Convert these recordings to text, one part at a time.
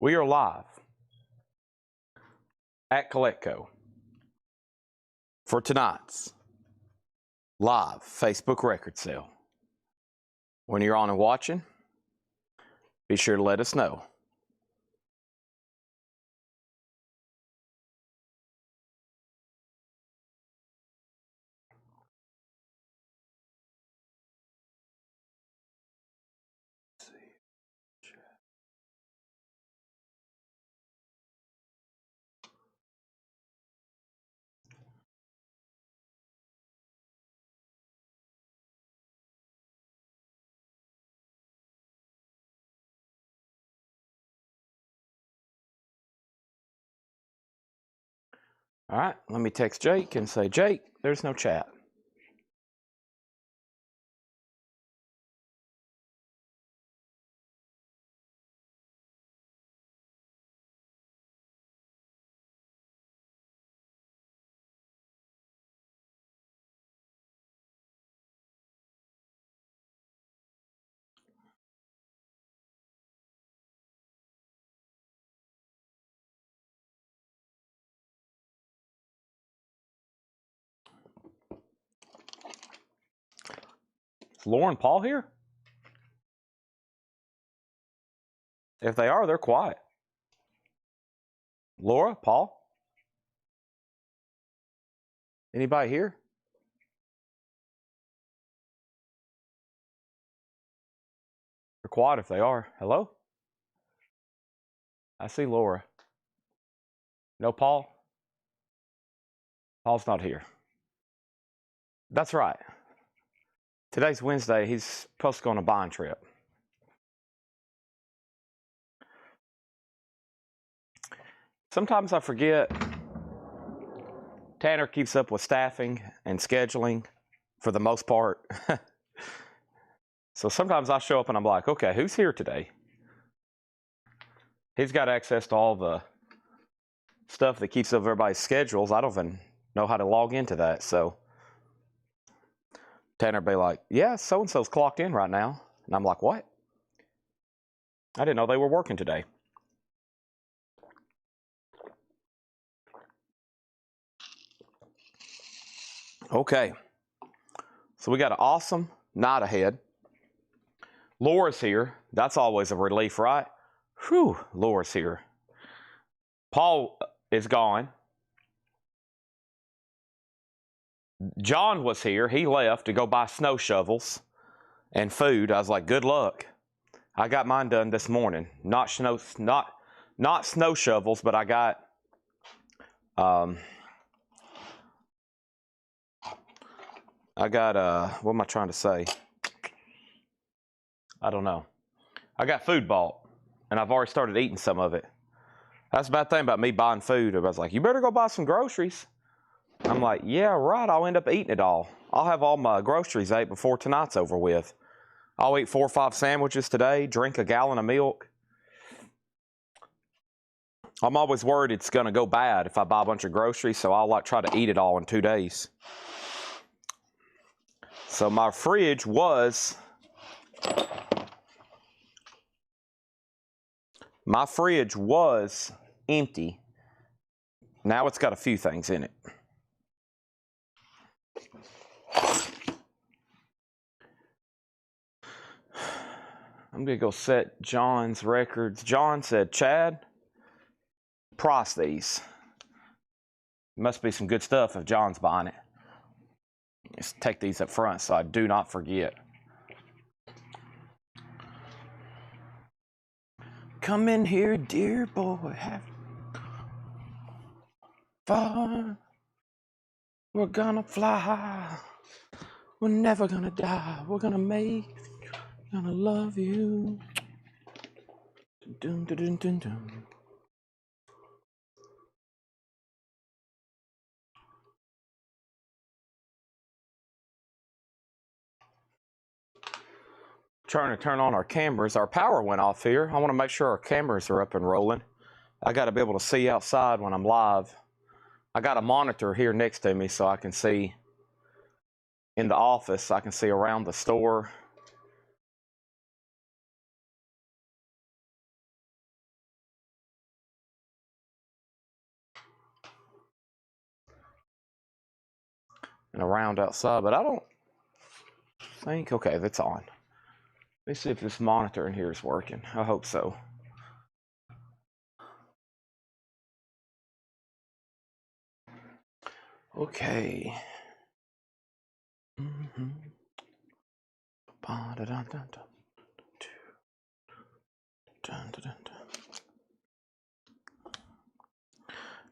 We are live at Collecco for tonight's live Facebook record sale. When you're on and watching, be sure to let us know. All right, let me text Jake and say, Jake, there's no chat. Is Laura and Paul here? If they are, they're quiet. Laura, Paul? Anybody here? They're quiet if they are. Hello? I see Laura. No Paul? Paul's not here. That's right. Today's Wednesday. He's supposed to go on a buying trip. Sometimes I forget Tanner keeps up with staffing and scheduling for the most part. So sometimes I show up and I'm like, okay, who's here today? He's got access to all the stuff that keeps up everybody's schedules. I don't even know how to log into that. So Tanner be like, yeah, so-and-so's clocked in right now. And I'm like, what? I didn't know they were working today. Okay. So we got an awesome night ahead. Laura's here. That's always a relief, right? Whew, Laura's here. Paul is gone. John was here. He left to go buy snow shovels and food. I was like, good luck. I got mine done this morning. Not snow shovels, but I got what am I trying to say? I don't know. I got food bought, and I've already started eating some of it. That's the bad thing about me buying food. I was like, you better go buy some groceries. I'm like, yeah, right. I'll end up eating it all. I'll have all my groceries ate before tonight's over with. I'll eat 4 or 5 sandwiches today, drink a gallon of milk. I'm always worried it's going to go bad if I buy a bunch of groceries, so I'll try to eat it all in 2 days. So my fridge was empty. Now it's got a few things in it. I'm going to go set John's records. John said, Chad, price these. Must be some good stuff if John's buying it. Just take these up front so I do not forget. Come in here, dear boy. Have fun. We're gonna fly. We're never gonna die. We're gonna make. Gonna love you. Dun, dun, dun, dun, dun. Trying to turn on our cameras. Our power went off here. I want to make sure our cameras are up and rolling. I got to be able to see outside when I'm live. I got a monitor here next to me so I can see in the office. I can see around the store. and around outside, but I don't think, okay, that's on. Let me see if this monitor in here is working. I hope so. Okay.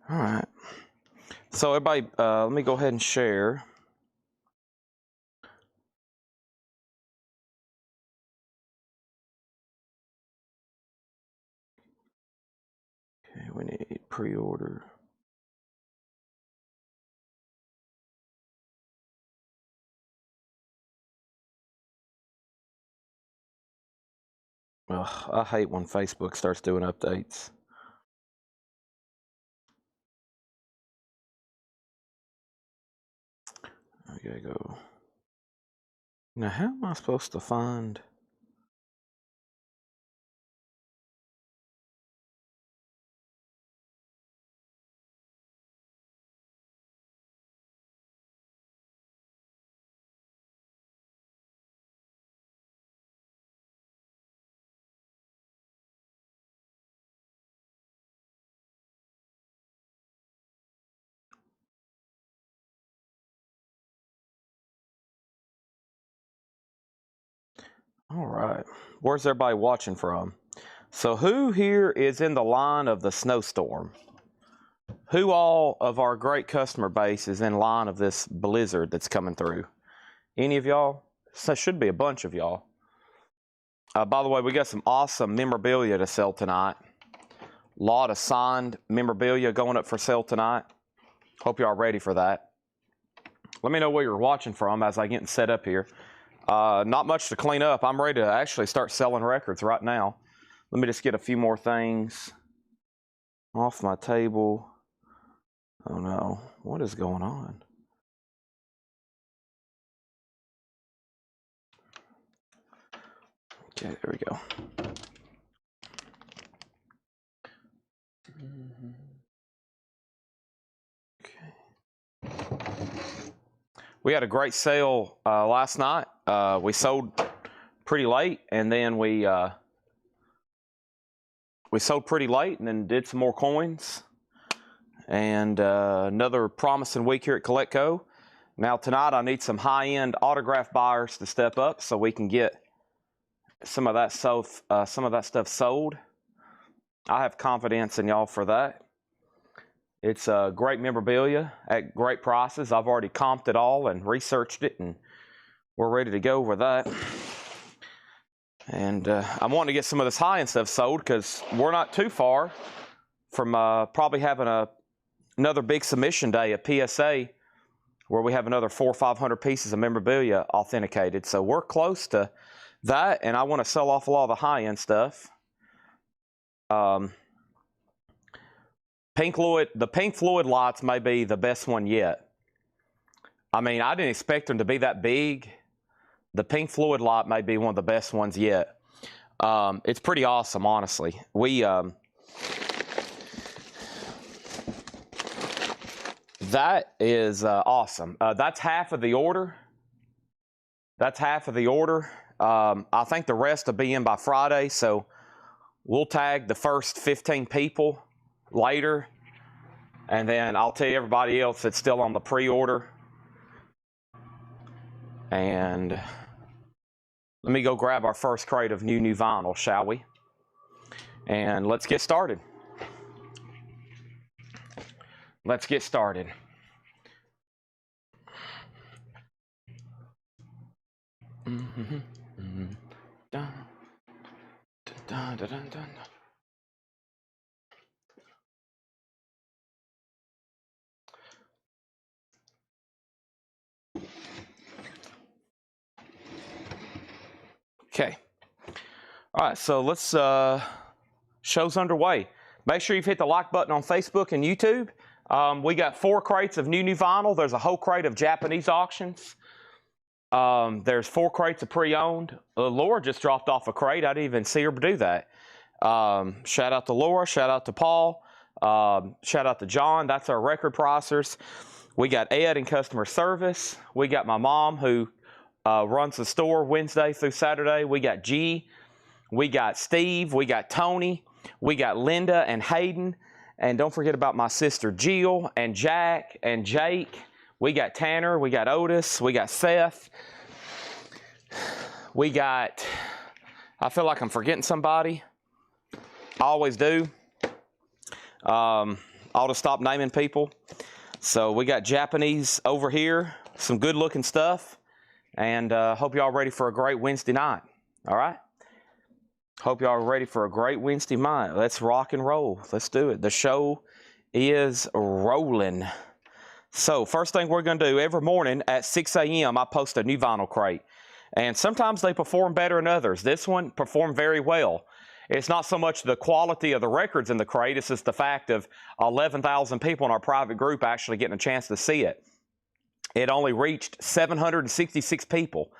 All right. So everybody, let me go ahead and share. Okay, we need pre-order. Ugh, I hate when Facebook starts doing updates. I gotta go. Now, how am I supposed to find? All right, where's everybody watching from? So who here is in the line of the snowstorm? Who all of our great customer base is in line of this blizzard that's coming through? Any of y'all? So should be a bunch of y'all. By the way, we got some awesome memorabilia to sell tonight. A lot of signed memorabilia going up for sale tonight. Hope y'all ready for that. Let me know where you're watching from as I get set up here. Not much to clean up. I'm ready to actually start selling records right now. Let me just get a few more things off my table. Oh no, what is going on? Okay, there we go. Okay. We had a great sale last night. We sold pretty late, and then we sold pretty late, and then did some more coins. And another promising week here at Collecco. Now tonight I need some high-end autograph buyers to step up so we can get some of that stuff sold. I have confidence in y'all for that. It's great memorabilia at great prices. I've already comped it all and researched it, and we're ready to go with that. And I'm wanting to get some of this high-end stuff sold because we're not too far from probably having another big submission day at PSA where we have another 400 or 500 pieces of memorabilia authenticated. So we're close to that, and I want to sell off a lot of the high-end stuff. The Pink Floyd lights may be the best one yet. I mean, I didn't expect them to be that big. The Pink Floyd light may be one of the best ones yet. It's pretty awesome, honestly. That is awesome. That's half of the order. That's half of the order. I think the rest will be in by Friday, so we'll tag the first 15 people later, and then I'll tell you everybody else that's still on the pre-order. And let me go grab our first crate of new vinyl, shall we? And let's get started. Let's get started. Okay. All right, so let's, show's underway. Make sure you've hit the like button on Facebook and YouTube. We got 4 crates of new vinyl. There's a whole crate of Japanese auctions. There's 4 crates of pre-owned. Laura just dropped off a crate. I didn't even see her do that. Shout out to Laura. Shout out to Paul. Shout out to John. That's our record pricers. We got Ed in customer service. We got my mom who runs the store Wednesday through Saturday. We got G. We got Steve. We got Tony. We got Linda and Hayden. And don't forget about my sister Jill and Jack and Jake. We got Tanner. We got Otis. We got Seth. We got, I feel like I'm forgetting somebody. I always do. I'll just stop naming people. So we got Japanese over here, some good looking stuff, and hope y'all ready for a great Wednesday night. All right? Hope y'all are ready for a great Wednesday night. Let's rock and roll. Let's do it. The show is rolling. So first thing we're going to do, every morning at 6 a.m. I post a new vinyl crate. And sometimes they perform better than others. This one performed very well. It's not so much the quality of the records in the crate, it's just the fact of 11,000 people in our private group actually getting a chance to see it. It only reached 766 people,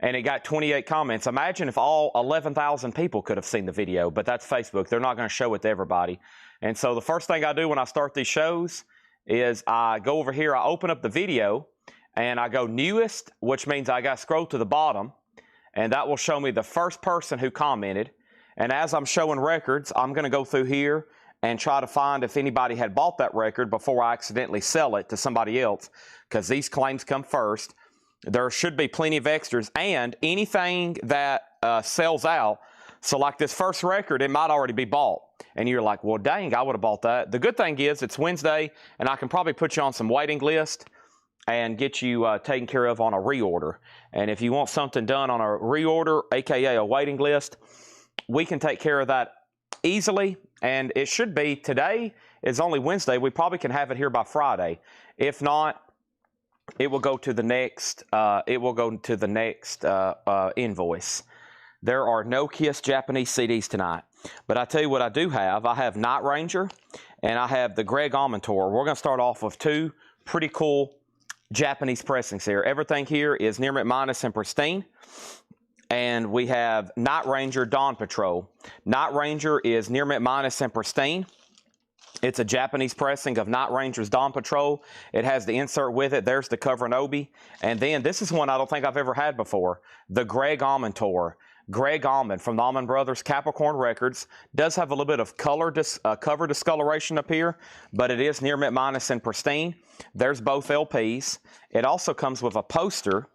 and it got 28 comments. Imagine if all 11,000 people could have seen the video, but that's Facebook. They're not going to show it to everybody. And so the first thing I do when I start these shows is I go over here, I open up the video, and I go newest, which means I got to scroll to the bottom, and that will show me the first person who commented. And as I'm showing records, I'm going to go through here and try to find if anybody had bought that record before I accidentally sell it to somebody else, because these claims come first. There should be plenty of extras, and anything that sells out. So like this first record, it might already be bought. And you're like, well, dang, I would have bought that. The good thing is it's Wednesday, and I can probably put you on some waiting list and get you taken care of on a reorder. And if you want something done on a reorder, aka a waiting list, we can take care of that easily. And it should be, today is only Wednesday. We probably can have it here by Friday. If not, it will go to the next invoice. There are no Kiss Japanese CDs tonight. But I tell you what I do have. I have Night Ranger and I have the Greg Allman Tour. We're going to start off with two pretty cool Japanese pressings here. Everything here is near mint minus and pristine. And we have Night Ranger Dawn Patrol. Night Ranger is near mint minus and pristine. It's a Japanese pressing of Night Ranger's Dawn Patrol. It has the insert with it. There's the cover and obi. And then this is one I don't think I've ever had before. The Greg Allman Tour. Greg Allman from the Allman Brothers Capricorn Records. Does have a little bit of cover discoloration up here, but it is near mint minus and pristine. There's both LPs. It also comes with a poster.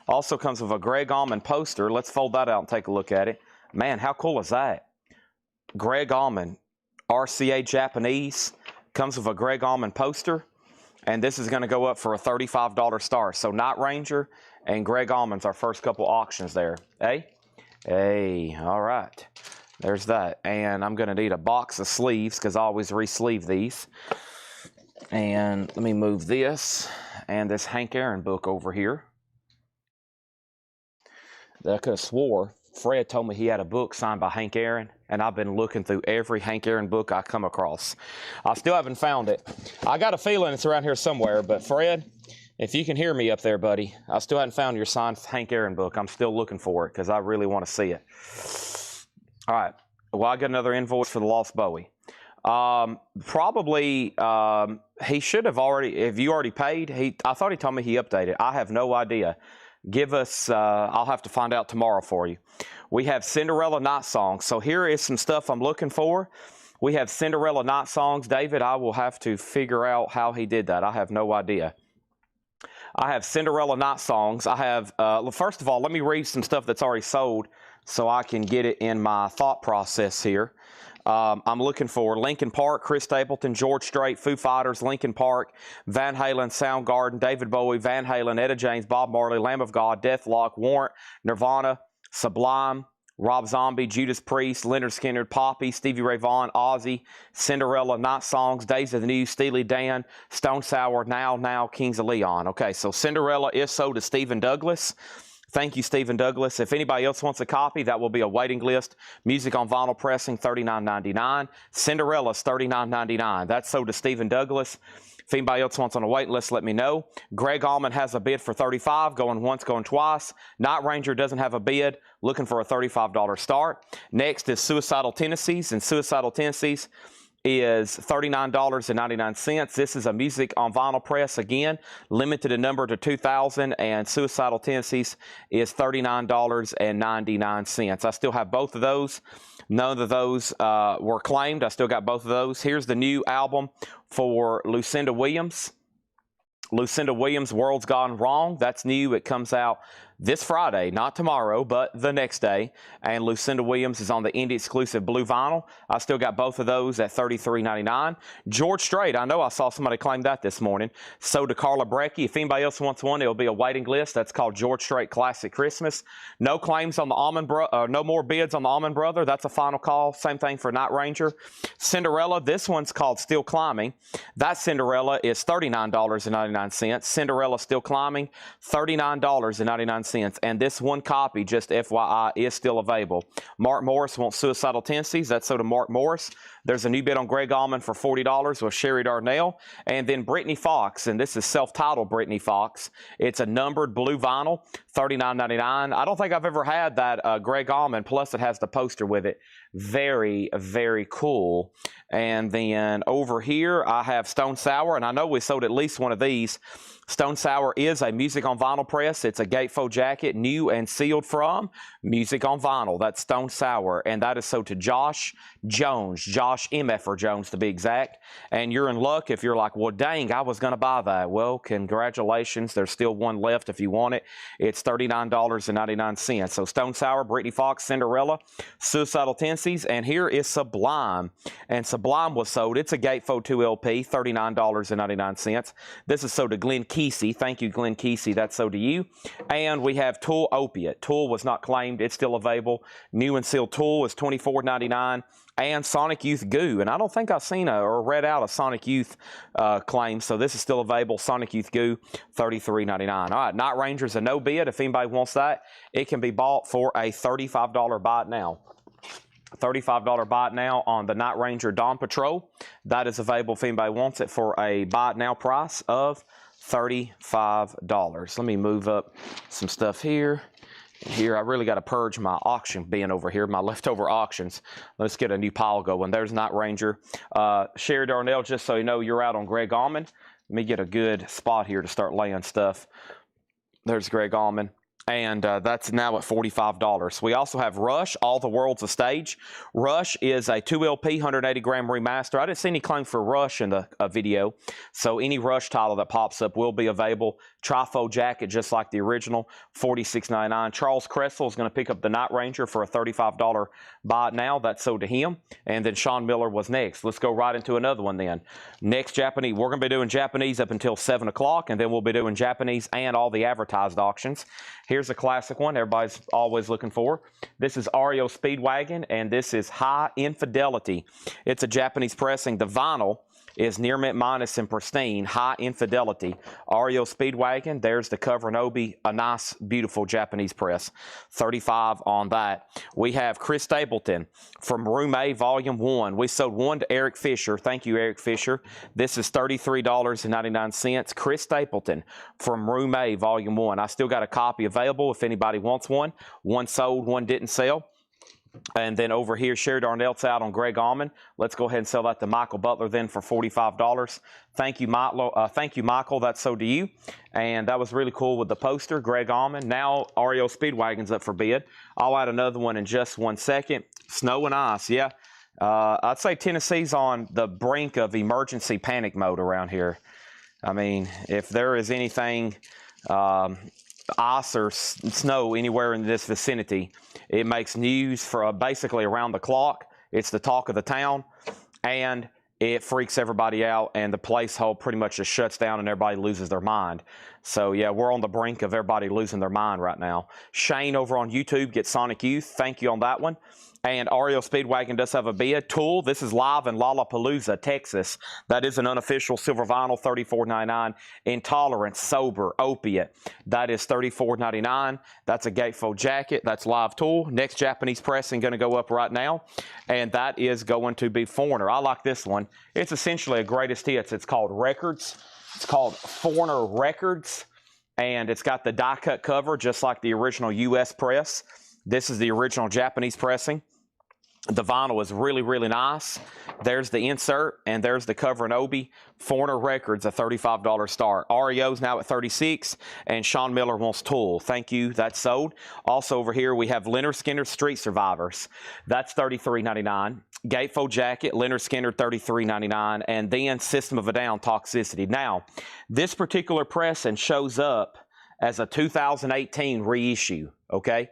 Also comes with a Greg Allman poster. Let's fold that out and take a look at it. Man, how cool is that? Greg Allman, RCA Japanese, comes with a Greg Allman poster. And this is going to go up for a $35 star. So Night Ranger and Greg Allman's our first couple auctions there. Hey? Hey, all right. There's that. And I'm going to need a box of sleeves because I always re-sleeve these. And let me move this and this Hank Aaron book over here. I could have swore Fred told me he had a book signed by Hank Aaron, and I've been looking through every Hank Aaron book I come across. I still haven't found it. I got a feeling it's around here somewhere, but Fred, if you can hear me up there, buddy, I still haven't found your signed Hank Aaron book. I'm still looking for it because I really want to see it. All right. Well, I got another invoice for the Lost Bowie. Probably he should have already, if you already paid, I thought he told me he updated. I have no idea. Give us, I'll have to find out tomorrow for you. We have Cinderella Night Songs. So here is some stuff I'm looking for. We have Cinderella Night Songs. David, I will have to figure out how he did that. I have no idea. I have Cinderella Night Songs. I have, first of all, let me read some stuff that's already sold so I can get it in my thought process here. I'm looking for Linkin Park, Chris Stapleton, George Strait, Foo Fighters, Linkin Park, Van Halen, Soundgarden, David Bowie, Van Halen, Etta James, Bob Marley, Lamb of God, Deathlock, Warrant, Nirvana, Sublime, Rob Zombie, Judas Priest, Leonard Skinner, Poppy, Stevie Ray Vaughan, Ozzy, Cinderella, Night Songs, Days of the New, Steely Dan, Stone Sour, Now, Kings of Leon. Okay, so Cinderella is sold to Stephen Douglas. Thank you, Stephen Douglas. If anybody else wants a copy, that will be a waiting list. Music on vinyl pressing, $39.99. Cinderella's $39.99. That's sold to Stephen Douglas. If anybody else wants on a waiting list, let me know. Greg Allman has a bid for $35, going once, going twice. Night Ranger doesn't have a bid, looking for a $35 start. Next is Suicidal Tendencies, and Suicidal Tendencies is $39.99. This is a music on vinyl press. Again, limited in number to 2,000, and Suicidal Tendencies is $39.99. I still have both of those. None of those were claimed. I still got both of those. Here's the new album for Lucinda Williams. Lucinda Williams, World's Gone Wrong. That's new. It comes out this Friday, not tomorrow, but the next day. And Lucinda Williams is on the indie exclusive blue vinyl. I still got both of those at $33.99. George Strait, I know I saw somebody claim that this morning. So to Carla Brecky. If anybody else wants one, it'll be a waiting list. That's called George Strait Classic Christmas. No claims on the no more bids on the Almond Brother. That's a final call. Same thing for Night Ranger. Cinderella, this one's called Still Climbing. That Cinderella is $39.99. Cinderella Still Climbing, $39.99. And this one copy, just FYI, is still available. Mark Morris wants Suicidal Tendencies. That's so to Mark Morris. There's a new bid on Greg Allman for $40 with Sherry Darnell. And then Brittany Fox, and this is self-titled Brittany Fox. It's a numbered blue vinyl, $39.99. I don't think I've ever had that Greg Allman, plus it has the poster with it. Very, very cool. And then over here, I have Stone Sour, and I know we sold at least one of these. Stone Sour is a music on vinyl press. It's a gatefold jacket, new and sealed from Music on Vinyl. That's Stone Sour, and that is sold to Josh Jones, Josh MFR Jones to be exact. And you're in luck if you're like, well, dang, I was going to buy that. Well, congratulations. There's still one left if you want it. It's $39.99. So Stone Sour, Brittany Fox, Cinderella, Suicidal Tendencies, and here is Sublime. And Sublime was sold. It's a gatefold 2 LP, $39.99. This is sold to Glenn Kesey. Thank you, Glenn Kesey. That's so to you. And we have Tool Opiate. Tool was not claimed. It's still available. New and sealed Tool is $24.99. And Sonic Youth Goo. And I don't think I've seen or read out a Sonic Youth claim, so this is still available. Sonic Youth Goo, $33.99. All right, Night Ranger's a no bid. If anybody wants that, it can be bought for a $35 buy it now. $35 buy it now on the Night Ranger Dawn Patrol. That is available if anybody wants it for a buy it now price of $35. Let me move up some stuff here. Here, I really got to purge my auction bin over here, my leftover auctions. Let's get a new pile going. There's Night Ranger. Sherry Darnell, just so you know, you're out on Greg Allman. Let me get a good spot here to start laying stuff. There's Greg Allman. And that's now at $45. We also have Rush, All the World's a Stage. Rush is a 2 LP, 180 gram remaster. I didn't see any claim for Rush in the video, so any Rush title that pops up will be available. Trifold jacket, just like the original, $46.99. Charles Cressel is going to pick up the Night Ranger for a $35 buy it now. That's sold to him. And then Sean Miller was next. Let's go right into another one then. Next Japanese, we're going to be doing Japanese up until 7 o'clock, and then we'll be doing Japanese and all the advertised auctions. Here's a classic one everybody's always looking for. This is REO Speedwagon, and this is High Infidelity. It's a Japanese pressing. The vinyl is near mint minus and pristine. High Infidelity. REO Speedwagon. There's the cover and obi. A nice, beautiful Japanese press. $35 on that. We have Chris Stapleton from Room A, Volume 1. We sold one to Eric Fisher. Thank you, Eric Fisher. This is $33.99. Chris Stapleton from Room A, Volume 1. I still got a copy available if anybody wants one. One sold, one didn't sell. And then over here, Sherry Darnell's out on Greg Allman. Let's go ahead and sell that to Michael Butler then for $45. Thank you, Michael. That's so to you. And that was really cool with the poster, Greg Allman. Now REO Speedwagon's up for bid. I'll add another one in just 1 second. Snow and ice, yeah. I'd say Tennessee's on the brink of emergency panic mode around here. I mean, if there is anything ice or snow anywhere in this vicinity, it makes news for basically around the clock. It's the talk of the town, and it freaks everybody out, and the place whole pretty much just shuts down and everybody loses their mind. So yeah, we're on the brink of everybody losing their mind right now. Shane over on YouTube gets Sonic Youth. Thank you on that one. And REO Speedwagon does have a bid. Tool, this is live in Lollapalooza, Texas. That is an unofficial silver vinyl, $34.99. Intolerance, Sober, Opiate. That is $34.99. That's a gatefold jacket. That's live Tool. Next Japanese pressing going to go up right now. And that is going to be Foreigner. I like this one. It's essentially a greatest hits. It's called Records. It's called Foreigner Records. And it's got the die-cut cover, just like the original U.S. press. This is the original Japanese pressing. The vinyl is really, really nice. There's the insert, and there's the cover and Obi. Foreigner Records, a $35 start. REO's now at $36, and Sean Miller wants Tool. Thank you, that's sold. Also over here, we have Leonard Skinner Street Survivors. That's $33.99. Gatefold Jacket, Leonard Skinner, $33.99. And then System of a Down, Toxicity. Now, this particular pressing shows up as a 2018 reissue, okay?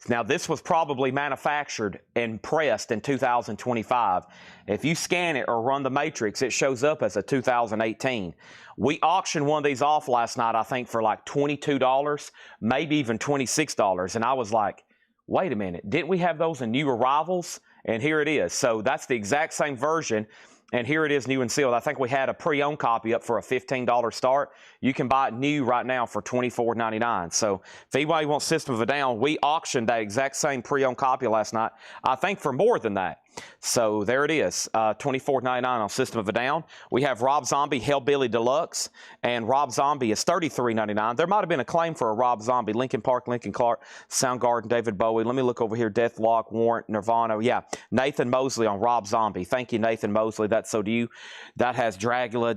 Now, this was probably manufactured and pressed in 2025. If you scan it or run the matrix, it shows up as a 2018. We auctioned one of these off last night, I think, for like $22, maybe even $26. And I was like, wait a minute, didn't we have those in new arrivals? And here it is. So that's the exact same version. And here it is, new and sealed. I think we had a pre-owned copy up for a $15 start. You can buy it new right now for $24.99. So if anybody wants System of a Down, we auctioned that exact same pre-owned copy last night, I think for more than that. So there it is, $24.99 on System of a Down. We have Rob Zombie Hellbilly Deluxe, and Rob Zombie is $33.99. There might have been a claim for a Rob Zombie. Linkin Park, Linkin Clark, Soundgarden, David Bowie. Let me look over here. Deathlock, Warrant, Nirvana. Yeah, Nathan Mosley on Rob Zombie. Thank you, Nathan Mosley. That's so do you. That has Dragula,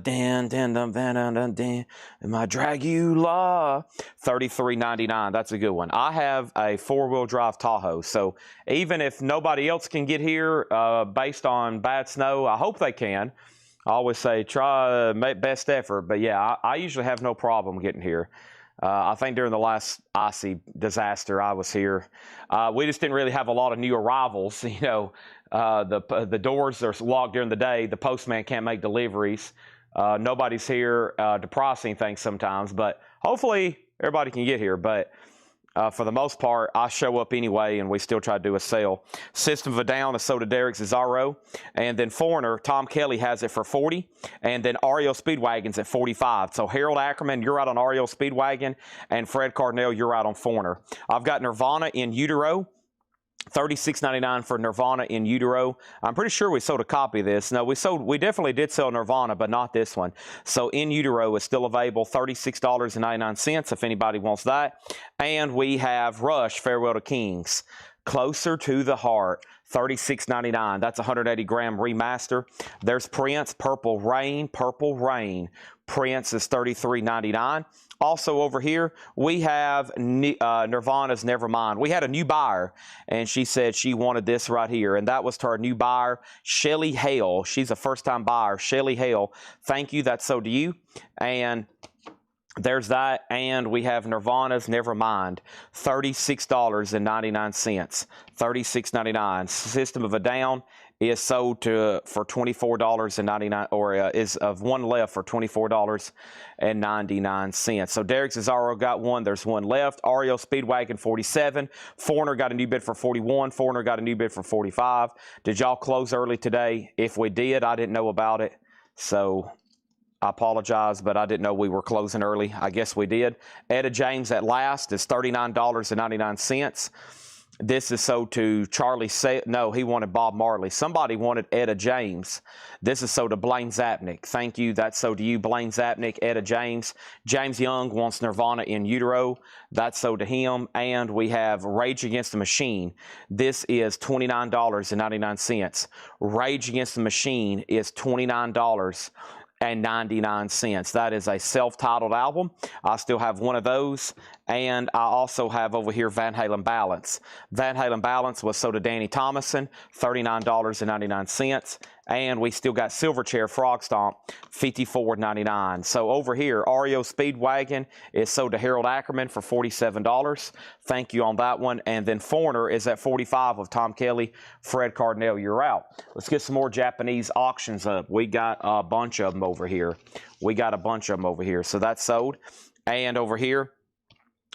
my Dragula, $33.99. That's a good one. I have a four-wheel drive Tahoe, so even if nobody else can get here based on bad snow, I hope they can. I always say try make best effort, but yeah, I usually have no problem getting here. I think during the last icy disaster I was here, we just didn't really have a lot of new arrivals. You know, the doors are locked during the day. The postman can't make deliveries. Nobody's here to process anything sometimes, but hopefully everybody can get here. But for the most part, I show up anyway, and we still try to do a sale. System of a Down is sold to Derek Cesaro. And then Foreigner, Tom Kelly has it for $40. And then REO Speedwagon's at $45. So Harold Ackerman, you're out on REO Speedwagon. And Fred Cardinale, you're out on Foreigner. I've got Nirvana in utero. $36.99 for Nirvana in utero. I'm pretty sure we sold a copy of this. No, we definitely did sell Nirvana, but not this one. So in utero is still available, $36.99 if anybody wants that. And we have Rush, Farewell to Kings, Closer to the Heart, $36.99. That's a 180-gram remaster. There's Prince, Purple Rain. Prince is $33.99. Also over here, we have Nirvana's Nevermind. We had a new buyer, and she said she wanted this right here, and that was to our new buyer, Shelly Hale. She's a first-time buyer. Shelly Hale, thank you. That's so to you. And there's that, and we have Nirvana's Nevermind, $36.99. $36.99. System of a Down is sold for $24.99, or is of one left for $24.99. So Derek Cesaro got one. There's one left. REO Speedwagon, $47. Foreigner got a new bid for $41. Foreigner got a new bid for $45. Did y'all close early today? If we did, I didn't know about it. So I apologize, but I didn't know we were closing early. I guess we did. Etta James at last is $39.99. This is sold to Charlie. No, he wanted Bob Marley. Somebody wanted Etta James. This is sold to Blaine Zapnick. Thank you. That's sold to you, Blaine Zapnick, Etta James. James Young wants Nirvana in utero. That's sold to him. And we have Rage Against the Machine. This is $29.99. Rage Against the Machine is $29.99. That is a self-titled album. I still have one of those. And I also have over here Van Halen Balance. Van Halen Balance was sold to Danny Thomason, $39.99. And we still got Silverchair Frog Stomp, $54.99. So over here, REO Speedwagon is sold to Harold Ackerman for $47. Thank you on that one. And then Foreigner is at $45 with Tom Kelly. Fred Cardinale, you're out. Let's get some more Japanese auctions up. We got a bunch of them over here. So that's sold. And over here,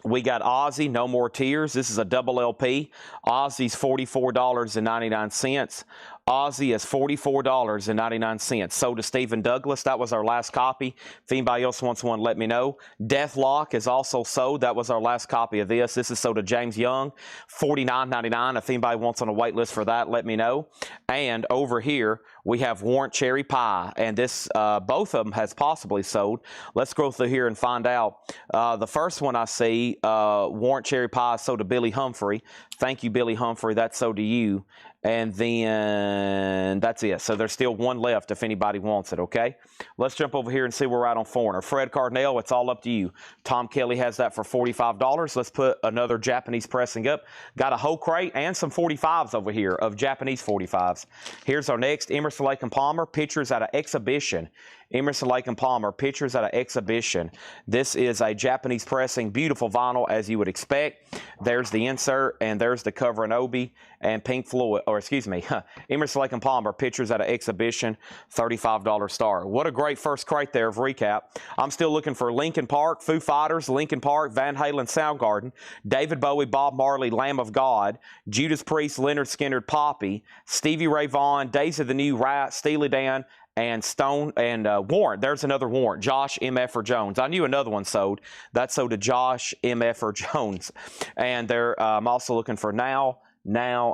we got Ozzy, No More Tears. This is a double LP. Ozzy's $44.99. Ozzy is $44.99. Sold to Stephen Douglas. That was our last copy. If anybody else wants one, let me know. Deathlock is also sold. That was our last copy of this. This is sold to James Young, $49.99. If anybody wants on a wait list for that, let me know. And over here, we have Warrant Cherry Pie. And this, both of them has possibly sold. Let's go through here and find out. The first one I see, Warrant Cherry Pie is sold to Billy Humphrey. Thank you, Billy Humphrey. That's sold to you. And then that's it. So there's still one left if anybody wants it, okay? Let's jump over here and see where we're at on foreigner. Fred Cardinale, it's all up to you. Tom Kelly has that for $45. Let's put another Japanese pressing up. Got a whole crate and some 45s over here of Japanese 45s. Here's our next, Emerson, Lake and Palmer, pictures at an exhibition. Emerson, Lake and Palmer, pictures at an exhibition. This is a Japanese pressing, beautiful vinyl as you would expect. There's the insert and there's the cover and Obi and Pink Floyd, or excuse me, Emerson, Lake and Palmer, pictures at an exhibition, $35 star. What a great first crate there of recap. I'm still looking for Linkin Park, Foo Fighters, Linkin Park, Van Halen, Soundgarden, David Bowie, Bob Marley, Lamb of God, Judas Priest, Leonard Skinner, Poppy, Stevie Ray Vaughan, Days of the New Rat, Steely Dan, and Stone and Warrant. There's another Warrant. Josh M.F.R. Jones. I knew another one sold. That sold to Josh M.F.R. Jones. And I'm also looking for Now,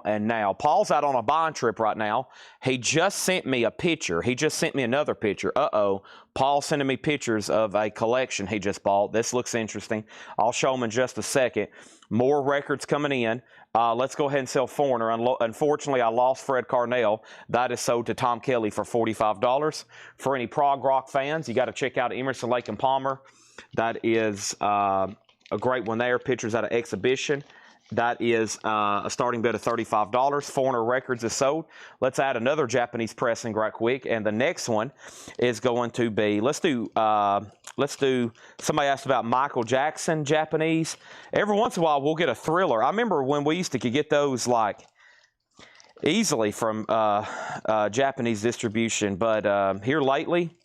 and Now. Paul's out on a bond trip right now. He just sent me a picture. He just sent me another picture. Paul's sending me pictures of a collection he just bought. This looks interesting. I'll show him in just a second. More records coming in. Let's go ahead and sell Foreigner. Unfortunately, I lost Fred Cardinale. That is sold to Tom Kelly for $45. For any prog rock fans, you got to check out Emerson, Lake and Palmer. That is a great one there. Pictures at an exhibition. That is a starting bid of $35. Foreigner Records is sold. Let's add another Japanese pressing right quick. And the next one is going to be, let's do, somebody asked about Michael Jackson Japanese. Every once in a while, we'll get a Thriller. I remember when we used to get those like easily from Japanese distribution. But here lately,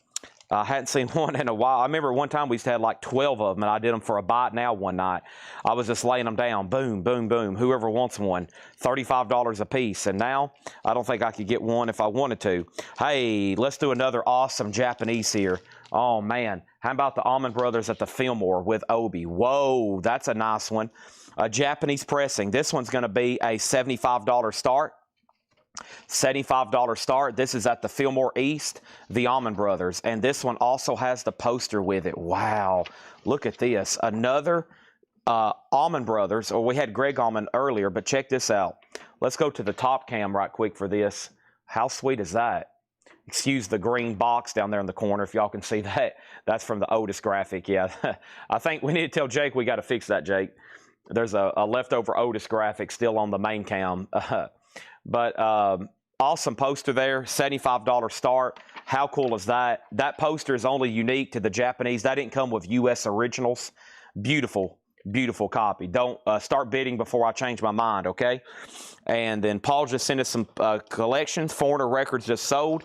I hadn't seen one in a while. I remember one time we used to have like 12 of them, and I did them for a buy it now one night. I was just laying them down. Boom, boom, boom. Whoever wants one. $35 a piece. And now I don't think I could get one if I wanted to. Hey, let's do another awesome Japanese here. Oh, man. How about the Allman Brothers at the Fillmore with Obi? Whoa, that's a nice one. A Japanese pressing. This one's going to be a $75 start. $75 start. This is at the Fillmore East, the Allman Brothers. And this one also has the poster with it. Wow. Look at this. Another Allman Brothers, or we had Greg Allman earlier, but check this out. Let's go to the top cam right quick for this. How sweet is that? Excuse the green box down there in the corner if y'all can see that. That's from the Otis graphic. Yeah. I think we need to tell Jake we got to fix that, Jake. There's a leftover Otis graphic still on the main cam. But awesome poster there, $75 start. How cool is that? That poster is only unique to the Japanese. That didn't come with U.S. originals. Beautiful, beautiful copy. Don't start bidding before I change my mind, okay? And then Paul just sent us some collections. Foreigner Records just sold,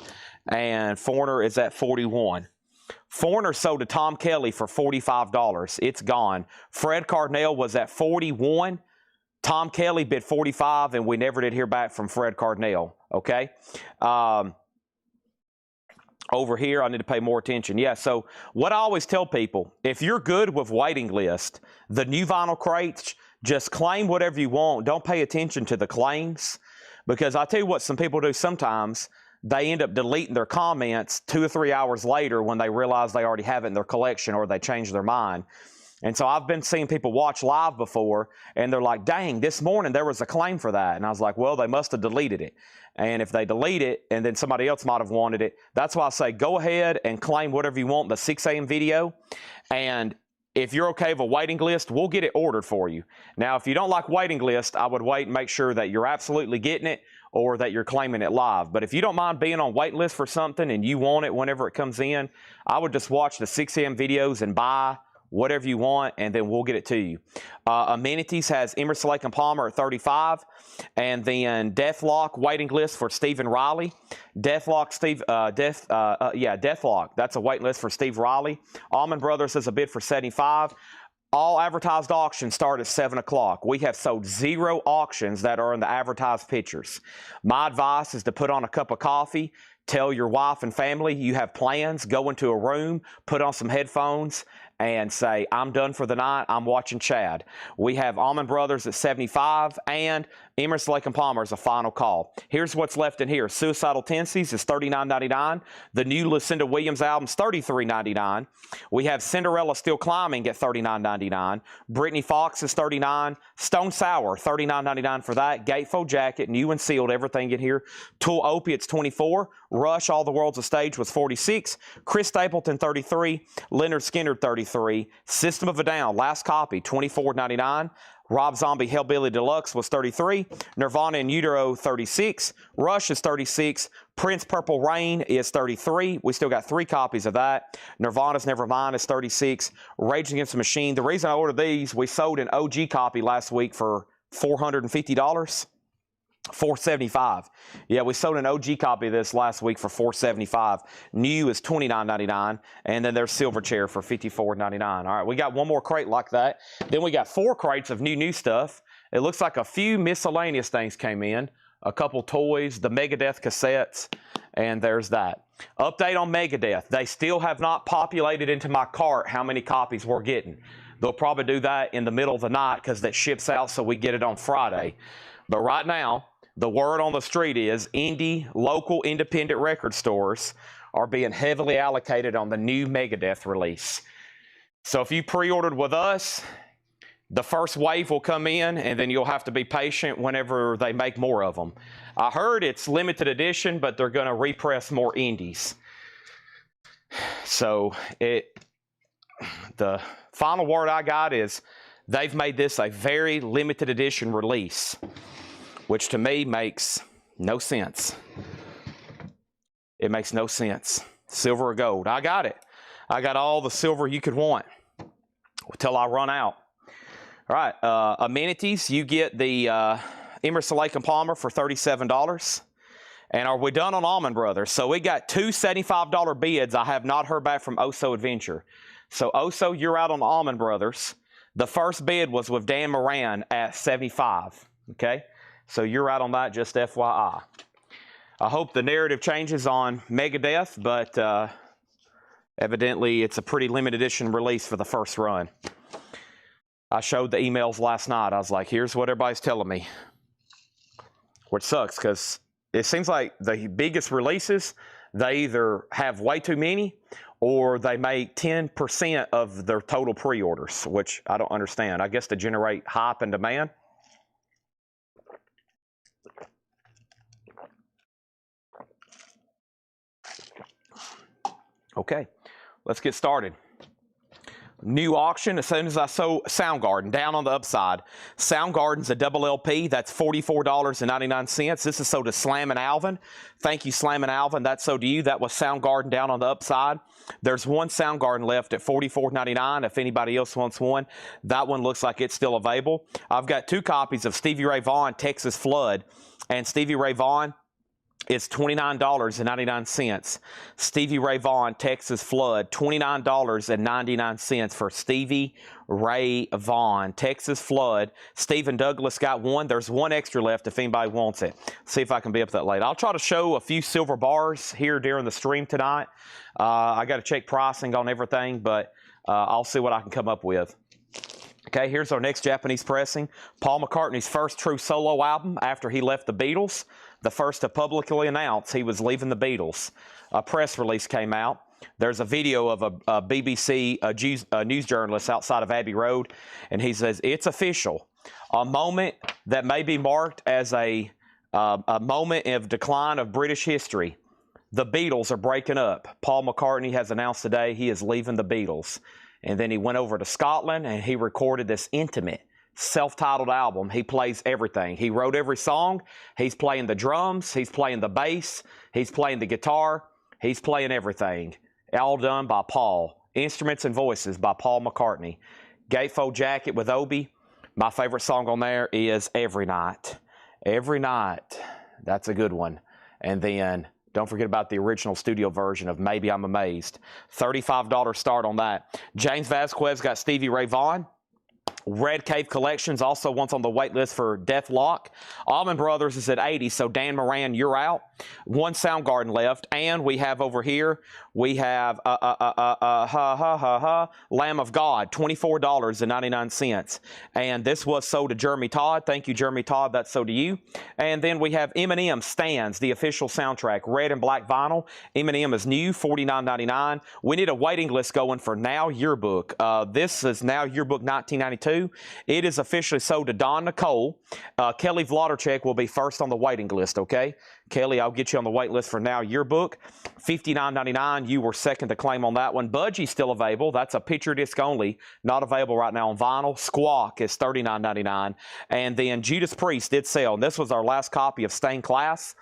and Foreigner is at 41. Foreigner sold to Tom Kelly for $45. It's gone. Fred Cardinale was at 41. Tom Kelly bid 45, and we never did hear back from Fred Cardinale, okay? Over here, I need to pay more attention. Yeah, so what I always tell people, if you're good with waiting list, the new vinyl crates, just claim whatever you want. Don't pay attention to the claims, because I tell you what some people do sometimes. They end up deleting their comments 2 or 3 hours later when they realize they already have it in their collection or they change their mind. And so I've been seeing people watch live before, and they're like, dang, this morning there was a claim for that. And I was like, well, they must have deleted it. And if they delete it, and then somebody else might have wanted it, that's why I say go ahead and claim whatever you want in the 6 a.m. video. And if you're okay with a waiting list, we'll get it ordered for you. Now, if you don't like waiting list, I would wait and make sure that you're absolutely getting it or that you're claiming it live. But if you don't mind being on wait list for something and you want it whenever it comes in, I would just watch the 6 a.m. videos and buy whatever you want, and then we'll get it to you. Amenities has Emerson, Lake and Palmer at 35, and then Deathlock waiting list for Stephen Riley. Deathlock, Deathlock. That's a waiting list for Steve Riley. Allman Brothers is a bid for 75. All advertised auctions start at 7 o'clock. We have sold 0 auctions that are in the advertised pictures. My advice is to put on a cup of coffee, tell your wife and family you have plans, go into a room, put on some headphones, and say, I'm done for the night, I'm watching Chad. We have Allman Brothers at 75 and Emerson, Lake and Palmer is a final call. Here's what's left in here. Suicidal Tendencies is $39.99. The new Lucinda Williams album is $33.99. We have Cinderella Still Climbing at $39.99. Brittany Fox is $39. Stone Sour, $39.99 for that. Gatefold Jacket, new and sealed, everything in here. Tool Opiates, $24. Rush, All the World's a Stage was $46. Chris Stapleton, $33. Leonard Skinner, $33. System of a Down, last copy, $24.99. Rob Zombie Hellbilly Deluxe was $33. Nirvana in Utero, $36. Rush is $36. Prince Purple Rain is $33. We still got 3 copies of that. Nirvana's Nevermind is $36. Rage Against the Machine. The reason I ordered these, we sold an OG copy last week for $450. $475. Yeah, we sold an OG copy of this last week for $475. New is $29.99, and then there's Silverchair for $54.99. All right, we got one more crate like that. Then we got 4 crates of new stuff. It looks like a few miscellaneous things came in. A couple toys, the Megadeth cassettes, and there's that. Update on Megadeth. They still have not populated into my cart how many copies we're getting. They'll probably do that in the middle of the night because that ships out so we get it on Friday. But right now, the word on the street is local independent record stores are being heavily allocated on the new Megadeth release. So if you pre-ordered with us, the first wave will come in, and then you'll have to be patient whenever they make more of them. I heard it's limited edition, but they're going to repress more indies. So the final word I got is they've made this a very limited edition release, which to me makes no sense. It makes no sense. Silver or gold. I got it. I got all the silver you could want until I run out. All right. Amenities. You get the Emerson, Lake and Palmer for $37. And are we done on Allman Brothers? So we got 2 $75 bids. I have not heard back from Oso Adventure. So Oso, you're out on the Allman Brothers. The first bid was with Dan Moran at $75. Okay. So you're out on that, just FYI. I hope the narrative changes on Megadeth, but evidently it's a pretty limited edition release for the first run. I showed the emails last night. I was like, here's what everybody's telling me. Which sucks, because it seems like the biggest releases, they either have way too many or they make 10% of their total pre-orders, which I don't understand. I guess to generate hype and demand. Okay, let's get started. New auction as soon as I saw Soundgarden down on the upside. Soundgarden's a double LP. That's $44.99. This is sold to Slam and Alvin. Thank you, Slam and Alvin. That's sold to you. That was Soundgarden down on the upside. There's one Soundgarden left at $44.99 if anybody else wants one. That one looks like it's still available. I've got 2 copies of Stevie Ray Vaughan, Texas Flood. And Stevie Ray Vaughan, it's $29.99. Stevie Ray Vaughan, Texas Flood, $29.99 for Stevie Ray Vaughan, Texas Flood. Stephen Douglas got one. There's one extra left if anybody wants it. See if I can be up that late. I'll try to show a few silver bars here during the stream tonight. I got to check pricing on everything, but I'll see what I can come up with. Okay, here's our next Japanese pressing. Paul McCartney's first true solo album after he left the Beatles. The first to publicly announce he was leaving the Beatles. A press release came out. There's a video of a BBC news journalist outside of Abbey Road, and he says, it's official. A moment that may be marked as a moment of decline of British history. The Beatles are breaking up. Paul McCartney has announced today he is leaving the Beatles. And then he went over to Scotland and he recorded this intimate self-titled album. He plays everything. He wrote every song. He's playing the drums. He's playing the bass. He's playing the guitar. He's playing everything. All done by Paul. Instruments and voices by Paul McCartney. Gatefold Jacket with Obi. My favorite song on there is Every Night. Every Night. That's a good one. And then don't forget about the original studio version of Maybe I'm Amazed. $35 start on that. James Vasquez got Stevie Ray Vaughan. Red Cave Collections also once on the wait list for Deathlock. Allman Brothers is at 80, so Dan Moran, you're out. One Soundgarden left, and we have over here, we have Lamb of God, $24.99. And this was sold to Jeremy Todd. Thank you, Jeremy Todd. That's sold to you. And then we have Eminem Stands, the official soundtrack, red and black vinyl. Eminem is new, $49.99. We need a waiting list going for Now Yearbook. This is Now Yearbook 1992. It is officially sold to Don Nicole. Kelly Vlodarchek will be first on the waiting list, okay? Kelly, I'll get you on the wait list for Now Yearbook. $59.99. You were second to claim on that one. Budgie's still available. That's a picture disc only. Not available right now on vinyl. Squawk is $39.99. And then Judas Priest did sell. And this was our last copy of Stained Class.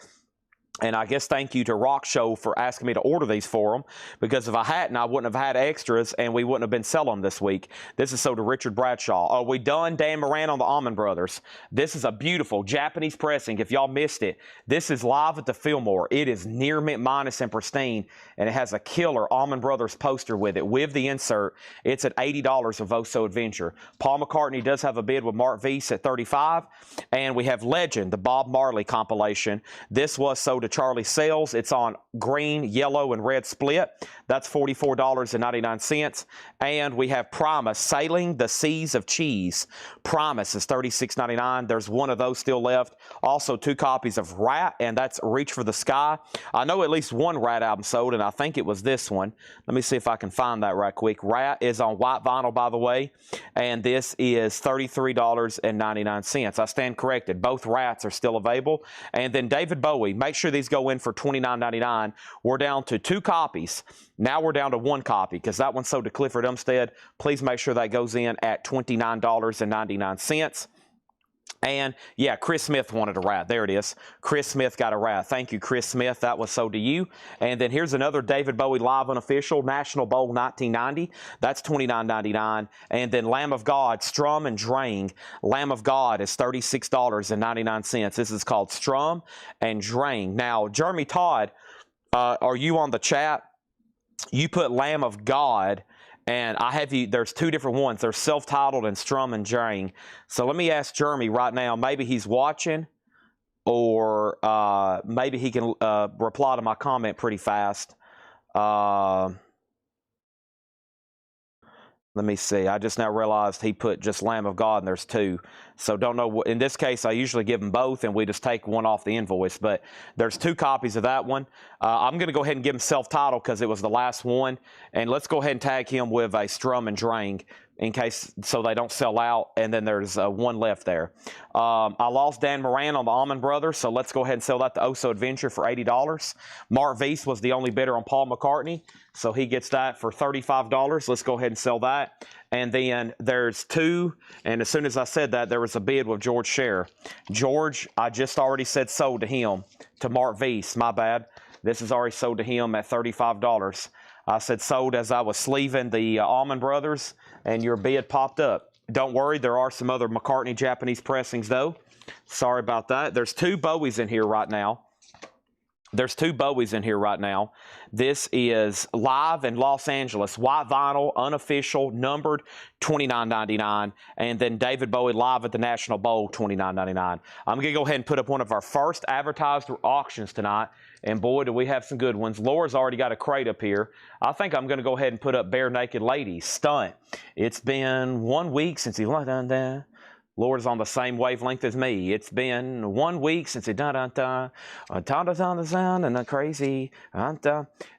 And I guess thank you to Rock Show for asking me to order these for them, because if I hadn't, I wouldn't have had extras and we wouldn't have been selling them this week. This is sold to Richard Bradshaw. Are we done? Dan Moran on the Allman Brothers. This is a beautiful Japanese pressing. If y'all missed it, this is live at the Fillmore. It is near mint minus and pristine, and it has a killer Allman Brothers poster with it, with the insert. It's at $80 of Oso Adventure. Paul McCartney does have a bid with Mark Weiss at $35. And we have Legend, the Bob Marley compilation. This was sold to Charlie Sales. It's on green, yellow, and red split. That's $44.99. And we have Primus, Sailing the Seas of Cheese. Primus is $36.99. There's one of those still left. Also, 2 copies of Rat, and that's Reach for the Sky. I know at least one Rat album sold, and I think it was this one. Let me see if I can find that right quick. Rat is on white vinyl, by the way, and this is $33.99. I stand corrected. Both Rats are still available. And then David Bowie. Make sure these go in for $29.99. We're down to 2 copies. Now we're down to 1 copy because that one sold to Clifford Umstead. Please make sure that goes in at $29.99. And yeah, Chris Smith wanted a Rat. There it is. Chris Smith got a Rat. Thank you, Chris Smith. That was sold to you. And then here's another David Bowie live unofficial, National Bowl 1990. That's $29.99. And then Lamb of God, Strum and Drang. Lamb of God is $36.99. This is called Strum and Drang. Now, Jeremy Todd, are you on the chat? You put Lamb of God. And I have you, there's 2 different ones. There's self-titled and Strum and Drang. So let me ask Jeremy right now. Maybe he's watching, or maybe he can reply to my comment pretty fast. Let me see. I just now realized he put just Lamb of God, and there's 2. So don't know what. In this case, I usually give them both, and we just take one off the invoice. But there's 2 copies of that one. I'm going to go ahead and give him self-titled because it was the last one. And let's go ahead and tag him with a Strum and Drang in case, so they don't sell out. And then there's 1 left there. I lost Dan Moran on the Allman Brothers, so let's go ahead and sell that to Oso Adventure for $80. Mark Weiss was the only bidder on Paul McCartney, so he gets that for $35. Let's go ahead and sell that. And then there's 2, and as soon as I said that, there was a bid with George Scher. George, I just already said sold to him, to Mark Weiss. My bad. This is already sold to him at $35. I said sold as I was sleeving the Allman Brothers, and your bid popped up. Don't worry, there are some other McCartney Japanese pressings, though. Sorry about that. There's 2 Bowies in here right now. There's 2 Bowies in here right now. This is live in Los Angeles, white vinyl, unofficial, numbered, $29.99. And then David Bowie live at the National Bowl, $29.99. I'm going to go ahead and put up one of our first advertised auctions tonight. And boy, do we have some good ones. Laura's already got a crate up here. I think I'm going to go ahead and put up Bare Naked Ladies, Stunt. It's been 1 week since he done that. Laura's on the same wavelength as me. It's been 1 week since he dun-dun-dun, the sound and the crazy.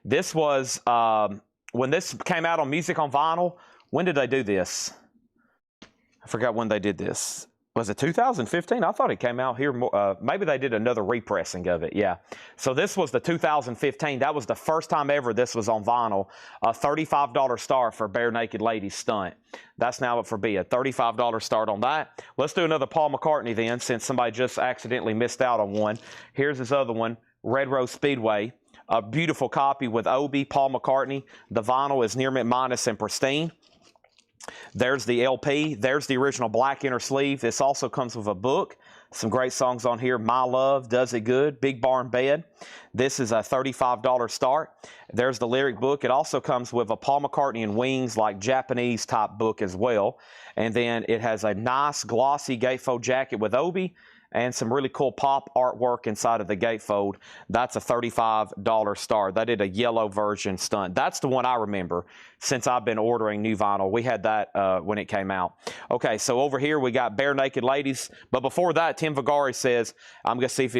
This was, when this came out on Music on Vinyl, when did they do this? I forgot when they did this. Was it 2015? I thought it came out here more. Maybe they did another repressing of it. Yeah. So this was the 2015. That was the first time ever this was on vinyl. A $35 star for Bare Naked Ladies Stunt. That's now up for bid. $35 start on that. Let's do another Paul McCartney then, since somebody just accidentally missed out on one. Here's this other one, Red Rose Speedway. A beautiful copy with Obi, Paul McCartney. The vinyl is near mint minus and pristine. There's the LP. There's the original black inner sleeve. This also comes with a book. Some great songs on here. My Love, Does It Good, Big Barn Bed. This is a $35 start. There's the lyric book. It also comes with a Paul McCartney and Wings like Japanese type book as well. And then it has a nice glossy gatefold jacket with Obi and some really cool pop artwork inside of the gatefold. That's a $35 start. They did a yellow version stunt. That's the one I remember since I've been ordering new vinyl. We had that when it came out. Okay, so over here we got Bare Naked Ladies. But before that, Tim Vigari says, I'm going to see if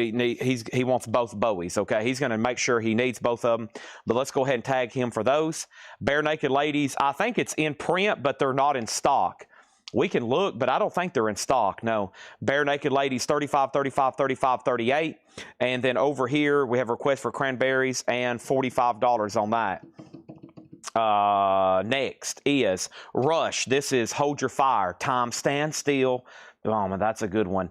he wants both Bowies, okay? He's going to make sure he needs both of them. But let's go ahead and tag him for those. Bare Naked Ladies, I think it's in print, but they're not in stock. We can look, but I don't think they're in stock, no. Bare Naked Ladies, 35, 35, 35, 38. And then over here, we have requests for cranberries and $45 on that. Next is Rush. This is Hold Your Fire. Time Stand Still. Oh, man, that's a good one.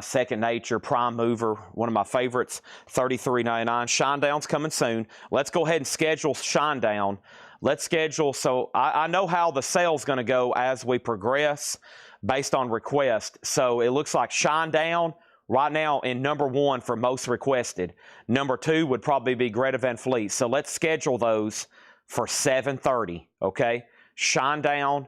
Second Nature, Prime Mover, one of my favorites, $33.99. Shinedown's coming soon. Let's go ahead and schedule Shinedown. Let's schedule, so I know how the sale's going to go as we progress based on request. So it looks like Shinedown right now in number 1 for most requested. Number 2 would probably be Greta Van Fleet. So let's schedule those for 7:30, okay? Shinedown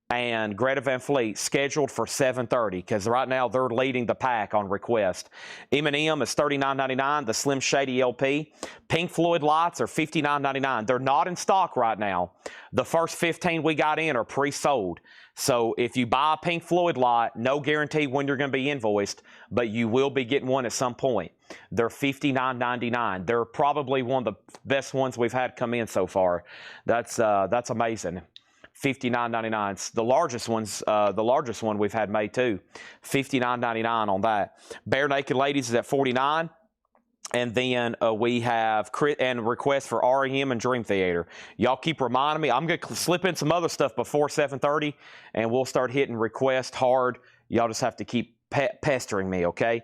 and Greta Van Fleet scheduled for 7:30 because right now they're leading the pack on request. M&M is $39.99, the Slim Shady LP. Pink Floyd lights are $59.99. They're not in stock right now. The first 15 we got in are pre-sold. So if you buy a Pink Floyd light, no guarantee when you're going to be invoiced, but you will be getting one at some point. They're $59.99. They're probably one of the best ones we've had come in so far. That's amazing. $59.99. The largest one we've had made too. $59.99 on that. Bare Naked Ladies is at $49. And then we have requests for REM and Dream Theater. Y'all keep reminding me. I'm going to slip in some other stuff before 7:30, and we'll start hitting request hard. Y'all just have to keep pestering me, okay?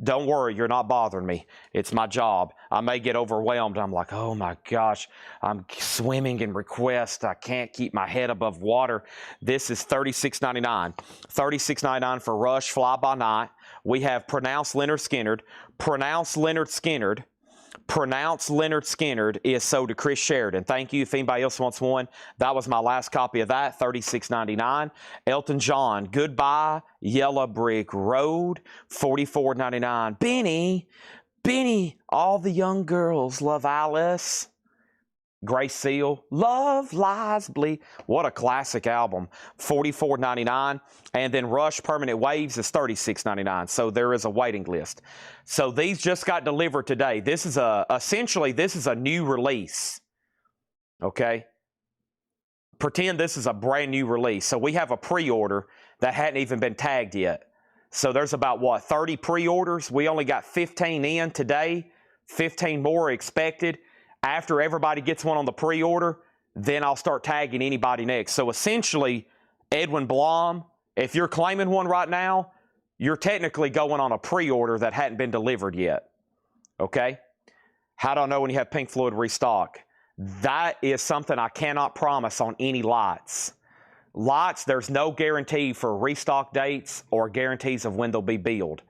Don't worry, you're not bothering me. It's my job. I may get overwhelmed. I'm like, oh my gosh, I'm swimming in requests. I can't keep my head above water. This is $36.99. $36.99 for Rush, Fly By Night. We have Pronounced Leonard Skinnard. Pronounced Leonard Skinnard. Pronounced Leonard Skinnard is sold to Chris Sheridan. Thank you. If anybody else wants one, that was my last copy of that, $36.99. Elton John, Goodbye, Yellow Brick Road, $44.99. Benny, All the Young Girls Love Alice. Grace Seal, Love Lies Bleed. What a classic album. $44.99. And then Rush Permanent Waves is $36.99. So there is a waiting list. So these just got delivered today. This is essentially this is a new release. Okay? Pretend this is a brand new release. So we have a pre-order that hadn't even been tagged yet. So there's about, 30 pre-orders? We only got 15 in today. 15 more expected. After everybody gets one on the pre-order, then I'll start tagging anybody next. So essentially, Edwin Blom, if you're claiming one right now, you're technically going on a pre-order that hadn't been delivered yet. Okay? How do I know when you have Pink Floyd restock? That is something I cannot promise on any lights. Lights, there's no guarantee for restock dates or guarantees of when they'll be billed.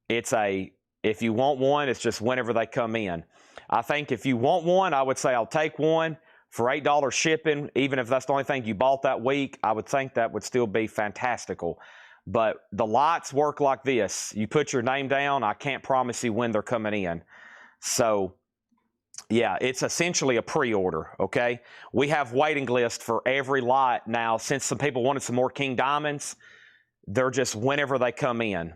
If you want one, it's just whenever they come in. I think if you want one, I would say I'll take one for $8 shipping. Even if that's the only thing you bought that week, I would think that would still be fantastical. But the lights work like this. You put your name down. I can't promise you when they're coming in. So, yeah, it's essentially a pre-order, okay? We have waiting list for every light now. Since some people wanted some more King Diamonds, they're just whenever they come in.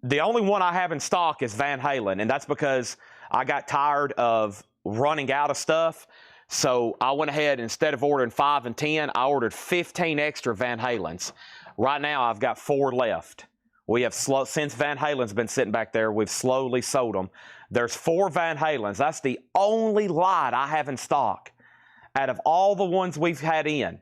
The only one I have in stock is Van Halen, and that's because I got tired of running out of stuff. So I went ahead, instead of ordering 5 and 10, I ordered 15 extra Van Halens. Right now, I've got 4 left. We have since Van Halen's been sitting back there, we've slowly sold them. There's 4 Van Halens. That's the only light I have in stock out of all the ones we've had in.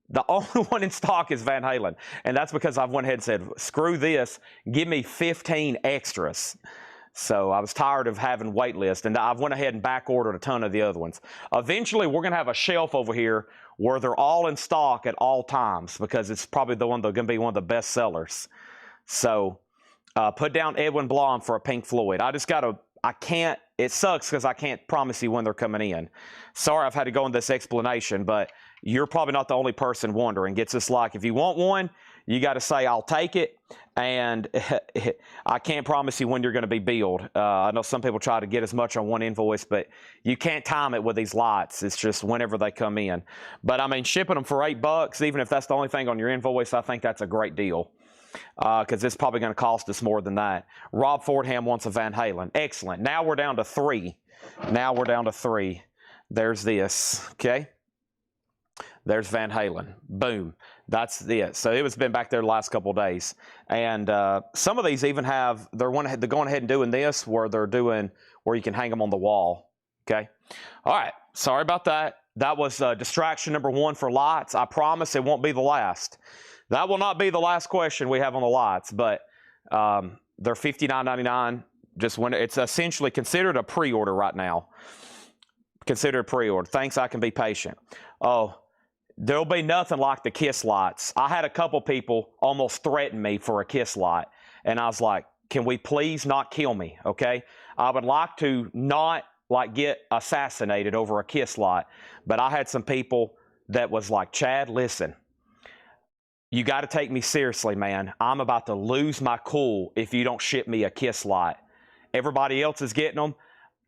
The only one in stock is Van Halen. And that's because I went ahead and said, screw this, give me 15 extras. So I was tired of having wait lists, and I went ahead and back ordered a ton of the other ones. Eventually, we're going to have a shelf over here where they're all in stock at all times because it's probably the one that's going to be one of the best sellers. So Put down Edwin Blom for a Pink Floyd. I can't, it sucks because I can't promise you when they're coming in. Sorry I've had to go into this explanation, but you're probably not the only person wondering. It's just like, if you want one, you got to say, I'll take it. And I can't promise you when you're going to be billed. I know some people try to get as much on one invoice, but you can't time it with these lights. It's just whenever they come in. But I mean, shipping them for $8, even if that's the only thing on your invoice, I think that's a great deal. Because it's probably going to cost us more than that. Rob Fordham wants a Van Halen. Excellent. Now we're down to 3. Now we're down to 3. There's this. Okay. There's Van Halen. Boom. That's it. So it was been back there the last couple of days. And some of these even have, they're going ahead and doing this where you can hang them on the wall. Okay. All right. Sorry about that. That was distraction number 1 for lights. I promise it won't be the last. That will not be the last question we have on the lights, but they're $59.99. Just when it's essentially considered a pre-order right now. Considered a pre-order. Thanks, I can be patient. Oh, there'll be nothing like the Kiss lights. I had a couple people almost threaten me for a Kiss light, and I was like, can we please not kill me, okay? I would like to not like get assassinated over a Kiss light, but I had some people that was like, Chad, listen. You got to take me seriously, man. I'm about to lose my cool if you don't ship me a Kiss light. Everybody else is getting them.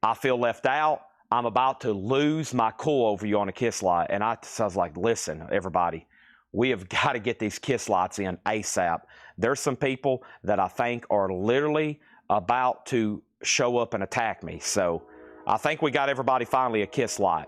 I feel left out. I'm about to lose my cool over you on a Kiss light. And I was like, listen, everybody, we have got to get these Kiss lights in ASAP. There's some people that I think are literally about to show up and attack me. So I think we got everybody finally a Kiss light.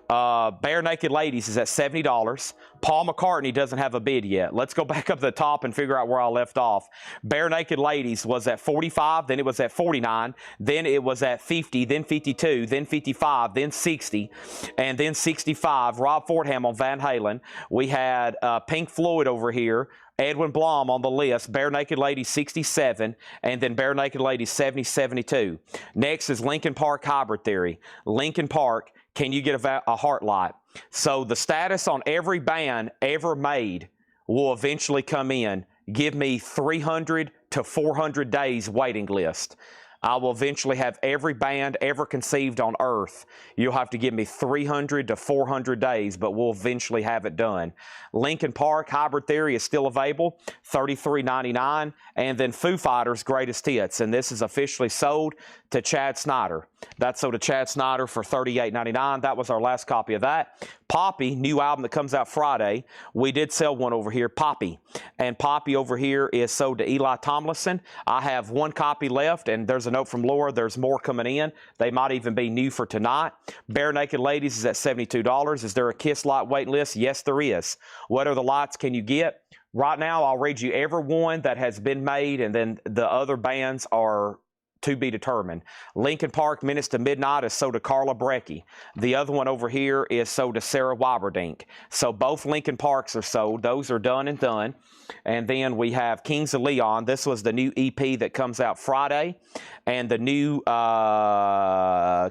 Bare Naked Ladies is at $70. Paul McCartney doesn't have a bid yet. Let's go back up to the top and figure out where I left off. Bare Naked Ladies was at 45, then it was at 49, then it was at 50, then 52, then 55, then 60, and then 65. Rob Fordham on Van Halen. We had Pink Floyd over here. Edwin Blom on the list, Bare Naked Ladies 67, and then Bare Naked Ladies 70, 72. Next is Linkin Park Hybrid Theory. Linkin Park, can you get a heart light? So the status on every band ever made will eventually come in. Give me 300 to 400 days waiting list. I will eventually have every band ever conceived on Earth. You'll have to give me 300 to 400 days, but we'll eventually have it done. Linkin Park Hybrid Theory is still available, $33.99. And then Foo Fighters Greatest Hits, and this is officially sold to Chad Snyder. That's sold to Chad Snyder for $38.99. That was our last copy of that. Poppy, new album that comes out Friday. We did sell one over here, Poppy. And Poppy over here is sold to Eli Tomlinson. I have 1 copy left, and there's a note from Laura. There's more coming in. They might even be new for tonight. Bare Naked Ladies is at $72. Is there a Kiss light waiting list? Yes, there is. What other lights can you get? Right now, I'll read you every one that has been made, and then the other bands are to be determined. Linkin Park Minutes to Midnight is sold to Carla Brecky. The other one over here is sold to Sarah Wyberdink. So both Linkin Parks are sold. Those are done and done. And then we have Kings of Leon. This was the new EP that comes out Friday. And the new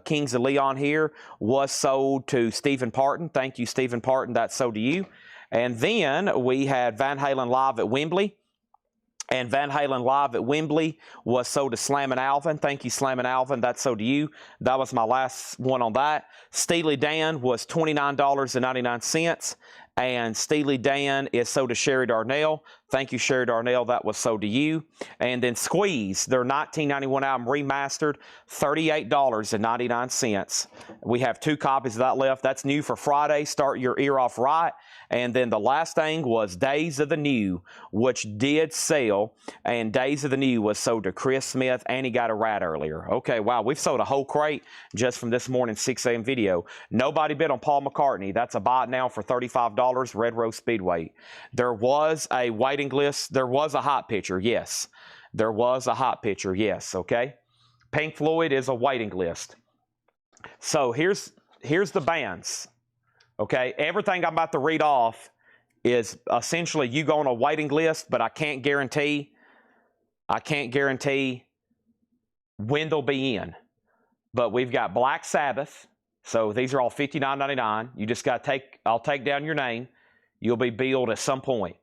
Kings of Leon here was sold to Stephen Parton. Thank you, Stephen Parton. That's sold to you. And then we had Van Halen Live at Wembley. And Van Halen Live at Wembley was sold to Slammin' Alvin. Thank you, Slammin' Alvin. That's sold to you. That was my last one on that. Steely Dan was $29.99. And Steely Dan is sold to Sherry Darnell. Thank you, Sherry Darnell. That was sold to you. And then Squeeze, their 1991 album remastered, $38.99. We have 2 copies of that left. That's new for Friday. Start your ear off right. And then the last thing was Days of the New, which did sell. And Days of the New was sold to Chris Smith, and he got a rat earlier. Okay, wow, we've sold a whole crate just from this morning's 6 a.m. video. Nobody bid on Paul McCartney. That's a buy now for $35, Red Rose Speedway. There was a waiting list. There was a hot picture, yes. There was a hot picture, yes, okay? Pink Floyd is a waiting list. So here's the bands. Okay, everything I'm about to read off is essentially you go on a waiting list, but I can't guarantee when they'll be in. But we've got Black Sabbath, so these are all $59.99. You just got to I'll take down your name. You'll be billed at some point.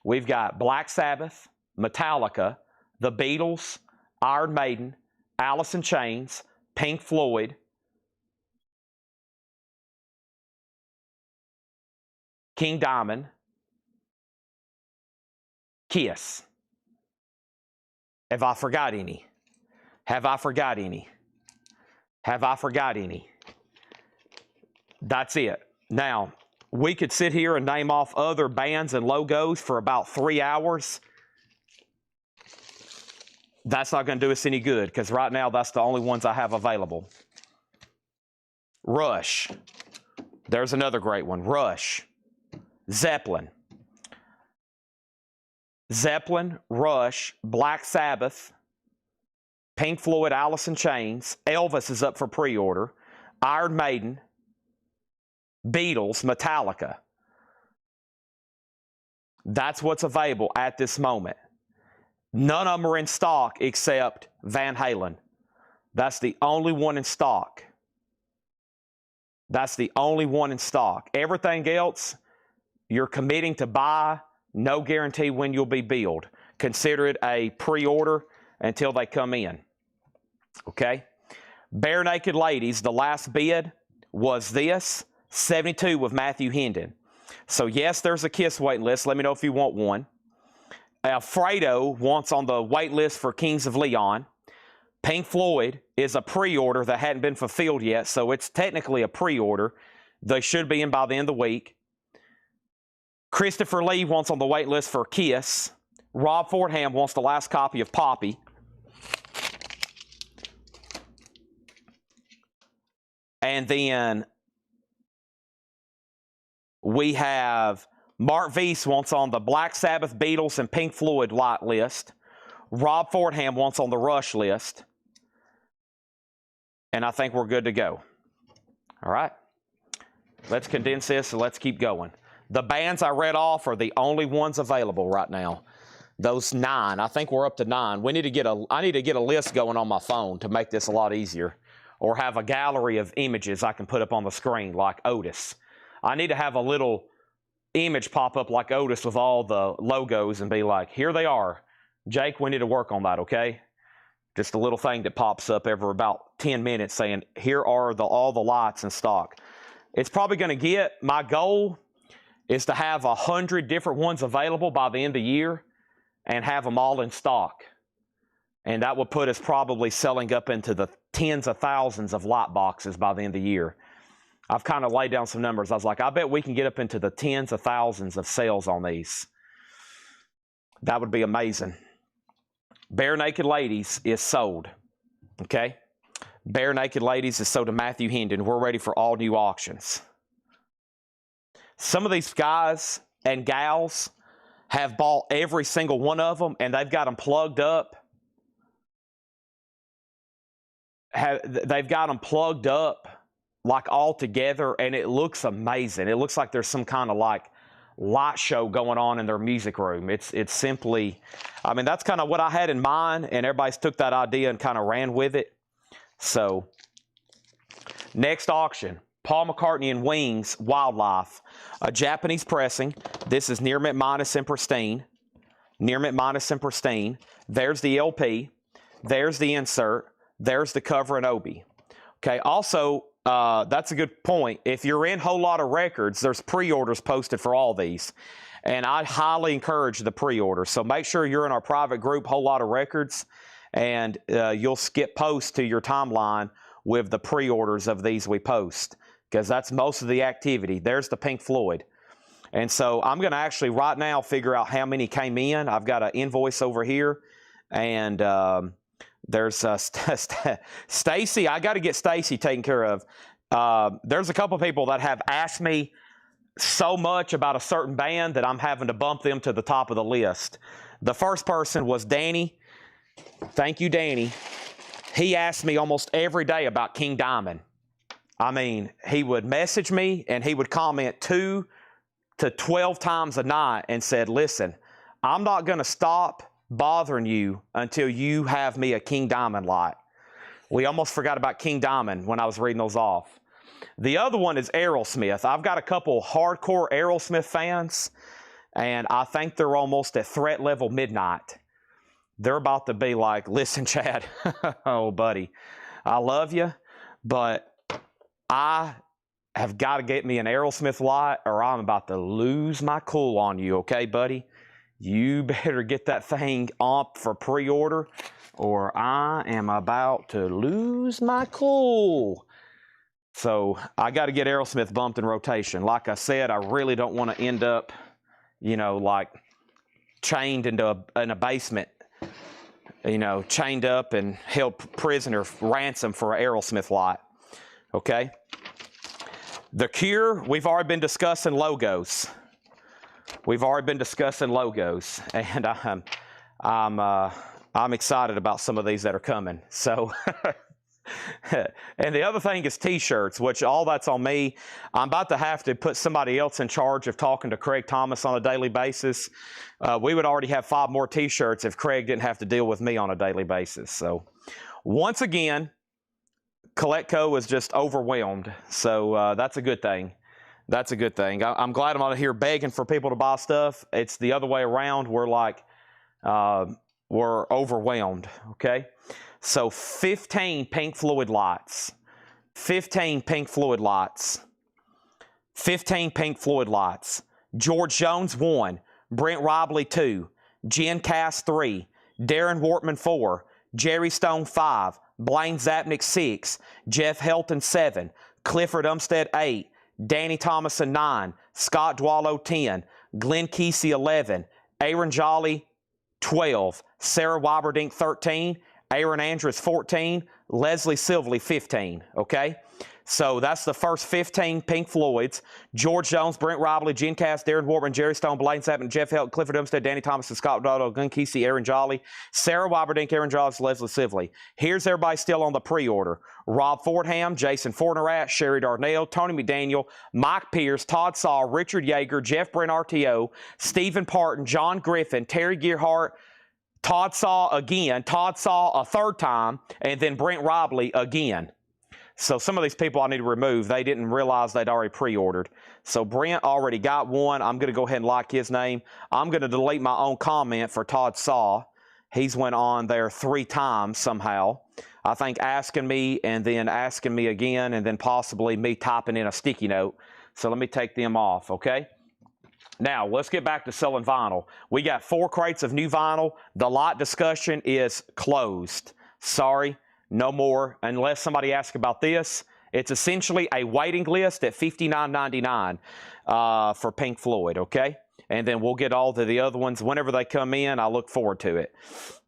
We've got Black Sabbath, Metallica, the Beatles, Iron Maiden, Alice in Chains, Pink Floyd, King Diamond, Kiss. Have I forgot any? Have I forgot any? Have I forgot any? That's it. Now, we could sit here and name off other bands and logos for about 3 hours. That's not going to do us any good because right now that's the only ones I have available. Rush. There's another great one. Rush. Zeppelin. Zeppelin, Rush, Black Sabbath, Pink Floyd, Alice in Chains. Elvis is up for pre-order. Iron Maiden, Beatles, Metallica. That's what's available at this moment. None of them are in stock except Van Halen. That's the only one in stock. That's the only one in stock. Everything else, you're committing to buy. No guarantee when you'll be billed. Consider it a pre-order until they come in. Okay? Bare Naked Ladies, the last bid was this, 72 with Matthew Hendon. So yes, there's a Kiss waiting list. Let me know if you want one. Alfredo wants on the wait list for Kings of Leon. Pink Floyd is a pre-order that hadn't been fulfilled yet, so it's technically a pre-order. They should be in by the end of the week. Christopher Lee wants on the wait list for Kiss. Rob Fordham wants the last copy of Poppy. And then we have Mark Weiss wants on the Black Sabbath, Beatles, and Pink Floyd lot list. Rob Fordham wants on the Rush list. And I think we're good to go. All right. Let's condense this and let's keep going. The bands I read off are the only ones available right now. Those 9. I think we're up to 9. I need to get a list going on my phone to make this a lot easier. Or have a gallery of images I can put up on the screen like Otis. I need to have a little image pop up like Otis with all the logos and be like, here they are. Jake, we need to work on that, okay? Just a little thing that pops up every about 10 minutes saying, here are all the lots in stock. It's probably going to get, my goal is to have 100 different ones available by the end of the year and have them all in stock. And that would put us probably selling up into the tens of thousands of lot boxes by the end of the year. I've kind of laid down some numbers. I was like, I bet we can get up into the tens of thousands of sales on these. That would be amazing. Bare Naked Ladies is sold. Okay? Bare Naked Ladies is sold to Matthew Hendon. We're ready for all new auctions. Some of these guys and gals have bought every single one of them, and they've got them plugged up. They've got them plugged up like all together, and it looks amazing. It looks like there's some kind of like light show going on in their music room. It's simply, I mean, that's kind of what I had in mind, and everybody's took that idea and kind of ran with it. So, next auction. Paul McCartney and Wings Wildlife, a Japanese pressing. This is near mint minus and pristine. Near mint minus and pristine. There's the LP. There's the insert. There's the cover and Obi. Okay, also, that's a good point. If you're in Whole Lot of Records, there's pre-orders posted for all these. And I highly encourage the pre-order. So make sure you're in our private group, Whole Lot of Records, and you'll skip posts to your timeline with the pre-orders of these we post, because that's most of the activity. There's the Pink Floyd. And so I'm going to actually right now figure out how many came in. I've got an invoice over here, and there's Stacy. I got to get Stacy taken care of. There's a couple people that have asked me so much about a certain band that I'm having to bump them to the top of the list. The first person was Danny. Thank you, Danny. He asked me almost every day about King Diamond. I mean, he would message me and he would comment 2 to 12 times a night and said, listen, I'm not going to stop bothering you until you have me a King Diamond lot. We almost forgot about King Diamond when I was reading those off. The other one is Aerosmith. I've got a couple hardcore Aerosmith fans, and I think they're almost at threat level midnight. they're about to be like, listen, Chad, oh, buddy, I love you, but I have got to get me an Aerosmith light or I'm about to lose my cool on you, okay, buddy? You better get that thing up for pre-order or I am about to lose my cool. So I got to get Aerosmith bumped in rotation. Like I said, I really don't want to end up, you know, like chained in a basement, you know, chained up and held prisoner, ransom for an Aerosmith light, okay? The Cure, we've already been discussing logos. We've already been discussing logos, and I'm excited about some of these that are coming. So, and the other thing is T-shirts, which all that's on me. I'm about to have to put somebody else in charge of talking to Craig Thomas on a daily basis. We would already have 5 more T-shirts if Craig didn't have to deal with me on a daily basis. So, once again, Collectco is just overwhelmed, so that's a good thing. That's a good thing. I'm glad I'm out here begging for people to buy stuff. It's the other way around. We're like, we're overwhelmed, okay? So 15 Pink Floyd lights. 15 Pink Floyd lights. 15 Pink Floyd lights. George Jones 1, Brent Robley 2, Jen Cass 3, Darren Wortman 4, Jerry Stone 5, Blaine Zapnick 6, Jeff Helton 7, Clifford Umstead 8, Danny Thomason 9, Scott Dwallow 10, Glenn Kesey 11, Aaron Jolly 12, Sarah Wyberdink 13, Aaron Andrews 14, Leslie Silverly 15, okay? So that's the first 15 Pink Floyds. George Jones, Brent Robley, Jen Cass, Darren Wortman, Jerry Stone, Blaine Zapnick, Jeff Helton, Clifford Umstead, Danny Thomason, Scott Dwallow, Glenn Kesey, Aaron Jolly, Sarah Wyberdink, Aaron Jolly, Leslie Silverly. Here's everybody still on the pre-order. Rob Fordham, Jason Fornerat, Sherry Darnell, Tony McDaniel, Mike Pierce, Todd Saw, Richard Yeager, Jeff Brent RTO, Stephen Parton, John Griffin, Terry Gearhart, Todd Saw again, Todd Saw a third time, and then Brent Robley again. So some of these people I need to remove. They didn't realize they'd already pre-ordered. So Brent already got one. I'm going to go ahead and like his name. I'm going to delete my own comment for Todd Saw. He's went on there 3 times somehow. I think asking me and then asking me again and then possibly me typing in a sticky note. So let me take them off, okay? Now, let's get back to selling vinyl. We got 4 crates of new vinyl. The lot discussion is closed. Sorry, no more. Unless somebody asks about this, it's essentially a waiting list at $59.99 for Pink Floyd, okay? And then we'll get all the other ones whenever they come in. I look forward to it.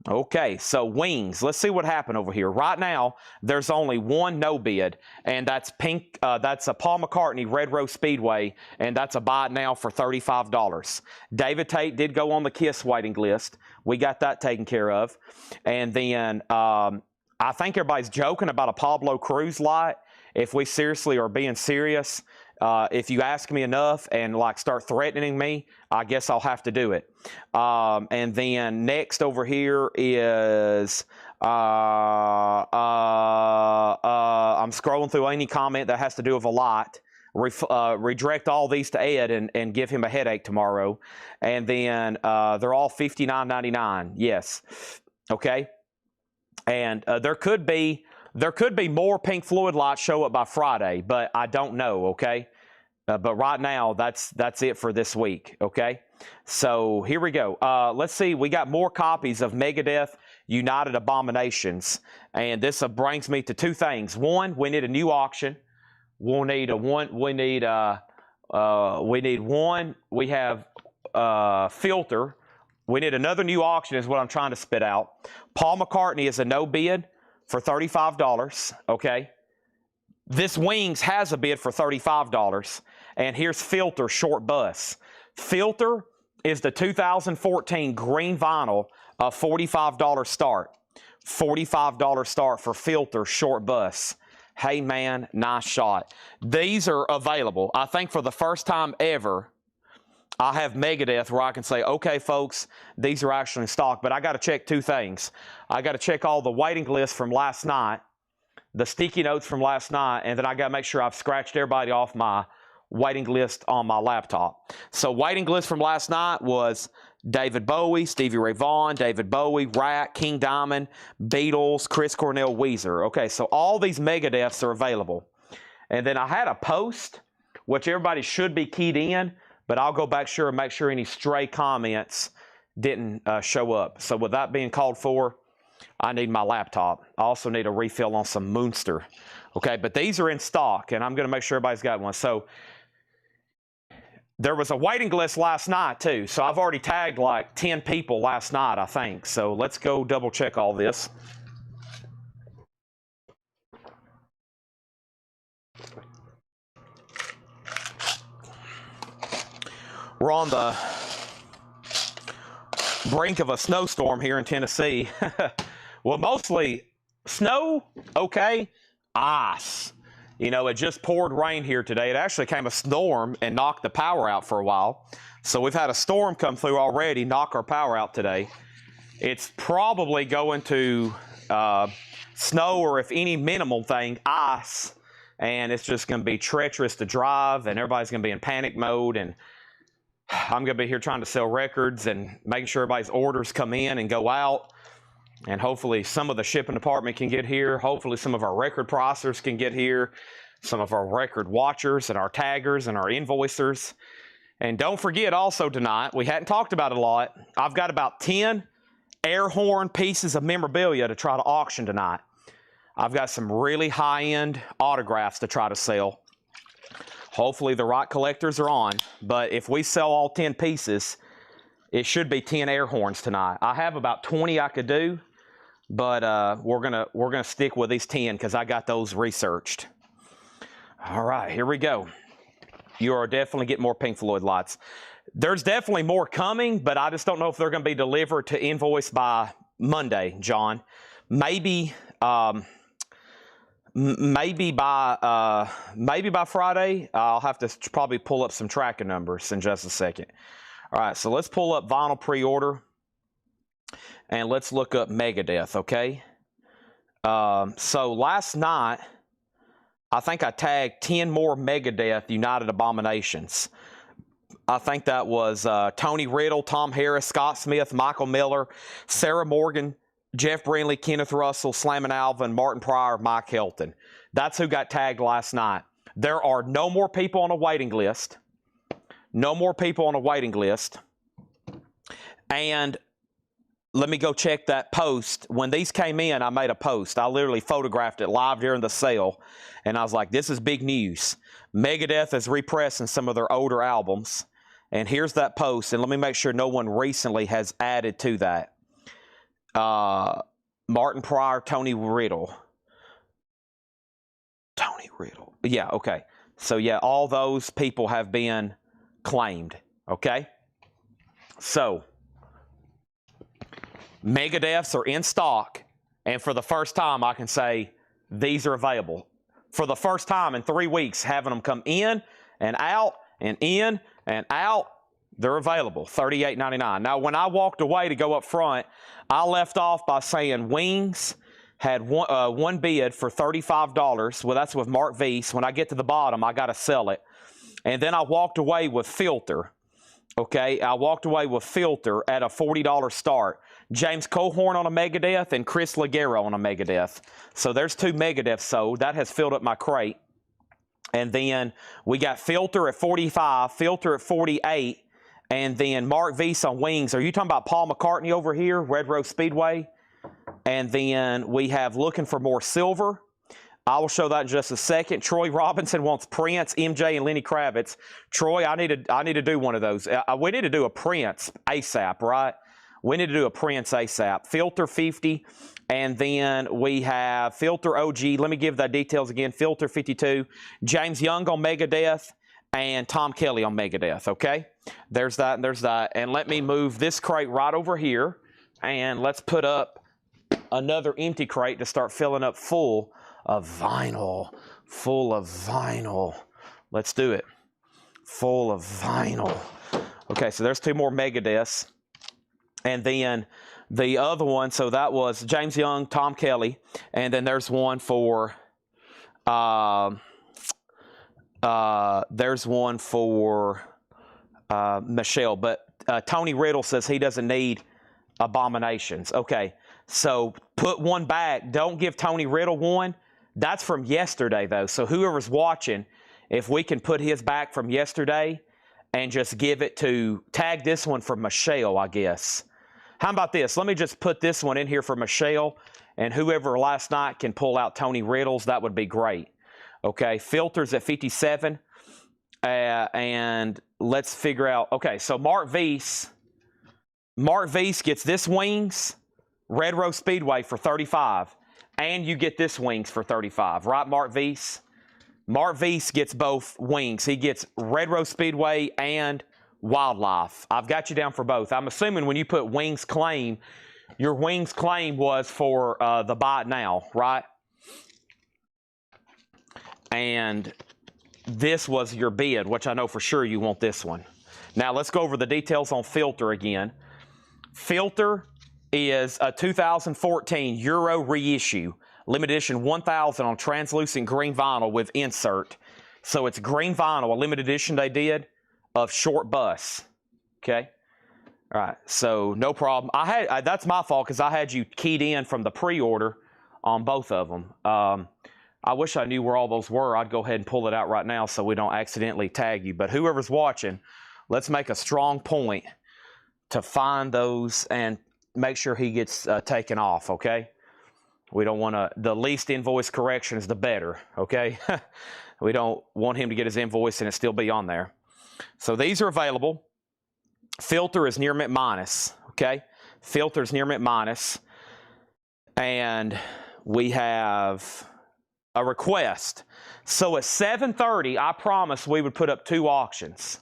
Okay, so Wings. Let's see what happened over here. Right now, there's only one no bid, and that's Pink. That's a Paul McCartney Red Rose Speedway, and that's a buy it now for $35. David Tate did go on the KISS waiting list. We got that taken care of. And then I think everybody's joking about a Pablo Cruz light. If we seriously are being serious, if you ask me enough and like start threatening me, I guess I'll have to do it. And then next over here is I'm scrolling through any comment that has to do with a lot. Redirect all these to Ed and give him a headache tomorrow. And then they're all $59.99. Yes. Okay. And there could be more Pink Floyd lights show up by Friday, but I don't know, okay? But right now, that's it for this week, okay? So here we go. Let's see. We got more copies of Megadeth United Abominations, and this brings me to 2 things. One, we need a new auction. We'll need one. We have Filter. We need another new auction is what I'm trying to spit out. Paul McCartney is a no bid for $35, okay? This Wings has a bid for $35, and here's Filter Short Bus. Filter is the 2014 green vinyl, a $45 start. $45 start for Filter Short Bus. Hey, man, nice shot. These are available. I think for the first time ever, I have Megadeth where I can say, okay, folks, these are actually in stock, but I got to check 2 things. I got to check all the waiting lists from last night, the sticky notes from last night, and then I got to make sure I've scratched everybody off my waiting list on my laptop. So waiting list from last night was David Bowie, Stevie Ray Vaughan, David Bowie, Rat, King Diamond, Beatles, Chris Cornell, Weezer. Okay, so all these Megadeths are available. And then I had a post, which everybody should be keyed in, but I'll go back and make sure any stray comments didn't show up. So with that being called for, I need my laptop. I also need a refill on some Moonster. Okay, but these are in stock, and I'm going to make sure everybody's got one. So there was a waiting list last night, too. So I've already tagged like 10 people last night, I think. So let's go double check all this. We're on the brink of a snowstorm here in Tennessee. Well, mostly snow, okay, ice. You know, it just poured rain here today. It actually came a storm and knocked the power out for a while. So we've had a storm come through already, knock our power out today. It's probably going to snow, or if any minimal thing, ice. And it's just going to be treacherous to drive, and everybody's going to be in panic mode. And I'm going to be here trying to sell records and making sure everybody's orders come in and go out. And hopefully some of the shipping department can get here. Hopefully some of our record processors can get here. Some of our record watchers and our taggers and our invoicers. And don't forget also tonight, we hadn't talked about it a lot, I've got about 10 air horn pieces of memorabilia to try to auction tonight. I've got some really high-end autographs to try to sell. Hopefully the right collectors are on. But if we sell all 10 pieces, it should be 10 air horns tonight. I have about 20 I could do. But we're gonna stick with these 10 because I got those researched. All right, here we go. You are definitely getting more Pink Floyd lights. There's definitely more coming, but I just don't know if they're going to be delivered to invoice by Monday, John. Maybe maybe by Friday. I'll have to probably pull up some tracking numbers in just a second. All right, so let's pull up vinyl pre-order. And let's look up Megadeth, okay? So last night, I think I tagged 10 more Megadeth United Abominations. I think that was Tony Riddle, Tom Harris, Scott Smith, Michael Miller, Sarah Morgan, Jeff Brindley, Kenneth Russell, Slammin' Alvin, Martin Pryor, Mike Helton. That's who got tagged last night. There are no more people on a waiting list. No more people on a waiting list. And let me go check that post. When these came in, I made a post. I literally photographed it live during the sale. And I was like, this is big news. Megadeth is repressing some of their older albums. And here's that post. And let me make sure no one recently has added to that. Martin Pryor, Tony Riddle. Tony Riddle. Yeah, okay. So, yeah, all those people have been claimed. Okay? So Megadeths are in stock, and for the first time, I can say these are available. For the first time in 3 weeks, having them come in and out and in and out, they're available, $38.99. Now, when I walked away to go up front, I left off by saying Wings had one bid for $35. Well, that's with Mark Weiss. When I get to the bottom, I got to sell it. And then I walked away with Filter. Okay, I walked away with Filter at a $40 start. James Cohorn on a Megadeth and Chris Ligero on a Megadeth. So there's 2 Megadeths sold. That has filled up my crate. And then we got Filter at 45, Filter at 48, and then Mark Weiss on Wings. Are you talking about Paul McCartney over here, Red Rose Speedway? And then we have Looking for More Silver. I will show that in just a second. Troy Robinson wants Prince, MJ, and Lenny Kravitz. Troy, I need to do one of those. We need to do a Prince ASAP, right? We need to do a Prince ASAP. Filter 50, and then we have Filter OG. Let me give the details again. Filter 52, James Young on Megadeth, and Tom Kelly on Megadeth, okay? There's that and there's that. And let me move this crate right over here, and let's put up another empty crate to start filling up full of vinyl. Full of vinyl. Let's do it. Full of vinyl. Okay, so there's 2 more Megadeths. And then the other one, so that was James Young, Tom Kelly, and then there's one for Michelle. But Tony Riddle says he doesn't need abominations. Okay, so put one back. Don't give Tony Riddle one. That's from yesterday, though. So whoever's watching, if we can put his back from yesterday and just give it to, tag this one for Michelle, I guess. How about this? Let me just put this one in here for Michelle, and whoever last night can pull out Tony Riddle's, that would be great. Okay, filters at 57. And let's figure out, okay, so Mark Weiss gets this wings, Red Rose Speedway for 35, and you get this wings for 35, right, Mark Weiss? Mark Weiss gets both wings. He gets Red Rose Speedway and Wildlife. I've got you down for both. I'm assuming when you put wings claim, your wings claim was for the buy it now, right? And this was your bid, which I know for sure you want this one. Now let's go over the details on Filter again. Filter is a 2014 Euro reissue, limited edition 1000 on translucent green vinyl with insert. So it's green vinyl, a limited edition they did of Short Bus. Okay. All right. So no problem. That's my fault because I had you keyed in from the pre-order on both of them. I wish I knew where all those were. I'd go ahead and pull it out right now so we don't accidentally tag you. But whoever's watching, let's make a strong point to find those and make sure he gets taken off, okay? We don't want to, the least invoice correction is the better, okay? We don't want him to get his invoice and it still be on there. So these are available. Filter is near mint minus, okay? Filter is near mint minus. And we have a request. So at 7:30, I promised we would put up 2 auctions.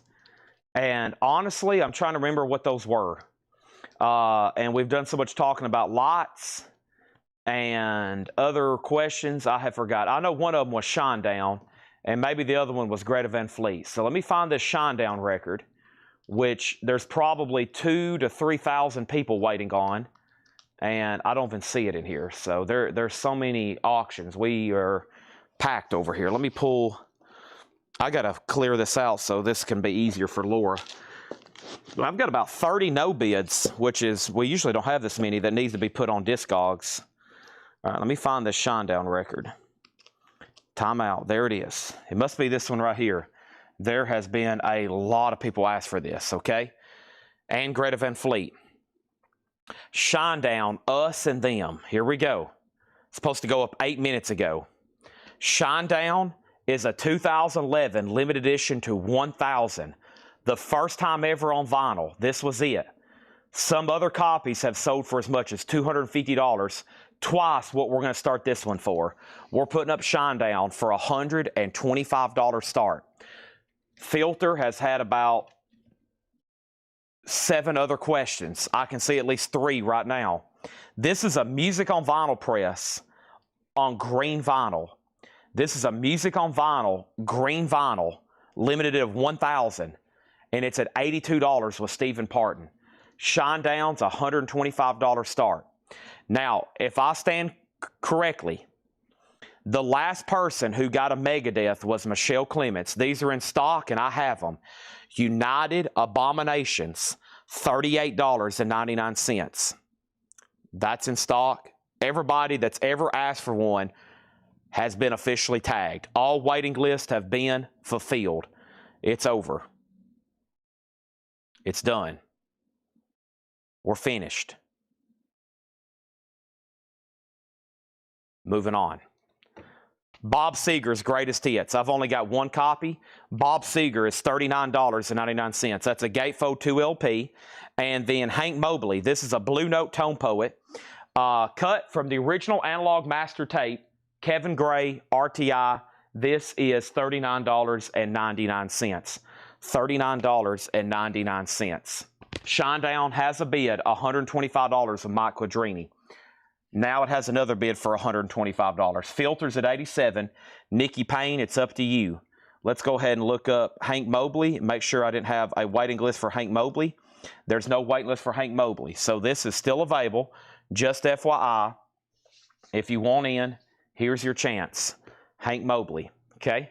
And honestly, I'm trying to remember what those were. And we've done so much talking about lots and other questions. I have forgot. I know one of them was Shinedown, and maybe the other one was Greta Van Fleet. So let me find this Shinedown record, which there's probably 2,000 to 3,000 people waiting on. And I don't even see it in here. So there's so many auctions. We are packed over here. Let me pull. I got to clear this out so this can be easier for Laura. I've got about 30 no bids, which is, we usually don't have this many, that needs to be put on Discogs. All right, let me find this Shinedown record. Time out. There it is. It must be this one right here. There has been a lot of people ask for this, okay? And Greta Van Fleet. Shinedown, Us and Them. Here we go. It's supposed to go up 8 minutes ago. Shinedown is a 2011 limited edition to 1000. The first time ever on vinyl. This was it. Some other copies have sold for as much as $250. Twice what we're going to start this one for. We're putting up Shinedown for a $125 start. Filter has had about 7 other questions. I can see at least 3 right now. This is a Music on Vinyl press on green vinyl. This is a Music on Vinyl, green vinyl, limited of 1000. And it's at $82 with Stephen Parton. Shinedown's a $125 start. Now, if I stand correctly, the last person who got a Megadeth was Michelle Clements. These are in stock and I have them. United Abominations, $38.99. That's in stock. Everybody that's ever asked for one has been officially tagged. All waiting lists have been fulfilled. It's over. It's done. We're finished. Moving on. Bob Seger's Greatest Hits. I've only got 1 copy. Bob Seger is $39.99. That's a Gatefold 2 LP. And then Hank Mobley. This is a Blue Note Tone Poet. Cut from the original analog master tape. Kevin Gray, RTI. This is $39.99. $39.99. Shinedown has a bid, $125 of Mike Quadrini. Now it has another bid for $125. Filters at $87. Nikki Payne, it's up to you. Let's go ahead and look up Hank Mobley. Make sure I didn't have a waiting list for Hank Mobley. There's no waiting list for Hank Mobley. So this is still available. Just FYI, if you want in, here's your chance. Hank Mobley, okay?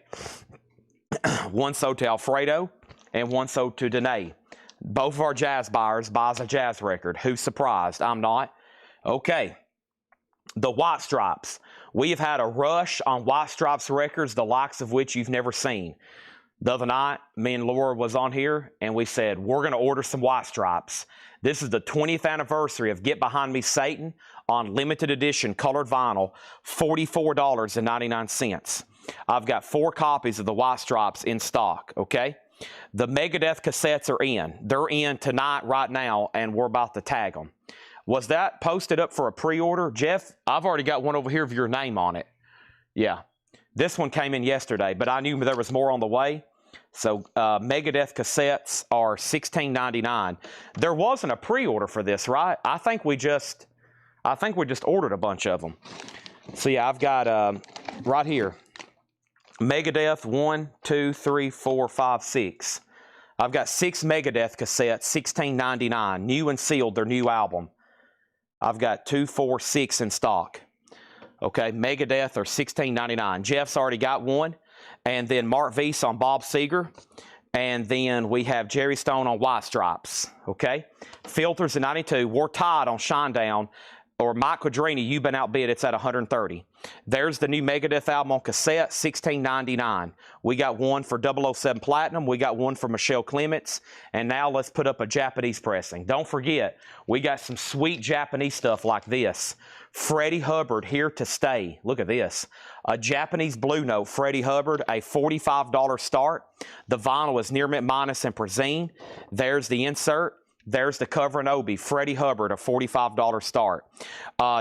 1 sold to Alfredo and 1 sold to Danae. Both of our jazz buyers buys a jazz record. Who's surprised? I'm not. Okay. The White Stripes. We have had a rush on White Stripes records, the likes of which you've never seen. The other night, me and Laura was on here, and we said, we're going to order some White Stripes. This is the 20th anniversary of Get Behind Me, Satan on limited edition colored vinyl, $44.99. I've got 4 copies of the White Stripes in stock, okay? The Megadeth cassettes are in. They're in tonight, right now, and we're about to tag them. Was that posted up for a pre-order? Jeff, I've already got one over here of your name on it. Yeah. This one came in yesterday, but I knew there was more on the way. So Megadeth cassettes are $16.99. There wasn't a pre-order for this, right? I think we just ordered a bunch of them. So yeah, I've got right here, Megadeth 1, 2, 3, 4, 5, 6. I've got 6 Megadeth cassettes, $16.99, new and sealed, their new album. I've got 2, 4, 6 in stock. Okay, Megadeth are $16.99. Jeff's already got one. And then Mark Weiss on Bob Seger. And then we have Jerry Stone on White Stripes. Okay, Filters at 92. We're tied on Shinedown. Or Mike Quadrini, you've been outbid. It's at 130. There's the new Megadeth album on cassette, $16.99. We got one for 007 Platinum. We got one for Michelle Clements. And now let's put up a Japanese pressing. Don't forget, we got some sweet Japanese stuff like this. Freddie Hubbard, Here to Stay. Look at this. A Japanese Blue Note, Freddie Hubbard, a $45 start. The vinyl is near mint minus and Prezine. There's the insert. There's the cover and Obi, Freddie Hubbard, a $45 start.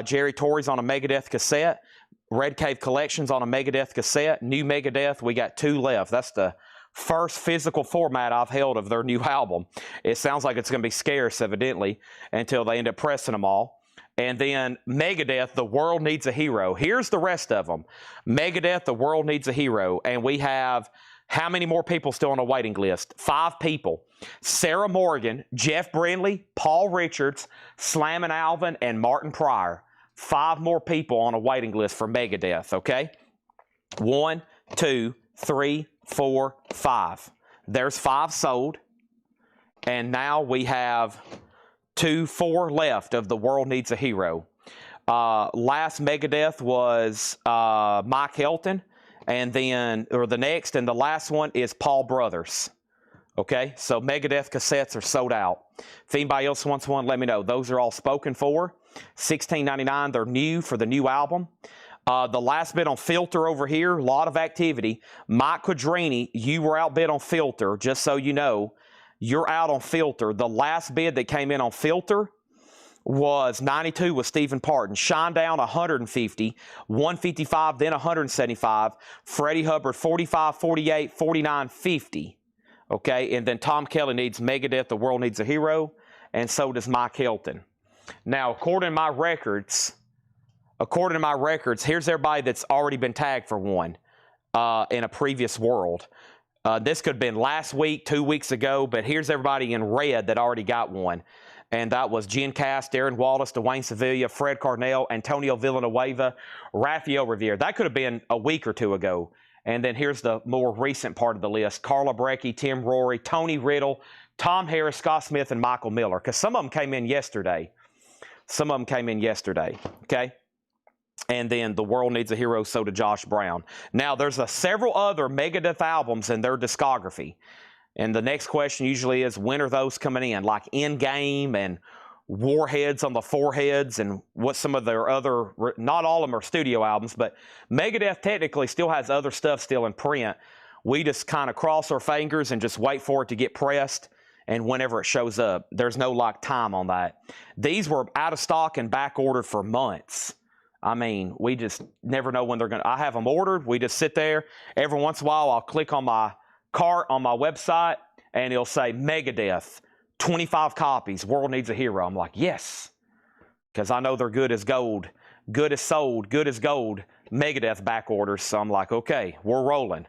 Jerry Torrey's on a Megadeth cassette. Red Cave Collections on a Megadeth cassette. New Megadeth, we got 2 left. That's the first physical format I've held of their new album. It sounds like it's going to be scarce, evidently, until they end up pressing them all. And then Megadeth, The World Needs a Hero. Here's the rest of them. Megadeth, The World Needs a Hero. And we have... how many more people still on the waiting list? 5 people. Sarah Morgan, Jeff Brindley, Paul Richards, Slammin' Alvin, and Martin Pryor. 5 more people on a waiting list for Megadeth, okay? 1, 2, 3, 4, 5. There's 5 sold. And now we have 4 left of The World Needs a Hero. Last Megadeth was Mike Helton. And then, or the next, and the last one is Paul Brothers. Okay, so Megadeth cassettes are sold out. If anybody else wants one, let me know. Those are all spoken for. $16.99, they're new for the new album. The last bid on Filter over here, a lot of activity. Mike Quadrini, you were outbid on Filter, just so you know. You're out on Filter. The last bid that came in on Filter was 92 with Stephen Parton. Shinedown 150, 155, then 175. Freddie Hubbard 45, 48, 49, 50. Okay, and then Tom Kelly needs Megadeth, The World Needs a Hero, and so does Mike Helton. Now, according to my records, here's everybody that's already been tagged for one in a previous world. This could have been last week, 2 weeks ago, but here's everybody in red that already got one. And that was Jen Cass, Darren Wallace, Dwayne Sevilla, Fred Carnell, Antonio Villanueva, Rafael Rivera. That could have been a week or 2 ago. And then here's the more recent part of the list. Carla Brecky, Tim Rory, Tony Riddle, Tom Harris, Scott Smith, and Michael Miller. Because some of them came in yesterday. Okay? And then The World Needs a Hero, so did Josh Brown. Now, there's several other Megadeth albums in their discography. And the next question usually is, when are those coming in? Like Endgame and Warheads on the Foreheads and what some of their other, not all of them are studio albums, but Megadeth technically still has other stuff still in print. We just kind of cross our fingers and just wait for it to get pressed, and whenever it shows up. There's no like time on that. These were out of stock and back ordered for months. I mean, we just never know when they're going to. I have them ordered. We just sit there. Every once in a while, I'll click on my cart on my website, and it'll say Megadeth, 25 copies, World Needs a Hero. I'm like, yes, because I know they're good as gold, good as sold, good as gold, Megadeth back orders. So I'm like, okay, we're rolling.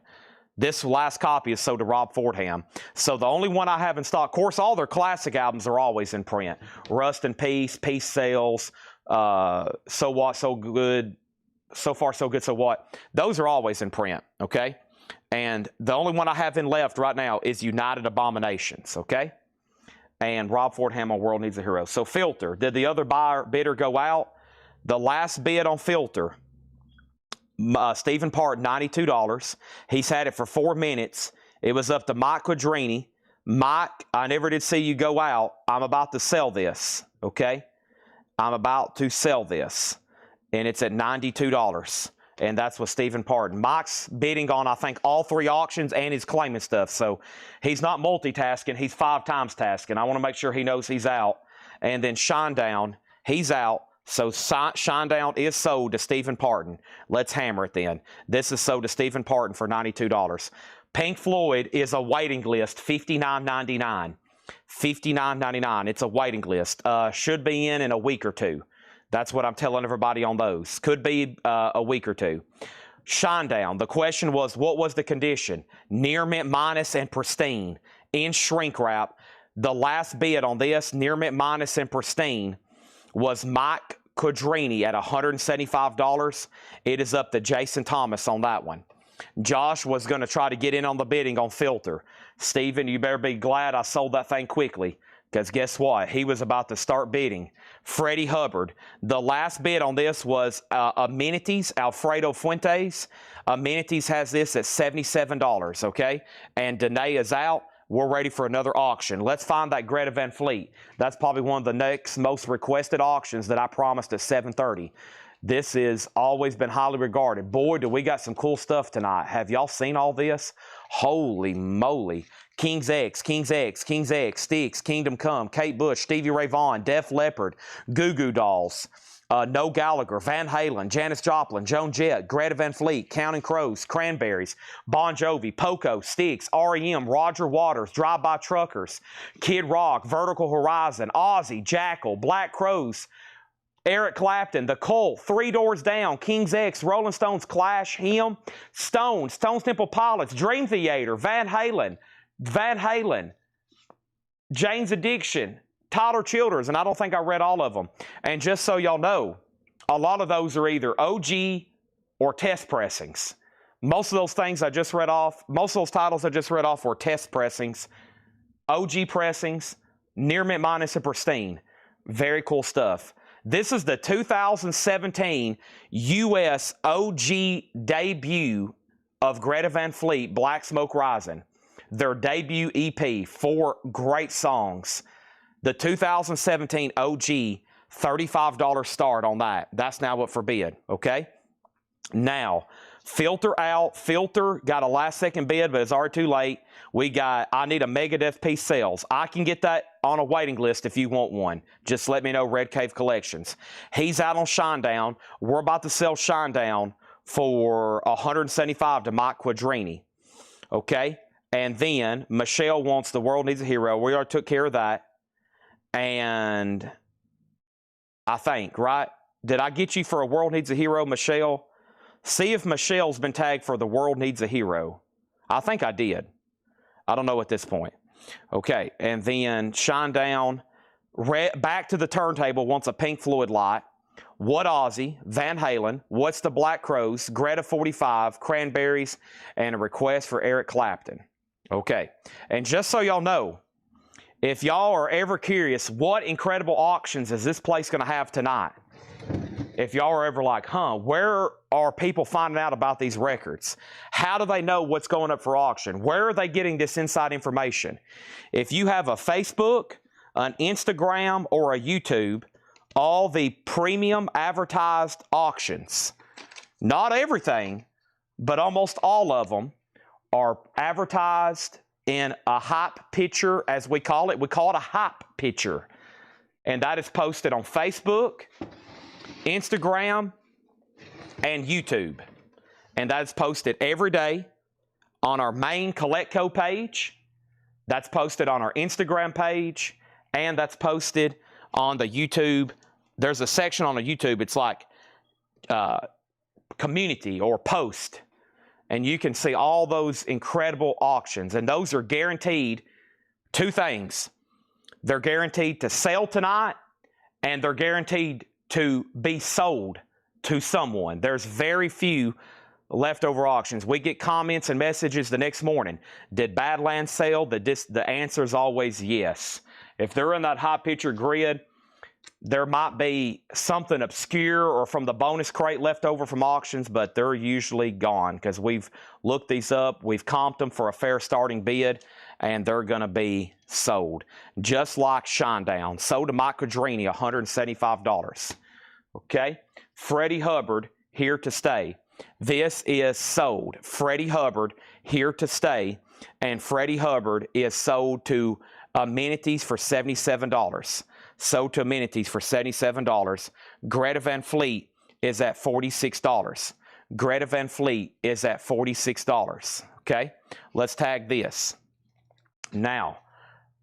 This last copy is sold to Rob Fordham. So the only one I have in stock, of course, all their classic albums are always in print. Rust and Peace, Peace Sales, So What, So Good, So Far, So Good, So What. Those are always in print, okay? And the only one I have in left right now is United Abominations, okay? and Rob Ford Hamill, World Needs a Hero. So Filter, did the other bidder go out? The last bid on Filter, Stephen Parton, $92. He's had it for 4 minutes. It was up to Mike Quadrini. Mike, I never did see you go out. I'm about to sell this, okay? I'm about to sell this, and it's at $92. And that's with Stephen Parton. Mike's bidding on, I think, all 3 auctions, and he's claiming stuff. So he's not multitasking. He's 5 times tasking. I want to make sure he knows he's out. And then Shinedown, he's out. So Shinedown is sold to Stephen Parton. Let's hammer it then. This is sold to Stephen Parton for $92. Pink Floyd is a waiting list, $59.99. $59.99. It's a waiting list. Should be in a week or 2. That's what I'm telling everybody on those. Could be a week or 2. Shinedown. The question was, what was the condition? Near mint minus and pristine in shrink wrap. The last bid on this, near mint minus and pristine, was Mike Quadrini at $175. It is up to Jason Thomas on that one. Josh was going to try to get in on the bidding on Filter. Steven, you better be glad I sold that thing quickly, because guess what? He was about to start bidding. Freddie Hubbard. The last bid on this was Amenities, Alfredo Fuentes. Amenities has this at $77, okay? And Danae is out. We're ready for another auction. Let's find that Greta Van Fleet. That's probably one of the next most requested auctions that I promised at 7:30. This has always been highly regarded. Boy, do we got some cool stuff tonight. Have y'all seen all this? Holy moly. King's X, King's X, King's X, Styx, Kingdom Come, Kate Bush, Stevie Ray Vaughan, Def Leppard, Goo Goo Dolls, Noel Gallagher, Van Halen, Janis Joplin, Joan Jett, Greta Van Fleet, Counting Crows, Cranberries, Bon Jovi, Poco, Styx, REM, Roger Waters, Drive-By Truckers, Kid Rock, Vertical Horizon, Ozzy, Jackal, Black Crows, Eric Clapton, The Cult, Three Doors Down, King's X, Rolling Stones, Clash, Him, Stone Temple Pilots, Dream Theater, Van Halen, Jane's Addiction, Tyler Childers, and I don't think I read all of them. And just so y'all know, a lot of those are either OG or test pressings. Most of those things I just read off, most of those titles I just read off were test pressings, OG pressings, near mint minus and pristine. Very cool stuff. This is the 2017 U.S. OG debut of Greta Van Fleet, Black Smoke Rising. Their debut EP, 4 great songs. The 2017 OG, $35 start on that. That's now up for bid, okay? Now, Filter out. Filter got a last-second bid, but it's already too late. I need a Megadeth piece sales. I can get that on a waiting list if you want one. Just let me know, Red Cave Collections. He's out on Shinedown. We're about to sell Shinedown for $175 to Mike Quadrini, okay? And then Michelle wants The World Needs a Hero. We already took care of that. And I think, right? Did I get you for A World Needs a Hero, Michelle? See if Michelle's been tagged for The World Needs a Hero. I think I did. I don't know at this point. Okay, and then Shinedown, back to the turntable, wants a Pink Floyd light. What Ozzy, Van Halen, What's the Black Crows, Greta 45, Cranberries, and a request for Eric Clapton. Okay, and just so y'all know, if y'all are ever curious, what incredible auctions is this place going to have tonight? If y'all are ever like, where are people finding out about these records? How do they know what's going up for auction? Where are they getting this inside information? If you have a Facebook, an Instagram, or a YouTube, all the premium advertised auctions, not everything, but almost all of them, are advertised in a hype picture, as we call it. We call it a hype picture. And that is posted on Facebook, Instagram, and YouTube. And that's posted every day on our main Collectco page. That's posted on our Instagram page. And that's posted on the YouTube. There's a section on the YouTube. It's like community or post. And you can see all those incredible auctions. And those are guaranteed 2 things. They're guaranteed to sell tonight, and they're guaranteed to be sold to someone. There's very few leftover auctions. We get comments and messages the next morning. Did Badlands sell? The answer is always yes. If they're in that high picture grid, there might be something obscure or from the bonus crate left over from auctions, but they're usually gone because we've looked these up. We've comped them for a fair starting bid, and they're going to be sold. Just like Shinedown, sold to Mike Quadrini, $175. Okay? Freddie Hubbard, here to stay. This is sold. Freddie Hubbard, here to stay. And Freddie Hubbard is sold to Amenities for $77. Sold to Amenities for $77. Greta Van Fleet is at $46. Greta Van Fleet is at $46. Okay? Let's tag this. Now,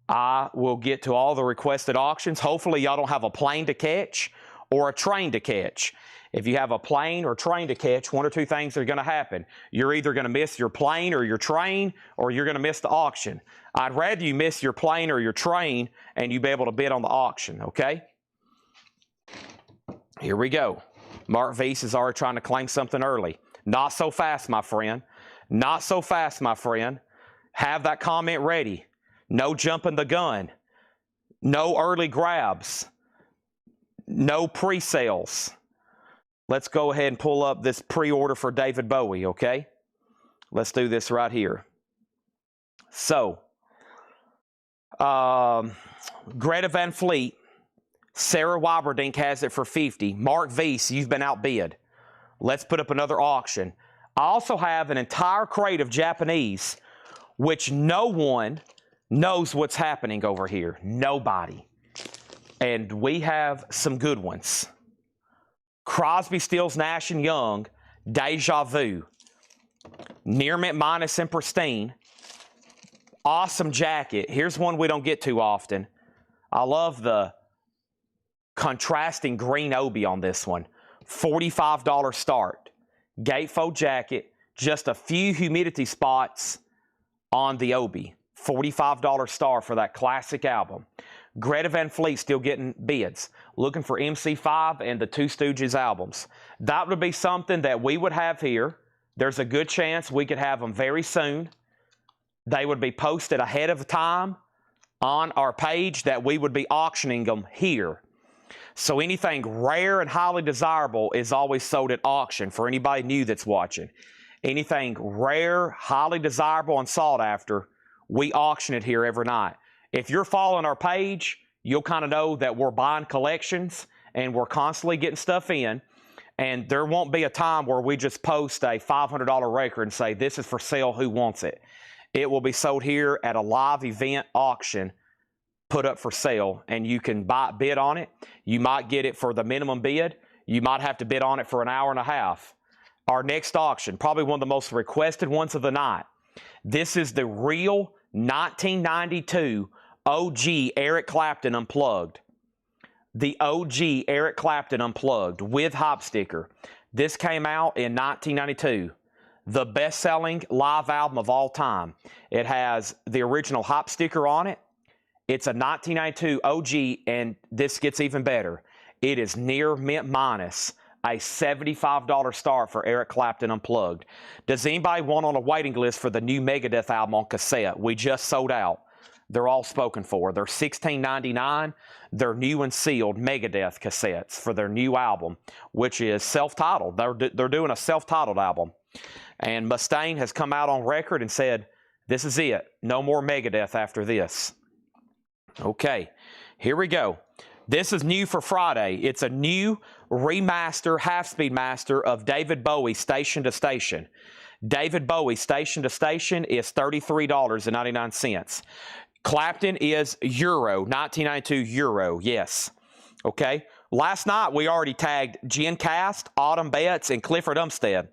I will get to all the requested auctions. Hopefully, y'all don't have a plane to catch or a train to catch. If you have a plane or train to catch, one or two things are going to happen. You're either going to miss your plane or your train, or you're going to miss the auction. I'd rather you miss your plane or your train and you be able to bid on the auction, okay? Here we go. Mark Weiss is already trying to claim something early. Not so fast, my friend. Not so fast, my friend. Have that comment ready. No jumping the gun. No early grabs. No pre-sales. Let's go ahead and pull up this pre-order for David Bowie, okay? Let's do this right here. So, Greta Van Fleet, Sarah Weiberdink has it for $50. Mark Weiss, you've been outbid. Let's put up another auction. I also have an entire crate of Japanese, which no one knows what's happening over here. Nobody. And we have some good ones. Crosby, Stills, Nash & Young, Deja Vu. Near mint minus and pristine. Awesome jacket. Here's one we don't get too often. I love the contrasting green obi on this one. $45 start. Gatefold jacket. Just a few humidity spots on the obi. $45 star for that classic album. Greta Van Fleet still getting bids. Looking for MC5 and the Two Stooges albums. That would be something that we would have here. There's a good chance we could have them very soon. They would be posted ahead of time on our page that we would be auctioning them here. So anything rare and highly desirable is always sold at auction for anybody new that's watching. Anything rare, highly desirable, and sought after, we auction it here every night. If you're following our page, you'll kind of know that we're buying collections and we're constantly getting stuff in. And there won't be a time where we just post a $500 record and say, this is for sale, who wants it? It will be sold here at a live event auction, put up for sale, and you can bid on it. You might get it for the minimum bid. You might have to bid on it for an hour and a half. Our next auction, probably one of the most requested ones of the night. This is the real 1992 OG Eric Clapton Unplugged. The OG Eric Clapton Unplugged with hop sticker. This came out in 1992. The best-selling live album of all time. It has the original hop sticker on it. It's a 1992 OG, and this gets even better. It is near mint minus, a $75 star for Eric Clapton Unplugged. Does anybody want on a waiting list for the new Megadeth album on cassette? We just sold out. They're all spoken for. They're $16.99. They're new and sealed Megadeth cassettes for their new album, which is self-titled. They're doing a self-titled album. And Mustaine has come out on record and said, this is it. No more Megadeth after this. Okay, here we go. This is new for Friday. It's a new remaster, half-speed master of David Bowie, Station to Station. David Bowie, Station to Station is $33.99. Clapton is Euro, 1992 Euro, yes. Okay, last night we already tagged Jen Cast, Autumn Betts, and Clifford Umstead.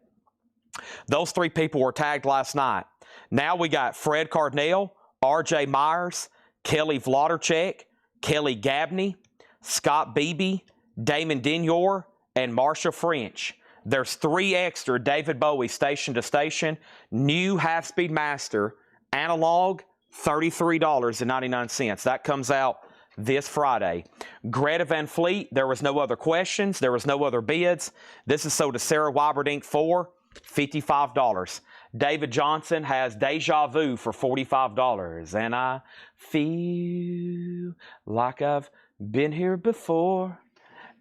Those three people were tagged last night. Now we got Fred Cardinale, R.J. Myers, Kelly Vlodarchek, Kelly Gabney, Scott Beebe, Damon Dignor, and Marsha French. There's 3 extra David Bowie Station to Station, new half-speed master, analog, $33.99. That comes out this Friday. Greta Van Fleet, there was no other questions. There was no other bids. This is sold to Sarah Weiberdink for $55. David Johnson has Deja Vu for $45. And I feel like I've been here before.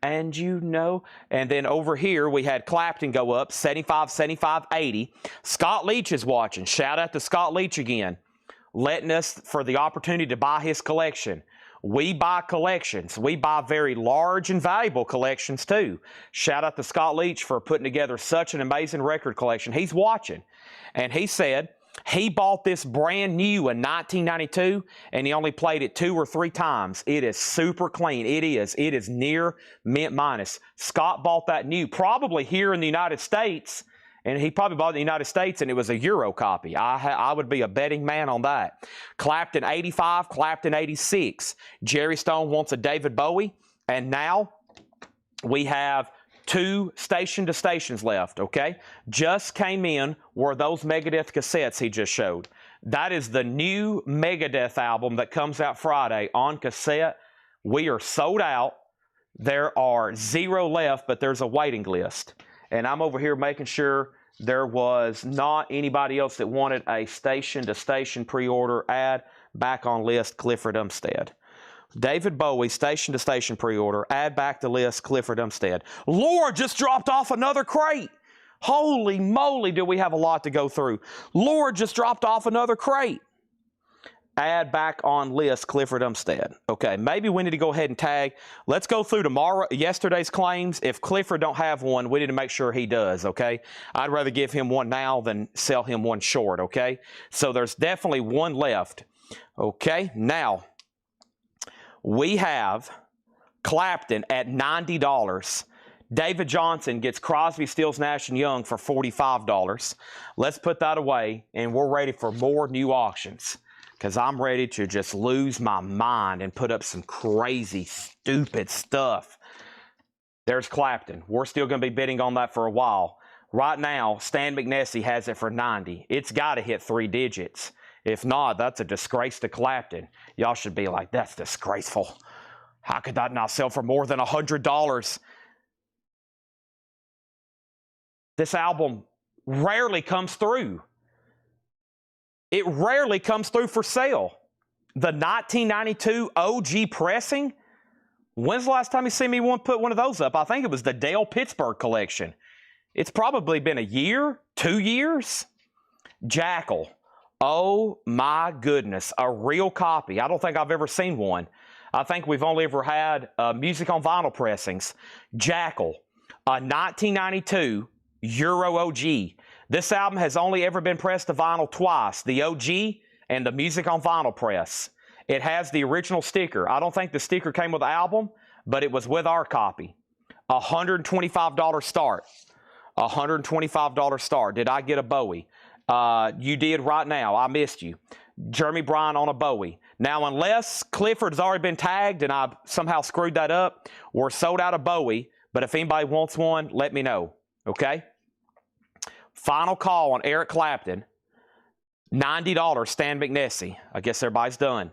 And you know, and then over here we had Clapton go up 75, 75, 80. Scott Leach is watching. Shout out to Scott Leach again, letting us for the opportunity to buy his collection. We buy collections. We buy very large and valuable collections too. Shout out to Scott Leach for putting together such an amazing record collection. He's watching, and he said he bought this brand new in 1992, and he only played it 2 or 3 times. It is super clean. It is near mint minus. Scott bought that new, probably here in the United States, and he probably bought it in the United States, and it was a Euro copy. I would be a betting man on that. Clapton 85, Clapton 86. Jerry Stone wants a David Bowie, and now we have 2 station to stations left, okay? Just came in were those Megadeth cassettes he just showed. That is the new Megadeth album that comes out Friday on cassette. We are sold out. There are 0 left, but there's a waiting list. And I'm over here making sure there was not anybody else that wanted a station to station pre-order. Add back on list, Clifford Umstead. David Bowie, station to station pre-order. Add back to list, Clifford Umstead. Laura just dropped off another crate. Holy moly, do we have a lot to go through. Laura just dropped off another crate. Add back on list, Clifford Umstead. Okay, maybe we need to go ahead and tag. Let's go through yesterday's claims. If Clifford don't have one, we need to make sure he does, okay? I'd rather give him one now than sell him one short, okay? So there's definitely one left. Okay, now we have Clapton at $90. David Johnson gets Crosby, Stills, Nash & Young for $45. Let's put that away, and we're ready for more new auctions because I'm ready to just lose my mind and put up some crazy, stupid stuff. There's Clapton. We're still going to be bidding on that for a while. Right now, Stan McNessie has it for $90. It's got to hit 3 digits. If not, that's a disgrace to Clapton. Y'all should be like, that's disgraceful. How could that not sell for more than $100? This album rarely comes through. It rarely comes through for sale. The 1992 OG pressing, when's the last time you see me put one of those up? I think it was the Dale Pittsburgh collection. It's probably been a year, 2 years. Jackal. Oh my goodness, a real copy. I don't think I've ever seen one. I think we've only ever had music on vinyl pressings. Jackal, a 1992 Euro OG. This album has only ever been pressed to vinyl twice, the OG and the music on vinyl press. It has the original sticker. I don't think the sticker came with the album, but it was with our copy. $125 start. $125 start. Did I get a Bowie? You did right now. I missed you. Jeremy Bryan on a Bowie. Now, unless Clifford's already been tagged and I somehow screwed that up, we're sold out of Bowie. But if anybody wants one, let me know. Okay? Final call on Eric Clapton. $90, Stan McNessie. I guess everybody's done.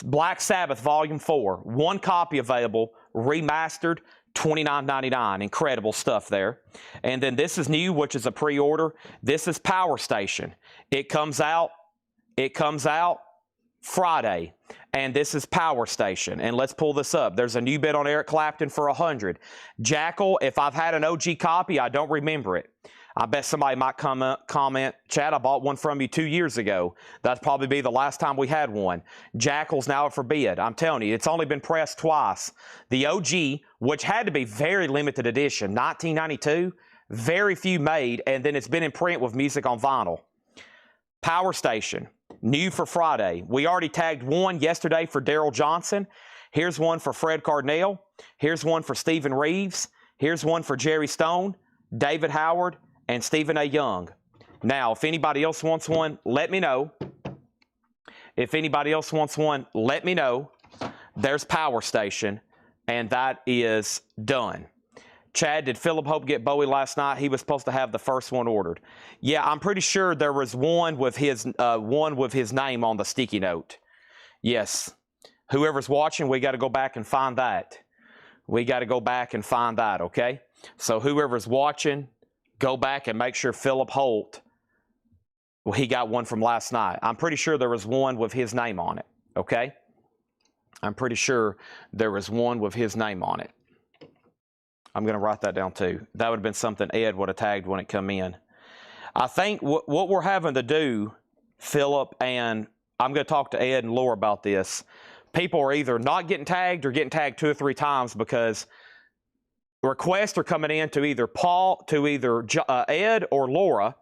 Black Sabbath Volume 4. 1 copy available, remastered. $29.99. Incredible stuff there. And then this is new, which is a pre-order. This is Power Station. It comes out Friday. And this is Power Station. And let's pull this up. There's a new bid on Eric Clapton for $100. Jackal, if I've had an OG copy, I don't remember it. I bet somebody might comment, Chad, I bought one from you 2 years ago. That'd probably be the last time we had one. Jackal's now up for bid. I'm telling you, it's only been pressed twice. The OG, which had to be very limited edition, 1992, very few made, and then it's been in print with music on vinyl. Power Station, new for Friday. We already tagged one yesterday for Daryl Johnson. Here's one for Fred Cardinale. Here's one for Stephen Reeves. Here's one for Jerry Stone, David Howard, and Stephen A. Young. Now, if anybody else wants one, let me know. If anybody else wants one, let me know. There's Power Station, and that is done. Chad, did Philip Hope get Bowie last night? He was supposed to have the first one ordered. Yeah, I'm pretty sure there was one with his name on the sticky note. Yes. Whoever's watching, we got to go back and find that. We got to go back and find that, okay? So whoever's watching, go back and make sure Philip Holt Well, he got one from last night. I'm pretty sure there was one with his name on it, okay? I'm pretty sure there was one with his name on it. I'm going to write that down too. That would have been something Ed would have tagged when it come in. I think what we're having to do, Philip, and I'm going to talk to Ed and Laura about this, people are either not getting tagged or getting tagged 2 or 3 times because requests are coming in to either Ed or Laura,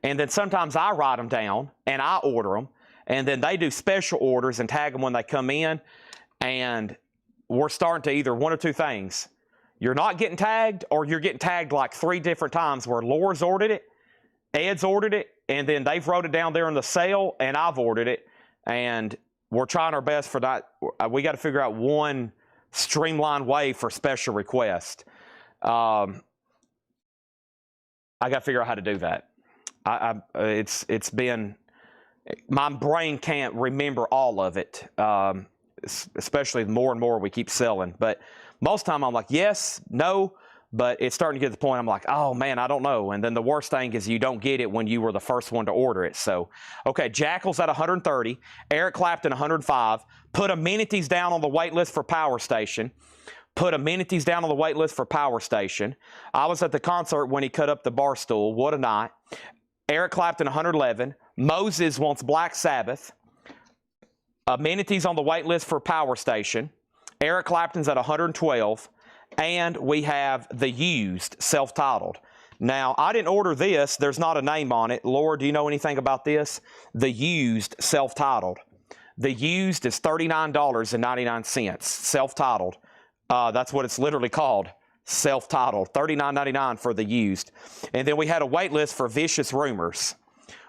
and then sometimes I write them down and I order them, and then they do special orders and tag them when they come in, and we're starting to either one or two things. You're not getting tagged, or you're getting tagged like 3 different times where Laura's ordered it, Ed's ordered it, and then they've wrote it down there in the sale, and I've ordered it, and we're trying our best for that. We got to figure out one streamlined way for special request. I got to figure out how to do that. It's been, my brain can't remember all of it, especially the more and more we keep selling. But most of the time I'm like, yes, no, but it's starting to get to the point I'm like, oh man, I don't know. And then the worst thing is you don't get it when you were the first one to order it. So, okay, Jackal's at 130, Eric Clapton 105, put amenities down on the wait list for Power Station. Put amenities down on the wait list for Power Station. I was at the concert when he cut up the bar stool. What a night. Eric Clapton, 111. Moses wants Black Sabbath. Amenities on the wait list for Power Station. Eric Clapton's at 112. And we have the used, self-titled. Now, I didn't order this. There's not a name on it. Laura, do you know anything about this? The used, self-titled. The used is $39.99, self-titled. That's what it's literally called, self-titled, $39.99 for the used. And then we had a wait list for Vicious Rumors.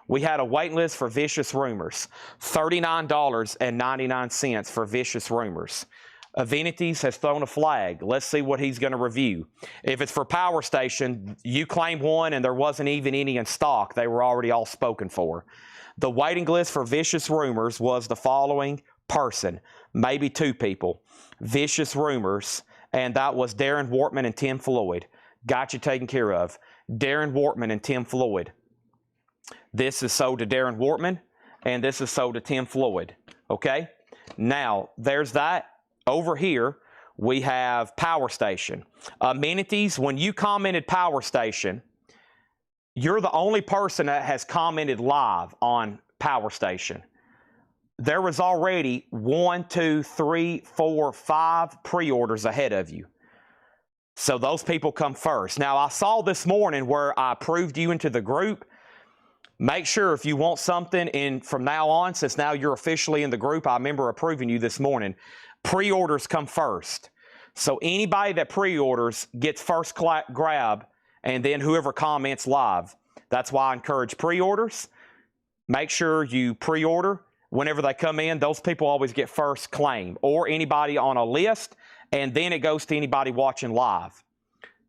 We had a wait list for Vicious Rumors, $39.99 for Vicious Rumors. Avenities has thrown a flag. Let's see what he's going to review. If it's for Power Station, you claimed one and there wasn't even any in stock. They were already all spoken for. The waiting list for Vicious Rumors was the following person, maybe 2 people. Vicious Rumors, and that was Darren Wortman and Tim Floyd. Got you taken care of. Darren Wortman and Tim Floyd. This is sold to Darren Wortman, and this is sold to Tim Floyd. Okay? Now, there's that. Over here, we have Power Station. Amenities, when you commented Power Station, you're the only person that has commented live on Power Station. There was already 1, 2, 3, 4, 5 pre-orders ahead of you. So those people come first. Now, I saw this morning where I approved you into the group. Make sure if you want something from now on, since now you're officially in the group, I remember approving you this morning, pre-orders come first. So anybody that pre-orders gets first grab, and then whoever comments live. That's why I encourage pre-orders. Make sure you pre-order. Whenever they come in, those people always get first claim, or anybody on a list, and then it goes to anybody watching live.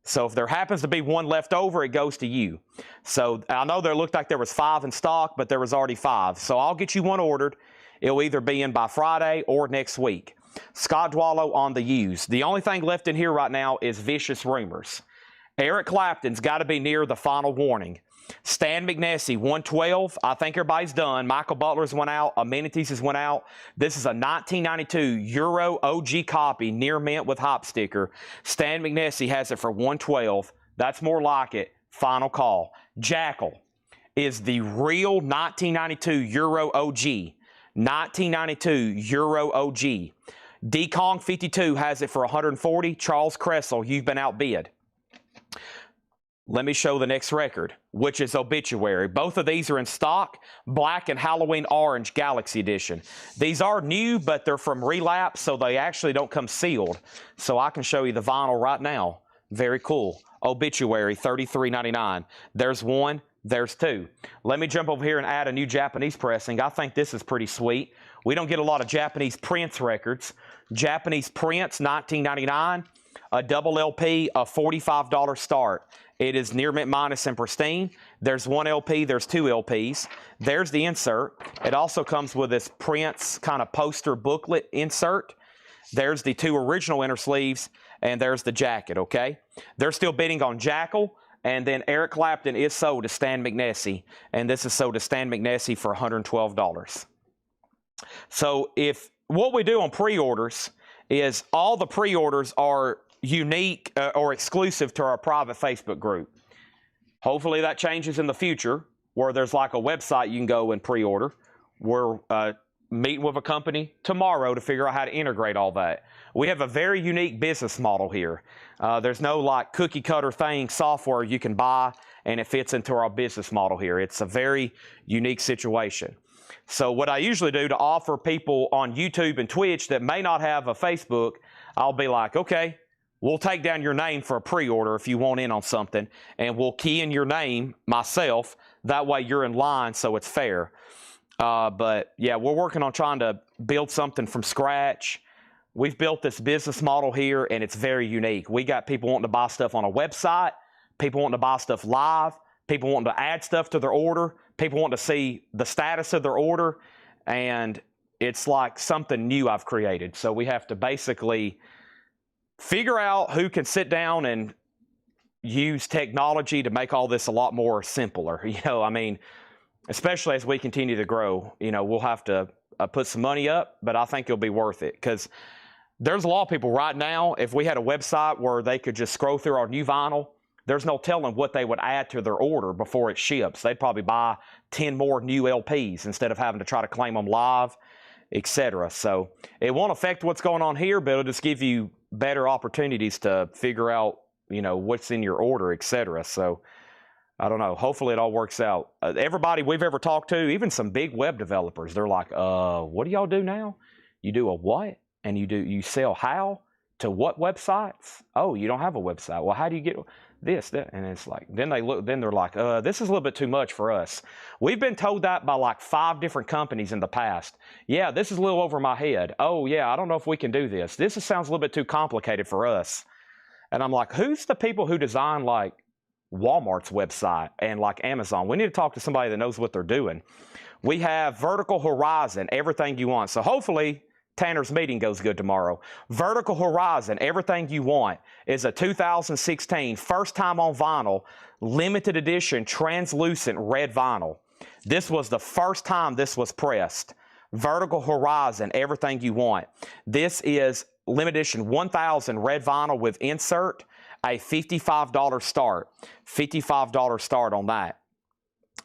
So if there happens to be one left over, it goes to you. So I know there looked like there was 5 in stock, but there was already 5. So I'll get you one ordered. It'll either be in by Friday or next week. Scott Dwallow on the used. The only thing left in here right now is Vicious Rumors. Eric Clapton's got to be near the final warning. Stan McNessie, 112. I think everybody's done. Michael Butler's went out. Amenities has went out. This is a 1992 Euro OG copy, near mint with hop sticker. Stan McNessie has it for 112. That's more like it. Final call. Jackal is the real 1992 Euro OG. 1992 Euro OG. D-Kong 52 has it for 140. Charles Cressel, you've been outbid. Let me show the next record, which is Obituary. Both of these are in stock, black and Halloween orange Galaxy Edition. These are new, but they're from Relapse, so they actually don't come sealed. So I can show you the vinyl right now. Very cool. Obituary, $33.99. There's one, there's 2. Let me jump over here and add a new Japanese pressing. I think this is pretty sweet. We don't get a lot of Japanese Prince records. Japanese Prince, $19.99. A double LP, a $45 start. It is near mint minus and pristine. There's 1 LP, there's 2 LPs. There's the insert. It also comes with this Prince kind of poster booklet insert. There's the 2 original inner sleeves, and there's the jacket, okay? They're still bidding on Jackal. And then Eric Clapton is sold to Stan McNessie, and this is sold to Stan McNessie for $112. So if what we do on pre-orders is all the pre-orders are unique or exclusive to our private Facebook group. Hopefully that changes in the future where there's like a website you can go and pre-order. We're meeting with a company tomorrow to figure out how to integrate all that. We have a very unique business model here. There's no like cookie cutter thing software you can buy and it fits into our business model here. It's a very unique situation. So what I usually do to offer people on YouTube and Twitch that may not have a Facebook, I'll be like, okay, we'll take down your name for a pre-order if you want in on something, and we'll key in your name myself. That way you're in line so it's fair. But yeah, we're working on trying to build something from scratch. We've built this business model here, and it's very unique. We got people wanting to buy stuff on a website, people wanting to buy stuff live, people wanting to add stuff to their order, people want to see the status of their order, and it's like something new I've created. So we have to basically figure out who can sit down and use technology to make all this a lot more simpler. You know, I mean, especially as we continue to grow, you know, we'll have to put some money up, but I think it'll be worth it because there's a lot of people right now, if we had a website where they could just scroll through our new vinyl, there's no telling what they would add to their order before it ships. They'd probably buy 10 more new LPs instead of having to try to claim them live, etc. So it won't affect what's going on here, but it'll just give you better opportunities to figure out, you know, what's in your order, etc. So I don't know. Hopefully it all works out. Everybody we've ever talked to, even some big web developers, they're like, what do y'all do now? You do a what? And you sell how? To what websites? Oh, you don't have a website. Well, how do you get this, that? And it's like, then they're like, this is a little bit too much for us. We've been told that by like 5 different companies in the past. Yeah, this is a little over my head. Oh yeah, I don't know if we can do this. This sounds a little bit too complicated for us. And I'm like, who's the people who design like Walmart's website and like Amazon? We need to talk to somebody that knows what they're doing. We have Vertical Horizon, everything you want. So hopefully Tanner's meeting goes good tomorrow. Vertical Horizon, everything you want, is a 2016 first time on vinyl, limited edition, translucent red vinyl. This was the first time this was pressed. Vertical Horizon, everything you want. This is limited edition 1000 red vinyl with insert, a $55 start. $55 start on that.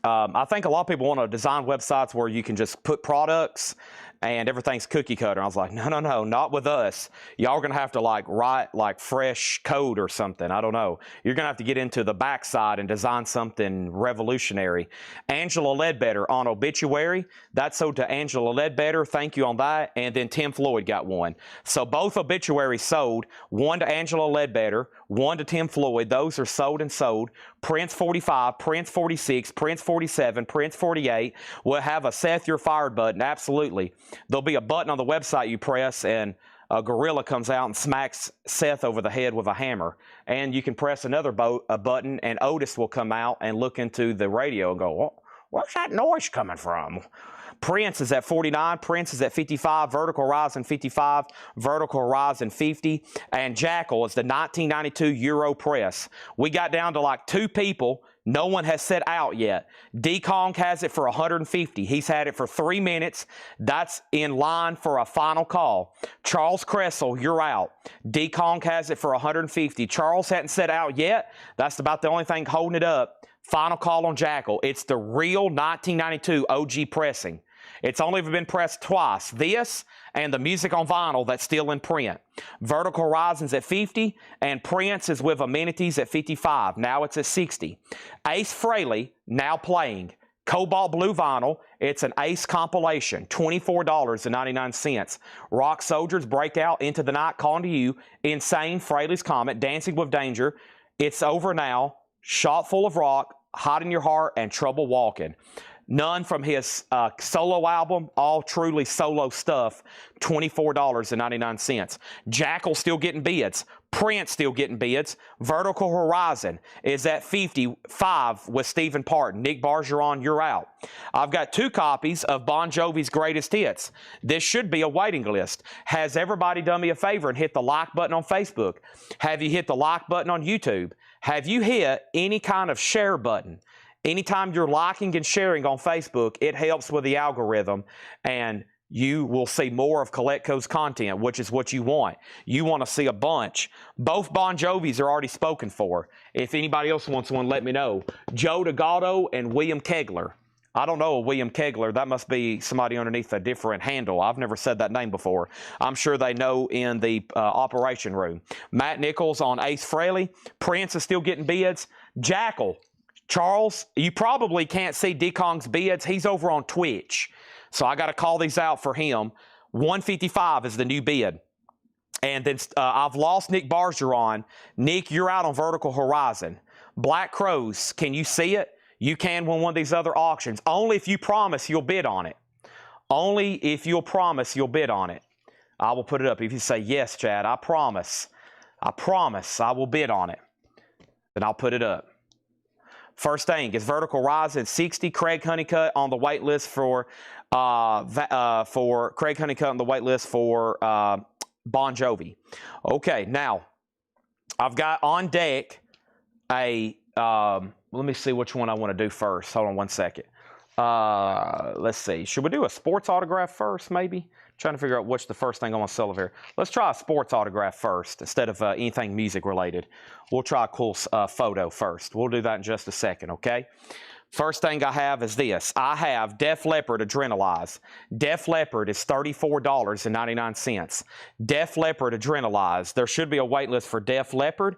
I think a lot of people want to design websites where you can just put products and everything's cookie cutter. I was like, no, not with us. Y'all are going to have to like write like fresh code or something. I don't know. You're going to have to get into the backside and design something revolutionary. Angela Ledbetter on Obituary. That's sold to Angela Ledbetter. Thank you on that. And then Tim Floyd got one. So both Obituaries sold. One to Angela Ledbetter, one to Tim Floyd. Those are sold and sold. Prince 45, Prince 46, Prince 47, Prince 48. We'll have a Seth You're Fired button. Absolutely. There'll be a button on the website you press and a gorilla comes out and smacks Seth over the head with a hammer. And you can press another button and Otis will come out and look into the radio and go, where's that noise coming from? Prince is at 49, Prince is at 55, Vertical Horizon 55, Vertical Horizon 50, and Jackal is the 1992 Euro press. We got down to like 2 people. No one has set out yet. D-Kong has it for 150. He's had it for 3 minutes. That's in line for a final call. Charles Cressel, you're out. D-Kong has it for 150. Charles hadn't set out yet. That's about the only thing holding it up. Final call on Jackal. It's the real 1992 OG pressing. It's only been pressed twice. This and the music on vinyl that's still in print. Vertical Horizon's at 50, and Prince is with amenities at 55. Now it's at 60. Ace Frehley, now playing. Cobalt Blue vinyl. It's an Ace compilation. $24.99. Rock Soldiers, Breakout, Into the Night, Calling to You, Insane, Frehley's Comet, Dancing with Danger, It's Over Now, Shot Full of Rock, Hot in Your Heart, and Trouble Walking. None from his solo album, all truly solo stuff, $24.99. Jackal still getting bids. Prince still getting bids. Vertical Horizon is at 55 with Stephen Parton. Nick Bargeron, you're out. I've got 2 copies of Bon Jovi's Greatest Hits. This should be a waiting list. Has everybody done me a favor and hit the like button on Facebook? Have you hit the like button on YouTube? Have you hit any kind of share button? Anytime you're liking and sharing on Facebook, it helps with the algorithm, and you will see more of Collecco's content, which is what you want. You want to see a bunch. Both Bon Jovis are already spoken for. If anybody else wants one, let me know. Joe DeGatto and William Kegler. I don't know a William Kegler. That must be somebody underneath a different handle. I've never said that name before. I'm sure they know in the operation room. Matt Nichols on Ace Frehley. Prince is still getting bids. Jackal. Charles, you probably can't see D-Kong's bids. He's over on Twitch. So I got to call these out for him. 155 is the new bid. And then I've lost Nick Bargeron. Nick, you're out on Vertical Horizon. Black Crows, can you see it? You can win one of these other auctions. Only if you promise you'll bid on it. Only if you'll promise you'll bid on it. I will put it up. If you say, yes, Chad, I promise I will bid on it, then I'll put it up. First thing is Vertical Horizon 60. Craig Honeycutt on the wait list for Craig Honeycutt on the wait list for Bon Jovi. Okay, now I've got on deck a. Let me see which one I want to do first. Hold on one second. Let's see. Should we do a sports autograph first? Maybe. Trying to figure out which the first thing I want to sell of here. Let's try a sports autograph first instead of anything music related. We'll try a cool photo first. We'll do that in just a second, okay? First thing I have is this. I have Def Leppard Adrenalize. Def Leppard is $34.99. Def Leppard Adrenalize. There should be a wait list for Def Leppard,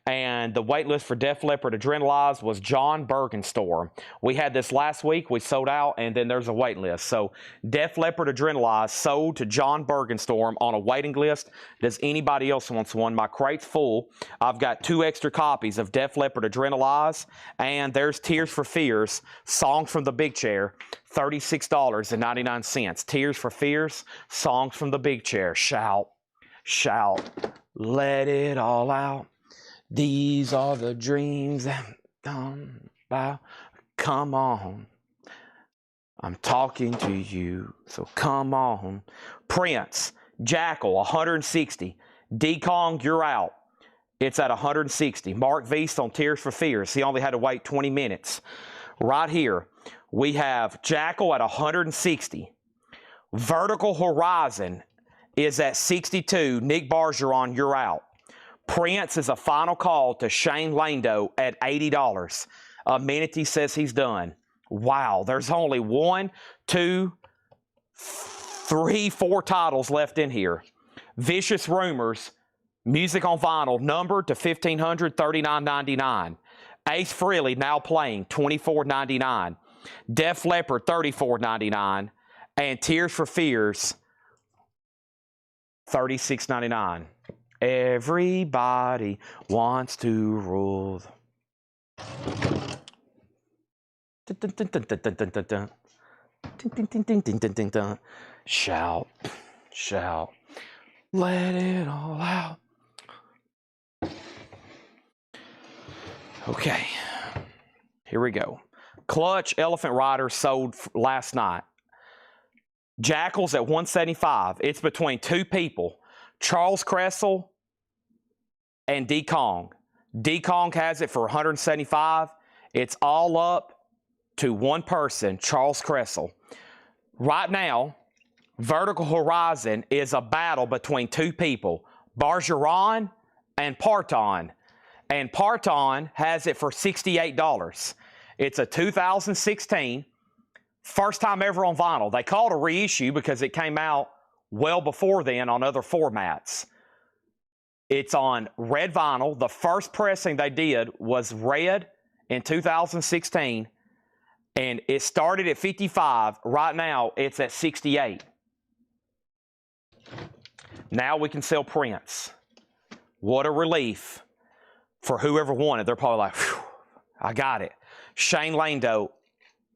and the wait list for Def Leppard Adrenalize was John Bergenstorm. We had this last week. We sold out, and then there's a wait list. So Def Leppard Adrenalize sold to John Bergenstorm on a waiting list. Does anybody else want one? My crate's full. I've got 2 extra copies of Def Leppard Adrenalize, and there's Tears for Fears. Songs from the Big Chair, $36.99. Tears for Fears, Songs from the Big Chair. Shout, shout, let it all out. These are the dreams that come about. Come on. I'm talking to you, so come on. Prince, Jackal, 160. D-Kong, you're out. It's at 160. Mark Veast on Tears for Fears. He only had to wait 20 minutes. Right here, we have Jackal at 160. Vertical Horizon is at 62. Nick Bargeron, you're out. Prince is a final call to Shane Lando at $80. Amenity says he's done. Wow, there's only 1, 2, 3, 4 titles left in here. Vicious Rumors, music on vinyl, numbered to 1500, $39.99. Ace Frehley now playing, $24.99. Def Leppard, $34.99. And Tears for Fears, $36.99. Everybody wants to rule. Shout, shout, let it all out. Okay, here we go. Clutch Elephant Rider sold last night. Jackal's at 175. It's between 2 people, Charles Cressel and D-Kong. D-Kong has it for 175. It's all up to one person, Charles Cressel. Right now, Vertical Horizon is a battle between 2 people, Bargeron and Parton. And Parton has it for $68. It's a 2016, first time ever on vinyl. They call it a reissue because it came out well before then on other formats. It's on red vinyl. The first pressing they did was red in 2016, and it started at 55. Right now, it's at 68. Now we can sell Prince. What a relief. For whoever wanted, they're probably like, whew, I got it. Shane Lando,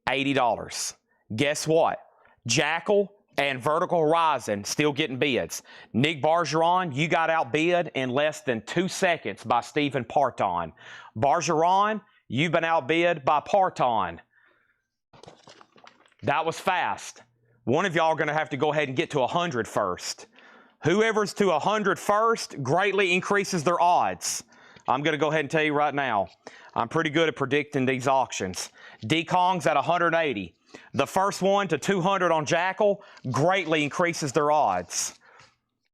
$80. Guess what? Jackal and Vertical Horizon still getting bids. Nick Bargeron, you got outbid in less than 2 seconds by Stephen Parton. Bargeron, you've been outbid by Parton. That was fast. One of y'all are going to have to go ahead and get to 100 first. Whoever's to 100 first greatly increases their odds. I'm going to go ahead and tell you right now. I'm pretty good at predicting these auctions. D-Kong's at 180. The first one to 200 on Jackal greatly increases their odds.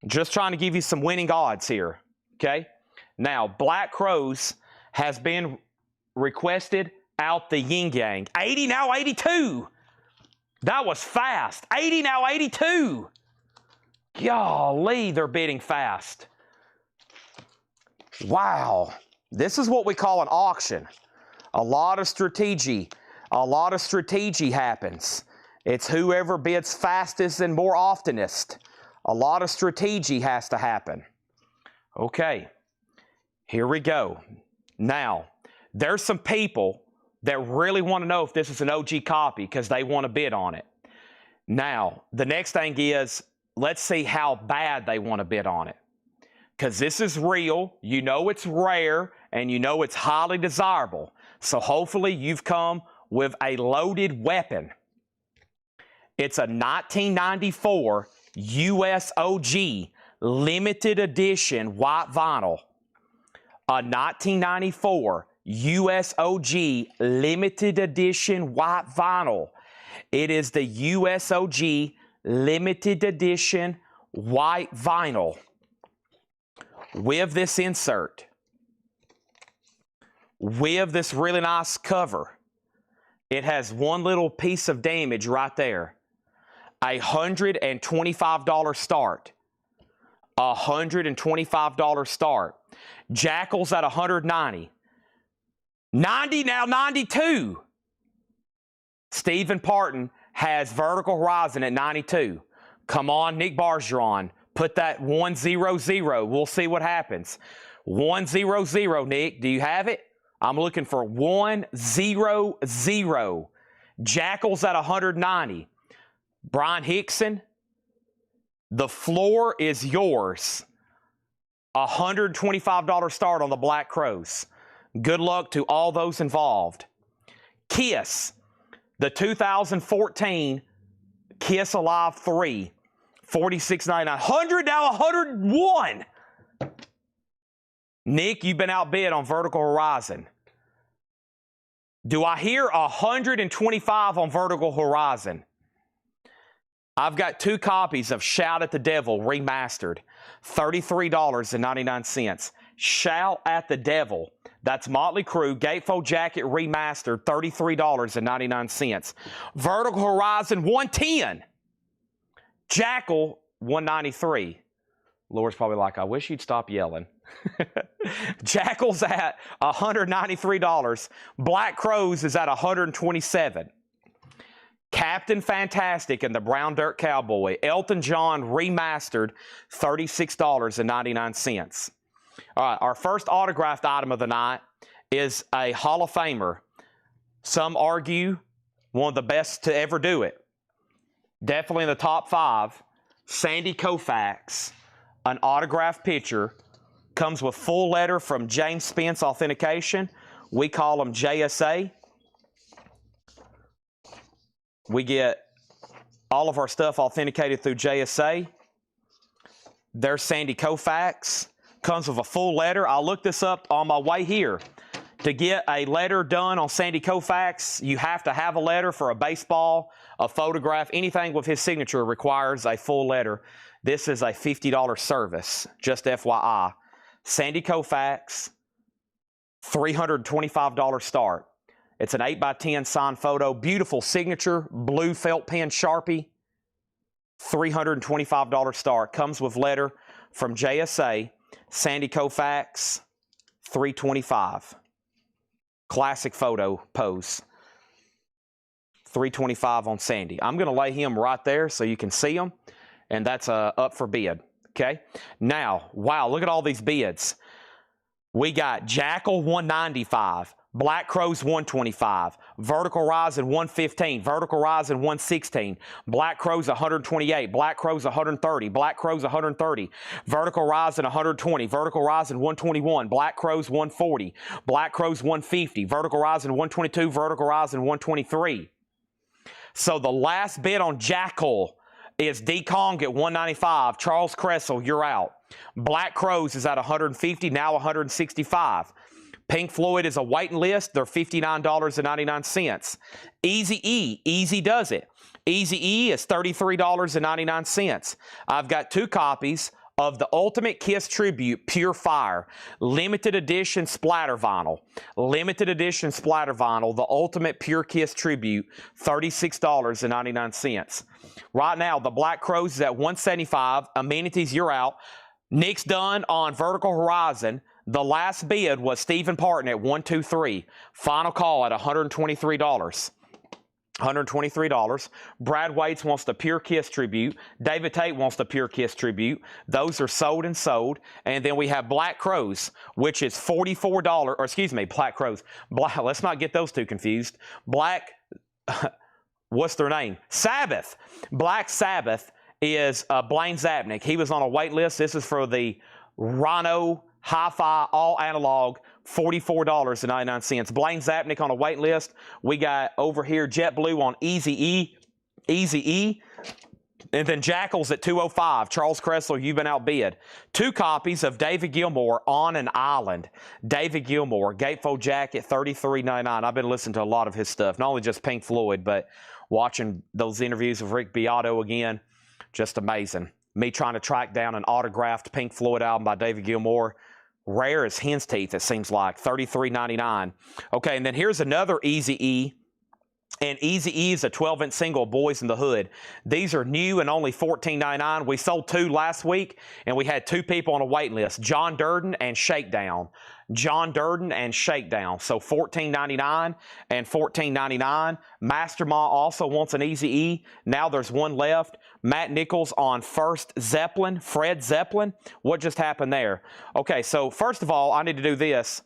Just trying to give you some winning odds here, okay? Now, Black Crows has been requested out the yin yang. 80, now 82. That was fast. 80, now 82. Golly, they're bidding fast. Wow. This is what we call an auction. A lot of strategy. A lot of strategy happens. It's whoever bids fastest and more oftenest. A lot of strategy has to happen. Okay, here we go. Now, there's some people that really want to know if this is an OG copy because they want to bid on it. Now, the next thing is, let's see how bad they want to bid on it. Because this is real, you know it's rare, and you know it's highly desirable. So hopefully you've come with a loaded weapon. It's a 1994 US OG limited edition white vinyl. A 1994 US OG limited edition white vinyl. It is the US OG limited edition white vinyl with this insert, with this really nice cover. It has one little piece of damage right there. $125 start. $125 start. Jackal's at 190. 90, now 92. Stephen Parton has Vertical Horizon at 92. Come on, Nick Bargeron. Put that 100. We'll see what happens. 100, Nick. Do you have it? I'm looking for 100. Jackal's at 190. Brian Hickson, the floor is yours. $125 start on the Black Crows. Good luck to all those involved. Kiss, the 2014 Kiss Alive 3, $46.99. 100, now 101. Nick, you've been outbid on Vertical Horizon. Do I hear 125 on Vertical Horizon? I've got 2 copies of Shout at the Devil remastered, $33.99. Shout at the Devil. That's Motley Crue, Gatefold Jacket remastered, $33.99. Vertical Horizon, 110. Jackal, 193. Laura's probably like, I wish you'd stop yelling. Jackal's at $193. Black Crows is at $127. Captain Fantastic and the Brown Dirt Cowboy, Elton John remastered, $36.99. All right, our first autographed item of the night is a Hall of Famer. Some argue one of the best to ever do it. Definitely in the top 5. Sandy Koufax, an autographed picture. Comes with full letter from James Spence Authentication. We call them JSA. We get all of our stuff authenticated through JSA. There's Sandy Koufax. Comes with a full letter. I looked this up on my way here. To get a letter done on Sandy Koufax, you have to have a letter for a baseball, a photograph. Anything with his signature requires a full letter. This is a $50 service, just FYI. Sandy Koufax, $325 start. It's an 8x10 signed photo. Beautiful signature, blue felt pen Sharpie. $325 start. Comes with letter from JSA. Sandy Koufax, $325. Classic photo pose. $325 on Sandy. I'm going to lay him right there so you can see him. And that's up for bid. Okay. Now, wow, look at all these bids. We got Jackal, $195. Black Crows, $125. Vertical Horizon 115, Vertical Horizon 116, Black Crow's 128, Black Crow's 130, Black Crow's 130, Vertical Horizon 120, Vertical Horizon 121, Black Crow's 140, Black Crow's 150, Vertical Horizon 122, Vertical Horizon 123. So the last bid on Jackal is D. Kong at 195. Charles Cressel, you're out. Black Crows is at 150, now 165. Pink Floyd is a waiting list. They're $59.99. Easy E, Easy does it. Easy E is $33.99. I've got 2 copies of the Ultimate Kiss Tribute Pure Fire limited edition splatter vinyl. Limited edition splatter vinyl, the Ultimate Pure Kiss Tribute, $36.99. Right now, the Black Crows is at 175. Amenities, you're out. Nick's done on Vertical Horizon. The last bid was Stephen Parton at 123. Final call at $123. $123. Brad Waits wants the Pure Kiss Tribute. David Tate wants the Pure Kiss Tribute. Those are sold and sold. And then we have Black Crows, which is $44, or excuse me, Black Crows. Let's not get those two confused. Black, what's their name? Sabbath. Black Sabbath is Blaine Zapnick. He was on a wait list. This is for the Rhino Hi-Fi All Analog, $44.99. Blaine Zapnick on a wait list. We got over here JetBlue on Easy E. Easy E. And then Jackal's at 205. Charles Cressler, you've been outbid. 2 copies of David Gilmour, On an Island. David Gilmour, gatefold jacket, $33.99. I've been listening to a lot of his stuff. Not only just Pink Floyd, but watching those interviews of Rick Beato again. Just amazing. Me trying to track down an autographed Pink Floyd album by David Gilmour. Rare as hen's teeth, it seems like. $33.99. Okay, and then here's another Easy E. And Easy E is a 12-inch single, Boys in the Hood. These are new and only $14.99. We sold 2 last week, and we had 2 people on a wait list, John Durden and Shakedown. John Durden and Shakedown. So $14.99 and $14.99. Masterma also wants an Easy E. Now there's 1 left. Matt Nichols on First Zeppelin. Fred Zeppelin. What just happened there? Okay, so first of all, I need to do this.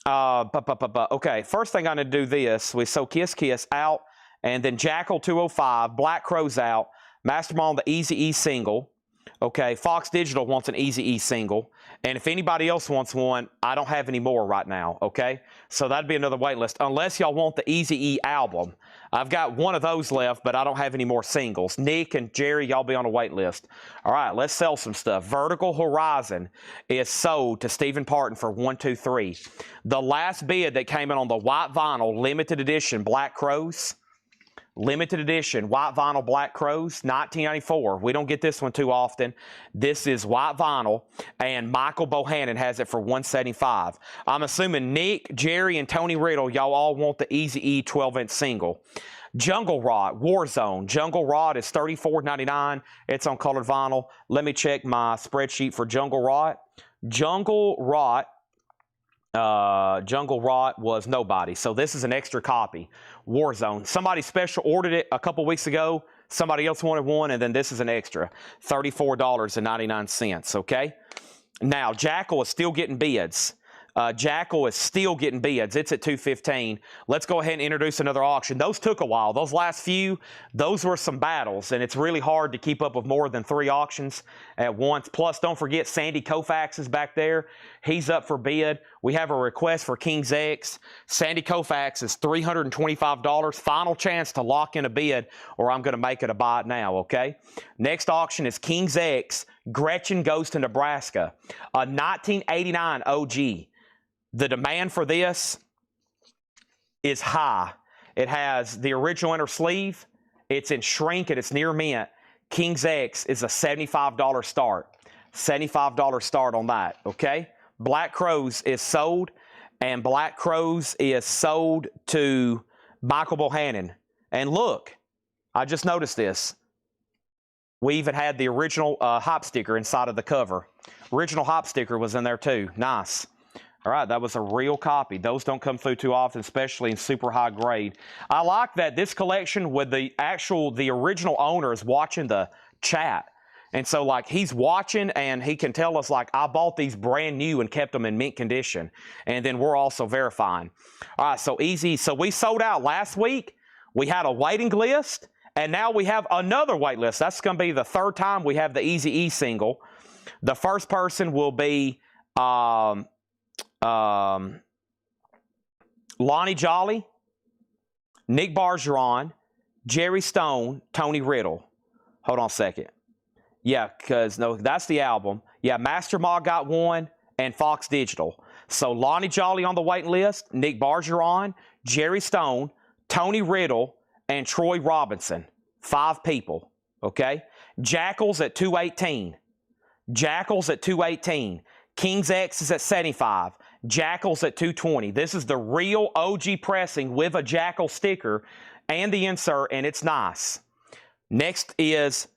Okay, first thing I need to do this. So Kiss Kiss out, and then Jackal 205, Black Crow's out, Masterma on the Easy E single. Okay, Fox Digital wants an Easy E single, and if anybody else wants one, I don't have any more right now, okay? So that'd be another wait list, unless y'all want the Easy E album. I've got 1 of those left, but I don't have any more singles. Nick and Jerry, y'all be on a wait list. All right, let's sell some stuff. Vertical Horizon is sold to Stephen Parton for $123. The last bid that came in on the white vinyl limited edition Black Crows, limited edition white vinyl Black Crows, 1994. We don't get this one too often. This is white vinyl, and Michael Bohannon has it for $175. I'm assuming Nick, Jerry, and Tony Riddle, y'all all want the Easy E 12-inch single. Jungle Rot, Warzone. Jungle Rot is $34.99. It's on colored vinyl. Let me check my spreadsheet for Jungle Rot. Jungle Rot was nobody. So this is an extra copy. Warzone. Somebody special ordered it a couple weeks ago. Somebody else wanted one, and then this is an extra. $34.99, okay? Now, Jackal is still getting bids. Jackal is still getting bids. It's at $215. Let's go ahead and introduce another auction. Those took a while. Those last few, those were some battles, and it's really hard to keep up with more than 3 auctions at once. Plus, don't forget Sandy Koufax is back there. He's up for bid. We have a request for King's X. Sandy Koufax is $325. Final chance to lock in a bid, or I'm going to make it a buy it now, okay? Next auction is King's X. Gretchen Goes to Nebraska. A 1989 OG. The demand for this is high. It has the original inner sleeve. It's in shrink and it's near mint. King's X is a $75 start. $75 start on that, okay? Black Crows is sold, and Black Crows is sold to Michael Bohannon. And look, I just noticed this. We even had the original hop sticker inside of the cover. Original hop sticker was in there too. Nice. All right, that was a real copy. Those don't come through too often, especially in super high grade. I like that this collection with the original owner is watching the chat. And so, like, he's watching, and he can tell us, like, I bought these brand new and kept them in mint condition. And then we're also verifying. All right, so easy. So we sold out last week. We had a waiting list, and now we have another wait list. That's going to be the third time we have the Easy E single. The first person will be Lonnie Jolly, Nick Bargeron, Jerry Stone, Tony Riddle. Hold on a second. Yeah, because, no, that's the album. Yeah, Master Ma got one, and Fox Digital. So Lonnie Jolly on the waiting list, Nick Bargeron, Jerry Stone, Tony Riddle, and Troy Robinson. 5 people, okay? Jackals at 218. Jackals at 218. King's X is at 75. Jackals at 220. This is the real OG pressing with a Jackal sticker and the insert, and it's nice. Next is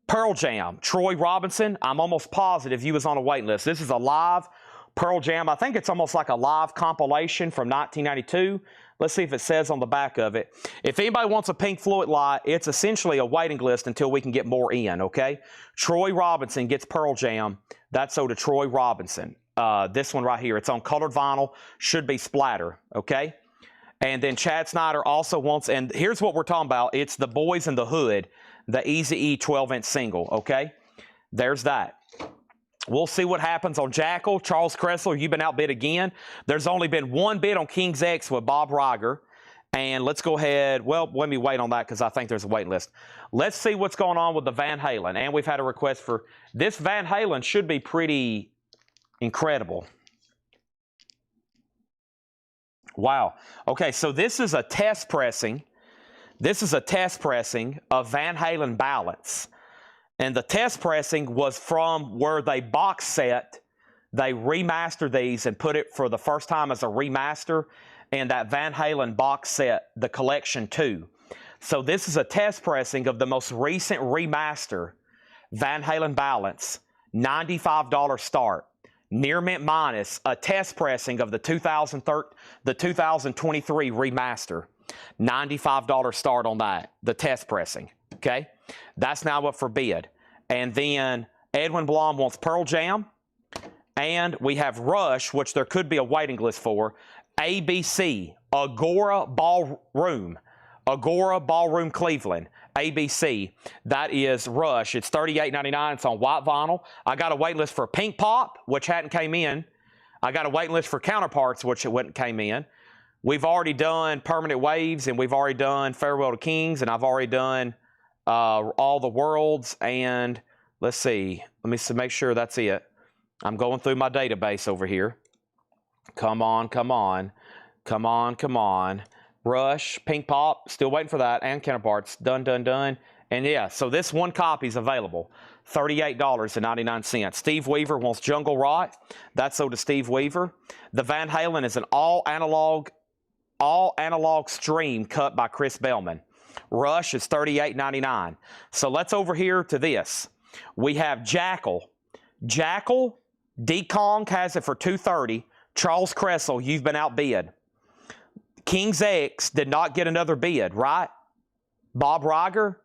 Pearl Jam, Troy Robinson. I'm almost positive you was on a wait list. This is a live Pearl Jam. I think it's almost like a live compilation from 1992. Let's see if it says on the back of it. If anybody wants a Pink Floyd light, it's essentially a waiting list until we can get more in, okay? Troy Robinson gets Pearl Jam. That's so to Troy Robinson. This one right here, it's on colored vinyl, should be splatter, okay? And then Chad Snyder also wants, and here's what we're talking about. It's the Boys in the Hood, the Eazy-E 12-inch single, okay? There's that. We'll see what happens on Jackal. Charles Kressler, you've been outbid again. There's only been one bid on King's X with Bob Riger. And let's go ahead. Well, let me wait on that because I think there's a wait list. Let's see what's going on with the Van Halen. And we've had a request for this Van Halen should be pretty incredible. Wow. Okay, so this is a test pressing. This is a test pressing of Van Halen Balance. And the test pressing was from where they box set. They remastered these and put it for the first time as a remaster. And that Van Halen box set, the Collection 2. So this is a test pressing of the most recent remaster, Van Halen Balance, $95 start. Near mint minus, a test pressing of the 2023 remaster. $95 start on that, the test pressing, okay? That's now up for bid. And then Edwin Blom wants Pearl Jam. And we have Rush, which there could be a waiting list for. ABC, Agora Ballroom. Agora Ballroom Cleveland. ABC. That is Rush. It's $38.99. It's on white vinyl. I got a wait list for Pink Pop, which hadn't came in. I got a wait list for Counterparts, which it came in. We've already done Permanent Waves, and we've already done Farewell to Kings, and I've already done All the Worlds, and let's see. Let me make sure that's it. I'm going through my database over here. Come on, come on. Come on, come on. Rush, Pink Pop, still waiting for that, and Counterparts, done, done, done. And yeah, so this one copy is available, $38.99. Steve Weaver wants Jungle Rot. That's sold to Steve Weaver. The Van Halen is an all analog stream cut by Chris Bellman. Rush is $38.99. So let's over here to this. We have Jackal. Jackal, D Kong has it for $230. Charles Kressel, you've been outbid. King's X did not get another bid, right? Bob Riger,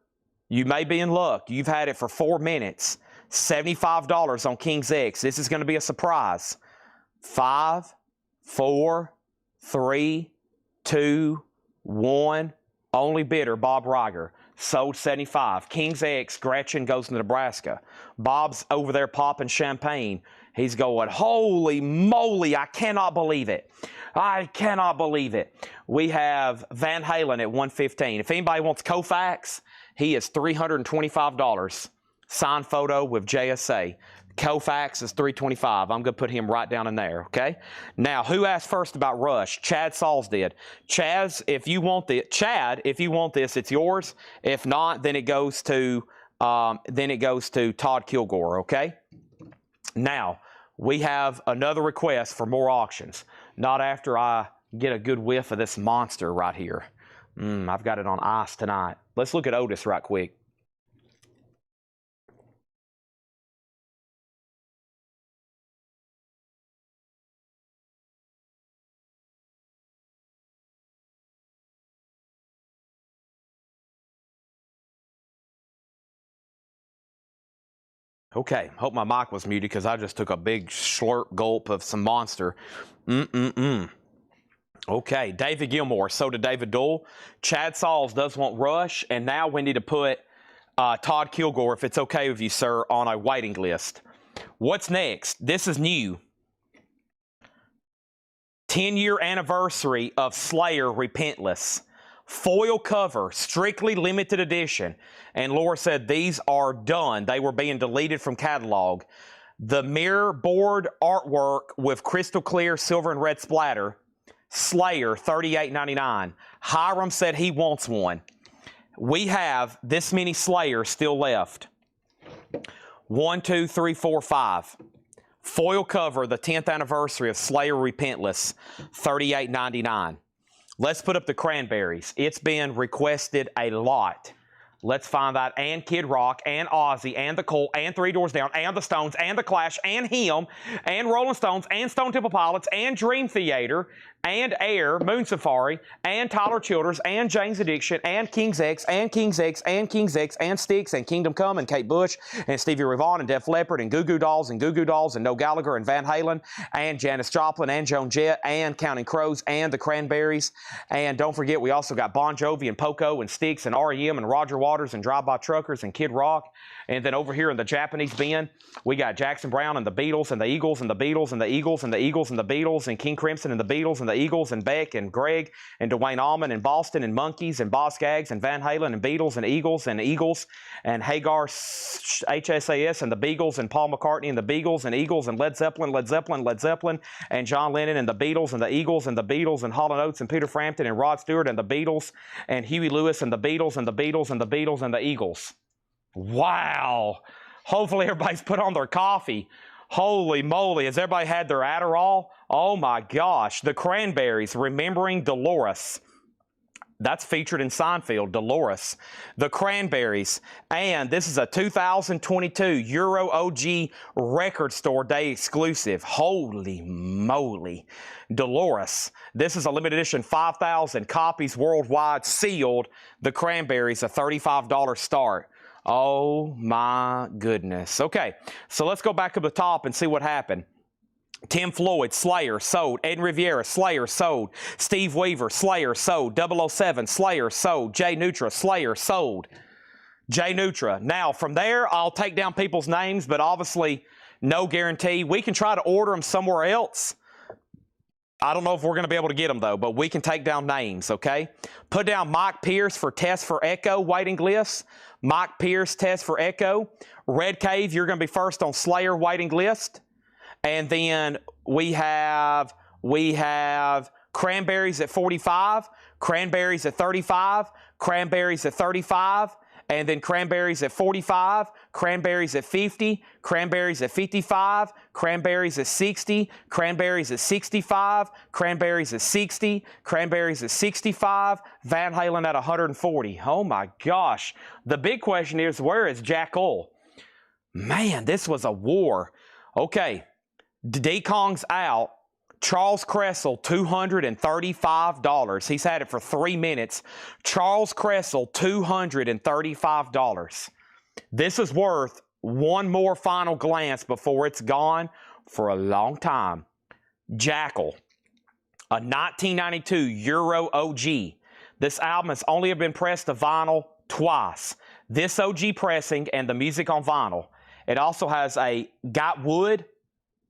you may be in luck. You've had it for 4 minutes. $75 on King's X. This is going to be a surprise. 5, 4, 3, 2, 1. Only bidder, Bob Riger. Sold 75. King's X, Gretchen goes to Nebraska. Bob's over there popping champagne. He's going, holy moly, I cannot believe it. I cannot believe it. We have Van Halen at $115. If anybody wants Koufax, he is $325. Signed photo with JSA. Koufax is $325. I'm going to put him right down in there, okay? Now, who asked first about Rush? Chad Sauls did. Chad, if you want this, it's yours. If not, then it goes to Todd Kilgore, okay? Now, we have another request for more auctions. Not after I get a good whiff of this monster right here. I've got it on ice tonight. Let's look at Otis right quick. Okay, hope my mic was muted because I just took a big slurp gulp of some Monster. Okay, David Gilmore. So did David Dull. Chad Sauls does want Rush, and now we need to put Todd Kilgore, if it's okay with you, sir, on a waiting list. What's next? This is new. 10-year anniversary of Slayer Repentless. Foil cover, strictly limited edition. And Laura said these are done. They were being deleted from catalog. The mirror board artwork with crystal clear silver and red splatter. Slayer, $38.99. Hiram said he wants one. We have this many Slayers still left. 1, 2, 3, 4, 5. Foil cover, the 10th anniversary of Slayer Repentless, $38.99. Let's put up the Cranberries. It's been requested a lot. Let's find that. And Kid Rock, and Ozzy, and The Cult, and Three Doors Down, and The Stones, and The Clash, and Him, and Rolling Stones, and Stone Temple Pilots, and Dream Theater, and Air, Moon Safari, and Tyler Childers, and Jane's Addiction, and King's X, and King's X, and King's X, and Styx, and Kingdom Come, and Kate Bush, and Stevie Ray Vaughan, and Def Leppard, and Goo Goo Dolls, and Noel Gallagher, and Van Halen, and Janis Joplin, and Joan Jett, and Counting Crows, and the Cranberries. And don't forget, we also got Bon Jovi, and Poco, and Styx, and R.E.M., and Roger Waters, and Drive-By Truckers, and Kid Rock. And then over here in the Japanese bin, we got Jackson Browne, and the Beatles, and the Eagles, and the Beatles, and the Eagles, and the Eagles, and the Beatles, and King Crimson, and the Beatles, and the Eagles, and Beck, and Greg, and Dwayne Allman, and Boston, and Monkeys, and Boss Gags, and Van Halen, and Beatles, and Eagles, and Hagar HSAS, and the Beagles, and Paul McCartney, and the Beagles, and Eagles, and Led Zeppelin, and John Lennon, and the Beatles, and the Eagles, and the Beatles, and Hall & Oates, and Peter Frampton, and Rod Stewart, and the Beatles, and Huey Lewis, and the Beatles, and the Beatles, and the Beatles, and the Eagles. Wow. Hopefully everybody's put on their coffee. Holy moly, has everybody had their Adderall? Oh my gosh. The Cranberries, Remembering Dolores. That's featured in Seinfeld, Dolores. The Cranberries. And this is a 2022 Euro OG Record Store Day exclusive. Holy moly. Dolores. This is a limited edition, 5,000 copies worldwide, sealed. The Cranberries, a $35 start. Oh my goodness. Okay, so let's go back up the top and see what happened. Tim Floyd, Slayer, sold. Ed Riviera, Slayer, sold. Steve Weaver, Slayer, sold. 007, Slayer, sold. Jay Nutra, Slayer, sold. Jay Nutra. Now, from there, I'll take down people's names, but obviously, no guarantee. We can try to order them somewhere else. I don't know if we're going to be able to get them, though, but we can take down names, okay? Put down Mike Pierce for Test for Echo, waiting list. Mike Pierce, Test for Echo. Red Cave, you're going to be first on Slayer, waiting list. And then we have Cranberries at 45, Cranberries at 35, Cranberries at 35, and then Cranberries at 45, Cranberries at 50, Cranberries at 55, Cranberries at 60, Cranberries at 65, Cranberries at 60, Cranberries at 65, Van Halen at 140. Oh my gosh. The big question is, where is Jackal? Man, this was a war. Okay, D-Kong's out. Charles Cressel, $235. He's had it for 3 minutes. Charles Cressel, $235. This is worth one more final glance before it's gone for a long time. Jackal, a 1992 Euro OG. This album has only been pressed to vinyl twice. This OG pressing and the music on vinyl. It also has a Got Wood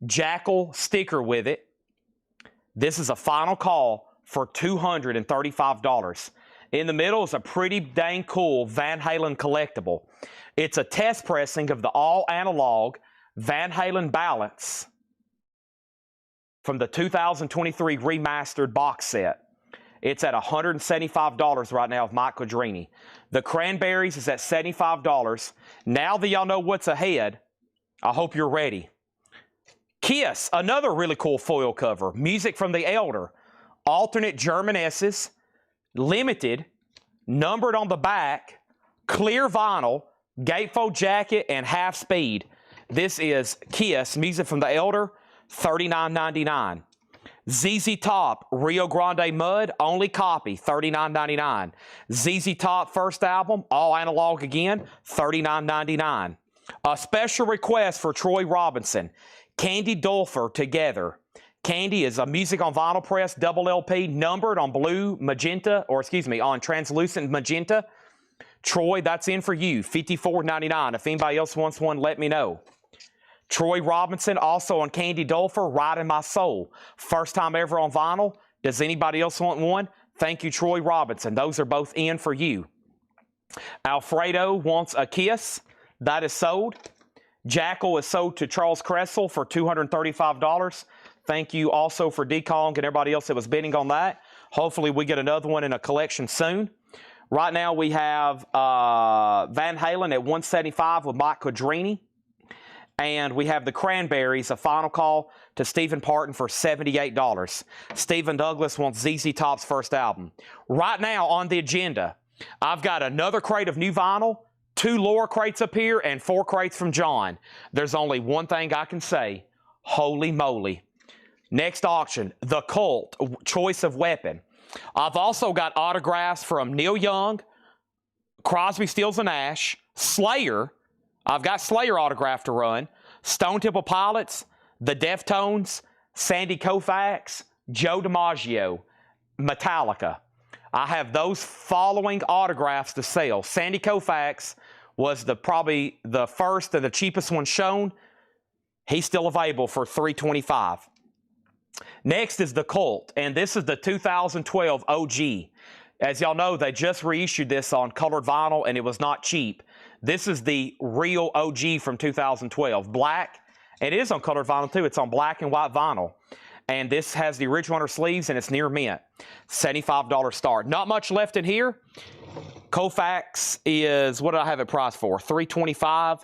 Jackal sticker with it. This is a final call for $235. In the middle is a pretty dang cool Van Halen collectible. It's a test pressing of the all-analog Van Halen Balance from the 2023 remastered box set. It's at $175 right now with Mike Quadrini. The Cranberries is at $75. Now that y'all know what's ahead, I hope you're ready. Kiss, another really cool foil cover. Music from the Elder. Alternate German S's. Limited. Numbered on the back. Clear vinyl. Gatefold jacket and half speed. This is Kiss, Music from the Elder, $39.99. ZZ Top, Rio Grande Mud, only copy, $39.99. ZZ Top first album, all analog again, $39.99. A special request for Troy Robinson. Candy Dulfer Together. Candy is a music on vinyl press, double LP, numbered on blue magenta, or excuse me, on translucent magenta. Troy, that's in for you, $54.99. If anybody else wants one, let me know. Troy Robinson, also on Candy Dulfer, Riding My Soul. First time ever on vinyl. Does anybody else want one? Thank you, Troy Robinson. Those are both in for you. Alfredo wants a Kiss. That is sold. Jackal is sold to Charles Cressel for $235. Thank you also for D-Kong and everybody else that was bidding on that. Hopefully we get another one in a collection soon. Right now we have Van Halen at $175 with Mike Quadrini. And we have the Cranberries, a final call to Stephen Parton for $78. Stephen Douglas wants ZZ Top's first album. Right now on the agenda, I've got another crate of new vinyl, 2 lower crates up here, and 4 crates from John. There's only one thing I can say. Holy moly. Next auction, The Cult, Choice of Weapon. I've also got autographs from Neil Young, Crosby, Stills & Nash, Slayer. I've got Slayer autograph to run. Stone Temple Pilots, The Deftones, Sandy Koufax, Joe DiMaggio, Metallica. I have those following autographs to sell. Sandy Koufax was probably the first and the cheapest one shown. He's still available for $325. Next is The Cult, and this is the 2012 OG. As y'all know, they just reissued this on colored vinyl, and it was not cheap. This is the real OG from 2012. Black. It is on colored vinyl, too. It's on black and white vinyl. And this has the original under sleeves, and it's near mint. $75 start. Not much left in here. Koufax is, what did I have it priced for? $325.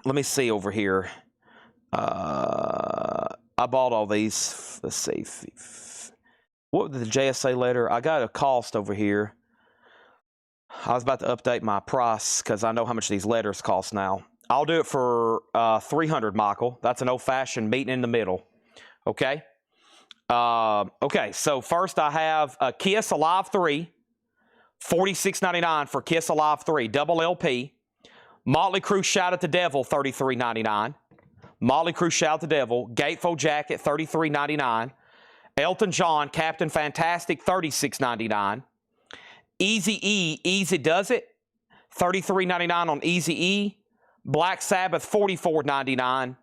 Let me see over here. I bought all these. Let's see. What was the JSA letter? I got a cost over here. I was about to update my price because I know how much these letters cost now. I'll do it for $300, Michael. That's an old-fashioned meeting in the middle. Okay? Okay, so first I have a Kiss Alive 3. $46.99 for Kiss Alive 3. Double LP. Motley Crue Shout at the Devil, $33.99. Motley Crue Shout at the Devil. Gatefold Jacket, $33.99. Elton John, Captain Fantastic, $36.99. Eazy-E, Easy Does It, $33.99 on Eazy-E. Black Sabbath, $44.99.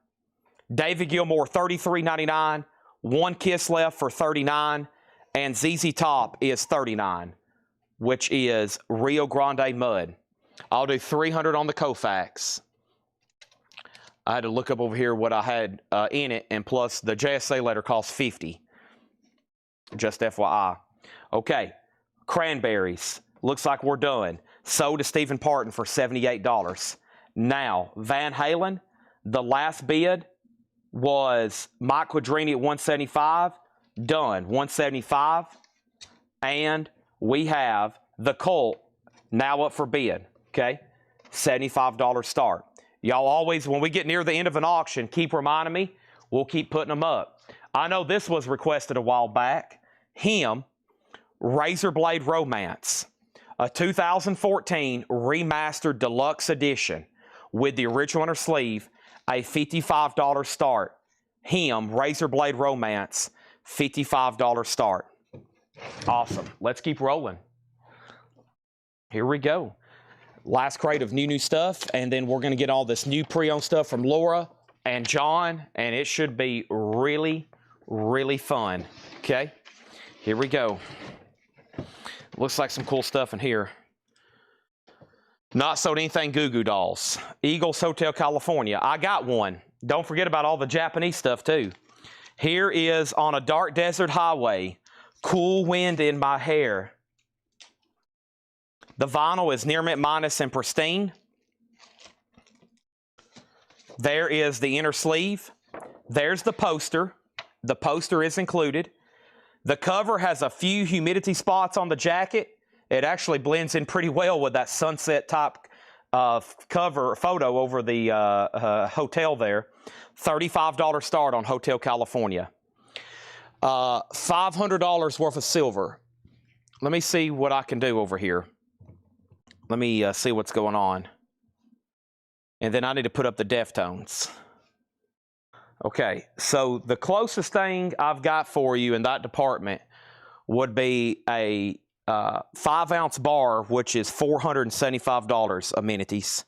David Gilmour, $33.99. One Kiss left for $39. And ZZ Top is $39, which is Rio Grande Mud. I'll do $300 on the Koufax. I had to look up over here what I had in it, and plus the JSA letter costs $50. Just FYI. Okay, Cranberries. Looks like we're done. Sold to Stephen Parton for $78. Now, Van Halen, the last bid was Mike Quadrini at $175. Done, $175. And we have The Cult now up for bid. Okay, $75 start. Y'all always, when we get near the end of an auction, keep reminding me. We'll keep putting them up. I know this was requested a while back. Him, Razor Blade Romance, a 2014 remastered deluxe edition with the original inner sleeve, a $55 start. Him, Razor Blade Romance, $55 start. Awesome. Let's keep rolling. Here we go. Last crate of new stuff, and then we're going to get all this new pre-owned stuff from Laura and John, and it should be really, really fun. Okay, here we go. Looks like some cool stuff in here. Not sold anything Goo Goo Dolls. Eagles Hotel California. I got one. Don't forget about all the Japanese stuff, too. Here is On a Dark Desert Highway. Cool Wind in My Hair. The vinyl is near mint minus and pristine. There is the inner sleeve. There's the poster. The poster is included. The cover has a few humidity spots on the jacket. It actually blends in pretty well with that sunset type cover photo over the hotel there. $35 start on Hotel California. $500 worth of silver. Let me see what I can do over here. Let me see what's going on. And then I need to put up the Deftones. Okay, so the closest thing I've got for you in that department would be a 5-ounce bar, which is $475 amenities.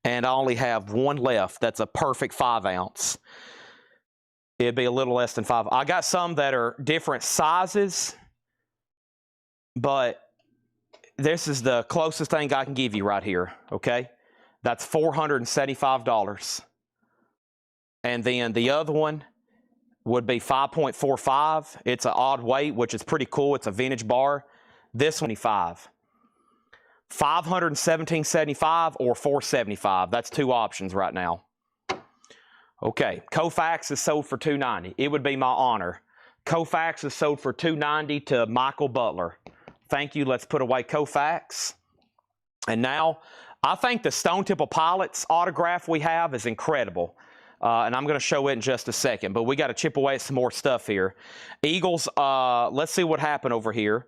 And I only have one left. That's a perfect 5-ounce. It'd be a little less than 5. I got some that are different sizes, but this is the closest thing I can give you right here, okay? That's $475. And then the other one would be 5.45. It's an odd weight, which is pretty cool. It's a vintage bar. This one, $517.75 or $475. That's two options right now. Okay, Koufax is sold for $290. It would be my honor. Koufax is sold for $290 to Michael Butler. Thank you. Let's put away Koufax. And now, I think the Stone Temple Pilots autograph we have is incredible. And I'm going to show it in just a second. But we got to chip away at some more stuff here. Eagles, let's see what happened over here.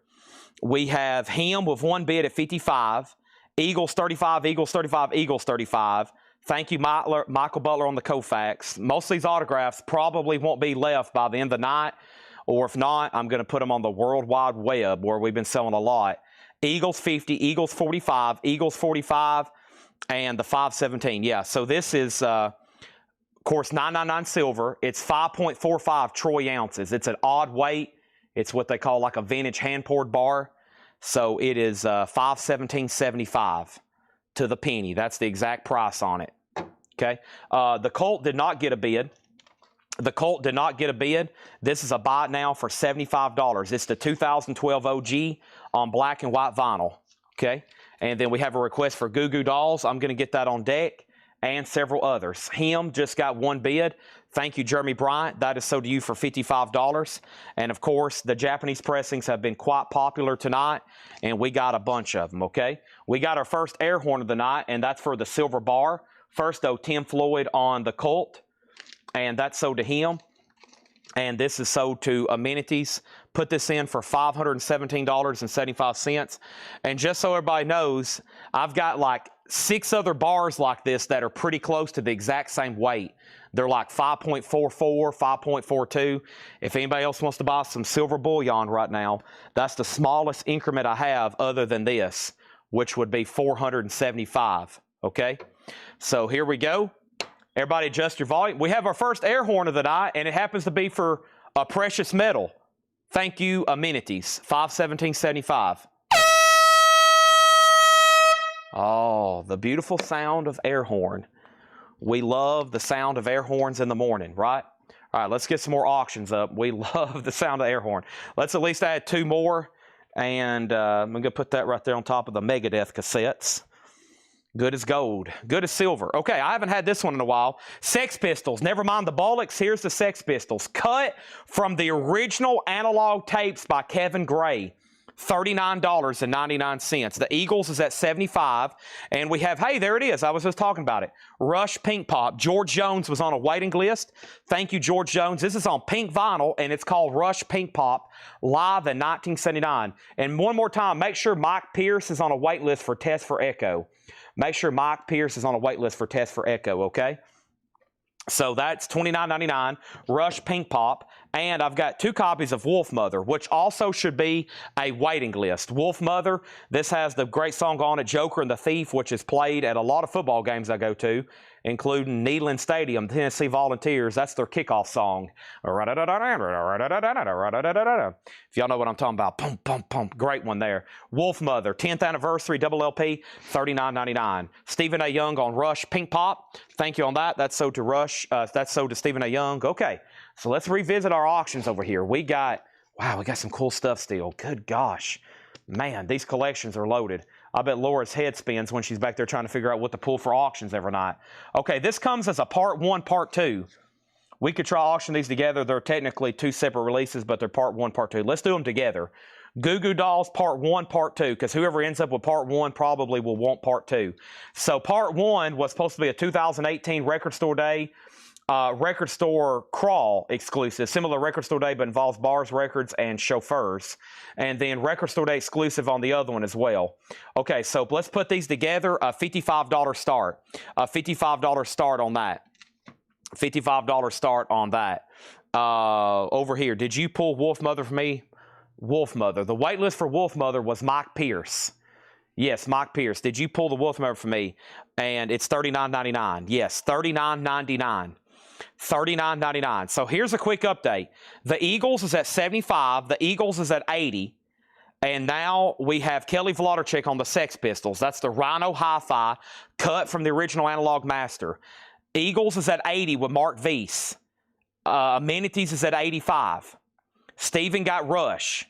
We have him with one bid at 55. Eagles 35, Eagles 35, Eagles 35. Thank you, Michael Butler on the Koufax. Most of these autographs probably won't be left by the end of the night. Or if not, I'm going to put them on the World Wide Web where we've been selling a lot. Eagles 50, Eagles 45, Eagles 45, and the 517. Yeah, so this is, of course, 999 silver. It's 5.45 troy ounces. It's an odd weight. It's what they call like a vintage hand-poured bar. So it is $517.75 to the penny. That's the exact price on it. Okay. The Colt did not get a bid. The Colt did not get a bid. This is a buy now for $75. It's the 2012 OG on black and white vinyl. Okay. And then we have a request for Goo Goo Dolls. I'm going to get that on deck and several others. Him just got one bid. Thank you, Jeremy Bryant. That is sold to you for $55. And, of course, the Japanese pressings have been quite popular tonight, and we got a bunch of them, okay? We got our first air horn of the night, and that's for the silver bar. First, though, Tim Floyd on the Colt, and that's sold to him. And this is sold to Amenities. Put this in for $517.75. And just so everybody knows, I've got like 6 other bars like this that are pretty close to the exact same weight. They're like 5.44, 5.42. If anybody else wants to buy some silver bullion right now, that's the smallest increment I have other than this, which would be 475, okay? So here we go. Everybody adjust your volume. We have our first air horn of the night, and it happens to be for a precious metal. Thank you, Amenities, $517.75. Oh, the beautiful sound of air horn. We love the sound of air horns in the morning, right? All right, let's get some more auctions up. We love the sound of air horn. Let's at least add 2 more, and I'm going to put that right there on top of the Megadeth cassettes. Good as gold. Good as silver. Okay, I haven't had this one in a while. Sex Pistols. Never mind the Bollocks. Here's the Sex Pistols. Cut from the original analog tapes by Kevin Gray. $39.99. The Eagles is at $75. And we have, hey, there it is. I was just talking about it. Rush Pink Pop. George Jones was on a waiting list. Thank you, George Jones. This is on pink vinyl, and it's called Rush Pink Pop, live in 1979. And one more time, make sure Mike Pierce is on a wait list for Test for Echo. Make sure Mike Pierce is on a wait list for Test for Echo, okay? So that's $29.99, Rush Pink Pop, and I've got 2 copies of Wolf Mother, which also should be a waiting list. Wolf Mother, this has the great song on it, Joker and the Thief, which is played at a lot of football games I go to, including Neyland Stadium, Tennessee Volunteers. That's their kickoff song. If y'all know what I'm talking about, pump, pump, pump. Great one there. Wolf Mother, 10th anniversary, double LP, $39.99. Stephen A. Young on Rush Pink Pop. Thank you on that. That's sold to Rush. That's sold to Stephen A. Young. Okay, so let's revisit our auctions over here. We got some cool stuff still. Good gosh. Man, these collections are loaded. I bet Laura's head spins when she's back there trying to figure out what to pull for auctions every night. Okay, this comes as a part 1, part 2. We could try auction these together. They're technically 2 separate releases, but they're part 1, part 2. Let's do them together. Goo Goo Dolls, part 1, part 2, because whoever ends up with part 1 probably will want part 2. So part 1 was supposed to be a 2018 Record Store Day record store crawl exclusive, similar record store day, but involves bars, records, and chauffeurs. And then record store day exclusive on the other one as well. Okay, so let's put these together. A $55 start. A $55 start on that. $55 start on that. Over here, did you pull Wolf Mother for me? Wolf Mother. The wait list for Wolf Mother was Mike Pierce. Yes, Mike Pierce. Did you pull the Wolf Mother for me? And it's $39.99. Yes, $39.99. $39.99. So here's a quick update. The Eagles is at 75. The Eagles is at 80. And now we have Kelly Vlodarchik on the Sex Pistols. That's the Rhino Hi-Fi cut from the original Analog Master. Eagles is at 80 with Mark Weiss. Amenities is at 85. Steven got Rush.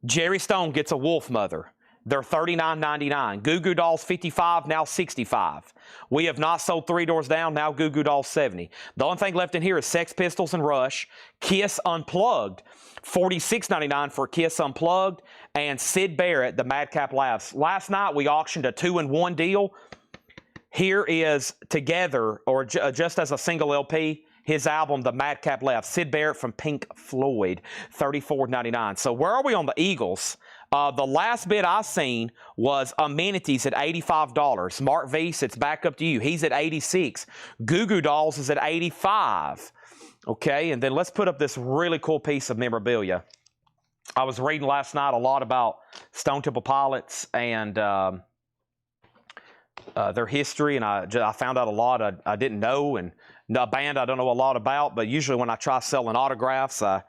Jerry Stone gets a Wolf Mother. They're $39.99. Goo Goo Dolls 55, now 65. We have not sold Three Doors Down, now Goo Goo Dolls 70. The only thing left in here is Sex Pistols and Rush. Kiss Unplugged, $46.99 for Kiss Unplugged. And Sid Barrett, the Madcap Laughs. Last night we auctioned a 2-in-1 deal. Here is together, or just as a single LP, his album, The Madcap Laughs. Sid Barrett from Pink Floyd, $34.99. So where are we on the Eagles? The last bid I seen was Amenities at $85. Mark Weiss, it's back up to you. He's at $86. Goo Goo Dolls is at $85. Okay, and then let's put up this really cool piece of memorabilia. I was reading last night a lot about Stone Temple Pilots and their history, and I found out a lot I didn't know, and a band I don't know a lot about, but usually when I try selling autographs, I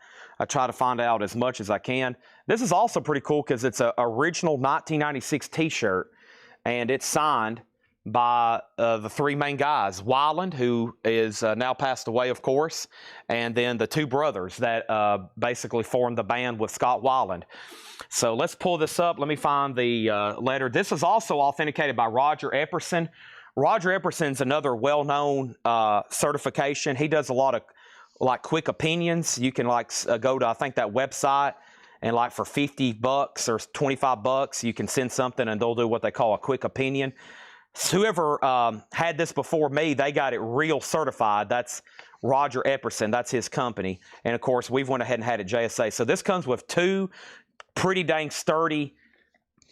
try to find out as much as I can. This is also pretty cool because it's an original 1996 t-shirt, and it's signed by the three main guys. Weiland, who is now passed away, of course, and then the two brothers that basically formed the band with Scott Weiland. So let's pull this up. Let me find the letter. This is also authenticated by Roger Epperson. Roger Epperson's another well-known certification. He does a lot of like quick opinions. You can like go to, I think, that website, and like for $50 or $25, you can send something and they'll do what they call a quick opinion. So whoever had this before me, they got it real certified. That's Roger Epperson. That's his company. And of course, we've went ahead and had it JSA. So this comes with two pretty dang sturdy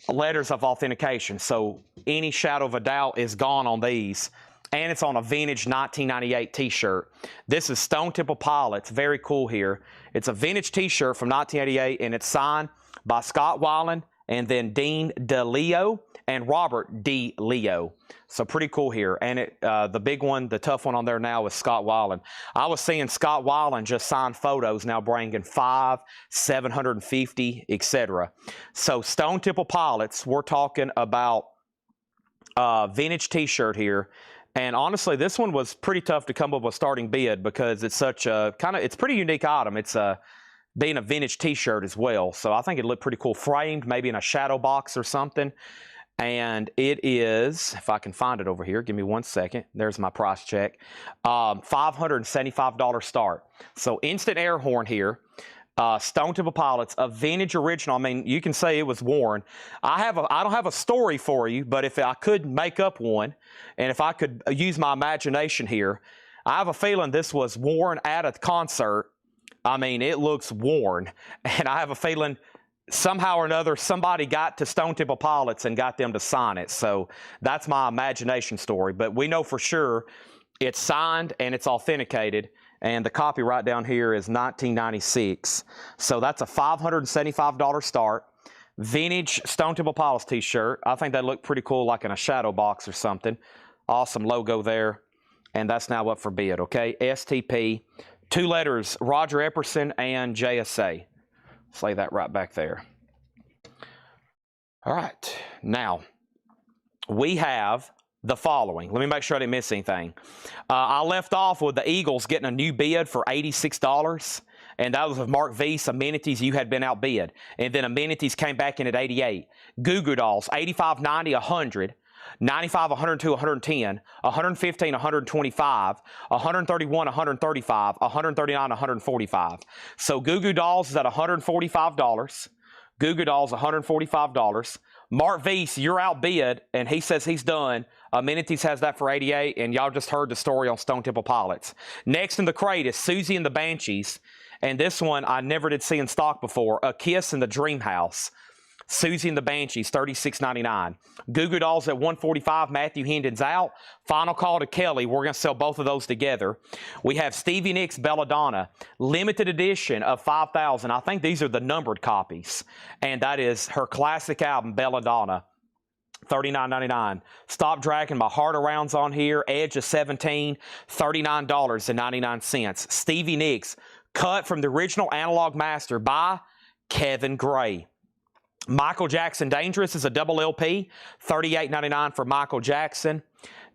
letters of authentication. So any shadow of a doubt is gone on these. And it's on a vintage 1998 t-shirt. This is Stone Temple Pilots. Very cool here. It's a vintage t-shirt from 1988, and it's signed by Scott Weiland and then Dean DeLeo and Robert D. Leo. So pretty cool here. And the big one, the tough one on there now is Scott Weiland. I was seeing Scott Weiland just sign photos now bringing 5, 750, etc. So Stone Temple Pilots, we're talking about vintage t-shirt here. And honestly, this one was pretty tough to come up with a starting bid because it's such a it's pretty unique item. It's being a vintage t-shirt as well. So I think it looked pretty cool framed, maybe in a shadow box or something. And it is, if I can find it over here, give me 1 second. There's my price check. $575 start. So instant air horn here. Stone Temple Pilots, a vintage original. I mean, you can say it was worn. I don't have a story for you, but if I could make up one, and if I could use my imagination here, I have a feeling this was worn at a concert. I mean, it looks worn, and I have a feeling somehow or another somebody got to Stone Temple Pilots and got them to sign it. So that's my imagination story, but we know for sure it's signed and it's authenticated. And the copyright down here is 1996. So that's a $575 start. Vintage Stone Temple Pilots t-shirt. I think they look pretty cool, like in a shadow box or something. Awesome logo there. And that's now up for bid, okay? STP. 2 letters, Roger Epperson and JSA. Say that right back there. All right. Now, we have the following. Let me make sure I didn't miss anything. I left off with the Eagles getting a new bid for $86, and that was with Mark Weiss. Amenities, you had been outbid, and then Amenities came back in at $88. Goo Goo Dolls, $85, $90, $100, $95, $102, $110, $115, $125, $131, $135, $139, $145. So Goo Goo Dolls is at $145. Goo Goo Dolls, $145. Mark Weiss, you're outbid, and he says he's done. Amenities has that for 88, and y'all just heard the story on Stone Temple Pilots. Next in the crate is Susie and the Banshees, and this one I never did see in stock before, A Kiss in the Dream House. Susie and the Banshees, $36.99. Goo Goo Dolls at $145. Matthew Hendon's out. Final call to Kelly. We're going to sell both of those together. We have Stevie Nicks Belladonna, limited edition of 5,000. I think these are the numbered copies. And that is her classic album, Belladonna. $39.99. Stop Dragging My Heart Around's on here. Edge of 17, $39.99. Stevie Nicks, cut from the original Analog Master by Kevin Gray. Michael Jackson Dangerous is a double LP, $38.99 for Michael Jackson.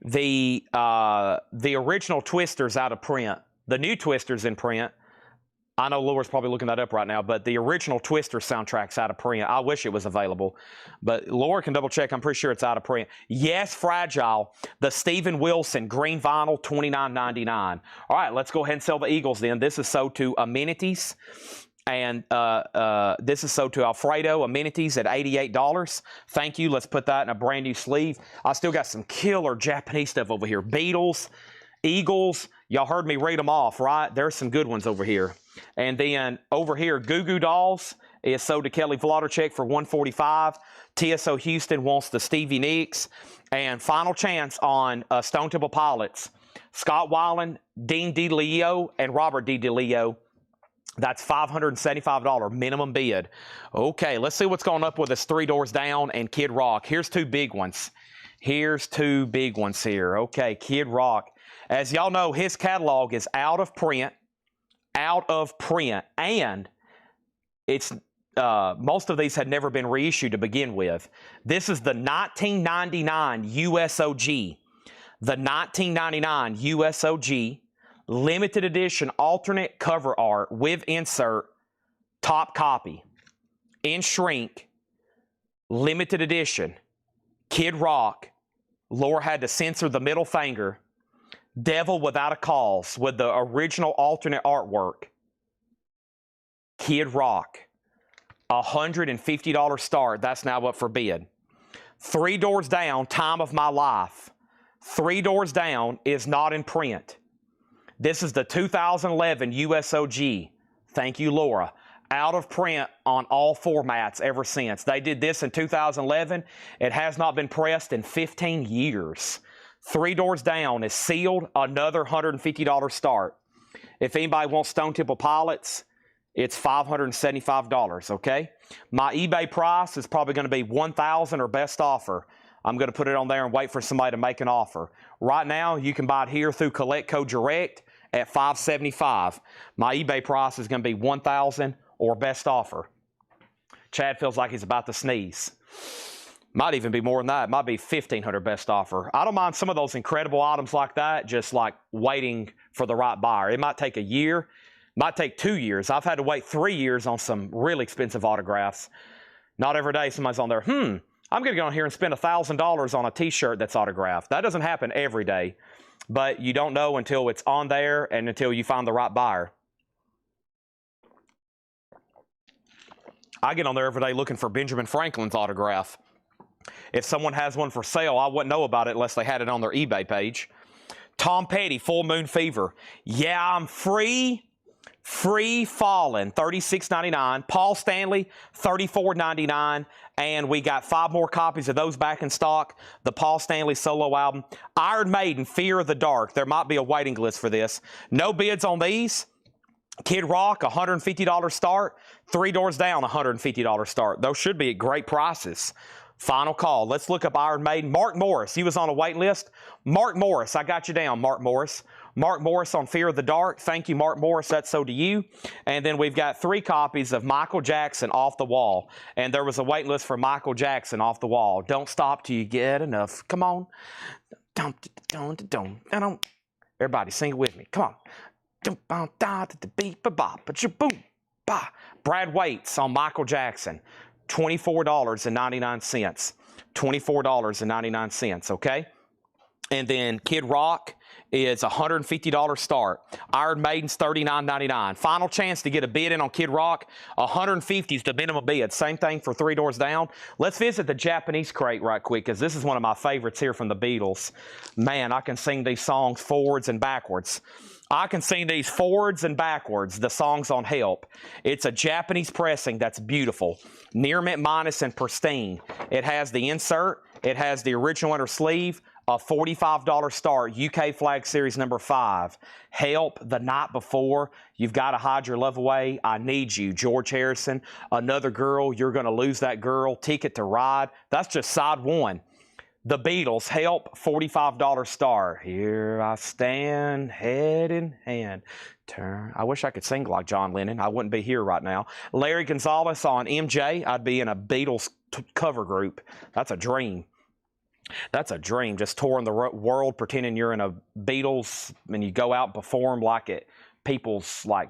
The original Twister's out of print. The new Twister's in print. I know Laura's probably looking that up right now, but the original Twister soundtrack's out of print. I wish it was available, but Laura can double check. I'm pretty sure it's out of print. Yes, Fragile, the Steven Wilson green vinyl, $29.99. All right, let's go ahead and sell the Eagles then. This is sold to Amenities. And this is sold to Alfredo Amenities at $88. Thank you. Let's put that in a brand new sleeve. I still got some killer Japanese stuff over here. Beatles, Eagles. Y'all heard me read them off, right? There's some good ones over here. And then over here, Goo Goo Dolls is sold to Kelly Vladerchek for $145. TSO Houston wants the Stevie Nicks. And final chance on Stone Temple Pilots. Scott Weiland, Dean DeLeo, and Robert DeLeo. That's $575 minimum bid. Okay, let's see what's going up with this Three Doors Down and Kid Rock. Here's two big ones. Here's two big ones here. Okay, Kid Rock. As y'all know, his catalog is out of print, and it's most of these had never been reissued to begin with. This is the 1999 USOG. The 1999 USOG. Limited edition alternate cover art with insert, top copy, in shrink, limited edition, Kid Rock. Laura had to censor the middle finger. Devil Without a Cause with the original alternate artwork. Kid Rock. $150 start. That's now up for bid. Three Doors Down, Time of My Life. Three Doors Down is not in print. This is the 2011 USOG. Thank you, Laura. Out of print on all formats ever since. They did this in 2011. It has not been pressed in 15 years. Three Doors Down is sealed. Another $150 start. If anybody wants Stone Temple Pilots, it's $575, okay? My eBay price is probably going to be $1,000 or best offer. I'm going to put it on there and wait for somebody to make an offer. Right now, you can buy it here through Collect Code Direct at $575. My eBay price is going to be $1,000 or best offer. Chad feels like he's about to sneeze. Might even be more than that. It might be $1,500 best offer. I don't mind some of those incredible items like that, just like waiting for the right buyer. It might take a year. Might take 2 years. I've had to wait 3 years on some really expensive autographs. Not every day somebody's on there, I'm going to go in here and spend $1,000 on a t-shirt that's autographed. That doesn't happen every day, but you don't know until it's on there and until you find the right buyer. I get on there every day looking for Benjamin Franklin's autograph. If someone has one for sale, I wouldn't know about it unless they had it on their eBay page. Tom Petty, Full Moon Fever. Yeah, I'm free falling, $36.99. Paul Stanley, $34.99. And we got 5 more copies of those back in stock. The Paul Stanley solo album. Iron Maiden, Fear of the Dark. There might be a waiting list for this. No bids on these. Kid Rock, $150 start. Three Doors Down, $150 start. Those should be at great prices. Final call. Let's look up Iron Maiden. Mark Morris, he was on a wait list. Mark Morris, I got you down, Mark Morris. Mark Morris on Fear of the Dark. Thank you, Mark Morris. That's so to you. And then we've got 3 copies of Michael Jackson, Off the Wall. And there was a wait list for Michael Jackson, Off the Wall. Don't stop till you get enough. Come on. Everybody, sing it with me. Come on. Brad Waits on Michael Jackson. $24.99. $24.99, okay? And then Kid Rock is $150 start. Iron Maiden's $39.99. Final chance to get a bid in on Kid Rock. $150 is the minimum bid. Same thing for Three Doors Down. Let's visit the Japanese crate right quick, because this is one of my favorites here from the Beatles. Man, I can sing these songs forwards and backwards. I can sing these forwards and backwards, the songs on Help. It's a Japanese pressing that's beautiful. Near mint minus and pristine. It has the insert. It has the original inner sleeve. A $45 start, UK Flag Series number 5. Help, The Night Before, You've Got to Hide Your Love Away, I Need You, George Harrison, Another Girl, You're Gonna Lose That Girl, Ticket to Ride. That's just side 1. The Beatles, Help, $45 start. Here I stand, head in hand. Turn. I wish I could sing like John Lennon. I wouldn't be here right now. Larry Gonzalez on MJ. I'd be in a Beatles cover group. That's a dream. That's a dream, just touring the world, pretending you're in a Beatles, and you go out and perform like at people's like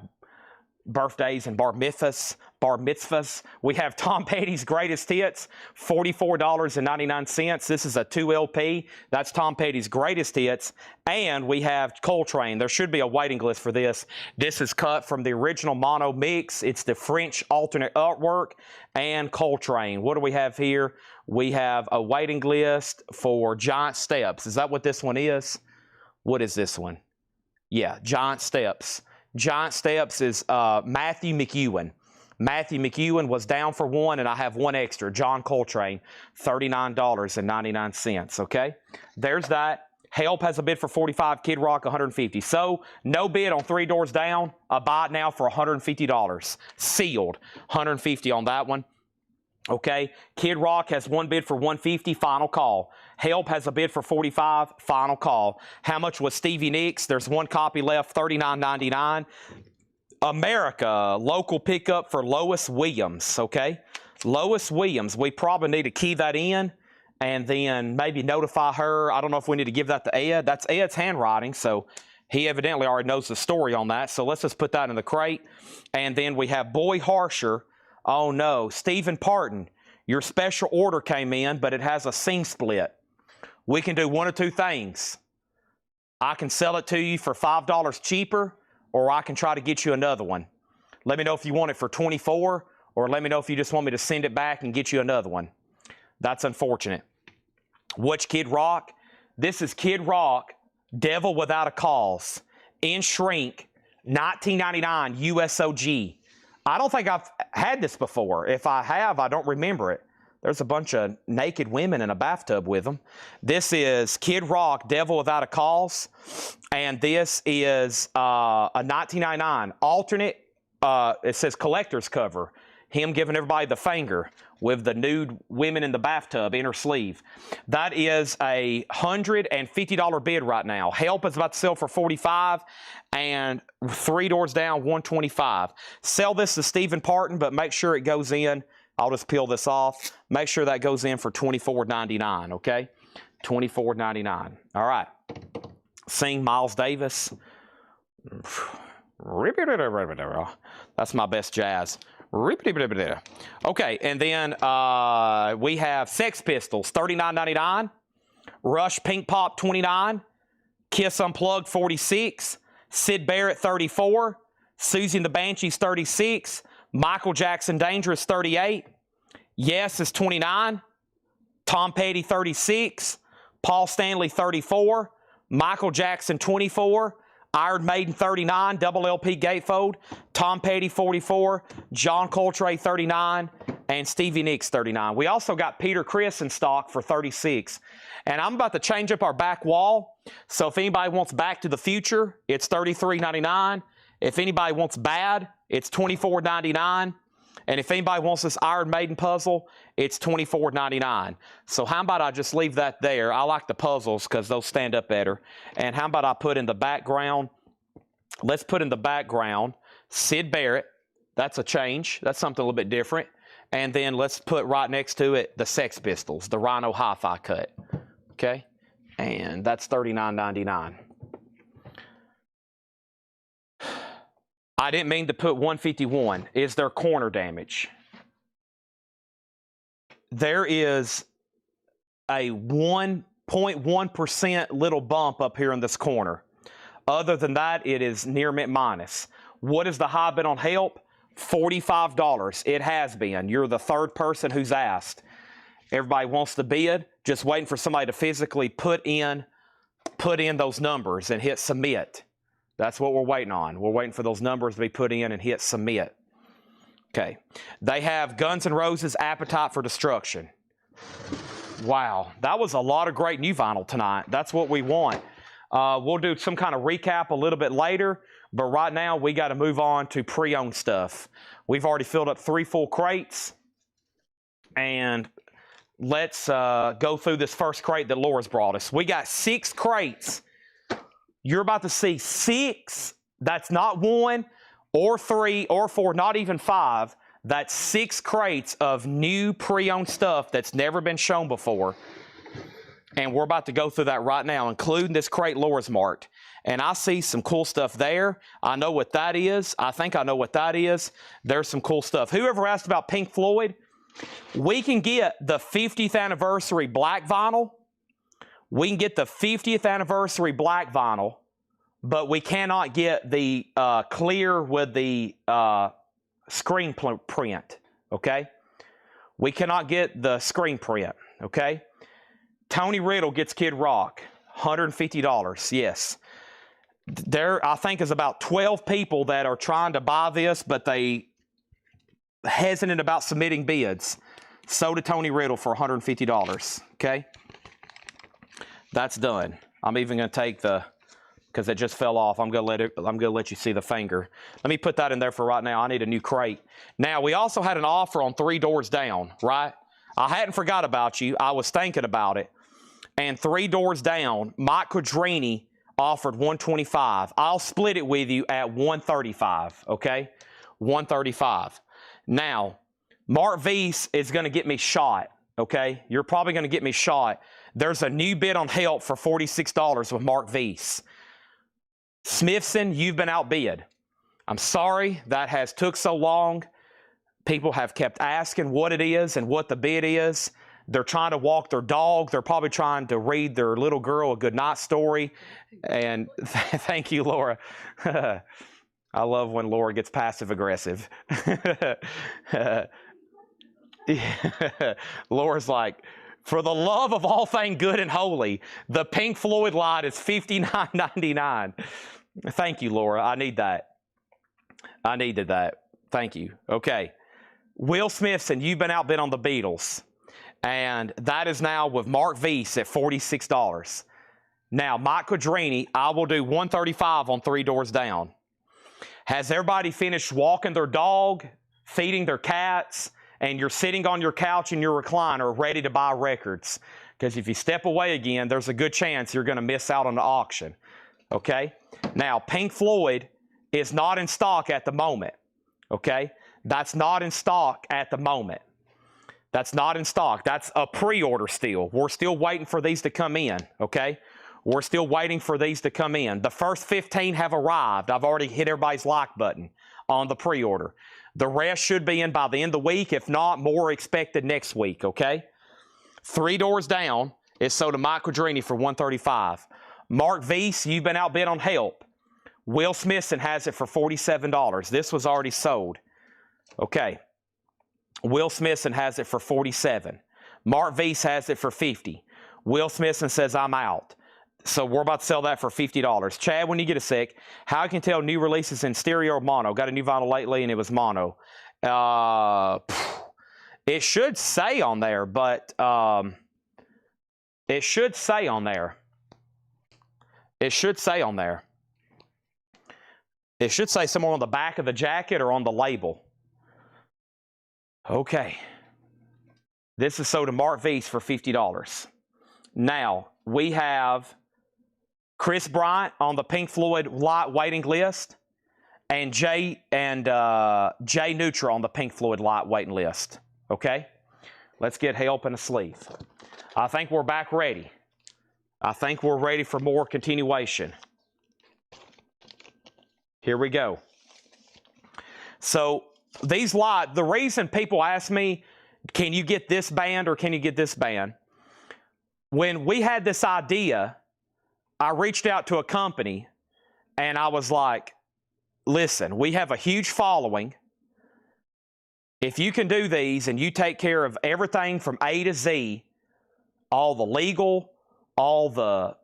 birthdays and bar mitzvahs. We have Tom Petty's Greatest Hits, $44.99. This is a 2 LP. That's Tom Petty's Greatest Hits. And we have Coltrane. There should be a waiting list for this. This is cut from the original mono mix. It's the French alternate artwork and Coltrane. What do we have here? We have a waiting list for Giant Steps. Is that what this one is? What is this one? Yeah, Giant Steps. Giant Steps is Matthew McEwen. Matthew McEwen was down for one, and I have one extra. John Coltrane, $39.99. Okay, there's that. Help has a bid for $45. Kid Rock, $150. So no bid on Three Doors Down. A buy now for $150. Sealed, $150 on that one. Okay, Kid Rock has one bid for $150, final call. Help has a bid for $45, final call. How much was Stevie Nicks? There's one copy left, $39.99. America, local pickup for Lois Williams, okay? Lois Williams, we probably need to key that in and then maybe notify her. I don't know if we need to give that to Ed. That's Ed's handwriting, so he evidently already knows the story on that. So let's just put that in the crate. And then we have Boy Harsher. Oh no, Stephen Parton, your special order came in, but it has a seam split. We can do one of two things. I can sell it to you for $5 cheaper, or I can try to get you another one. Let me know if you want it for $24, or let me know if you just want me to send it back and get you another one. That's unfortunate. Which Kid Rock? This is Kid Rock, Devil Without a Cause, in shrink, 1999 USOG. I don't think I've had this before. If I have, I don't remember it. There's a bunch of naked women in a bathtub with them. This is Kid Rock, Devil Without a Cause. And this is a 1999 alternate, it says collector's cover. Him giving everybody the finger with the nude women in the bathtub, inner sleeve. That is a $150 bid right now. Help is about to sell for $45, and Three Doors Down, $125. Sell this to Stephen Parton, but make sure it goes in. I'll just peel this off. Make sure that goes in for $24.99, okay? $24.99. All right. Sing Miles Davis. That's my best jazz. Okay, and then we have Sex Pistols, $39.99. Rush Pink Pop, $29. Kiss Unplugged, $46. Syd Barrett, $34. Susie and the Banshees, $36. Michael Jackson Dangerous, $38. Yes is $29. Tom Petty, $36. Paul Stanley, $34. Michael Jackson, $24. Iron Maiden, $39. Double LP Gatefold. Tom Petty, $44. John Coltrane, $39. And Stevie Nicks, $39. We also got Peter Criss in stock for $36. And I'm about to change up our back wall. So if anybody wants Back to the Future, it's $33.99. If anybody wants Bad, it's $24.99. And if anybody wants this Iron Maiden puzzle, it's $24.99. So how about I just leave that there? I like the puzzles because those stand up better. And how about I put in the background, let's put in the background Syd Barrett. That's a change. That's something a little bit different. And then let's put right next to it the Sex Pistols, the Rhino Hi-Fi cut. Okay? And that's $39.99. I didn't mean to put 151. Is there corner damage? There is a 1 0.1% little bump up here in this corner. Other than that, it is near mint minus. What is the high bid on help? $45. It has been. You're the third person who's asked. Everybody wants to bid, just waiting for somebody to physically put in those numbers and hit submit. That's what we're waiting on. We're waiting for those numbers to be put in and hit submit. Okay. They have Guns N' Roses' Appetite for Destruction. Wow. That was a lot of great new vinyl tonight. That's what we want. We'll do some kind of recap a little bit later, but right now we got to move on to pre-owned stuff. We've already filled up 3 full crates, and let's go through this first crate that Laura's brought us. We got 6 crates. You're about to see 6. That's not 1 or 3 or 4, not even 5. That's 6 crates of new pre-owned stuff that's never been shown before. And we're about to go through that right now, including this crate Laura's marked. And I see some cool stuff there. I know what that is. I think I know what that is. There's some cool stuff. Whoever asked about Pink Floyd, we can get the 50th anniversary black vinyl. We can get the 50th anniversary black vinyl, but we cannot get the clear with the screen print, okay? We cannot get the screen print, okay? Tony Riddle gets Kid Rock, $150, yes. There, I think, is about 12 people that are trying to buy this, but they hesitant about submitting bids. So did Tony Riddle for $150, okay? That's done. I'm even going to take the, because it just fell off. I'm going to let you see the finger. Let me put that in there for right now. I need a new crate. Now, we also had an offer on 3 Doors Down, right? I hadn't forgot about you. I was thinking about it. And 3 Doors Down, Mike Quadrini offered $125. I'll split it with you at $135, okay? $135. Now, Mark Vise is going to get me shot, okay? You're probably going to get me shot. There's a new bid on help for $46 with Mark Vise. Smithson, you've been outbid. I'm sorry that has took so long. People have kept asking what it is and what the bid is. They're trying to walk their dog. They're probably trying to read their little girl a goodnight story. And thank you, Laura. I love when Laura gets passive-aggressive. Laura's like, for the love of all thing good and holy, the Pink Floyd lot is $59.99. Thank you, Laura. I need that. I needed that. Thank you. Okay. Will Smithson, you've been outbid on the Beatles. And that is now with Mark Vise at $46. Now, Mike Quadrini, I will do $135 on 3 Doors Down. Has everybody finished walking their dog, feeding their cats, and you're sitting on your couch in your recliner ready to buy records? Because if you step away again, there's a good chance you're going to miss out on the auction. Okay? Now, Pink Floyd is not in stock at the moment. Okay? That's not in stock at the moment. That's not in stock. That's a pre-order still. We're still waiting for these to come in, okay? We're still waiting for these to come in. The first 15 have arrived. I've already hit everybody's like button on the pre-order. The rest should be in by the end of the week. If not, more expected next week, okay? 3 Doors Down is sold to Mike Quadrini for $135. Mark Vise, you've been outbid on help. Will Smithson has it for $47. This was already sold. Okay. Will Smithson has it for $47. Mark Vise has it for $50. Will Smithson says, I'm out. So we're about to sell that for $50. Chad, when you get a sec, how can you tell new releases in stereo or mono? Got a new vinyl lately and it was mono. It should say on there, but it should say on there. It should say on there. It should say somewhere on the back of the jacket or on the label. Okay. This is sold to Mark Vise for $50. Now, we have Chris Bryant on the Pink Floyd lot waiting list and Jay Neutra on the Pink Floyd lot waiting list. Okay? Let's get help in a sleeve. I think we're back ready. I think we're ready for more continuation. Here we go. So, these lot, the reason people ask me, can you get this band or can you get this band? when we had this idea, I reached out to a company and I was like, listen, we have a huge following. If you can do these and you take care of everything from A to Z, all the legal, all the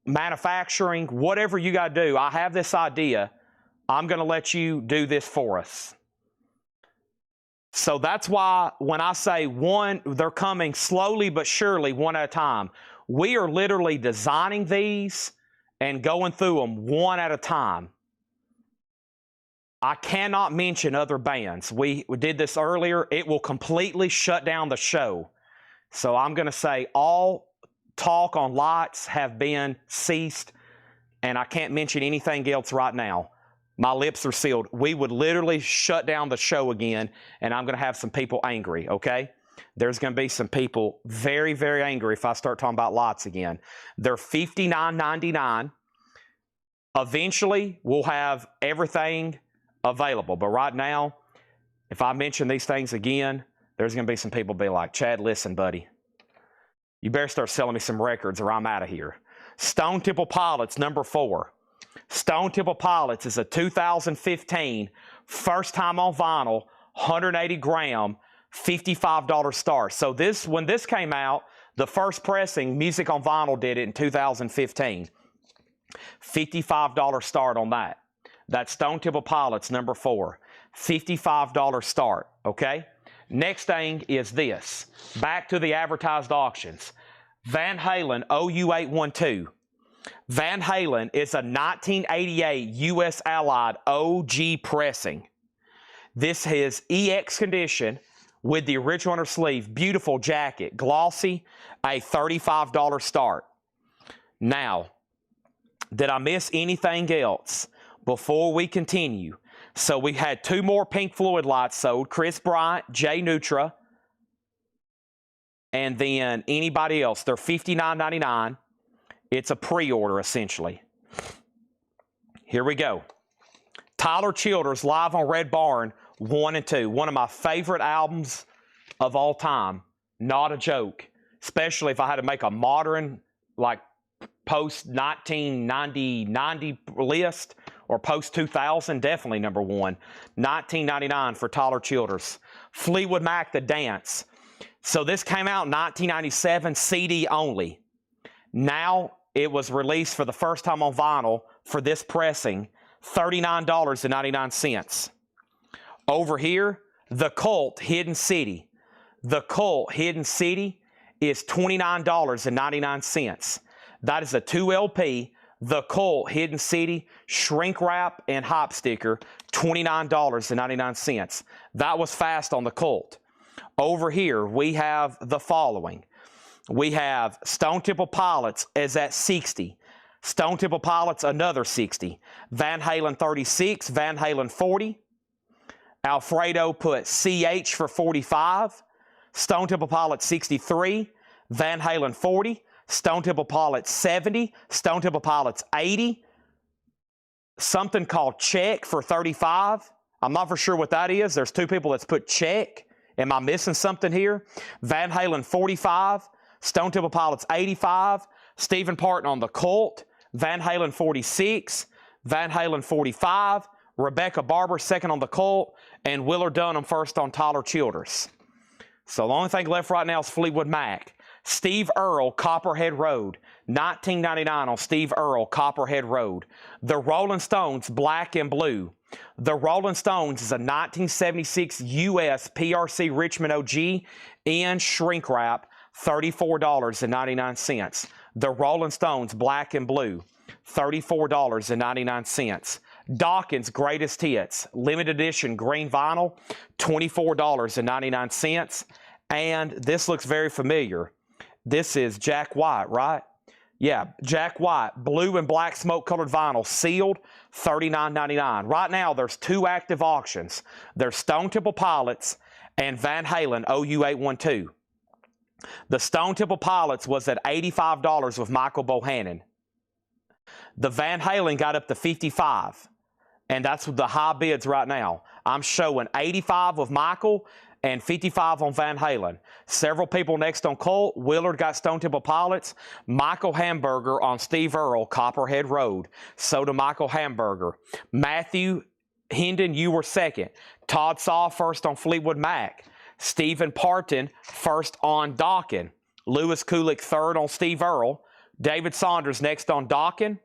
manufacturing, whatever you got to do, I have this idea. I'm going to let you do this for us. So that's why when I say one, they're coming slowly but surely, one at a time. We are literally designing these and going through them one at a time. I cannot mention other bands. We did this earlier. It will completely shut down the show. So I'm going to say all talk on lights have been ceased, and I can't mention anything else right now. My lips are sealed. We would literally shut down the show again, and I'm going to have some people angry, okay? There's going to be some people very, very angry if I start talking about lights again. They're $59.99. Eventually, we'll have everything available. But right now, if I mention these things again, there's going to be some people be like, Chad, listen, buddy. You better start selling me some records or I'm out of here. Stone Temple Pilots, number 4. Stone Temple Pilots is a 2015, first time on vinyl, 180 gram, $55 start. So when this came out, the first pressing, Music on Vinyl did it in 2015. $55 start on that. That's Stone Temple Pilots, number 4. $55 start, okay? Next thing is this. Back to the advertised auctions. Van Halen OU812. Van Halen is a 1988 U.S. Allied OG pressing. This is EX condition with the original under sleeve. Beautiful jacket. Glossy. A $35 start. Now, did I miss anything else before we continue? So we had 2 more Pink Floyd lights sold. Chris Bryant, Jay Neutra, and then anybody else. They're $59.99. It's a pre-order, essentially. Here we go. Tyler Childers, live on Red Barn, 1 and 2. One of my favorite albums of all time. Not a joke. Especially if I had to make a modern, like, post-1990 list or post-2000, definitely number 1. $19.99 for Tyler Childers. Fleetwood Mac, The Dance. So this came out in 1997, CD only. Now it was released for the first time on vinyl for this pressing, $39.99. Over here, The Cult, Hidden City. The Cult, Hidden City is $29.99. That is a 2 LP, The Cult, Hidden City, shrink wrap and hop sticker, $29.99. That was fast on The Cult. Over here, we have the following. We have Stone Temple Pilots is at 60. Stone Temple Pilots, another 60. Van Halen 36, Van Halen 40. Alfredo put CH for 45. Stone Temple Pilots 63. Van Halen 40. Stone Temple Pilots 70. Stone Temple Pilots 80. Something called Check for 35. I'm not for sure what that is. There's 2 people that's put Check. Am I missing something here? Van Halen 45. Stone Temple Pilots 85. Stephen Parton on The Cult. Van Halen 46. Van Halen 45. Rebecca Barber second on The Cult. And Willard Dunham first on Tyler Childers. So the only thing left right now is Fleetwood Mac. Steve Earle, Copperhead Road. $19.99 on Steve Earle, Copperhead Road. The Rolling Stones, Black and Blue. The Rolling Stones is a 1976 U.S. PRC Richmond OG in shrink wrap, $34.99. The Rolling Stones, Black and Blue, $34.99. Dawkins Greatest Hits, limited edition green vinyl, $24.99. And this looks very familiar. This is Jack White, right? Yeah, Jack White, blue and black smoke colored vinyl, sealed, $39.99. Right now, there's 2 active auctions. There's Stone Temple Pilots and Van Halen OU812. The Stone Temple Pilots was at $85 with Michael Bohannon. The Van Halen got up to $55, and that's the high bids right now. I'm showing $85 with Michael and 55 on Van Halen. Several people next on Colt. Willard got Stone Temple Pilots. Michael Hamburger on Steve Earle, Copperhead Road. So to Michael Hamburger. Matthew Hendon, you were second. Todd Saw first on Fleetwood Mac. Stephen Parton first on Dawkin. Lewis Kulik third on Steve Earle. David Saunders next on Dawkin.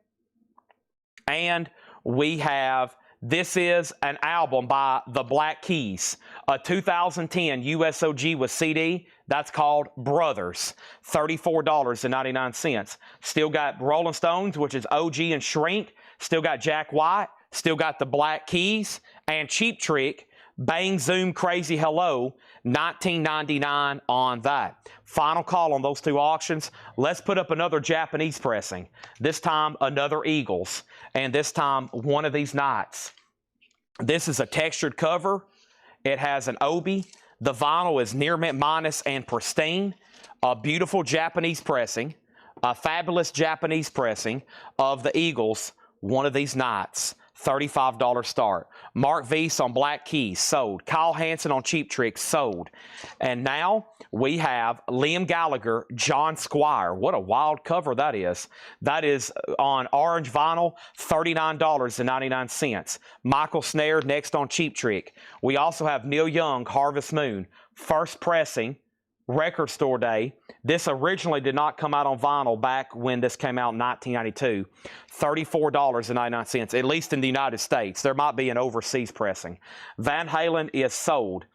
And we have, this is an album by the Black Keys, a 2010 USOG with CD. That's called Brothers, $34.99. Still got Rolling Stones, which is OG and Shrink. Still got Jack White. Still got the Black Keys and Cheap Trick. Bang Zoom Crazy Hello, $19.99 on that. Final call on those two auctions. Let's put up another Japanese pressing. This time another Eagles, and this time one of these Knights. This is a textured cover. It has an obi. The vinyl is near mint minus and pristine. A beautiful Japanese pressing, a fabulous Japanese pressing of the Eagles, one of these Knights. $35 start. Mark Weiss on Black Keys, sold. Kyle Hansen on Cheap Trick, sold. And now we have Liam Gallagher, John Squire. What a wild cover that is. That is on orange vinyl, $39.99. Michael Snare next on Cheap Trick. We also have Neil Young, Harvest Moon. First pressing, record store day. This originally did not come out on vinyl back when this came out in 1992. $34.99, at least in the United States. There might be an overseas pressing. Van Halen is sold.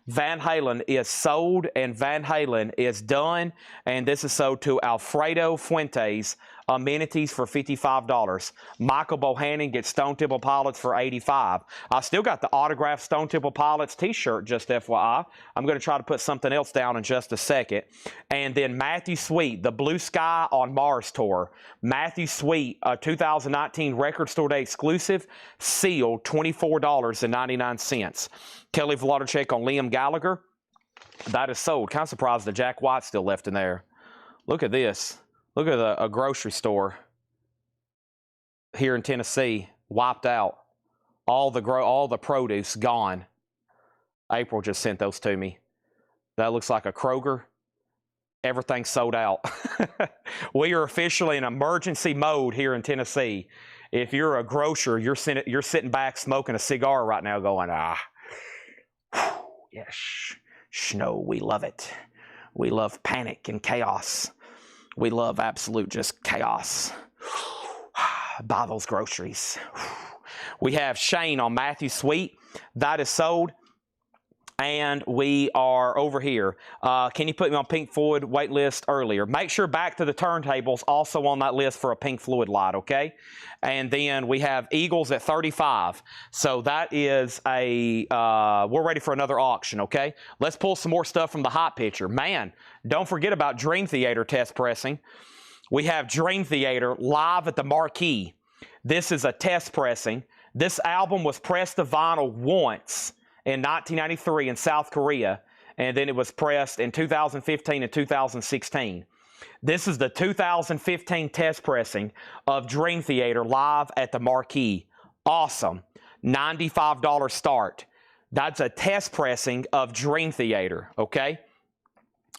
Van Halen is sold, and Van Halen is done. And this is sold to Alfredo Fuentes. Amenities for $55. Michael Bohannon gets Stone Temple Pilots for $85. I still got the autographed Stone Temple Pilots t-shirt, just FYI. I'm going to try to put something else down in just a second. And then Matthew Sweet, the Blue Sky on Mars tour. Matthew Sweet, a 2019 Record Store Day exclusive, sealed, $24.99. Kelly Vladicek on Liam Gallagher. That is sold. Kind of surprised that Jack White's still left in there. Look at this. Look at a grocery store here in Tennessee, wiped out. All the produce gone. April just sent those to me. That looks like a Kroger. Everything's sold out. We are officially in emergency mode here in Tennessee. If you're a grocer, you're sitting back smoking a cigar right now going, yes, snow, we love it. We love panic and chaos. We love absolute just chaos. Buy those groceries. We have Shane on Matthew Sweet. That is sold. And we are over here. Can you put me on Pink Floyd wait list earlier? Make sure Back to the Turntables also on that list for a Pink Floyd light, okay? And then we have Eagles at 35. So that is we're ready for another auction, okay? Let's pull some more stuff from the hot picture. Man, don't forget about Dream Theater test pressing. We have Dream Theater live at the Marquee. This is a test pressing. This album was pressed to vinyl once in 1993 in South Korea, and then it was pressed in 2015 and 2016. This is the 2015 test pressing of Dream Theater live at the Marquee. Awesome. $95 start. That's a test pressing of Dream Theater, okay?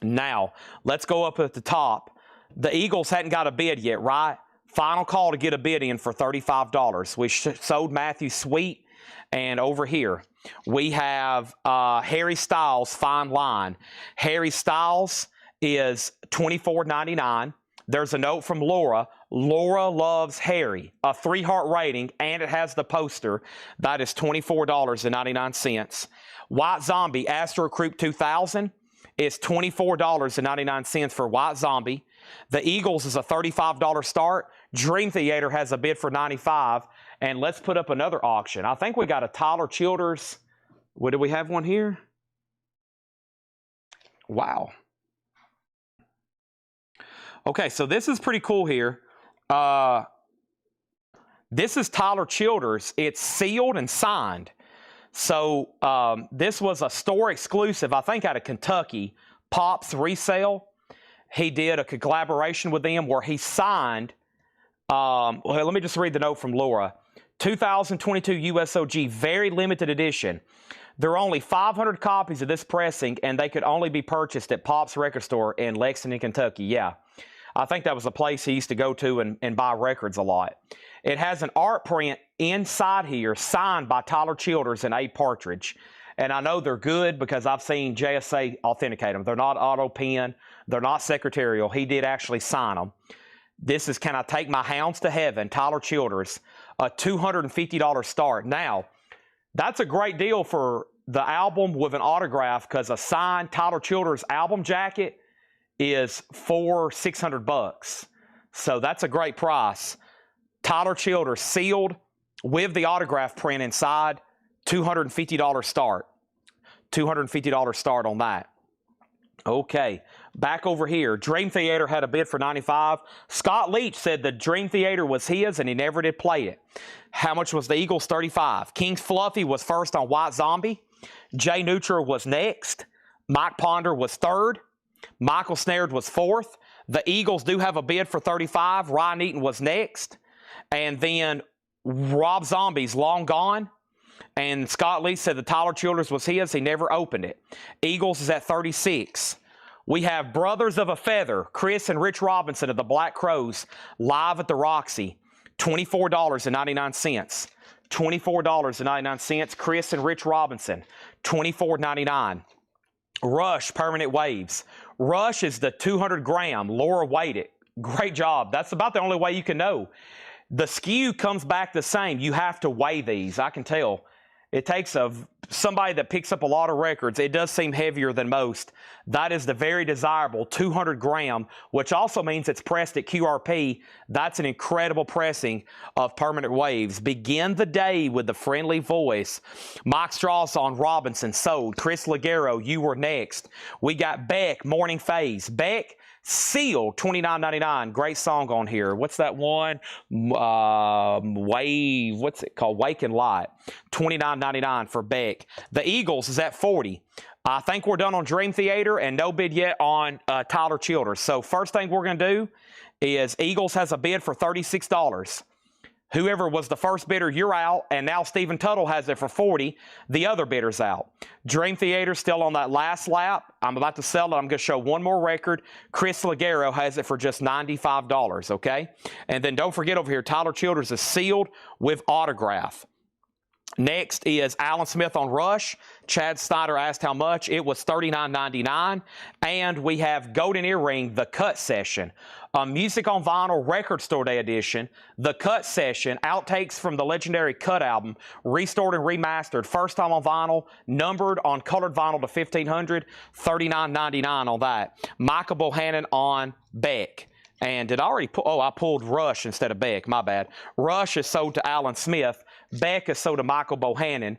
Now, let's go up at the top. The Eagles hadn't got a bid yet, right? Final call to get a bid in for $35. We sold Matthew Sweet, and over here, we have Harry Styles' Fine Line. Harry Styles is $24.99. There's a note from Laura. Laura loves Harry. A 3-heart rating, and it has the poster. That is $24.99. White Zombie Astro Creep 2000 is $24.99 for White Zombie. The Eagles is a $35 start. Dream Theater has a bid for $95. And let's put up another auction. I think we got a Tyler Childers. What, do we have one here? Wow. Okay, so this is pretty cool here. This is Tyler Childers. It's sealed and signed. So this was a store exclusive, I think out of Kentucky, Pops Resale. He did a collaboration with them where he signed, well, let me just read the note from Laura. 2022 USOG, very limited edition. There are only 500 copies of this pressing, and they could only be purchased at Pop's Record Store in Lexington, Kentucky. Yeah, I think that was a place he used to go to and buy records a lot. It has an art print inside here signed by Tyler Childers and Abe Partridge. And I know they're good because I've seen JSA authenticate them. They're not auto pen. They're not secretarial. He did actually sign them. This is Can I Take My Hounds to Heaven, Tyler Childers, a $250 start. Now, that's a great deal for the album with an autograph because a signed Tyler Childers album jacket is $600. So that's a great price. Tyler Childers sealed with the autograph print inside, $250 start. $250 start on that. Okay, back over here. Dream Theater had a bid for $95. Scott Leach said the Dream Theater was his and he never did play it. How much was the Eagles? $35. King's Fluffy was first on White Zombie. Jay Neutral was next. Mike Ponder was third. Michael Snared was fourth. The Eagles do have a bid for $35. Ryan Eaton was next. And then Rob Zombie's Long Gone. And Scott Lee said the Tyler Childers was his. He never opened it. Eagles is at 36. We have Brothers of a Feather, Chris and Rich Robinson of the Black Crows, live at the Roxy, $24.99. $24.99. Chris and Rich Robinson, $24.99. Rush, Permanent Waves. Rush is the 200 gram. Laura weighed it. Great job. That's about the only way you can know. The skew comes back the same. You have to weigh these. I can tell. It takes somebody that picks up a lot of records. It does seem heavier than most. That is the very desirable 200 gram, which also means it's pressed at QRP. That's an incredible pressing of Permanent Waves. Begin the Day with the Friendly Voice. Mike Strawson, Robinson, sold. Chris Ligero, You Were Next. We got Beck, Morning Phase. Beck, sealed, $29.99. Great song on here. What's that one? Wave. What's it called? Wake and Light. $29.99 for Beck. The Eagles is at 40. I think we're done on Dream Theater and no bid yet on Tyler Childers. So first thing we're going to do is Eagles has a bid for $36. Whoever was the first bidder, you're out, and now Stephen Tuttle has it for $40. The other bidder's out. Dream Theater still on that last lap. I'm about to sell it. I'm going to show one more record. Chris Ligero has it for just $95, okay? And then don't forget over here, Tyler Childers is sealed with autograph. Next is Alan Smith on Rush. Chad Snyder asked how much. It was $39.99. And we have Golden Earring, The Cut Session. A Music on Vinyl Record Store Day edition. The Cut Session, outtakes from the legendary Cut album, restored and remastered. First time on vinyl, numbered on colored vinyl to 1500, $39.99 on that. Michael Bohannon on Beck. And did I already pull? Oh, I pulled Rush instead of Beck. My bad. Rush is sold to Alan Smith. Beck is sold to Michael Bohannon.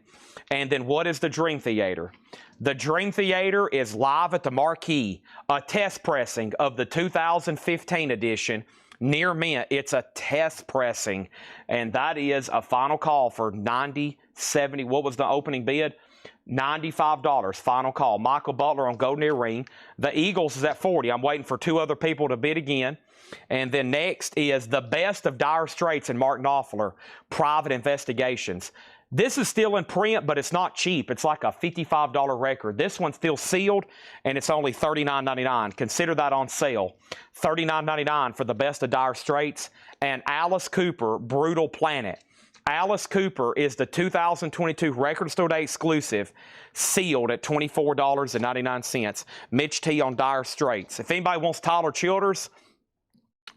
And then what is the Dream Theater? The Dream Theater is live at the Marquee, a test pressing of the 2015 edition. Near mint, it's a test pressing. And that is a final call for $70. What was the opening bid? $95, final call. Michael Butler on Golden Earring. The Eagles is at 40. I'm waiting for two other people to bid again. And then next is The Best of Dire Straits and Mark Knopfler, Private Investigations. This is still in print, but it's not cheap. It's like a $55 record. This one's still sealed, and it's only $39.99. Consider that on sale. $39.99 for The Best of Dire Straits. And Alice Cooper, Brutal Planet. Alice Cooper is the 2022 Record Store Day exclusive, sealed at $24.99. Mitch T on Dire Straits. If anybody wants Tyler Childers,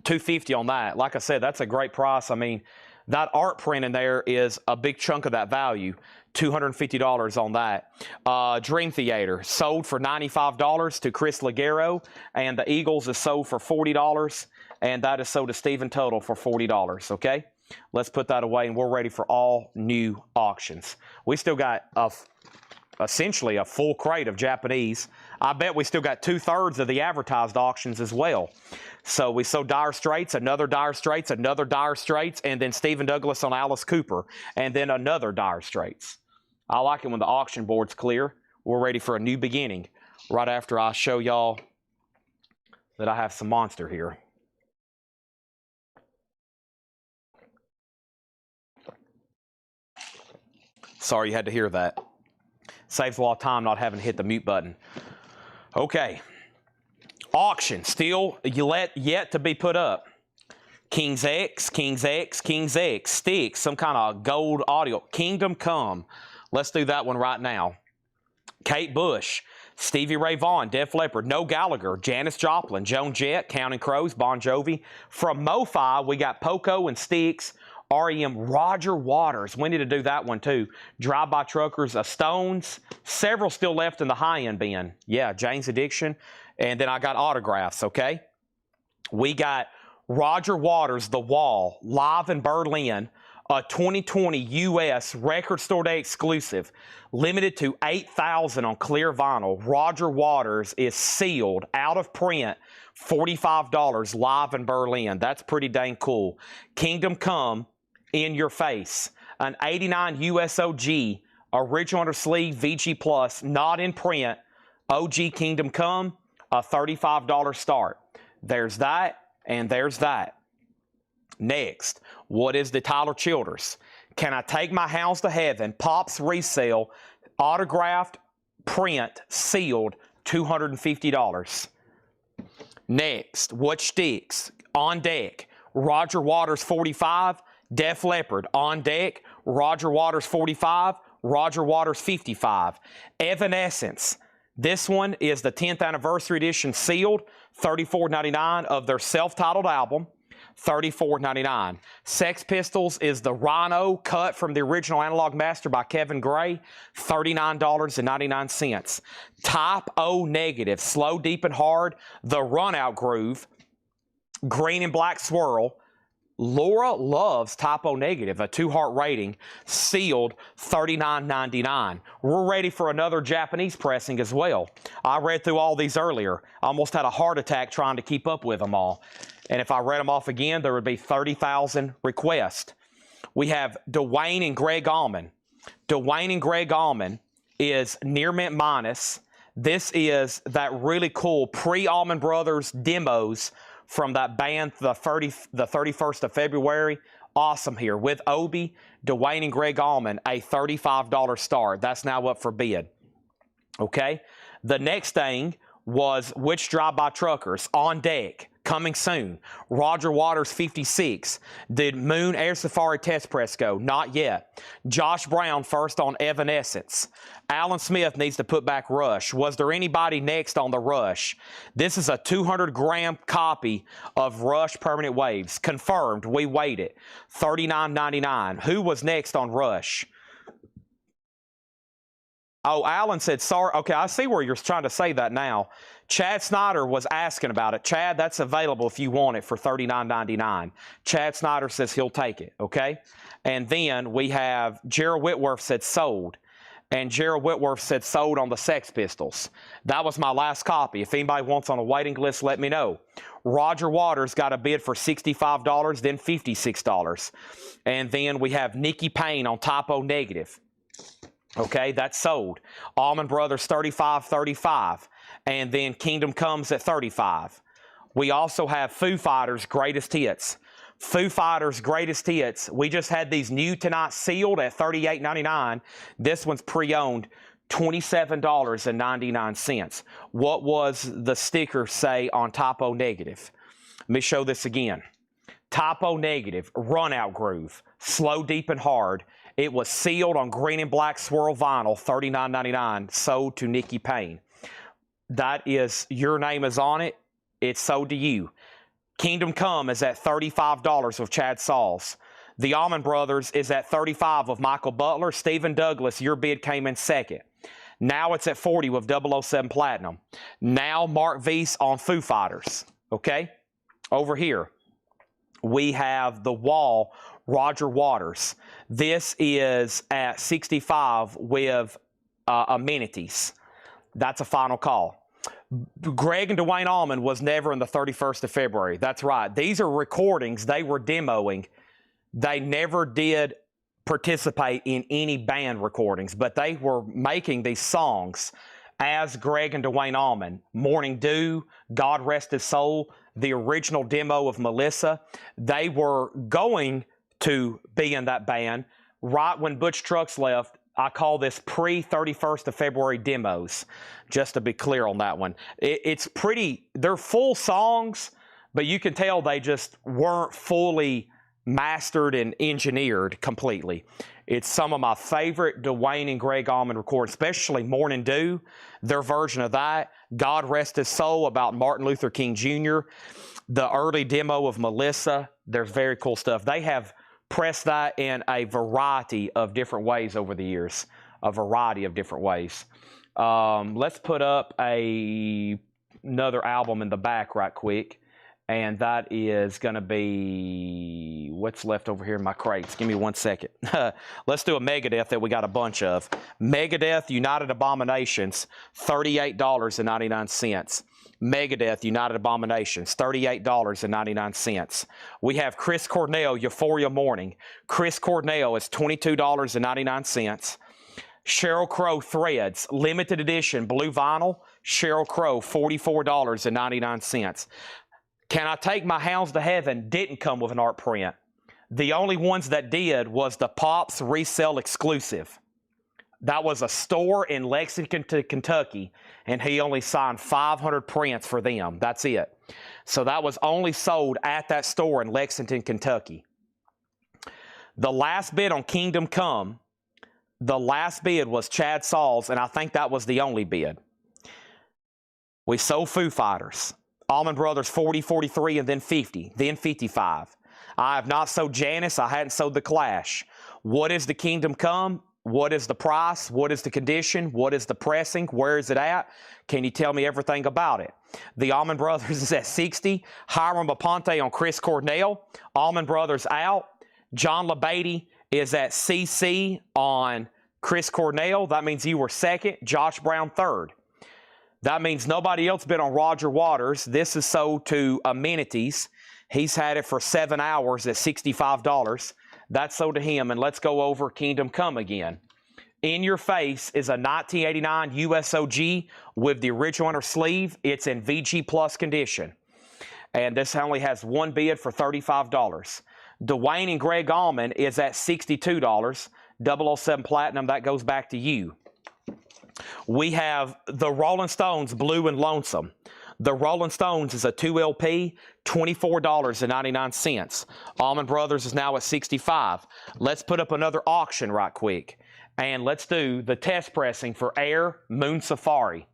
$250 on that. Like I said, that's a great price. I mean, that art print in there is a big chunk of that value. $250 on that. Dream Theater sold for $95 to Chris Ligero, and the Eagles is sold for $40, and that is sold to Stephen Tuttle for $40. Okay, let's put that away, and we're ready for all new auctions. We still got essentially a full crate of Japanese. I bet we still got 2/3 of the advertised auctions as well. So we sold Dire Straits, another Dire Straits, another Dire Straits, and then Stephen Douglas on Alice Cooper, and then another Dire Straits. I like it when the auction board's clear. We're ready for a new beginning right after I show y'all that I have some monster here. Sorry you had to hear that. Saves a lot of time not having to hit the mute button. Okay. Auction, still yet to be put up. King's X, King's X, King's X, Sticks, some kind of gold audio. Kingdom Come. Let's do that one right now. Kate Bush, Stevie Ray Vaughan, Def Leppard, No Gallagher, Janis Joplin, Joan Jett, Counting Crows, Bon Jovi. From MoFi, we got Poco and Sticks, REM, Roger Waters. We need to do that one too. Drive-By Truckers, Stones, several still left in the high-end bin. Yeah, Jane's Addiction. And then I got autographs, okay? We got Roger Waters, The Wall, live in Berlin, a 2020 U.S. Record Store Day exclusive, limited to 8,000 on clear vinyl. Roger Waters is sealed, out of print, $45 live in Berlin. That's pretty dang cool. Kingdom Come, In Your Face, an 89 USOG, original under sleeve, VG Plus, not in print, OG Kingdom Come, a $35 start. There's that, and there's that. Next, what is the Tyler Childers? Can I Take My House to Heaven? Pops resale, autographed, print, sealed, $250. Next, what sticks? On deck, Roger Waters 45, Def Leppard. On deck, Roger Waters 45, Roger Waters 55. Evanescence. This one is the 10th anniversary edition sealed, $34.99 of their self-titled album, $34.99. Sex Pistols is the Rhino cut from the original Analog Master by Kevin Gray, $39.99. Type O Negative, Slow, Deep, and Hard, the Run Out Groove, Green and Black Swirl. Laura loves Type O Negative, a 2-heart rating, sealed, $39.99. We're ready for another Japanese pressing as well. I read through all these earlier. I almost had a heart attack trying to keep up with them all. And if I read them off again, there would be 30,000 requests. We have Dwayne and Greg Allman. Dwayne and Greg Allman is Near Mint Minus. This is that really cool pre-Allman Brothers demos from that band, the 31st of February. Awesome here. With Obi, Dwayne and Greg Allman, a $35 start. That's now up for bid. Okay? The next thing was Which Drive-By Truckers? On deck. Coming soon. Roger Waters 56. Did Moon Air Safari Test Press go? Not yet. Josh Brown first on Evanescence. Alan Smith needs to put back Rush. Was there anybody next on the Rush? This is a 200-gram copy of Rush Permanent Waves. Confirmed. We waited. $39.99. Who was next on Rush? Oh, Alan said, sorry. Okay, I see where you're trying to say that now. Chad Snyder was asking about it. Chad, that's available if you want it for $39.99. Chad Snyder says he'll take it, okay? And then we have Gerald Whitworth said sold. And Gerald Whitworth said sold on the Sex Pistols. That was my last copy. If anybody wants on a waiting list, let me know. Roger Waters got a bid for $65, then $56. And then we have Nikki Payne on Type O Negative. Okay, that's sold. Allman Brothers 35. And then Kingdom Comes at 35. We also have Foo Fighters Greatest Hits. Foo Fighters Greatest Hits. We just had these new tonight sealed at $38.99. This one's pre-owned, $27.99. What was the sticker say on Type O Negative? Let me show this again. Type O Negative, Run Out Groove, Slow, Deep, and Hard. It was sealed on green and black swirl vinyl, $39.99, sold to Nikki Payne. That is, your name is on it. It's sold to you. Kingdom Come is at $35 with Chad Sauls. The Allman Brothers is at $35 with Michael Butler. Stephen Douglas, your bid came in second. Now it's at $40 with 007 Platinum. Now Mark Weiss on Foo Fighters. Okay? Over here, we have The Wall, Roger Waters. This is at $65 with amenities. That's a final call. Greg and Dwayne Allman was never in the 31st of February. That's right. These are recordings they were demoing. They never did participate in any band recordings, but they were making these songs as Greg and Dwayne Allman. Morning Dew, God Rest His Soul, the original demo of Melissa. They were going to be in that band. Right when Butch Trucks left, I call this pre-31st of February demos, just to be clear on that one. It's pretty, they're full songs, but you can tell they just weren't fully mastered and engineered completely. It's some of my favorite Dwayne and Greg Allman recordings, especially Morning Dew, their version of that. God Rest His Soul about Martin Luther King Jr., the early demo of Melissa. There's very cool stuff. They have pressed that in a variety of different ways over the years, a variety of different ways. Let's put up another album in the back right quick. And that is going to be what's left over here in my crates. Give me 1 second. Let's do a Megadeth that we got a bunch of. Megadeth United Abominations, $38.99. Megadeth United Abominations, $38.99. We have Chris Cornell, Euphoria Morning. Chris Cornell is $22.99. Sheryl Crow Threads, limited edition, blue vinyl. Sheryl Crow, $44.99. Can I Take My Hounds to Heaven didn't come with an art print. The only ones that did was the Pops resale exclusive. That was a store in Lexington, Kentucky, and he only signed 500 prints for them. That's it. So that was only sold at that store in Lexington, Kentucky. The last bid on Kingdom Come, the last bid was Chad Saul's, and I think that was the only bid. We sold Foo Fighters. Allman Brothers 40, 43, and then 50, then 55. I have not sold Janice. I hadn't sold The Clash. What is the Kingdom Come? What is the price? What is the condition? What is the pressing? Where is it at? Can you tell me everything about it? The Allman Brothers is at 60. Hiram Aponte on Chris Cornell. Allman Brothers out. John LeBeatty is at CC on Chris Cornell. That means you were second. Josh Brown third. That means nobody else bid on Roger Waters. This is sold to Amenities. He's had it for 7 hours at $65. That's sold to him. And let's go over Kingdom Come again. In Your Face is a 1989 USOG with the original inner sleeve. It's in VG Plus condition. And this only has one bid for $35. Dwayne and Greg Allman is at $62. 007 Platinum, that goes back to you. We have the Rolling Stones, Blue and Lonesome. The Rolling Stones is a 2LP, $24.99. Allman Brothers is now at $65. Let's put up another auction right quick. And let's do the test pressing for Air Moon Safari.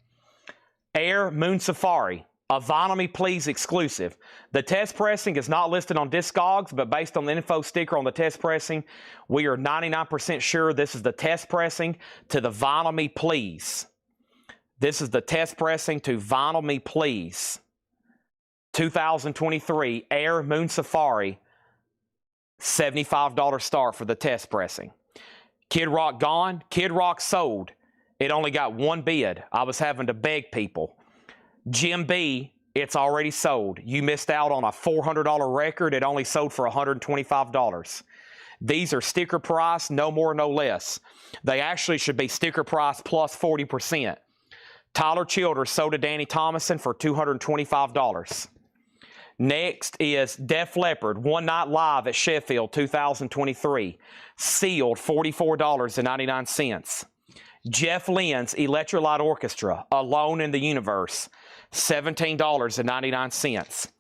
Air Moon Safari, a Vinyl Me Please exclusive. The test pressing is not listed on Discogs, but based on the info sticker on the test pressing, we are 99% sure this is the test pressing to the Vinyl Me Please. This is the test pressing to Vinyl Me Please. 2023 Air Moon Safari, $75 start for the test pressing. Kid Rock gone. Kid Rock sold. It only got one bid. I was having to beg people. Jim B, it's already sold. You missed out on a $400 record. It only sold for $125. These are sticker price, no more, no less. They actually should be sticker price plus 40%. Tyler Childers sold to Danny Thomason for $225. Next is Def Leppard, One Night Live at Sheffield 2023. Sealed, $44.99. Jeff Lynne's Electrolyte Orchestra, Alone in the Universe, $17.99.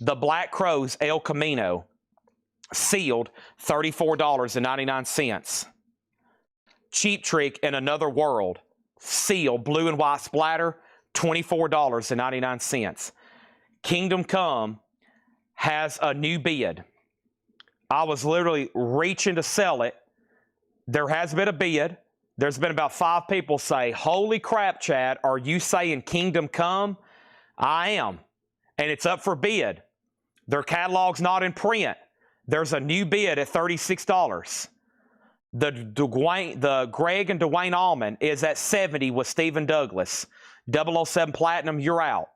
The Black Crowes, El Camino, sealed, $34.99. Cheap Trick in Another World, sealed, blue and white splatter, $24.99. Kingdom Come has a new bid. I was literally reaching to sell it. There has been a bid. There's been about 5 people say, holy crap, Chad, are you saying Kingdom Come? I am. And it's up for bid. Their catalog's not in print. There's a new bid at $36. The Greg and Dwayne Allman is at $70 with Stephen Douglas. 007 Platinum, you're out.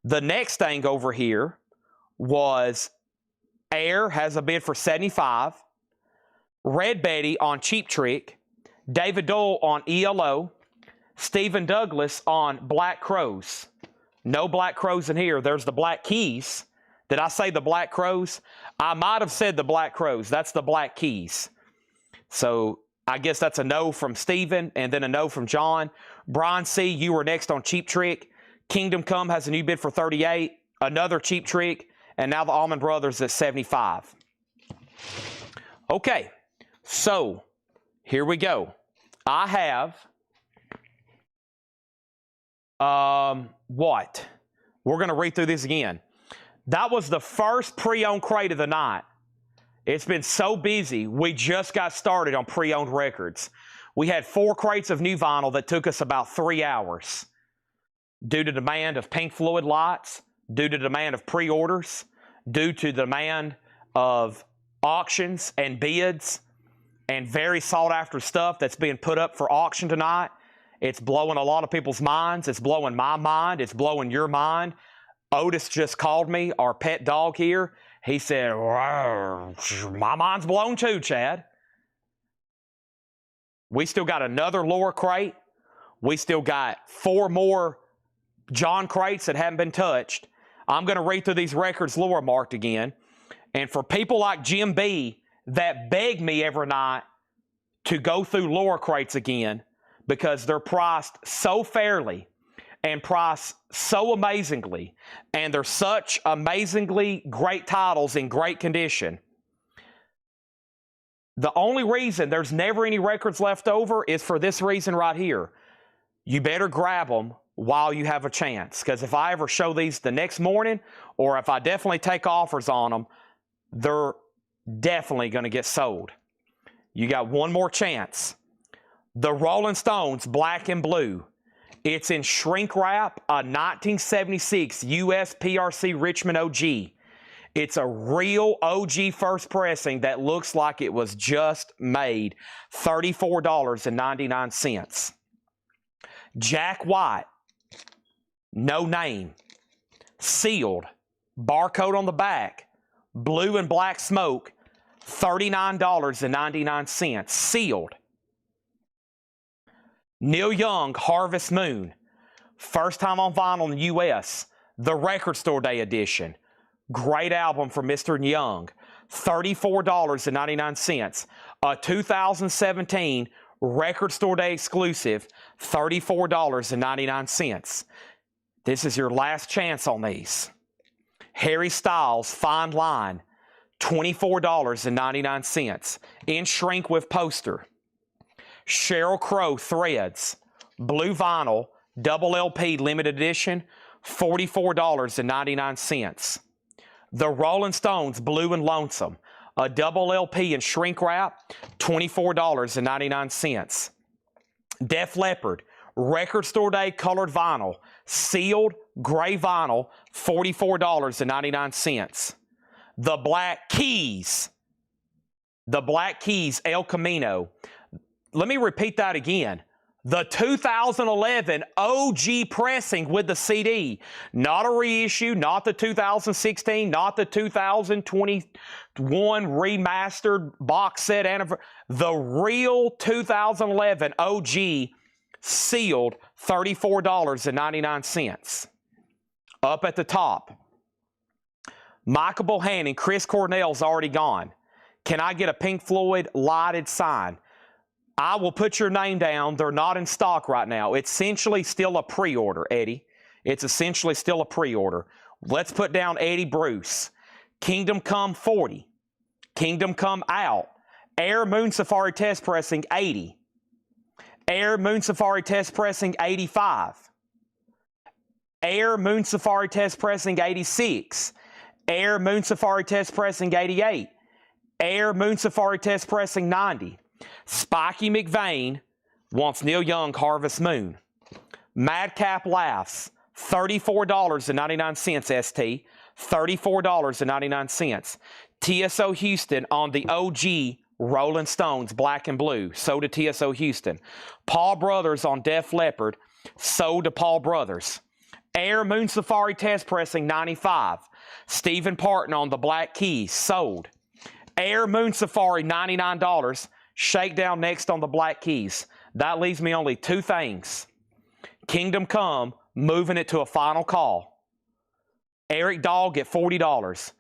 The next thing over here was Air has a bid for $75. Red Betty on Cheap Trick. David Dole on ELO. Stephen Douglas on Black Crowes. No Black Crowes in here. There's the Black Keys. Did I say the Black Crowes? I might have said the Black Crowes. That's the Black Keys. So I guess that's a no from Steven and then a no from John. Brian C., you were next on Cheap Trick. Kingdom Come has a new bid for 38. Another Cheap Trick. And now the Allman Brothers at 75. Okay, so here we go. I have what? We're going to read through this again. That was the first pre-owned crate of the night. It's been so busy, we just got started on pre-owned records. We had 4 crates of new vinyl that took us about 3 hours. Due to demand of Pink Floyd lights, due to demand of pre-orders, due to demand of auctions and bids, and very sought-after stuff that's being put up for auction tonight. It's blowing a lot of people's minds. It's blowing my mind. It's blowing your mind. Otis just called me, our pet dog here. He said, my mind's blown too, Chad. We still got another lower crate. We still got 4 more John crates that haven't been touched. I'm going to read through these records lower marked again. And for people like Jim B that beg me every night to go through lower crates again because they're priced so fairly and priced so amazingly, and they're such amazingly great titles in great condition. The only reason there's never any records left over is for this reason right here. You better grab them while you have a chance, because if I ever show these the next morning, or if I definitely take offers on them, they're definitely going to get sold. You got one more chance. The Rolling Stones Black and Blue. It's in shrink wrap, a 1976 US PRC Richmond OG. It's a real OG first pressing that looks like it was just made. $34.99. Jack White, no name, sealed, barcode on the back, blue and black smoke, $39.99, sealed. Neil Young, Harvest Moon, first time on vinyl in the U.S., the Record Store Day edition. Great album from Mr. Young, $34.99. A 2017 Record Store Day exclusive, $34.99. This is your last chance on these. Harry Styles, Fine Line, $24.99. In shrink with poster. Sheryl Crow Threads, blue vinyl, double LP limited edition, $44.99. The Rolling Stones Blue and Lonesome, a double LP in shrink wrap, $24.99. Def Leppard, Record Store Day colored vinyl, sealed gray vinyl, $44.99. The Black Keys El Camino. Let me repeat that again. The 2011 OG pressing with the CD. Not a reissue, not the 2016, not the 2021 remastered box set anniversary. The real 2011 OG sealed, $34.99. Up at the top, Michael Bohannon, Chris Cornell's already gone. Can I get a Pink Floyd lighted sign? I will put your name down. They're not in stock right now. It's essentially still a pre-order, Eddie. It's essentially still a pre-order. Let's put down Eddie Bruce. Kingdom Come 40. Kingdom Come Out. Air Moon Safari Test Pressing 80. Air Moon Safari Test Pressing 85. Air Moon Safari Test Pressing 86. Air Moon Safari Test Pressing 88. Air Moon Safari Test Pressing 90. Spiky McVeigh wants Neil Young Harvest Moon. Madcap Laughs, $34.99 ST, $34.99. TSO Houston on the OG Rolling Stones Black and Blue, sold to TSO Houston. Paul Brothers on Def Leppard, sold to Paul Brothers. Air Moon Safari Test Pressing 95. Stephen Parton on the Black Keys, sold. Air Moon Safari $99. Shakedown next on the Black Keys. That leaves me only 2 things. Kingdom Come, moving it to a final call. Eric Dog at $40.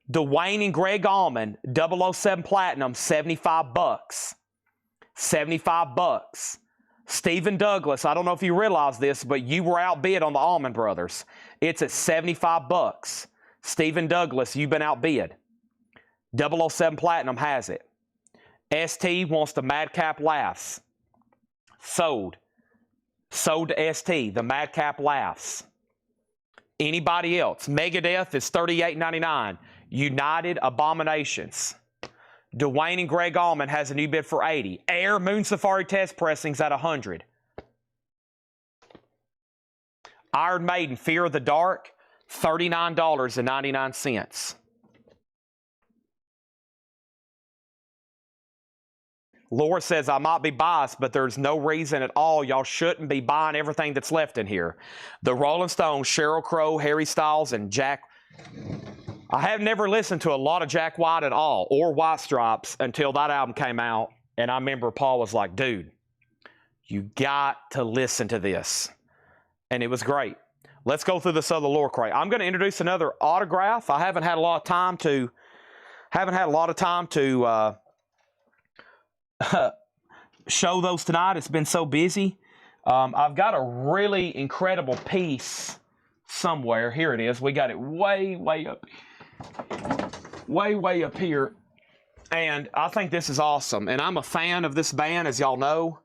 Dwayne and Greg Allman, 007 Platinum, $75. 75 bucks. Stephen Douglas, I don't know if you realize this, but you were outbid on the Allman Brothers. It's at 75 bucks. Stephen Douglas, you've been outbid. 007 Platinum has it. ST wants the Madcap Laughs. Sold. Sold to ST, the Madcap Laughs. Anybody else? Megadeth is $38.99. United Abominations. Dwayne and Greg Allman has a new bid for $80. Air Moon Safari Test Pressings at $100. Iron Maiden Fear of the Dark, $39.99. Laura says, I might be biased, but there's no reason at all y'all shouldn't be buying everything that's left in here. The Rolling Stones, Sheryl Crow, Harry Styles, and Jack. I have never listened to a lot of Jack White at all, or White Stripes, until that album came out. And I remember Paul was like, dude, you got to listen to this. And it was great. Let's go through this other lore crate. I'm going to introduce another autograph. I haven't had a lot of time to show those tonight. It's been so busy. I've got a really incredible piece somewhere. Here it is. We got it way up here. And I think this is awesome. And I'm a fan of this band, as y'all know.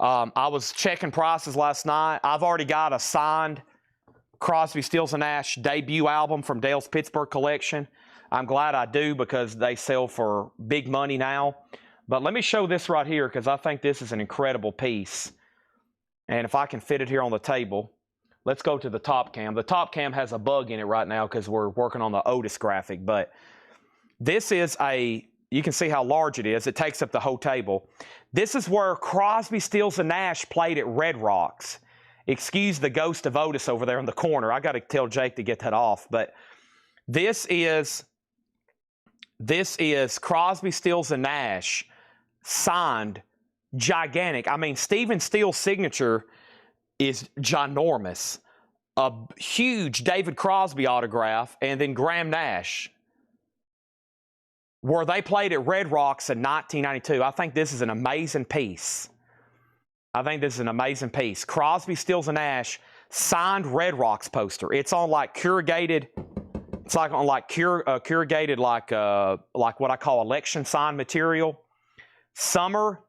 I was checking prices last night. I've already got a signed Crosby, Stills & Nash debut album from Dale's Pittsburgh collection. I'm glad I do because they sell for big money now. But let me show this right here because I think this is an incredible piece. And if I can fit it here on the table, let's go to the top cam. The top cam has a bug in it right now because we're working on the Otis graphic. But this is you can see how large it is. It takes up the whole table. This is where Crosby, Stills & Nash played at Red Rocks. Excuse the ghost of Otis over there in the corner. I got to tell Jake to get that off. But this is Crosby, Stills & Nash signed, gigantic. I mean, Stephen Steele's signature is ginormous. A huge David Crosby autograph, and then Graham Nash, where they played at Red Rocks in 1992. I think this is an amazing piece. Crosby, Stills & Nash signed Red Rocks poster. It's on like corrugated. It's like on like corrugated like what I call election sign material. Summer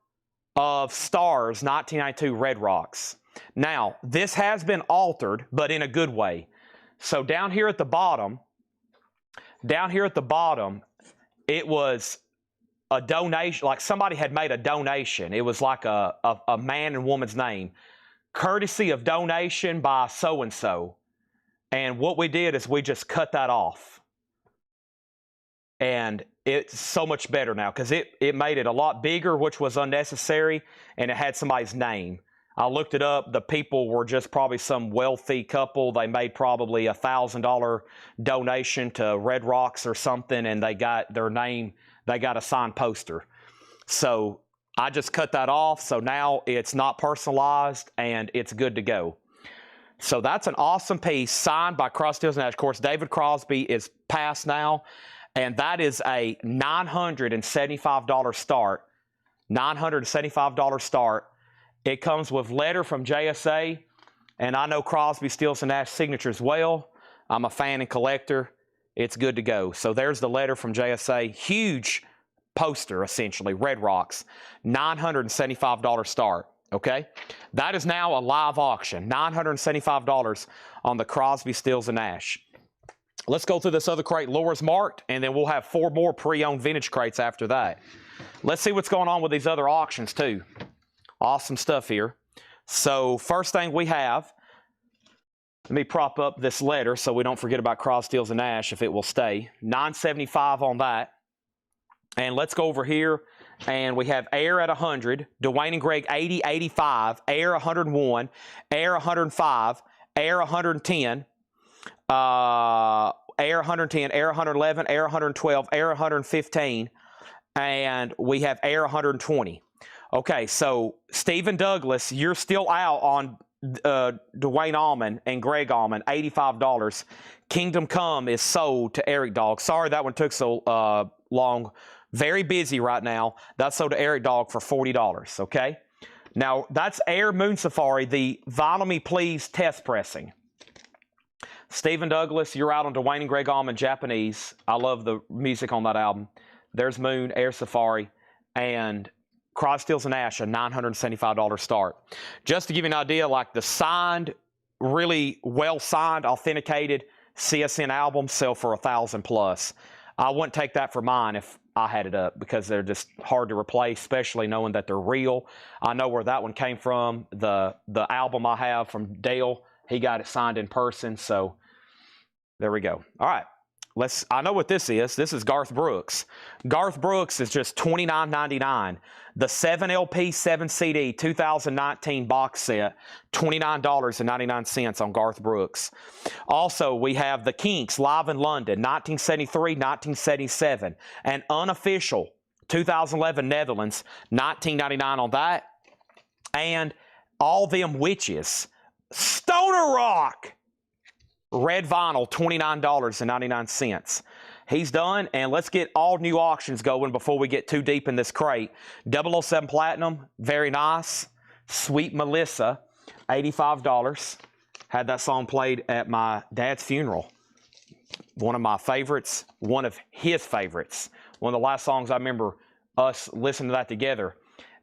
of Stars 1992 Red Rocks. Now, this has been altered, but in a good way. So down here at the bottom, it was a donation, like somebody had made a donation. It was like a man and woman's name. Courtesy of donation by so-and-so. And what we did is we just cut that off. And it's so much better now because it made it a lot bigger, which was unnecessary, and it had somebody's name. I looked it up. The people were just probably some wealthy couple. They made probably $1,000 donation to Red Rocks or something, and they got their name. They got a signed poster. So I just cut that off. So now it's not personalized, and it's good to go. So that's an awesome piece signed by Crosby, Stills & Nash. Of course, David Crosby is passed now, and that is a $975 start. $975 start. It comes with letter from JSA, and I know Crosby, Stills & Nash signature as well. I'm a fan and collector. It's good to go. So there's the letter from JSA. Huge poster, essentially, Red Rocks. $975 start, okay? That is now a live auction. $975 on the Crosby, Stills & Nash. Let's go through this other crate. Laura's marked, and then we'll have 4 more pre-owned vintage crates after that. Let's see what's going on with these other auctions, too. Awesome stuff here. So first thing we have, let me prop up this letter so we don't forget about Crosby, Stills & Nash if it will stay. $975 on that. And let's go over here, and we have Air at 100, Dwayne and Greg 80, 85, Air 101, Air 105, Air 110, Air 110, Air 111, Air 112, Air 115, and we have Air 120. Okay, so Stephen Douglas, you're still out on Dwayne Allman and Greg Allman, $85. Kingdom Come is sold to Eric Dog. Sorry that one took so long, Very busy right now. That's sold to Eric Dog for $40, okay? Now, that's Air Moon Safari, the Vinyl Me Please test pressing. Stephen Douglas, You're Out on Dwayne and Greg Allman, Japanese. I love the music on that album. There's Moon, Air Safari, and Crosby, Stills and Nash, a $975 start. Just to give you an idea, like the signed, really well-signed, authenticated CSN albums sell for $1,000 plus. I wouldn't take that for mine if I had it up because they're just hard to replace, especially knowing that they're real. I know where that one came from. The album I have from Dale, he got it signed in person, so there we go. All right. I know what this is. This is Garth Brooks. Garth Brooks is just $29.99. The 7 LP, 7 CD 2019 box set, $29.99 on Garth Brooks. Also, we have the Kinks live in London, 1973, 1977. An unofficial 2011 Netherlands, $19.99 on that. And All Them Witches, Stoner Rock, red vinyl, $29.99. He's done, and let's get all new auctions going before we get too deep in this crate. 007 Platinum, very nice. Sweet Melissa, $85. Had that song played at my dad's funeral. One of my favorites, one of his favorites. One of the last songs I remember us listening to that together.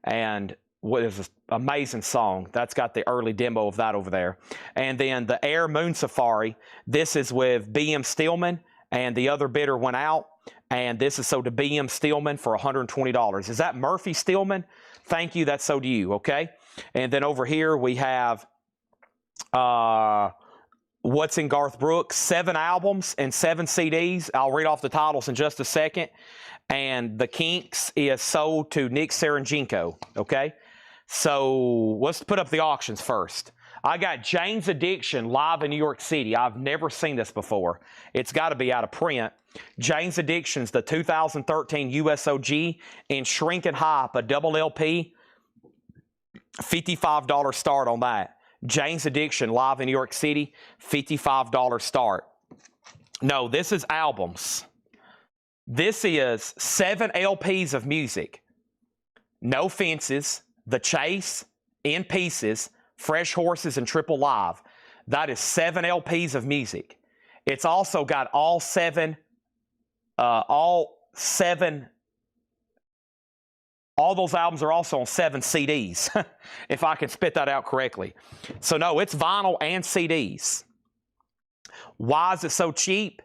And what is an amazing song. That's got the early demo of that over there. And then the Air Moon Safari. This is with B.M. Stillman, and the other bidder went out. And this is sold to B.M. Stillman for $120. Is that Murphy Stillman? Thank you. That's sold to you, okay? And then over here we have what's in Garth Brooks, 7 albums and 7 CDs. I'll read off the titles in just a second. And the Kinks is sold to Nick Serenjenko, okay? So let's put up the auctions first. I got Jane's Addiction live in New York City. I've never seen this before. It's got to be out of print. Jane's Addiction's the 2013 USOG in Shrink and Hype, a double LP, $55 start on that. Jane's Addiction live in New York City, $55 start. No, this is albums. This is 7 LPs of music. No Fences, The Chase, In Pieces, Fresh Horses, and Triple Live. That is 7 LPs of music. It's also got all those albums are also on 7 CDs, if I can spit that out correctly. So no, it's vinyl and CDs. Why is it so cheap?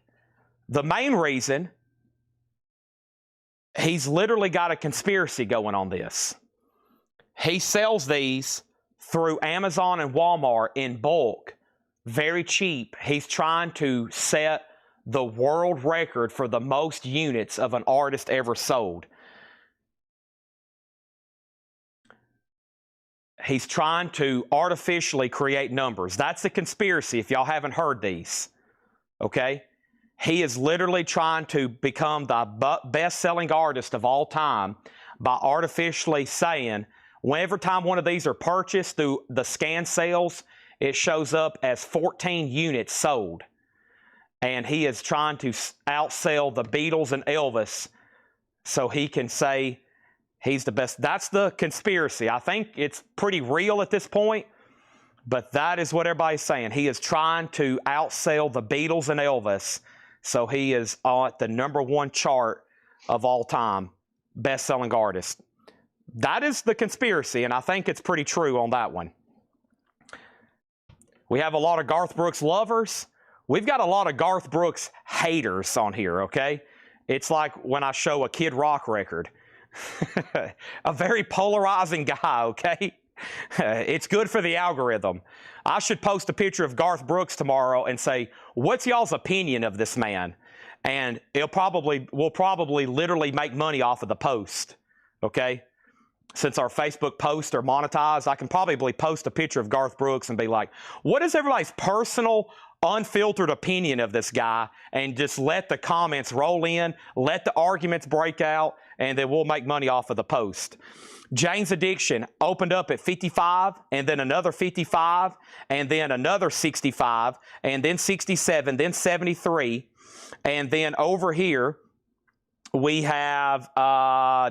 The main reason, he's literally got a conspiracy going on this. He sells these through Amazon and Walmart in bulk, very cheap. He's trying to set the world record for the most units of an artist ever sold. He's trying to artificially create numbers. That's the conspiracy, if y'all haven't heard these, okay? He is literally trying to become the best-selling artist of all time by artificially saying, whenever time one of these are purchased through the scan sales, it shows up as 14 units sold. And he is trying to outsell the Beatles and Elvis so he can say he's the best. That's the conspiracy. I think it's pretty real at this point, but that is what everybody's saying. He is trying to outsell the Beatles and Elvis, so he is on the #1 chart of all time, best-selling artist. That is the conspiracy, and I think it's pretty true on that one. We have a lot of Garth Brooks lovers. We've got a lot of Garth Brooks haters on here, okay? It's like when I show a Kid Rock record. A very polarizing guy, okay? It's good for the algorithm. I should post a picture of Garth Brooks tomorrow and say, what's y'all's opinion of this man? And we'll probably literally make money off of the post, okay? Since our Facebook posts are monetized, I can probably post a picture of Garth Brooks and be like, what is everybody's personal, unfiltered opinion of this guy? And just let the comments roll in, let the arguments break out, and then we'll make money off of the post. Jane's Addiction opened up at 55, and then another 55, and then another 65, and then 67, then 73, and then over here We have,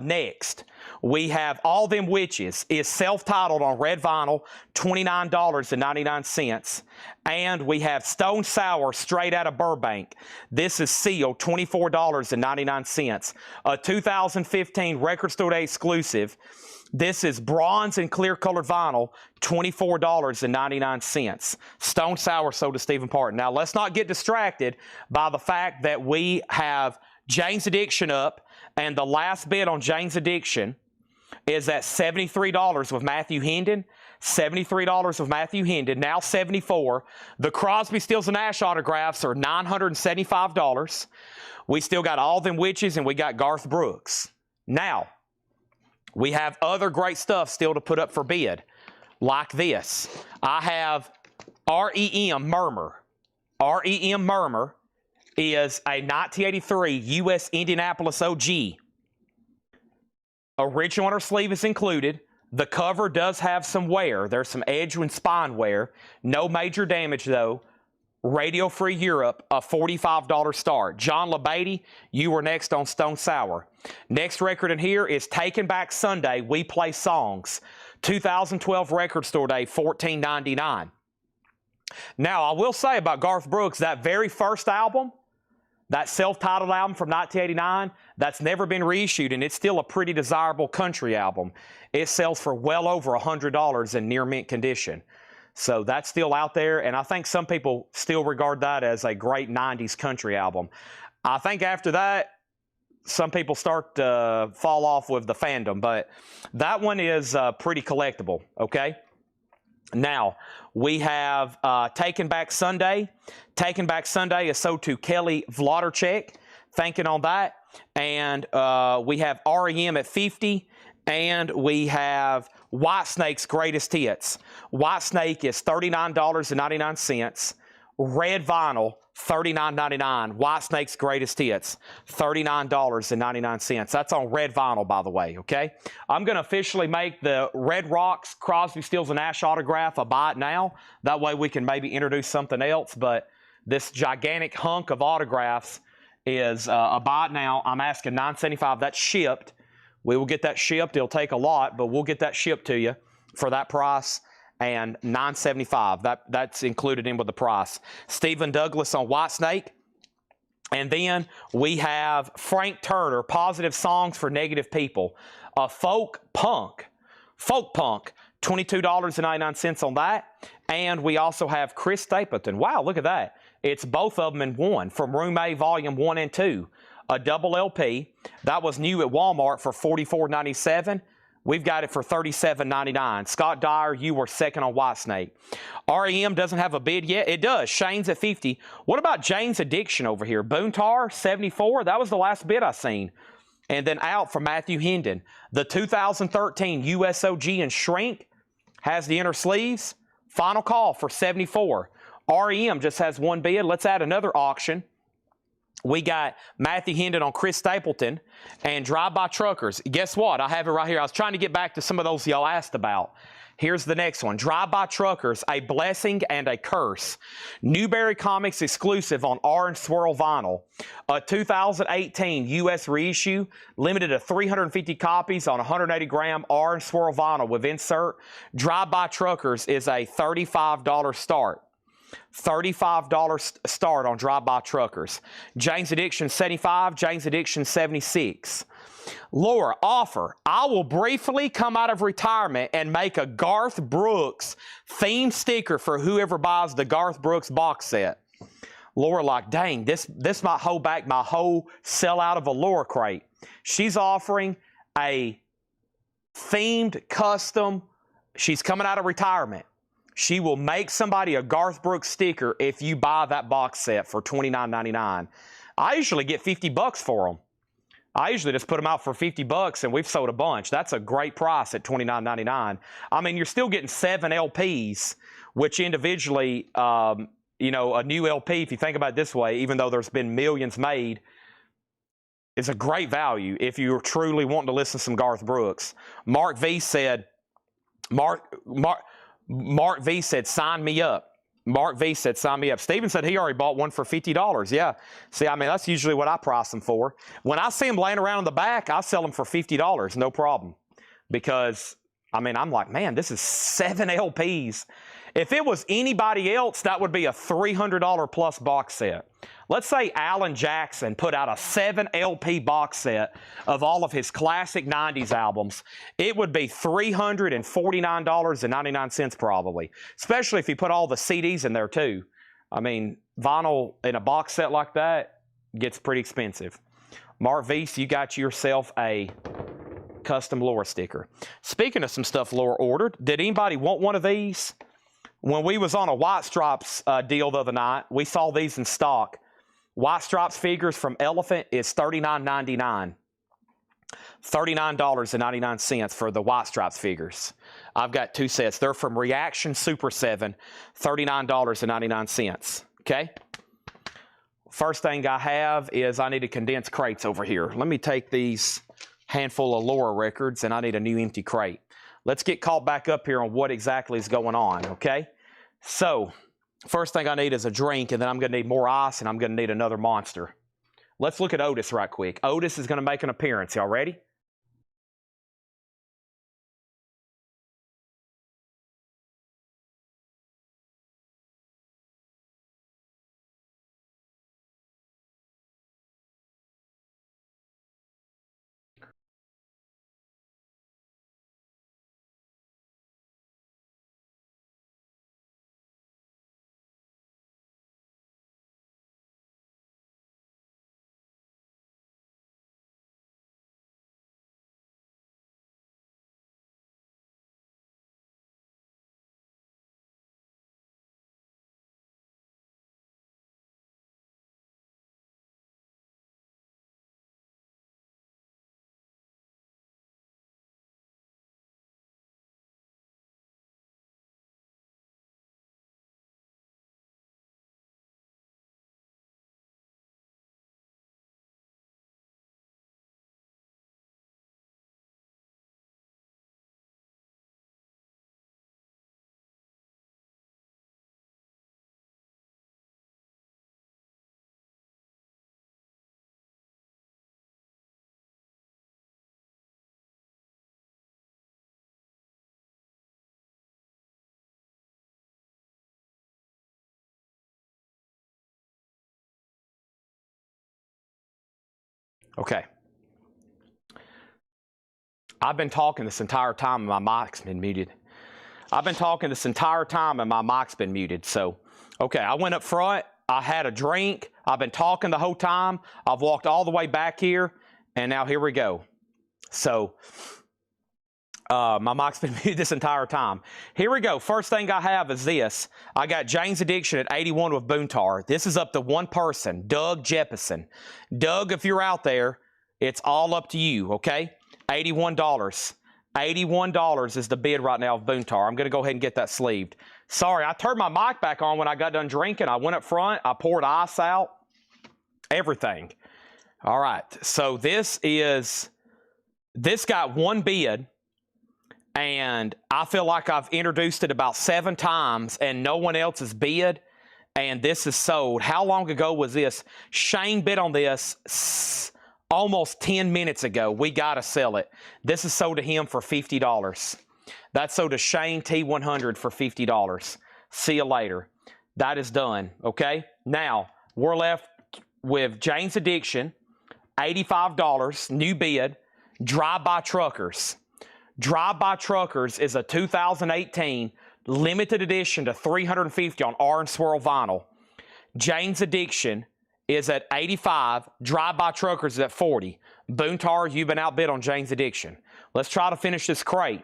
next, we have All Them Witches, is self-titled on red vinyl, $29.99. And we have Stone Sour, straight out of Burbank. This is sealed, $24.99. A 2015 Record Store Day exclusive. This is bronze and clear colored vinyl, $24.99. Stone Sour sold to Stephen Parton. Now, let's not get distracted by the fact that we have Jane's Addiction up, and the last bid on Jane's Addiction is at $73 with Matthew Hendon. $73 with Matthew Hendon, now $74. The Crosby, Stills, and Nash autographs are $975. We still got All Them Witches, and we got Garth Brooks. Now, we have other great stuff still to put up for bid, like this. I have REM Murmur. REM Murmur is a 1983 U.S. Indianapolis OG. Original inner sleeve is included. The cover does have some wear. There's some edge and spine wear. No major damage, though. Radio Free Europe, a $45 start. John LeBeatty, you were next on Stone Sour. Next record in here is Taking Back Sunday, We Play Songs. 2012 Record Store Day, $14.99. Now, I will say about Garth Brooks, that very first album, that self-titled album from 1989, that's never been reissued, and it's still a pretty desirable country album. It sells for well over $100 in near mint condition. So that's still out there, and I think some people still regard that as a great 90s country album. I think after that, some people start to fall off with the fandom, but that one is pretty collectible, okay? Now, we have Taking Back Sunday. Taking Back Sunday is sold to Kelly Vlodarchek. Thanking on that. And we have REM at $50. And we have Whitesnake's Greatest Hits. Whitesnake is $39.99. Red vinyl, $39.99. Whitesnake's Greatest Hits, $39.99. That's on red vinyl, by the way, okay? I'm going to officially make the Red Rocks Crosby, Stills, and Nash autograph a buy it now. That way we can maybe introduce something else, but this gigantic hunk of autographs is a buy it now. I'm asking $9.75. That's shipped. We will get that shipped. It'll take a lot, but we'll get that shipped to you for that price. And $9.75. That's included in with the price. Stephen Douglas on Whitesnake. And then we have Frank Turner, Positive Songs for Negative People. Folk punk, $22.99 on that. And we also have Chris Stapleton. Wow, look at that. It's both of them in one from Room A Volume 1 and 2. A double LP. That was new at Walmart for $44.97. We've got it for $37.99. Scott Dyer, you were second on Whitesnake. REM doesn't have a bid yet. It does. Shane's at $50. What about Jane's Addiction over here? Boontar, $74. That was the last bid I seen. And then out for Matthew Hendon. The 2013 USOG and Shrink has the inner sleeves. Final call for $74. REM just has one bid. Let's add another auction. We got Matthew Hendon on Chris Stapleton and Drive-By Truckers. Guess what? I have it right here. I was trying to get back to some of those y'all asked about. Here's the next one. Drive-By Truckers, A Blessing and a Curse. Newberry Comics exclusive on Orange Swirl vinyl. A 2018 U.S. reissue, limited to 350 copies on 180-gram Orange Swirl vinyl with insert. Drive-By Truckers is a $35 start. $35 start on Drive-By Truckers. Jane's Addiction, $75. Jane's Addiction, $76. Laura, offer. I will briefly come out of retirement and make a Garth Brooks themed sticker for whoever buys the Garth Brooks box set. Laura like, dang, this might hold back my whole sellout of a Laura crate. She's offering a themed custom. She's coming out of retirement. She will make somebody a Garth Brooks sticker if you buy that box set for $29.99. I usually get $50 for them. I usually just put them out for $50 and we've sold a bunch. That's a great price at $29.99. I mean, you're still getting 7 LPs, which individually, you know, a new LP, if you think about it this way, even though there's been millions made, is a great value if you're truly wanting to listen to some Garth Brooks. Mark V said, sign me up. Mark V said, sign me up. Steven said he already bought one for $50. Yeah. See, I mean, that's usually what I price them for. When I see them laying around in the back, I sell them for $50, no problem. Because, I mean, I'm like, man, this is 7 LPs. If it was anybody else, that would be a $300 plus box set. Let's say Alan Jackson put out a 7 LP box set of all of his classic 90s albums. It would be $349.99 probably, especially if he put all the CDs in there too. I mean, vinyl in a box set like that gets pretty expensive. Mark Weiss, you got yourself a custom Laura sticker. Speaking of some stuff Laura ordered, did anybody want one of these? When we was on a White Stripes deal the other night, we saw these in stock. White Stripes figures from Elephant is $39.99. $39.99 for the White Stripes figures. I've got 2 sets. They're from Reaction Super 7, $39.99. Okay? First thing I have is I need to condense crates over here. Let me take these handful of Laura records, and I need a new empty crate. Let's get caught back up here on what exactly is going on, okay? So, first thing I need is a drink, and then I'm going to need more ice, and I'm going to need another Monster. Let's look at Otis right quick. Otis is going to make an appearance. Y'all ready? Okay. I've been talking this entire time and my mic's been muted. I've been talking this entire time and my mic's been muted. So, okay, I went up front. I had a drink. I've been talking the whole time. I've walked all the way back here, and now here we go. So, my mic's been muted this entire time. Here we go. First thing I have is this. I got Jane's Addiction at 81 with Boontar. This is up to one person, Doug Jeppesen. Doug, if you're out there, it's all up to you, okay? $81. $81 is the bid right now of Boontar. I'm going to go ahead and get that sleeved. Sorry, I turned my mic back on when I got done drinking. I went up front. I poured ice out. Everything. All right. So this got one bid, and I feel like I've introduced it about 7 times, and no one else has bid, and this is sold. How long ago was this? Shane bid on this almost 10 minutes ago. We got to sell it. This is sold to him for $50. That's sold to Shane T100 for $50. See you later. That is done, okay? Now, we're left with Jane's Addiction, $85, new bid, Drive-By Truckers. Drive-By Truckers is a 2018 limited edition to 350 on Orange Swirl vinyl. Jane's Addiction is at 85. Drive-By Truckers is at 40. Boontar, you've been outbid on Jane's Addiction. Let's try to finish this crate.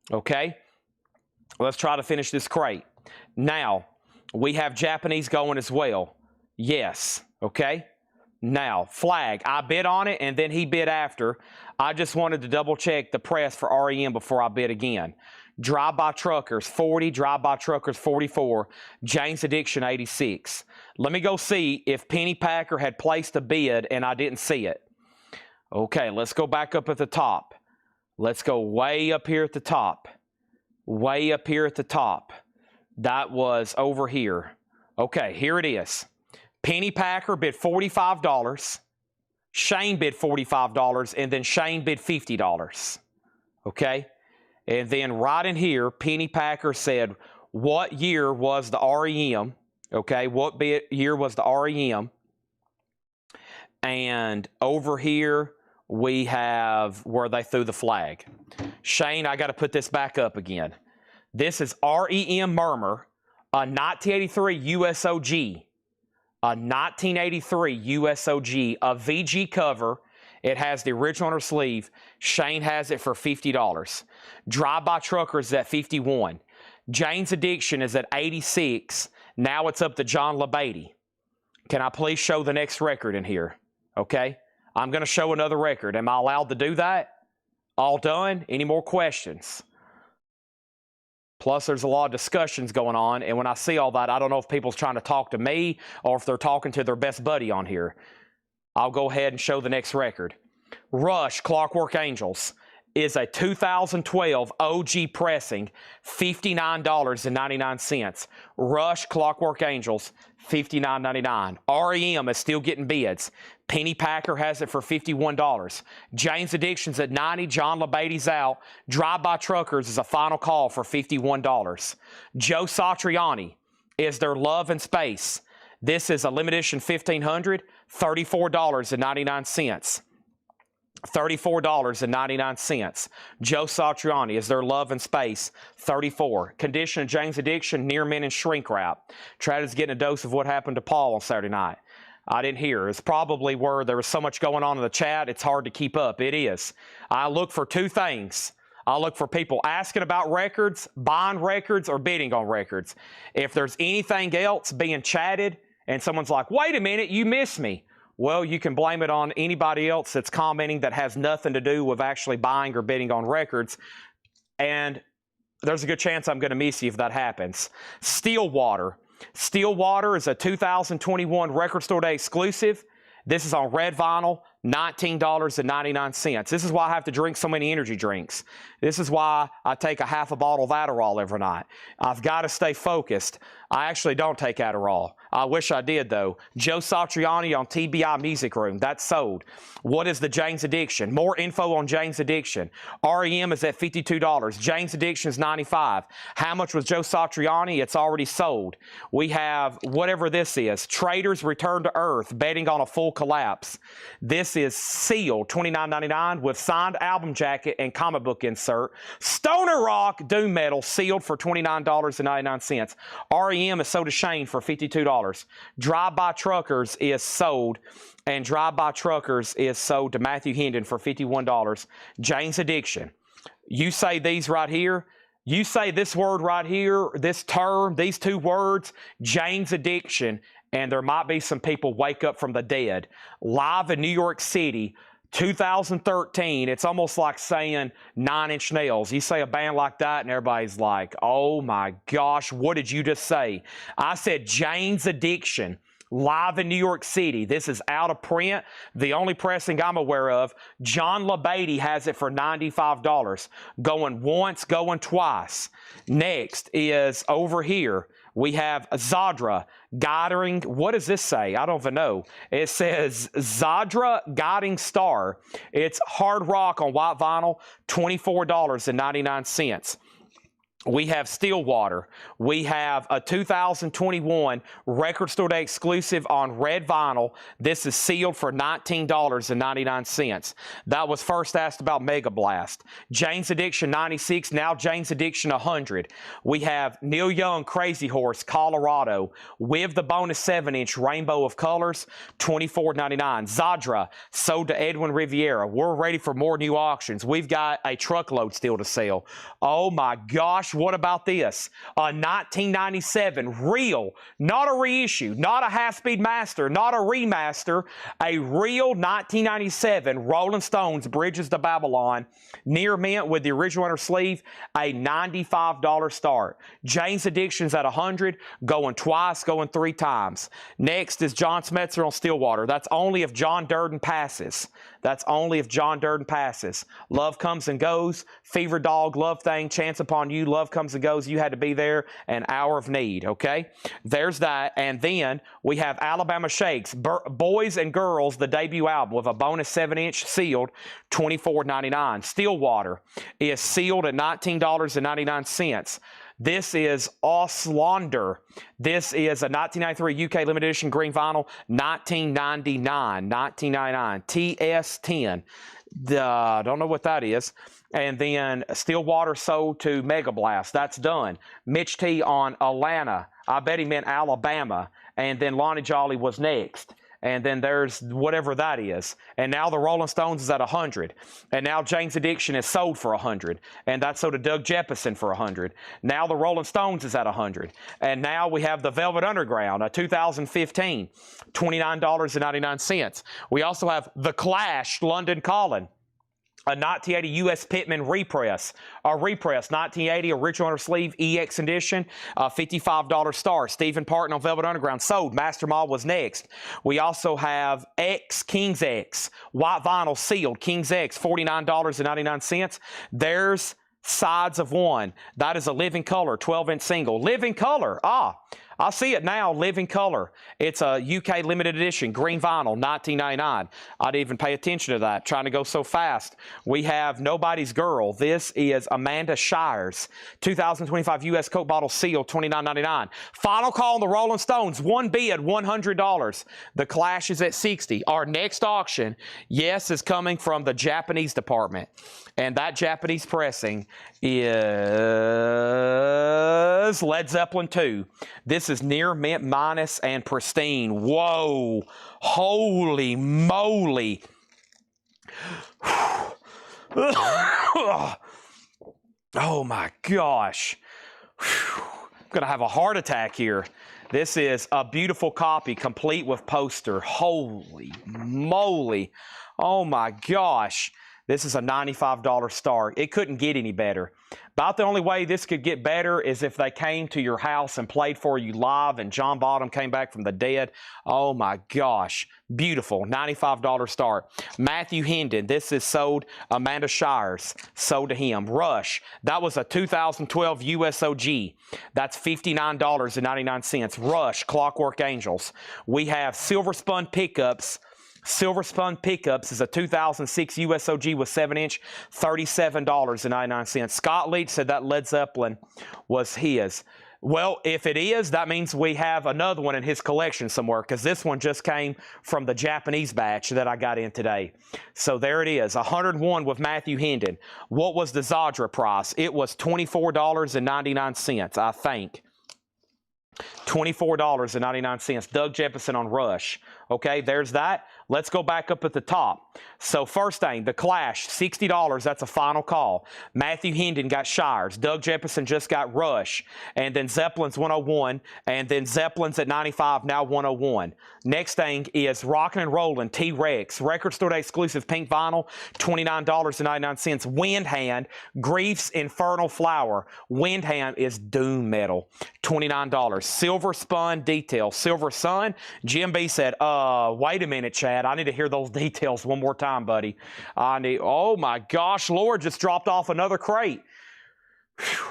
Okay? Let's try to finish this crate. Now, we have Japanese going as well. Yes. Okay? Now, Flag. I bid on it, and then he bid after. I just wanted to double-check the press for REM before I bid again. Drive-By Truckers, 40. Drive-By Truckers, 44. Jane's Addiction, 86. Let me go see if Penny Packer had placed a bid, and I didn't see it. Okay, let's go back up at the top. Let's go way up here at the top. Way up here at the top. That was over here. Okay, here it is. Penny Packer bid $45. Shane bid $45, and then Shane bid $50. Okay? And then right in here, Penny Packer said, what year was the REM? Okay, what year was the REM? And over here, we have where they threw the flag. Shane, I got to put this back up again. This is REM Murmur, a 1983 USOG. A 1983 USOG, a VG cover. It has the original on her sleeve. Shane has it for $50. Drive-By Truckers is at $51. Jane's Addiction is at $86. Now it's up to John LeBeatty. Can I please show the next record in here? Okay? I'm going to show another record. Am I allowed to do that? All done? Any more questions? Plus, there's a lot of discussions going on, and when I see all that, I don't know if people's trying to talk to me or if they're talking to their best buddy on here. I'll go ahead and show the next record. Rush Clockwork Angels is a 2012 OG pressing, $59.99. Rush Clockwork Angels, $59.99. REM is still getting bids. Penny Packer has it for $51. Jane's Addiction's at $90. John LeBeatty's out. Drive-By Truckers is a final call for $51. Joe Satriani is their Love and Space. This is a limited edition 1500, $34.99. $34.99. Joe Satriani is their Love and Space, $34. Condition of Jane's Addiction, Near Men and Shrink Wrap. Travis getting a dose of what happened to Paul on Saturday night. I didn't hear. It's probably where there was so much going on in the chat, it's hard to keep up. It is. I look for two things. I look for people asking about records, buying records, or bidding on records. If there's anything else being chatted and someone's like, wait a minute, you missed me. Well, you can blame it on anybody else that's commenting that has nothing to do with actually buying or bidding on records. And there's a good chance I'm going to miss you if that happens. Stillwater. Stillwater is a 2021 Record Store Day exclusive. This is on red vinyl, $19.99. This is why I have to drink so many energy drinks. This is why I take a half a bottle of Adderall every night. I've got to stay focused. I actually don't take Adderall. I wish I did, though. Joe Satriani on TBI Music Room. That's sold. What is the Jane's Addiction? More info on Jane's Addiction. REM is at $52. Jane's Addiction is $95. How much was Joe Satriani? It's already sold. We have whatever this is. Traders Return to Earth, betting on a full collapse. This is sealed, $29.99 with signed album jacket and comic book insert. Stoner Rock Doom Metal sealed for $29.99. REM is sold to Shane for $52. Drive-By Truckers is sold, and Drive-By Truckers is sold to Matthew Hendon for $51. Jane's Addiction. You say these right here. You say this word right here, this term, these two words, Jane's Addiction, and there might be some people wake up from the dead. Live in New York City, 2013, it's almost like saying Nine Inch Nails. You say a band like that and everybody's like, oh my gosh, what did you just say? I said Jane's Addiction, live in New York City. This is out of print. The only pressing I'm aware of, John LeBeatty has it for $95. Going once, going twice. Next is over here. We have Zadra Guiding. What does this say? I don't even know. It says Zadra Guiding Star. It's hard rock on white vinyl, $24.99. We have Stillwater. We have a 2021 Record Store Day exclusive on red vinyl. This is sealed for $19.99. That was first asked about Mega Blast. Jane's Addiction 96, now Jane's Addiction 100. We have Neil Young Crazy Horse, Colorado, with the bonus 7-inch Rainbow of Colors, $24.99. Zadra, sold to Edwin Riviera. We're ready for more new auctions. We've got a truckload still to sell. Oh my gosh. What about this? A 1997 real, not a reissue, not a half-speed master, not a remaster, a real 1997 Rolling Stones Bridges to Babylon, near mint with the original inner sleeve, a $95 start. Jane's Addiction's at 100, going twice, going 3 times. Next is John Smetzer on Stillwater. That's only if John Durden passes. That's only if John Durden passes. Love Comes and Goes, Fever Dog, Love Thing, Chance Upon You, Love Comes and Goes. You had to be there. An Hour of Need, okay? There's that. And then we have Alabama Shakes, Boys and Girls, the debut album with a bonus 7-inch sealed, $24.99. Stillwater is sealed at $19.99. This is Auslander. This is a 1993 UK limited edition green vinyl, $19.99. TS10. Don't know what that is. And then Stillwater sold to Mega Blast. That's done. Mitch T on Atlanta. I bet he meant Alabama. And then Lonnie Jolly was next. And then there's whatever that is. And now the Rolling Stones is at 100. And now Jane's Addiction is sold for 100. And that's sold to Doug Jeppesen for 100. Now the Rolling Stones is at 100. And now we have the Velvet Underground, a 2015, $29.99. We also have The Clash, London Calling, a 1980 U.S. Pittman repress. A repress, 1980, original under sleeve, EX edition, $55 star. Stephen Parton on Velvet Underground, sold. Master Mold was next. We also have X, King's X, white vinyl sealed, King's X, $49.99. There's Sides of One. That is a Living Color, 12-inch single. Living Color, I see it now, Living Color. It's a UK limited edition, green vinyl, $19.99. I didn't even pay attention to that, trying to go so fast. We have Nobody's Girl. This is Amanda Shires, 2025 U.S. Coke bottle seal, $29.99. Final call on the Rolling Stones, one bid, $100. The Clash is at $60. Our next auction, yes, is coming from the Japanese department. And that Japanese pressing is Led Zeppelin 2. This is near mint minus and pristine. Whoa. Holy moly. Oh my gosh. I'm going to have a heart attack here. This is a beautiful copy, complete with poster. Holy moly. Oh my gosh. This is a $95 star. It couldn't get any better. About the only way this could get better is if they came to your house and played for you live and John Bottom came back from the dead. Oh my gosh. Beautiful. $95 star. Matthew Hendon. This is sold. Amanda Shires. Sold to him. Rush. That was a 2012 USOG. That's $59.99. Rush. Clockwork Angels. We have Silver Spun Pickups. Silver Spun Pickups is a 2006 USOG with 7-inch, $37.99. Scott Leach said that Led Zeppelin was his. Well, if it is, that means we have another one in his collection somewhere, because this one just came from the Japanese batch that I got in today. So there it is, 101 with Matthew Hendon. What was the Zadra price? It was $24.99, I think. $24.99. Doug Jeppesen on Rush. Okay, there's that. Let's go back up at the top. So first thing, The Clash, $60. That's a final call. Matthew Hendon got Shires. Doug Jeppesen just got Rush. And then Zeppelin's 101. And then Zeppelin's at 95, now 101. Next thing is Rockin' and Rollin' T-Rex. Record Store Day exclusive pink vinyl, $29.99. Wind Hand, Grief's Infernal Flower. Wind Hand is doom metal, $29. Silver Spun Detail. Silver Sun, Jim B said, wait a minute, Chad. I need to hear those details one more time, buddy. Oh my gosh, Lord just dropped off another crate. Whew.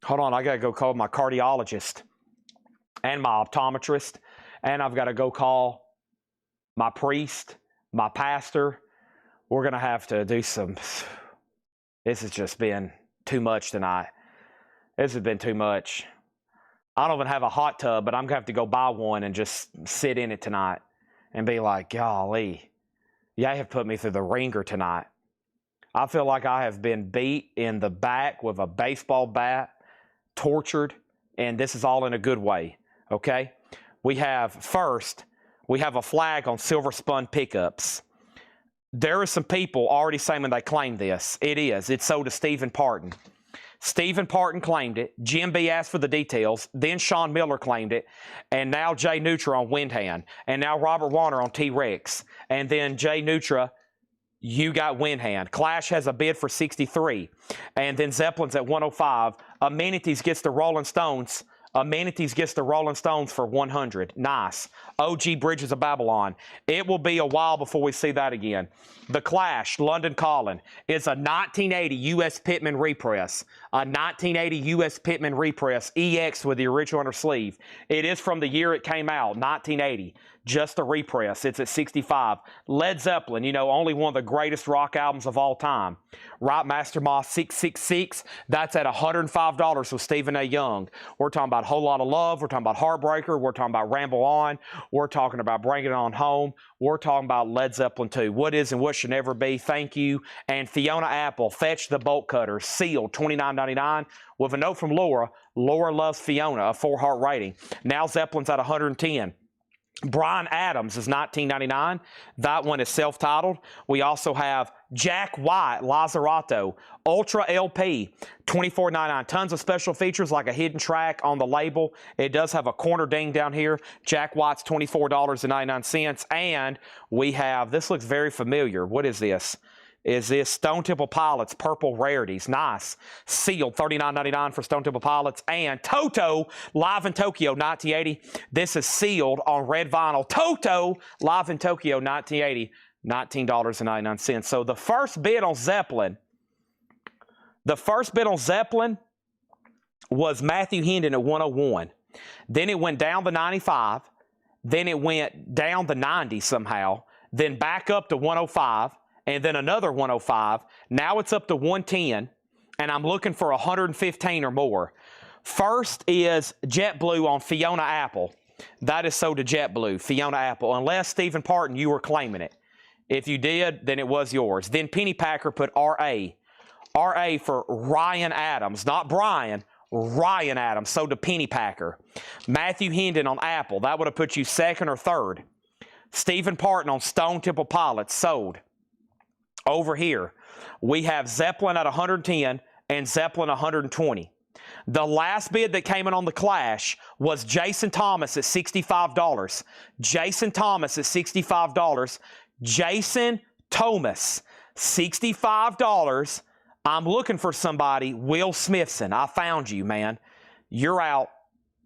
Hold on, I got to go call my cardiologist and my optometrist, and I've got to go call my priest, my pastor. We're going to have to do some... This has just been too much tonight. This has been too much. I don't even have a hot tub, but I'm going to have to go buy one and just sit in it tonight and be like, golly, you have put me through the ringer tonight. I feel like I have been beat in the back with a baseball bat, tortured, and this is all in a good way, okay? We have a flag on Silver Spun Pickups. There are some people already saying they claim this. It is. It's sold to Stephen Parton. Stephen Parton claimed it. Jim B asked for the details. Then Sean Miller claimed it. And now Jay Nutra on Windhand. And now Robert Warner on T-Rex. And then Jay Nutra, you got Windhand. Clash has a bid for 63. And then Zeppelin's at 105. Amenities gets the Rolling Stones, Amenities gets the Rolling Stones for 100. Nice. OG Bridges of Babylon. It will be a while before we see that again. The Clash, London Calling, is a 1980 U.S. Pittman repress. A 1980 U.S. Pittman repress, EX with the original under sleeve. It is from the year it came out, 1980. Just a repress. It's at 65. Led Zeppelin, you know, only one of the greatest rock albums of all time. Right Master Moss 666, that's at $105 with Stephen A. Young. We're talking about Whole Lot of Love. We're talking about Heartbreaker. We're talking about Ramble On. We're talking about Bringing It On Home. We're talking about Led Zeppelin 2. What is and what should never be. Thank you. And Fiona Apple, Fetch the Bolt Cutter, sealed, $29.99 with a note from Laura. Laura loves Fiona, a 4-heart rating. Now Zeppelin's at 110. Bryan Adams is $19.99. That one is self-titled. We also have Jack White, Lazaretto, Ultra LP, $24.99. Tons of special features like a hidden track on the label. It does have a corner ding down here. Jack White's $24.99. And we have, this looks very familiar. What is this? Is this Stone Temple Pilots Purple Rarities. Nice. Sealed, $39.99 for Stone Temple Pilots. And Toto, Live in Tokyo, 1980. This is sealed on red vinyl. Toto, Live in Tokyo, 1980, $19.99. So the first bid on Zeppelin, was Matthew Hendon at 101. Then it went down to 95. Then it went down to 90 somehow. Then back up to 105. And then another 105. Now it's up to 110, and I'm looking for 115 or more. First is JetBlue on Fiona Apple. That is sold to JetBlue, Fiona Apple, unless, Stephen Parton, you were claiming it. If you did, then it was yours. Then Pennypacker put RA. RA for Ryan Adams, not Brian, Ryan Adams, sold to Pennypacker. Matthew Hendon on Apple. That would have put you second or third. Stephen Parton on Stone Temple Pilots, sold. Over here, we have Zeppelin at 110 and Zeppelin 120. The last bid that came in on the Clash was Jason Thomas at $65. Jason Thomas at $65. Jason Thomas, $65. I'm looking for somebody. Will Smithson, I found you, man. You're out.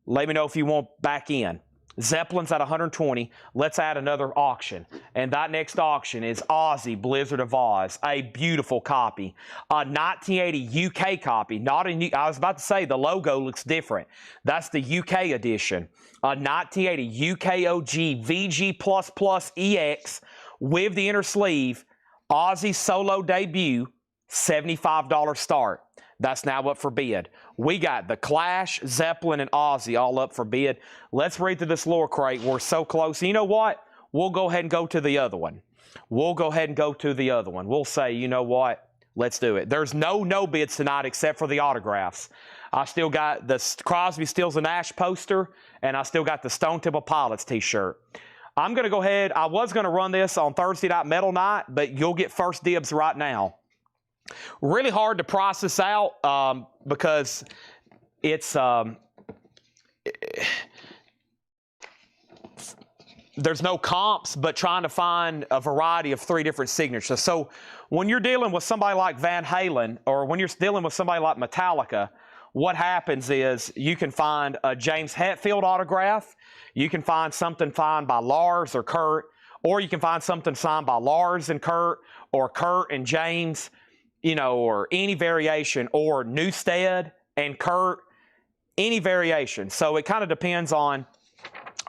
Let me know if you want back in. Zeppelin's at 120. Let's add another auction. And that next auction is Ozzy Blizzard of Oz, a beautiful copy. A 1980 UK copy. Not a I was about to say the logo looks different. That's the UK edition. A 1980 UK OG VG++ EX with the inner sleeve. Ozzy solo debut, $75 start. That's now up for bid. We got the Clash, Zeppelin, and Ozzy all up for bid. Let's read through this lore crate. We're so close. You know what? We'll go ahead and go to the other one. We'll say, you know what? Let's do it. There's no bids tonight except for the autographs. I still got the Crosby, Stills, and Nash poster, and I still got the Stone Temple Pilots t-shirt. I'm going to go ahead. I was going to run this on Thursday Night Metal Night, but you'll get first dibs right now. Really hard to process out because it's there's no comps, but trying to find a variety of 3 different signatures. So when you're dealing with somebody like Van Halen, or when you're dealing with somebody like Metallica, what happens is you can find a James Hetfield autograph, you can find something signed by Lars or Kurt, or you can find something signed by Lars and Kurt, or Kurt and James, you know, or any variation, or Newstead and Kurt, any variation. So it kind of depends on.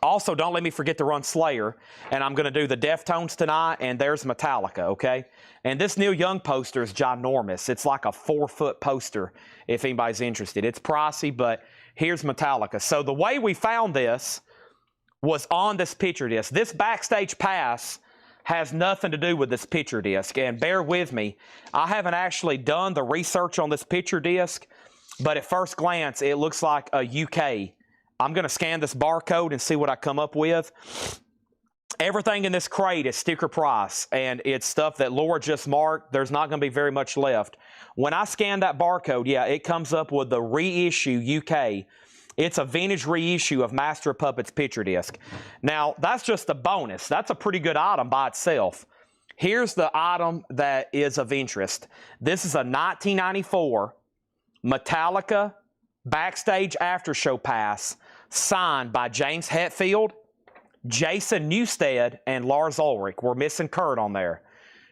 Also, don't let me forget to run Slayer, and I'm going to do the Deftones tonight, and there's Metallica, okay? And this Neil Young poster is ginormous. It's like a 4-foot poster, if anybody's interested. It's pricey, but here's Metallica. So the way we found this was on this picture disc. This backstage pass has nothing to do with this picture disc, and bear with me, I haven't actually done the research on this picture disc, but at first glance, it looks like a UK. I'm going to scan this barcode and see what I come up with. Everything in this crate is sticker price, and it's stuff that Laura just marked. There's not going to be very much left. When I scan that barcode, yeah, it comes up with the reissue UK. It's a vintage reissue of Master of Puppets picture disc. Now, that's just a bonus. That's a pretty good item by itself. Here's the item that is of interest. This is a 1994 Metallica backstage after show pass signed by James Hetfield, Jason Newsted, and Lars Ulrich. We're missing Kurt on there.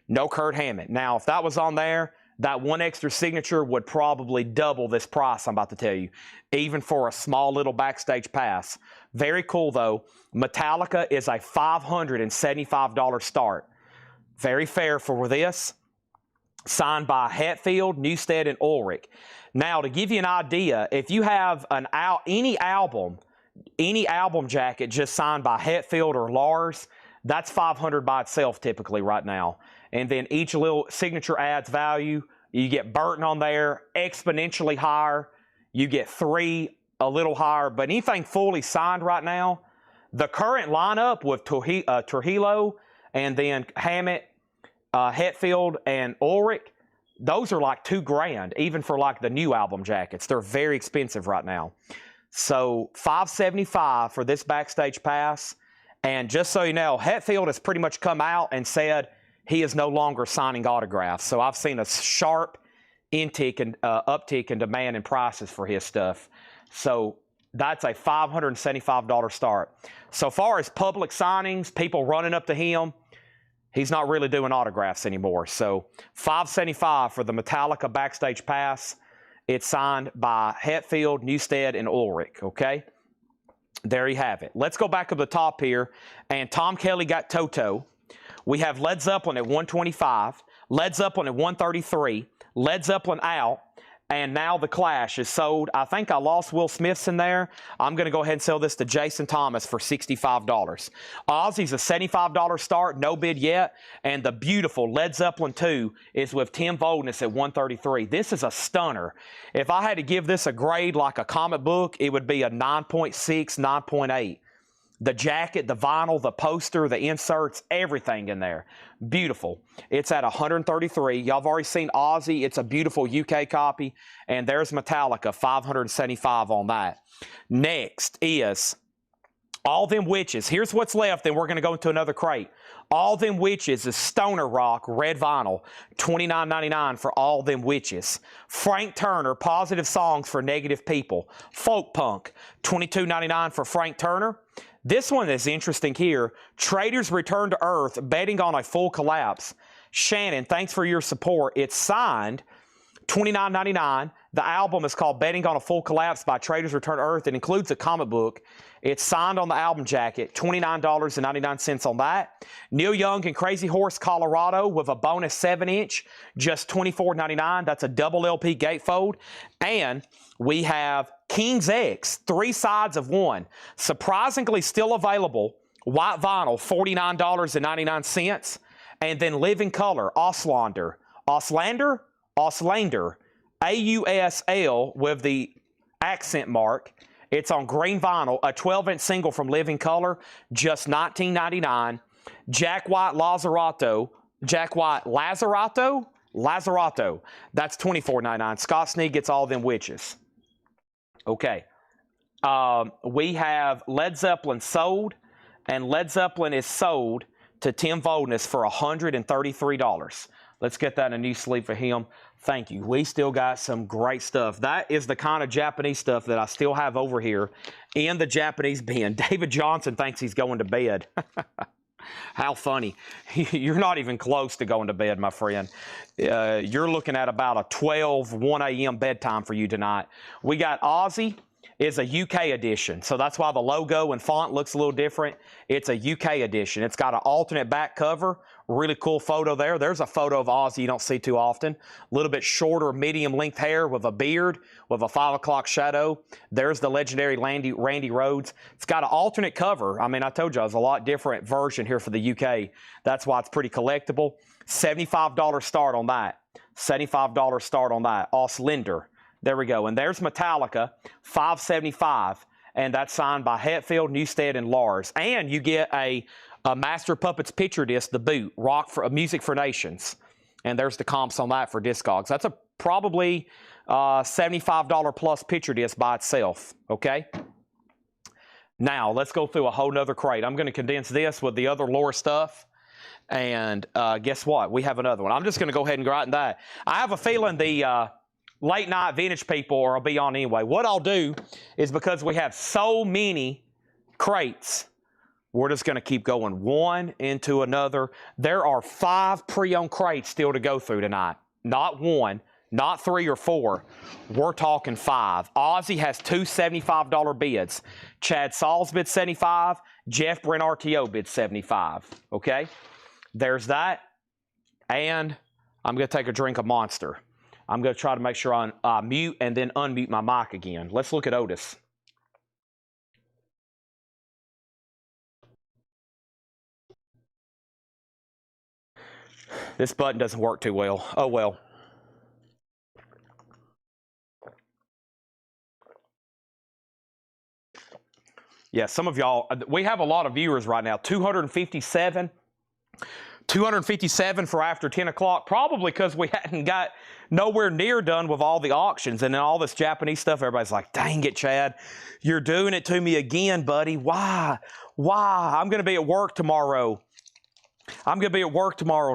No Kurt Hammett. Now, if that was on there, that one extra signature would probably double this price I'm about to tell you, even for a small little backstage pass. Very cool, though. Metallica is a $575 start. Very fair for this. Signed by Hetfield, Newsted, and Ulrich. Now, to give you an idea, if you have any album jacket just signed by Hetfield or Lars, that's $500 by itself typically right now. And then each little signature adds value. You get Burton on there, exponentially higher. You get 3 a little higher. But anything fully signed right now, the current lineup with Trujillo and then Hammett, Hetfield, and Ulrich, those are like $2,000, even for like the new album jackets. They're very expensive right now. So $575 for this backstage pass. And just so you know, Hetfield has pretty much come out and said he is no longer signing autographs. So I've seen a sharp uptick in demand and prices for his stuff. So that's a $575 start. So far as public signings, people running up to him, he's not really doing autographs anymore. So $575 for the Metallica backstage pass. It's signed by Hetfield, Newsted, and Ulrich, okay? There you have it. Let's go back up the top here. And Tom Kelly got Toto. We have Led Zeppelin at 125, Led Zeppelin at 133, Led Zeppelin out, and now The Clash is sold. I think I lost Will Smith's in there. I'm going to go ahead and sell this to Jason Thomas for $65. Ozzy's a $75 start, no bid yet, and the beautiful Led Zeppelin 2 is with Tim Voldness at 133. This is a stunner. If I had to give this a grade like a comic book, it would be a 9.6, 9.8. The jacket, the vinyl, the poster, the inserts, everything in there. Beautiful. It's at 133. Y'all have already seen Ozzy. It's a beautiful UK copy. And there's Metallica, 575 on that. Next is All Them Witches. Here's what's left, then we're going to go into another crate. All Them Witches is Stoner Rock, red vinyl, $29.99 for All Them Witches. Frank Turner, Positive Songs for Negative People. Folk Punk, $22.99 for Frank Turner. This one is interesting here. Traders Return to Earth, betting on a full collapse. Shannon, thanks for your support. It's signed, $29.99. The album is called Betting on a Full Collapse by Traders Return to Earth. It includes a comic book. It's signed on the album jacket, $29.99 on that. Neil Young and Crazy Horse, Colorado, with a bonus 7-inch, just $24.99. That's a double LP gatefold. And we have King's X, 3 sides of 1. Surprisingly still available. White vinyl, $49.99. And then Living Color, Auslander, AUSL with the accent mark. It's on green vinyl, a 12-inch single from Living Color, just $19.99. Jack White Lazzarato, that's $24.99. Scott Sneed gets All Them Witches. Okay. We have Led Zeppelin sold, and Led Zeppelin is sold to Tim Voldness for $133. Let's get that in a new sleeve for him. Thank you. We still got some great stuff. That is the kind of Japanese stuff that I still have over here in the Japanese bin. David Johnson thinks he's going to bed. How funny. You're not even close to going to bed, my friend. You're looking at about a 1 a.m. bedtime for you tonight. We got Ozzy. Is a UK edition, so that's why the logo and font looks a little different. It's a UK edition. It's got an alternate back cover. Really cool photo there. There's a photo of Ozzy you don't see too often. A little bit shorter, medium-length hair with a beard, with a 5 o'clock shadow. There's the legendary Randy Rhoads. It's got an alternate cover. I mean, I told you, it's a lot different version here for the UK. That's why it's pretty collectible. $75 start on that. $75 start on that. Auslander. There we go. And there's Metallica, $575. And that's signed by Hetfield, Newsted, and Lars. And you get a Master Puppets picture disc, the boot, Music for Nations. And there's the comps on that for Discogs. That's a probably $75 plus picture disc by itself. Okay? Now, let's go through a whole nother crate. I'm going to condense this with the other lore stuff. And guess what? We have another one. I'm just going to go ahead and go right in that. I have a feeling the late night vintage people or I'll be on anyway. What I'll do is, because we have so many crates, we're just going to keep going one into another. There are 5 pre-owned crates still to go through tonight. Not 1, not 3 or 4. We're talking 5. Ozzy has 2 $75 bids. Chad Sauls bid 75. Jeff Brent RTO bid 75. Okay? There's that. And I'm going to take a drink of Monster. I'm going to try to make sure I mute and then unmute my mic again. Let's look at Otis. This button doesn't work too well. Oh, well. Yeah, some of y'all, we have a lot of viewers right now. 257 for after 10 o'clock, probably because we hadn't got nowhere near done with all the auctions and then all this Japanese stuff. Everybody's like, dang it, Chad, you're doing it to me again, buddy. Why? I'm going to be at work tomorrow.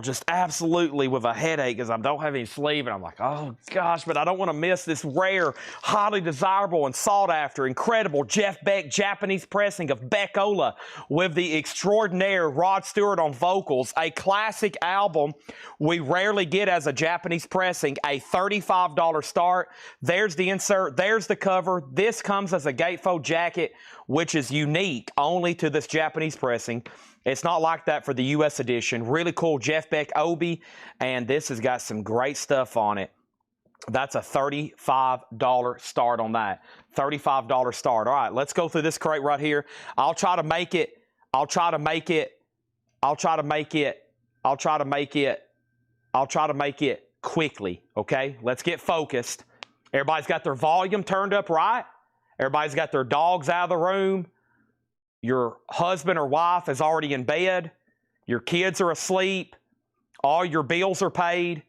Just absolutely with a headache because I don't have any sleep. And I'm like, oh, gosh, but I don't want to miss this rare, highly desirable and sought after, incredible Jeff Beck Japanese pressing of Beckola with the extraordinaire Rod Stewart on vocals, a classic album we rarely get as a Japanese pressing, a $35 start. There's the insert. There's the cover. This comes as a gatefold jacket, which is unique only to this Japanese pressing. It's not like that for the U.S. edition. Really cool Jeff Beck Obi, and this has got some great stuff on it. That's a $35 start on that. $35 start. All right, let's go through this crate right here. I'll try to make it quickly, okay? Let's get focused. Everybody's got their volume turned up right. Everybody's got their dogs out of the room. Your husband or wife is already in bed. Your kids are asleep. All your bills are paid.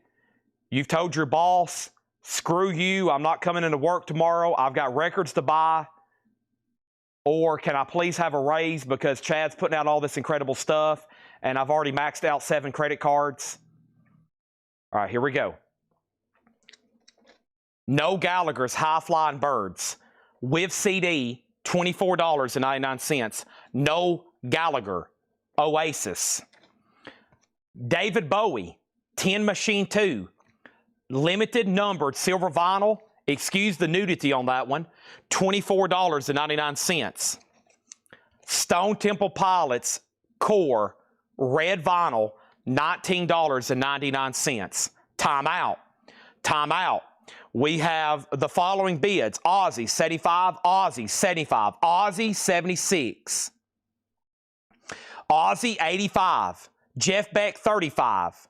You've told your boss, screw you, I'm not coming into work tomorrow. I've got records to buy. Or can I please have a raise because Chad's putting out all this incredible stuff and I've already maxed out 7 credit cards. All right, here we go. No Gallagher's High Flying Birds with CD, $24.99. No Gallagher Oasis. David Bowie, 10 Machine 2. Limited numbered silver vinyl. Excuse the nudity on that one. $24.99. Stone Temple Pilots Core red vinyl, $19.99. Time out. We have the following bids. Ozzy 75, Ozzy 75, Ozzy 76, Ozzy 85, Jeff Beck 35,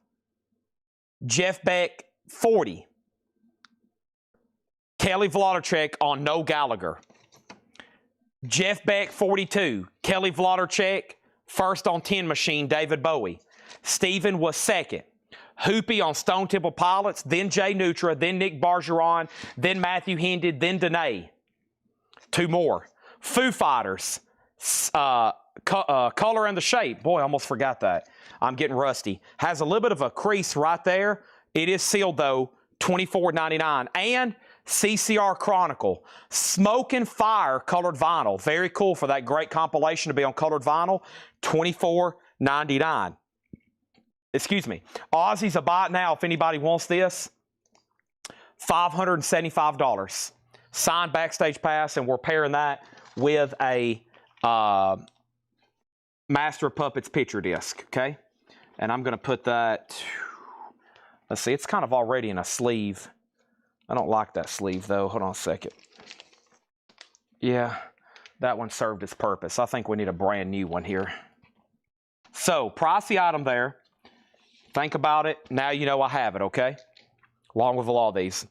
Jeff Beck 40, Kelly Vlodacek on No Gallagher, Jeff Beck 42, Kelly Vlodacek first on 10 Machine, David Bowie. Stephen was second. Hoopy on Stone Temple Pilots, then Jay Nutra, then Nick Bargeron, then Matthew Hendon, then Danae. 2 more. Foo Fighters, Color and the Shape. Boy, I almost forgot that. I'm getting rusty. Has a little bit of a crease right there. It is sealed, though, $24.99. And CCR Chronicle, Smoke and Fire colored vinyl. Very cool for that great compilation to be on colored vinyl, $24.99. Excuse me. Ozzy's a buy it now if anybody wants this. $575. Signed backstage pass, and we're pairing that with a Master of Puppets picture disc, okay? And I'm going to put that, let's see, it's kind of already in a sleeve. I don't like that sleeve, though. Hold on a second. Yeah, that one served its purpose. I think we need a brand new one here. So, pricey item there. Think about it. Now you know I have it, okay? Along with a lot of these.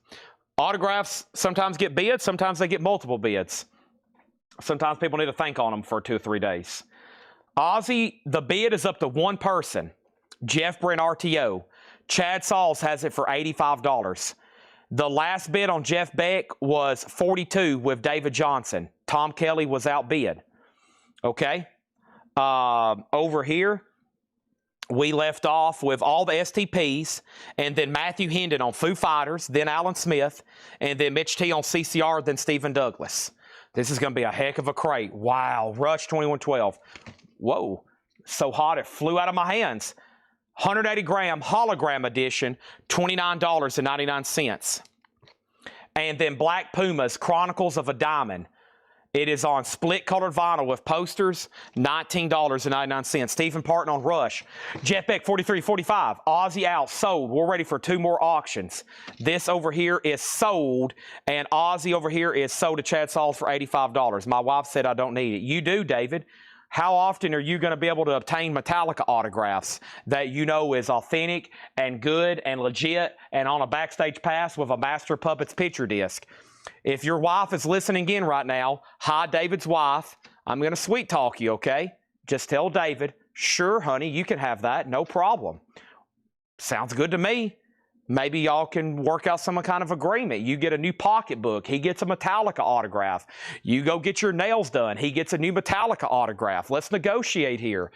Autographs sometimes get bids. Sometimes they get multiple bids. Sometimes people need to think on them for 2 or 3 days. Ozzy, the bid is up to 1 person. Jeff Brent RTO. Chad Sauls has it for $85. The last bid on Jeff Beck was $42 with David Johnson. Tom Kelly was outbid. Okay? Over here, we left off with all the STPs, and then Matthew Hendon on Foo Fighters, then Alan Smith, and then Mitch T on CCR, then Stephen Douglas. This is going to be a heck of a crate. Wow, Rush 2112. Whoa, so hot it flew out of my hands. 180 gram hologram edition, $29.99. And then Black Pumas, Chronicles of a Diamond. It is on split colored vinyl with posters, $19.99. Stephen Parton on Rush. Jeff Beck, 43.45. Ozzy out, sold. We're ready for 2 more auctions. This over here is sold, and Ozzy over here is sold to Chad Sauls for $85. My wife said I don't need it. You do, David. How often are you going to be able to obtain Metallica autographs that you know is authentic and good and legit and on a backstage pass with a Master of Puppets picture disc? If your wife is listening in right now, hi, David's wife, I'm going to sweet talk you, okay? Just tell David, sure, honey, you can have that, no problem. Sounds good to me. Maybe y'all can work out some kind of agreement. You get a new pocketbook. He gets a Metallica autograph. You go get your nails done. He gets a new Metallica autograph. Let's negotiate here.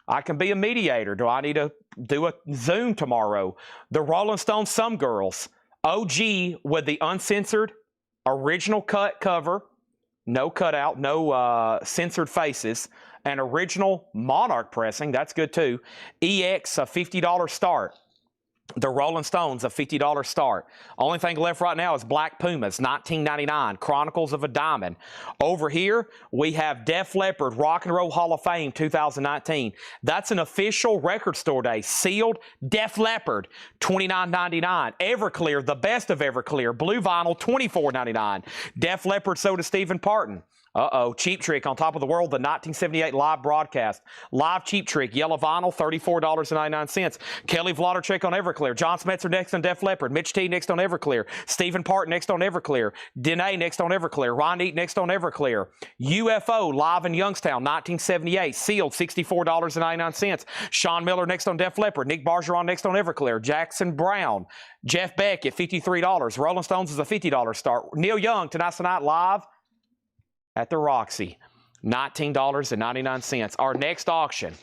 I can be a mediator. Do I need to do a Zoom tomorrow? The Rolling Stones Some Girls. OG with the uncensored original cut cover. No cutout, no censored faces. An original Monarch pressing. That's good too. EX, a $50 start. The Rolling Stones, a $50 start. Only thing left right now is Black Pumas, $19.99. Chronicles of a Diamond. Over here, we have Def Leppard, Rock and Roll Hall of Fame 2019. That's an official record store day. Sealed Def Leppard, $29.99. Everclear, the best of Everclear. Blue vinyl, $24.99. Def Leppard sold to Stephen Parton. Uh-oh, Cheap Trick on Top of the World, the 1978 live broadcast. Live Cheap Trick, yellow vinyl, $34.99. Kelly Vlodarchuk on Everclear. John Smetzer next on Def Leppard. Mitch T next on Everclear. Stephen Parton next on Everclear. Dene next on Everclear. Ron Eat next on Everclear. UFO live in Youngstown, 1978. Sealed, $64.99. Sean Miller next on Def Leppard. Nick Bargeron next on Everclear. Jackson Brown. Jeff Beck at $53. Rolling Stones is a $50 start. Neil Young, Tonight's the Night live at the Roxy, $19.99. Our next auction,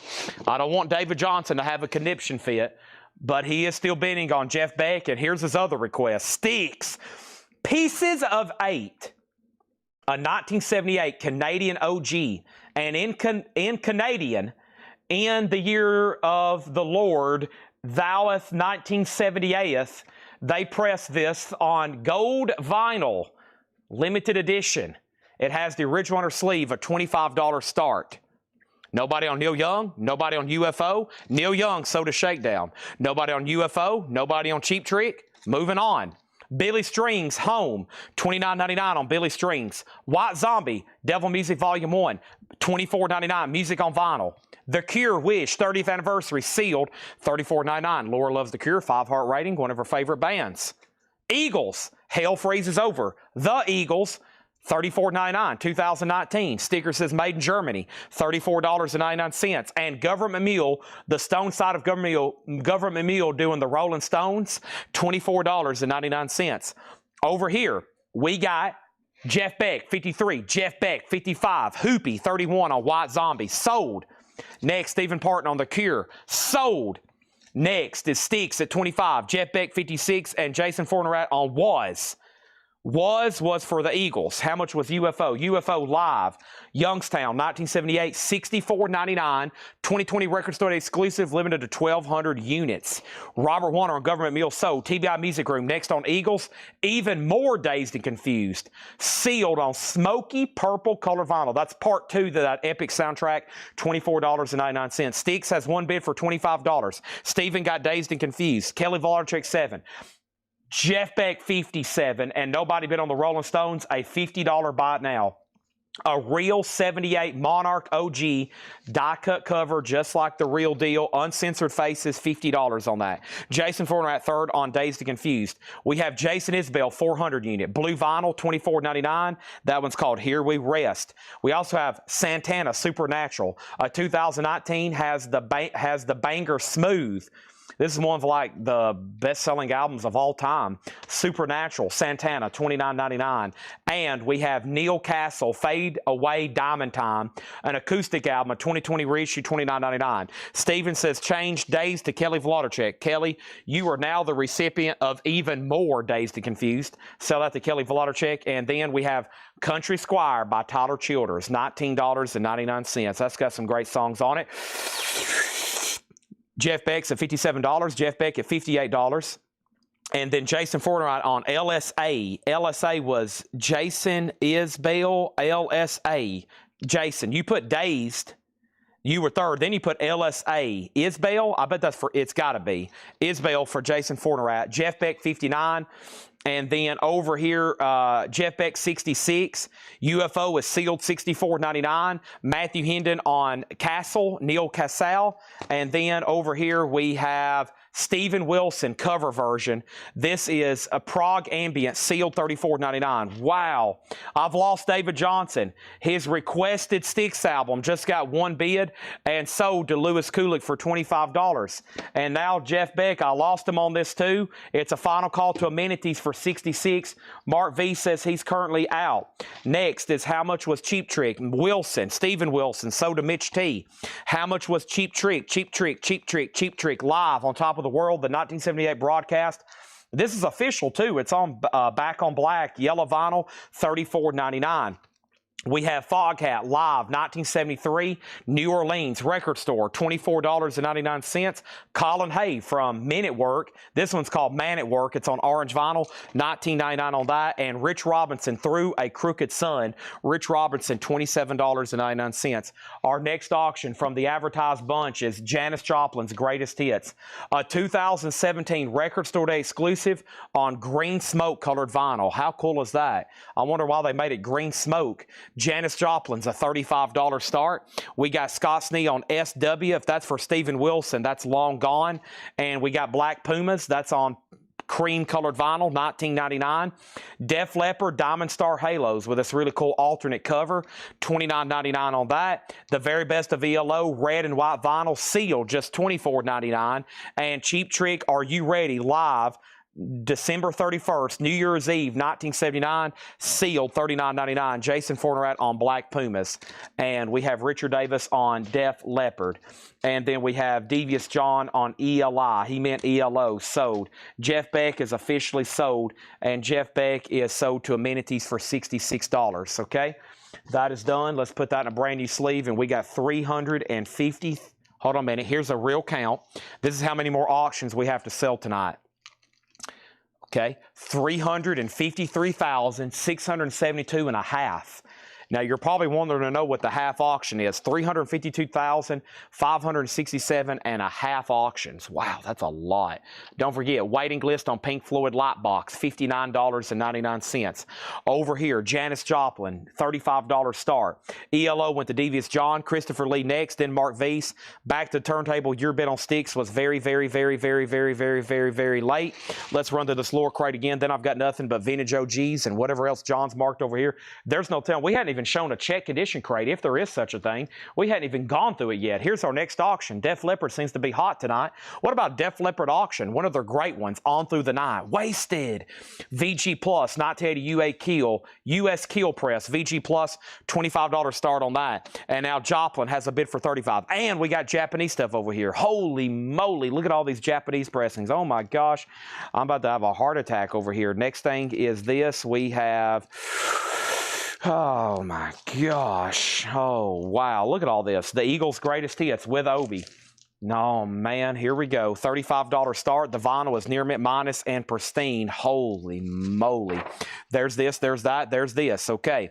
I don't want David Johnson to have a conniption fit, but he is still bidding on Jeff Beck, and here's his other request. Sticks, Pieces of 8, a 1978 Canadian OG, and in Canadian, in the year of the Lord, thou'th 1978th, they pressed this on gold vinyl, limited edition. It has the original on her sleeve, a $25 start. Nobody on Neil Young, nobody on UFO. Neil Young sold a Shakedown. Nobody on UFO, nobody on Cheap Trick. Moving on. Billy Strings, Home, $29.99 on Billy Strings. White Zombie, Devil Music Volume 1, $24.99, music on vinyl. The Cure, Wish, 30th anniversary, sealed, $34.99. Laura loves The Cure, 5-heart rating, one of her favorite bands. Eagles, Hell Freezes Over. The Eagles, $34.99, 2019. Sticker says Made in Germany, $34.99. And Government Mule, the Stone side of Government Mule doing the Rolling Stones, $24.99. Over here, we got Jeff Beck, 53. Jeff Beck, 55. Hoopy, 31 on White Zombie, sold. Next, Stephen Parton on The Cure, sold. Next is Sticks at 25. Jeff Beck, 56. And Jason Fornerat on Was. Was for the Eagles. How much was UFO? UFO Live, Youngstown, 1978, $64.99. 2020 Record Store exclusive, limited to 1,200 units. Robert Warner on Government Meal sold. TBI Music Room next on Eagles. Even more Dazed and Confused. Sealed on smoky purple color vinyl. That's part 2 to that epic soundtrack, $24.99. Sticks has one bid for $25. Steven got Dazed and Confused. Kelly Vlodarchuk, 7. Jeff Beck, 57, and nobody bid on the Rolling Stones, a $50 buy it now. A real 78 Monarch OG die-cut cover, just like the real deal. Uncensored faces, $50 on that. Jason Fornerat, 3rd on Dazed and Confused. We have Jason Isbell, 400 unit. Blue vinyl, $24.99. That one's called Here We Rest. We also have Santana Supernatural. 2019 has the banger Smooth. This is one of like the best-selling albums of all time. Supernatural, Santana, $29.99. And we have Neil Castle, Fade Away Diamond Time, an acoustic album, a 2020 reissue, $29.99. Steven says, change Dazed to Kelly Vladorchek. Kelly, you are now the recipient of even more Dazed and Confused. Sell that to Kelly Vladorchek. And then we have Country Squire by Tyler Childers, $19.99. That's got some great songs on it. Jeff Beck's at $57. Jeff Beck at $58. And then Jason Fortnite on LSA. LSA was Jason Isbell. LSA. Jason, you put Dazed. You were third. Then you put LSA. Isbell, I bet that's for, it's got to be. Isbell for Jason Fortnite. Jeff Beck, 59. And then over here, Jeff Beck, 66. UFO is sealed, $64.99. Matthew Hendon on Castle, Neil Casale. And then over here we have Steven Wilson cover version. This is a Prague Ambient, sealed, $34.99. Wow. I've lost David Johnson. His requested Styx album just got one bid and sold to Lewis Kulik for $25. And now Jeff Beck, I lost him on this too. It's a final call to amenities for $66. Mark V says he's currently out. Next is how much was Cheap Trick? Wilson, Steven Wilson, sold to Mitch T. How much was Cheap Trick? Cheap Trick, Cheap Trick, Cheap Trick, live on Top of the World, the 1978 broadcast. This is official too. It's on Back on Black, yellow vinyl, $34.99. We have Foghat live, 1973, New Orleans record store, $24.99. Colin Hay from Men at Work. This one's called Man at Work. It's on orange vinyl, $19.99 on that. And Rich Robinson, Through a Crooked Sun. Rich Robinson, $27.99. Our next auction from the advertised bunch is Janis Joplin's Greatest Hits. A 2017 record store day exclusive on green smoke colored vinyl. How cool is that? I wonder why they made it green smoke. Janis Joplin's a $35 start. We got Scott Snee on SW. If that's for Steven Wilson, that's long gone. And we got Black Pumas. That's on cream colored vinyl, $19.99. Def Leppard Diamond Star Halos with this really cool alternate cover, $29.99 on that. The Very Best of ELO red and white vinyl sealed, just $24.99. And Cheap Trick Are You Ready live, December 31st, New Year's Eve, 1979, sealed, $39.99. Jason Fortnite on Black Pumas. And we have Richard Davis on Def Leppard. And then we have Devious John on ELI. He meant ELO, sold. Jeff Beck is officially sold, and Jeff Beck is sold to amenities for $66, okay? That is done. Let's put that in a brand new sleeve, and we got 350. Hold on a minute. Here's a real count. This is how many more auctions we have to sell tonight. Okay, 353,672 and a half. Now, you're probably wondering to know what the half auction is. 352,567 and a half auctions. Wow, that's a lot. Don't forget, waiting list on Pink Floyd Lightbox, $59.99. Over here, Janis Joplin, $35 start. ELO went to Devious John. Christopher Lee next, then Mark Weiss. Back to the turntable. Your bid on Styx was very late. Let's run to this lower crate again. Then I've got nothing but vintage OGs and whatever else John's marked over here. There's no telling. We hadn't even shown a check condition crate, if there is such a thing. We hadn't even gone through it yet. Here's our next auction. Def Leppard seems to be hot tonight. What about Def Leppard auction? One of their great ones, On Through the Night. Wasted. VG Plus, 1980 UA Keel, US Keel Press, VG Plus, $25 start on that. And now Joplin has a bid for $35. And we got Japanese stuff over here. Holy moly, look at all these Japanese pressings. Oh my gosh, I'm about to have a heart attack over here. Next thing is this. We have... Oh my gosh. Oh wow. Look at all this. The Eagles' Greatest Hits with Obi. No, man. Here we go. $35 start. The vinyl is near mint minus and pristine. Holy moly. There's this. There's that. There's this. Okay.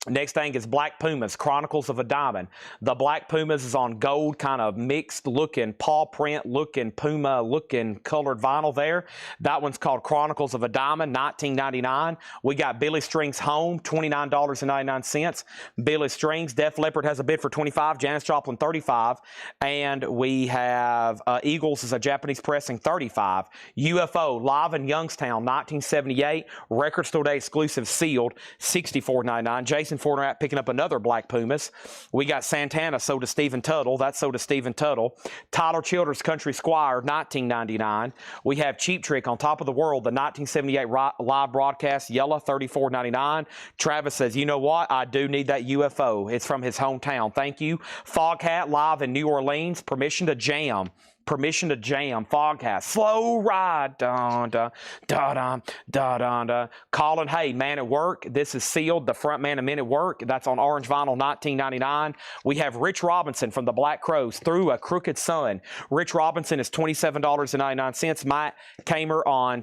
Next thing is Black Pumas, Chronicles of a Diamond. The Black Pumas is on gold, kind of mixed looking, paw print looking, Puma looking colored vinyl there. That one's called Chronicles of a Diamond, $19.99. We got Billy Strings Home, $29.99. Billy Strings, Def Leppard has a bid for $25, Janis Joplin $35. And we have Eagles is a Japanese pressing, $35. UFO, live in Youngstown, 1978. Record Store Day exclusive sealed, $64.99. Jason Jason Fortnite picking up another Black Pumas. We got Santana sold to Stephen Tuttle. That's sold to Stephen Tuttle. Tyler Childers Country Squire, $19.99. We have Cheap Trick on Top of the World, the 1978 live broadcast, yellow, $34.99. Travis says, you know what? I do need that UFO. It's from his hometown. Thank you. Foghat live in New Orleans. Permission to jam. Permission to jam. Foghat. Slow ride. Dun, dun, dun, dun, dun, dun, dun. Colin, hey, Man at Work. This is sealed. The front man of Men at Work. That's on orange vinyl, $19.99. We have Rich Robinson from the Black Crows, Through a Crooked Sun. Rich Robinson is $27.99. Matt Kamer on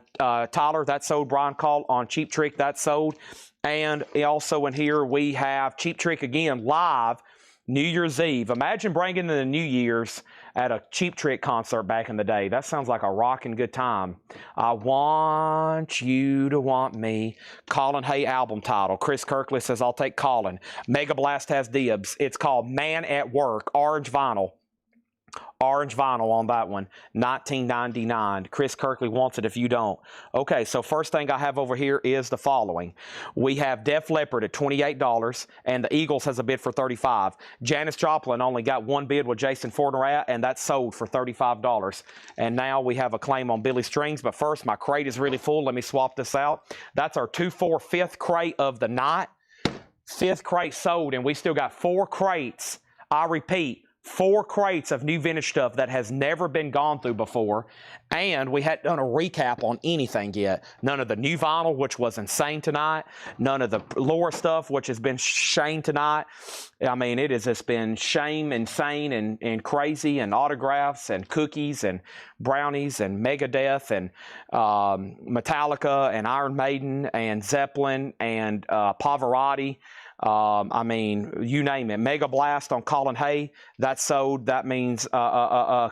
Tyler. That's sold. Brian Call on Cheap Trick. That's sold. And also in here we have Cheap Trick again, live New Year's Eve. Imagine bringing in the New Year's at a Cheap Trick concert back in the day. That sounds like a rocking good time. I want you to want me. Colin Hay album title. Chris Kirkley says, I'll take Colin. Mega Blast has dibs. It's called Man at Work, orange vinyl. Orange vinyl on that one, $19.99. Chris Kirkley wants it if you don't. Okay, so first thing I have over here is the following. We have Def Leppard at $28, and the Eagles has a bid for $35. Janis Joplin only got one bid with Jason Fortnite, and that's sold for $35. And now we have a claim on Billy Strings, but first, my crate is really full. Let me swap this out. That's our 2-4 fifth crate of the night. Fifth crate sold, and we still got 4 crates. I repeat, 4 crates of new vintage stuff that has never been gone through before, and we hadn't done a recap on anything yet. None of the new vinyl, which was insane tonight. None of the lore stuff, which has been shame tonight. I mean, it has just been shame, insane, and crazy, and autographs, and cookies, and brownies, and Megadeth, and Metallica, and Iron Maiden, and Zeppelin, and Pavarotti. I mean, you name it. Mega Blast on Colin Hay, that's sold. That means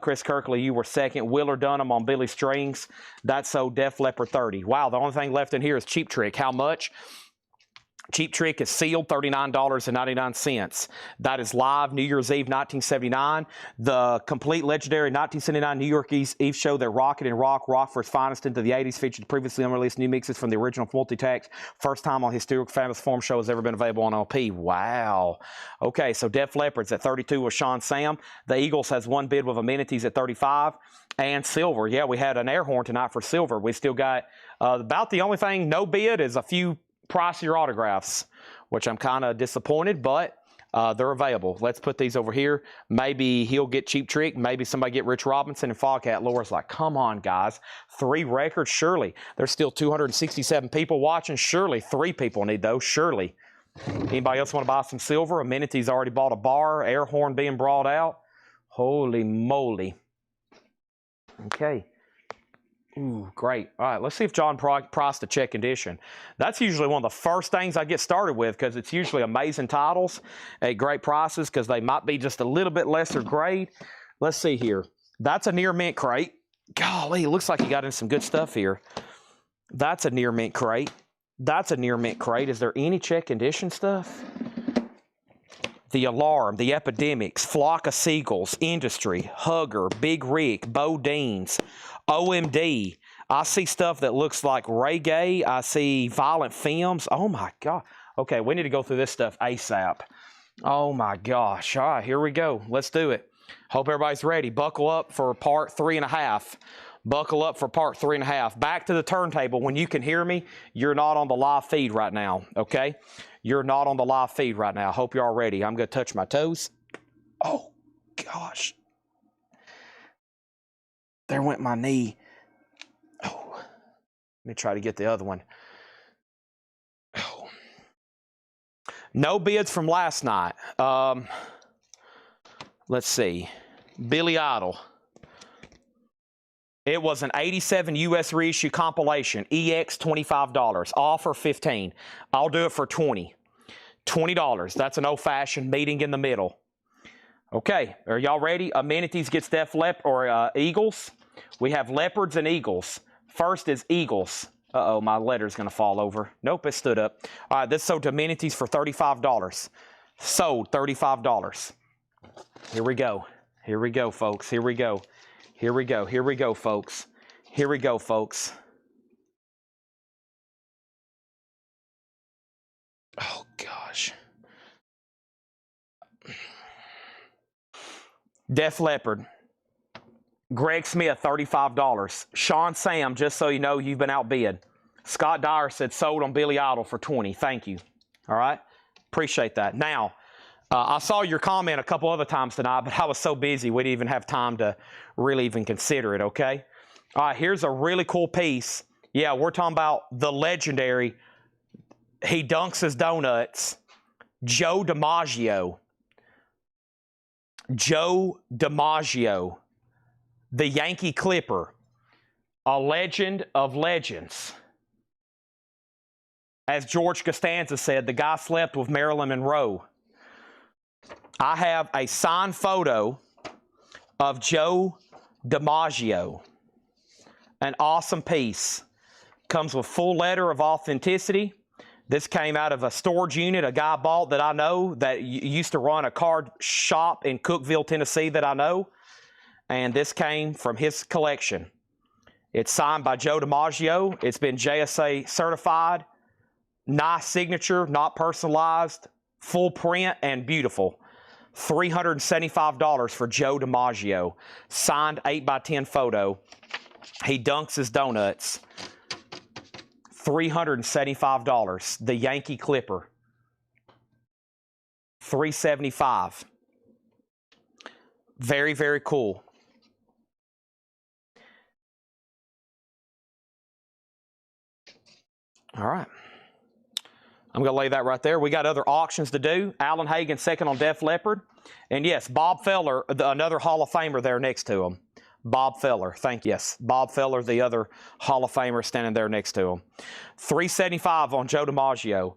Chris Kirkley, you were second. Willer Dunham on Billy Strings, that's sold. Def Leppard 30. Wow, the only thing left in here is Cheap Trick. How much? Cheap Trick is sealed, $39.99. That is live New Year's Eve 1979. The complete legendary 1979 New York Eve show that rocket and rock for its finest into the 80s featured previously unreleased new mixes from the original multi-tax. First time on historic famous form show has ever been available on LP. Wow. Okay, so Def Leppard's at 32 with Sean Sam. The Eagles has one bid with amenities at 35. And silver. Yeah, we had an air horn tonight for silver. We still got about the only thing no bid is a few pricier autographs, which I'm kind of disappointed, but they're available. Let's put these over here. Maybe he'll get Cheap Trick. Maybe somebody get Rich Robinson and Foghat. Laura's like, come on, guys. 3 records? Surely. There's still 267 people watching. Surely 3 people need those. Surely. Anybody else want to buy some silver? Amenities already bought a bar. Air horn being brought out. Holy moly. Okay. Ooh, great. All right, let's see if John priced the check condition. That's usually one of the first things I get started with because it's usually amazing titles at great prices because they might be just a little bit lesser grade. Let's see here. That's a near mint crate. Golly, it looks like you got in some good stuff here. That's a near mint crate. That's a near mint crate. Is there any check condition stuff? The Alarm, The Epidemics, Flock of Seagulls, Industry, Hugger, Big Rick, Bodines, OMD. I see stuff that looks like reggae. I see Violent Femmes. Oh, my God. Okay, we need to go through this stuff ASAP. Oh, my gosh. All right, here we go. Let's do it. Hope everybody's ready. Buckle up for part 3.5. Buckle up for part 3.5. Back to the turntable. When you can hear me, you're not on the live feed right now, okay? You're not on the live feed right now. Hope you're all ready. I'm going to touch my toes. Oh, gosh. There went my knee. Oh, let me try to get the other one. Oh. No bids from last night. Let's see. Billy Idol. It was an 87 U.S. reissue compilation. EX, $25. Offer, $15. I'll do it for $20. $20. That's an old-fashioned meeting in the middle. Okay, are y'all ready? Amenities gets Def Leppard or Eagles. We have Leopards and Eagles. First is Eagles. Uh-oh, my letter's going to fall over. Nope, it stood up. All right, this sold to Amenities for $35. Sold $35. Here we go. Here we go, folks. Here we go. Here we go. Here we go, folks. Here we go, folks. Oh, gosh. Def Leppard. Greg Smith, $35. Sean Sam, just so you know, you've been outbid. Scott Dyer said sold on Billy Idol for $20. Thank you. All right? Appreciate that. Now, I saw your comment a couple other times tonight, but I was so busy we didn't even have time to really even consider it, okay? All right, here's a really cool piece. Yeah, we're talking about the legendary, he dunks his donuts, Joe DiMaggio. Joe DiMaggio, the Yankee Clipper, a legend of legends. As George Costanza said, the guy slept with Marilyn Monroe. I have a signed photo of Joe DiMaggio. An awesome piece. Comes with full letter of authenticity. This came out of a storage unit a guy bought that I know that used to run a card shop in Cookeville, Tennessee that I know. And this came from his collection. It's signed by Joe DiMaggio. It's been JSA certified. Nice signature, not personalized, full print, and beautiful. $375 for Joe DiMaggio. Signed 8x10 photo. He dunks his donuts. $375. The Yankee Clipper. $375. Very, very cool. All right. I'm going to lay that right there. We got other auctions to do. Alan Hagen, second on Def Leppard. And yes, Bob Feller, another Hall of Famer there next to him. Bob Feller, thank you. Yes, Bob Feller, the other Hall of Famer standing there next to him. $375 on Joe DiMaggio.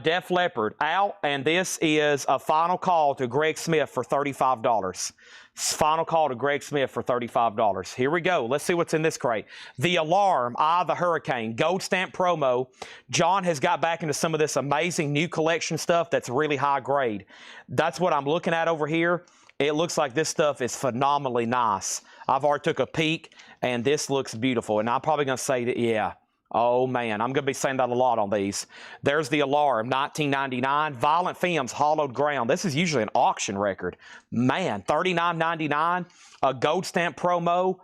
Def Leppard out, and this is a final call to Greg Smith for $35. Final call to Greg Smith for $35. Here we go. Let's see what's in this crate. The Alarm, Eye of the Hurricane, gold stamp promo. John has got back into some of this amazing new collection stuff that's really high grade. That's what I'm looking at over here. It looks like this stuff is phenomenally nice. I've already took a peek, and this looks beautiful. And I'm probably going to say that, yeah. Oh, man, I'm going to be saying that a lot on these. There's the Alarm, 1999. Violent Femmes, Hollowed Ground. This is usually an auction record. Man, $39.99. A gold stamp promo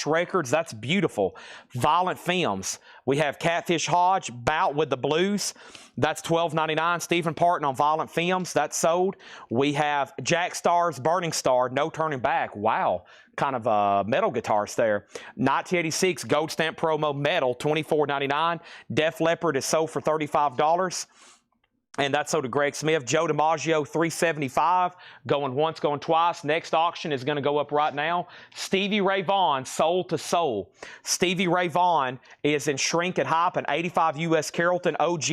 / records. That's beautiful. Violent Femmes. We have Catfish Hodge, Bout with the Blues. That's $12.99. Stephen Parton on Violent Femmes. That's sold. We have Jack Starr's Burning Star, No Turning Back. Wow. Kind of metal guitars there. 1986 gold stamp promo metal, $24.99. Def Leppard is sold for $35. And that's sold to Greg Smith. Joe DiMaggio, $375. Going once, going twice. Next auction is going to go up right now. Stevie Ray Vaughan, Soul to Soul. Stevie Ray Vaughan is in Shrink and Hype, an 85 U.S. Carrollton OG.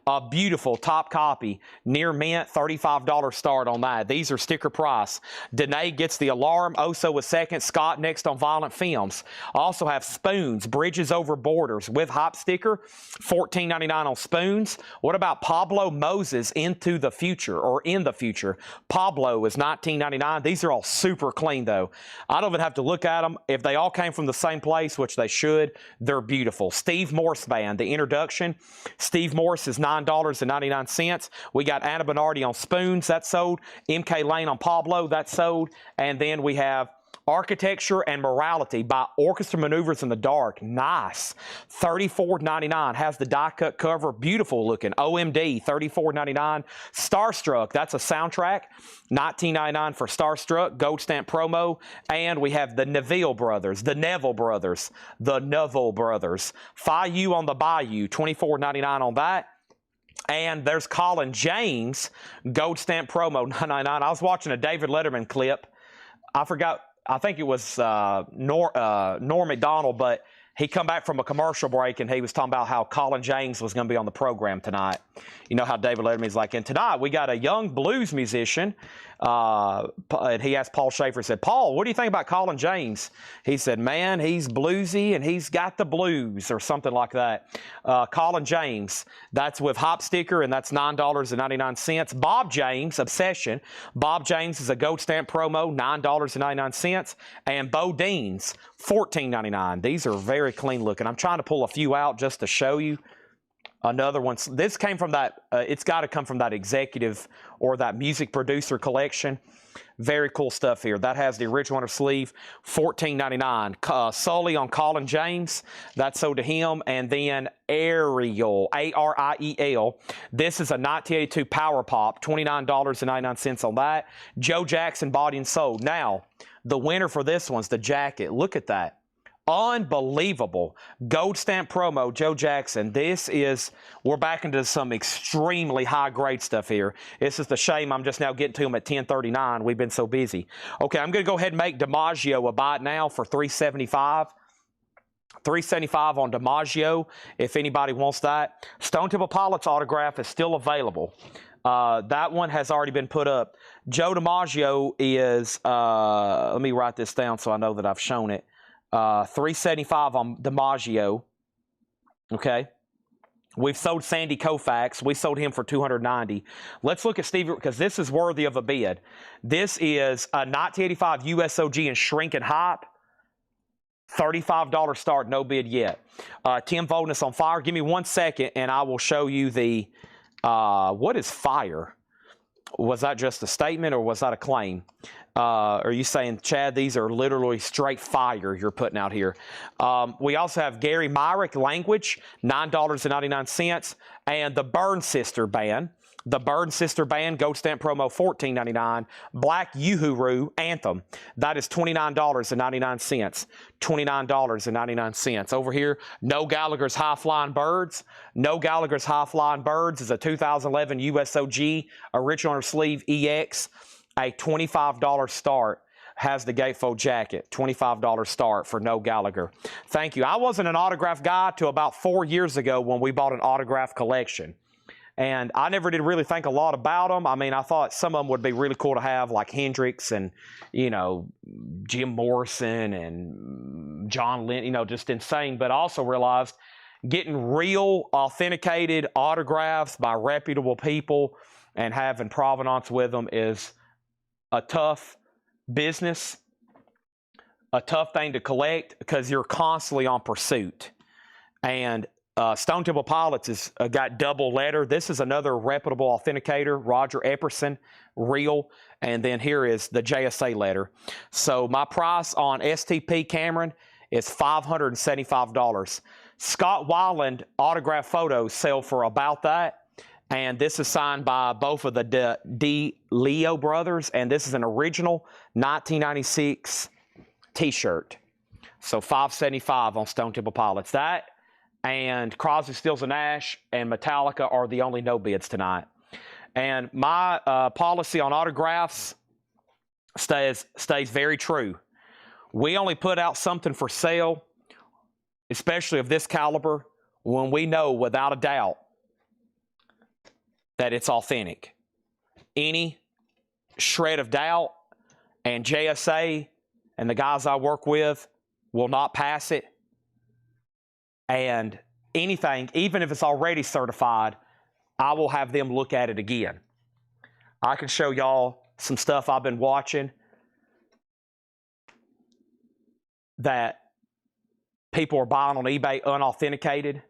A beautiful top copy. Near mint, $35 start on that. These are sticker price. Danae gets the Alarm. Oso was second. Scott next on Violent Femmes. Also have Spoons, Bridges Over Borders with Hype sticker. $14.99 on Spoons. What about Pablo Moses Into the Future, or In the Future? Pablo is $19.99. These are all super clean, though. I don't even have to look at them. If they all came from the same place, which they should, they're beautiful. Steve Morse Band, the introduction. Steve Morse is $9.99. We got Anna Bernardi on Spoons. That's sold. MK Lane on Pablo. That's sold. And then we have Architecture and Morality by Orchestra Maneuvers in the Dark. Nice. $34.99. Has the die-cut cover. Beautiful looking. OMD, $34.99. Starstruck, that's a soundtrack. $19.99 for Starstruck. Gold stamp promo. And we have the Neville Brothers. The Neville Brothers. The Neville Brothers. Fi-U on the Bayou. $24.99 on that. And there's Colin James. Gold stamp promo. $9.99. I was watching a David Letterman clip. I think it was Norm Macdonald, but he come back from a commercial break, and he was talking about how Colin James was going to be on the program tonight. You know how David Letterman's like, and tonight we got a young blues musician. And he asked Paul Schaefer, said, Paul, what do you think about Colin James? He said, man, he's bluesy and he's got the blues, or something like that. Colin James, that's with Hop Sticker, and that's $9.99. Bob James, Obsession. Bob James is a gold stamp promo, $9.99. And Bo Dean's, $14.99. These are very clean looking. I'm trying to pull a few out just to show you. Another one. This came from that, it's got to come from that executive or that music producer collection. Very cool stuff here. That has the original inner sleeve, $14.99. Solely on Colin James, that's sold to him. And then Ariel, A-R-I-E-L. This is a 1982 Power Pop, $29.99 on that. Joe Jackson, body and sold. Now, the winner for this one's the jacket. Look at that. Unbelievable. Gold stamp promo, Joe Jackson. This is, we're back into some extremely high grade stuff here. This is the shame I'm just now getting to them at 10:39. We've been so busy. Okay, I'm going to go ahead and make DiMaggio a buy it now for $375. $375 on DiMaggio if anybody wants that. Stone Temple Pilots autograph is still available. That one has already been put up. Joe DiMaggio is, let me write this down so I know that I've shown it. $375 on DiMaggio. Okay. We've sold Sandy Koufax. We sold him for $290. Let's look at Stevie, because this is worthy of a bid. This is a 1985 USOG in shrink and hype. $35 start, no bid yet. Tim Voldness on fire. Give me 1 second and I will show you the, what is fire? Was that just a statement or was that a claim? Are you saying, Chad, these are literally straight fire you're putting out here? We also have Gary Myrick, Language, $9.99. And the Burn Sister Band. The Burn Sister Band, Gold Stamp Promo, $14.99. Black Uhuru, Anthem. That is $29.99. $29.99. Over here, No Gallagher's High Flying Birds. No Gallagher's High Flying Birds is a 2011 USOG, original on her sleeve EX. A $25 start, has the gatefold jacket. $25 start for No Gallagher. Thank you. I wasn't an autograph guy till about 4 years ago when we bought an autograph collection. And I never did really think a lot about them. I mean, I thought some of them would be really cool to have, like Hendrix and, you know, Jim Morrison and John Lennon, you know, just insane. But I also realized getting real authenticated autographs by reputable people and having provenance with them is a tough business, a tough thing to collect because you're constantly on pursuit. And Stone Temple Pilots has got double letter. This is another reputable authenticator, Roger Epperson, real. And then here is the JSA letter. So my price on STP Cameron is $575. Scott Weiland autograph photos sell for about that. And this is signed by both of the D. Leo brothers. And this is an original 1996 t-shirt. So $575 on Stone Temple Pilots. That and Crosby, Stills and Nash and Metallica are the only no bids tonight. And my policy on autographs stays very true. We only put out something for sale, especially of this caliber, when we know without a doubt that it's authentic. Any shred of doubt, and JSA and the guys I work with will not pass it. And anything, even if it's already certified, I will have them look at it again. I can show y'all some stuff I've been watching that people are buying on eBay unauthenticated,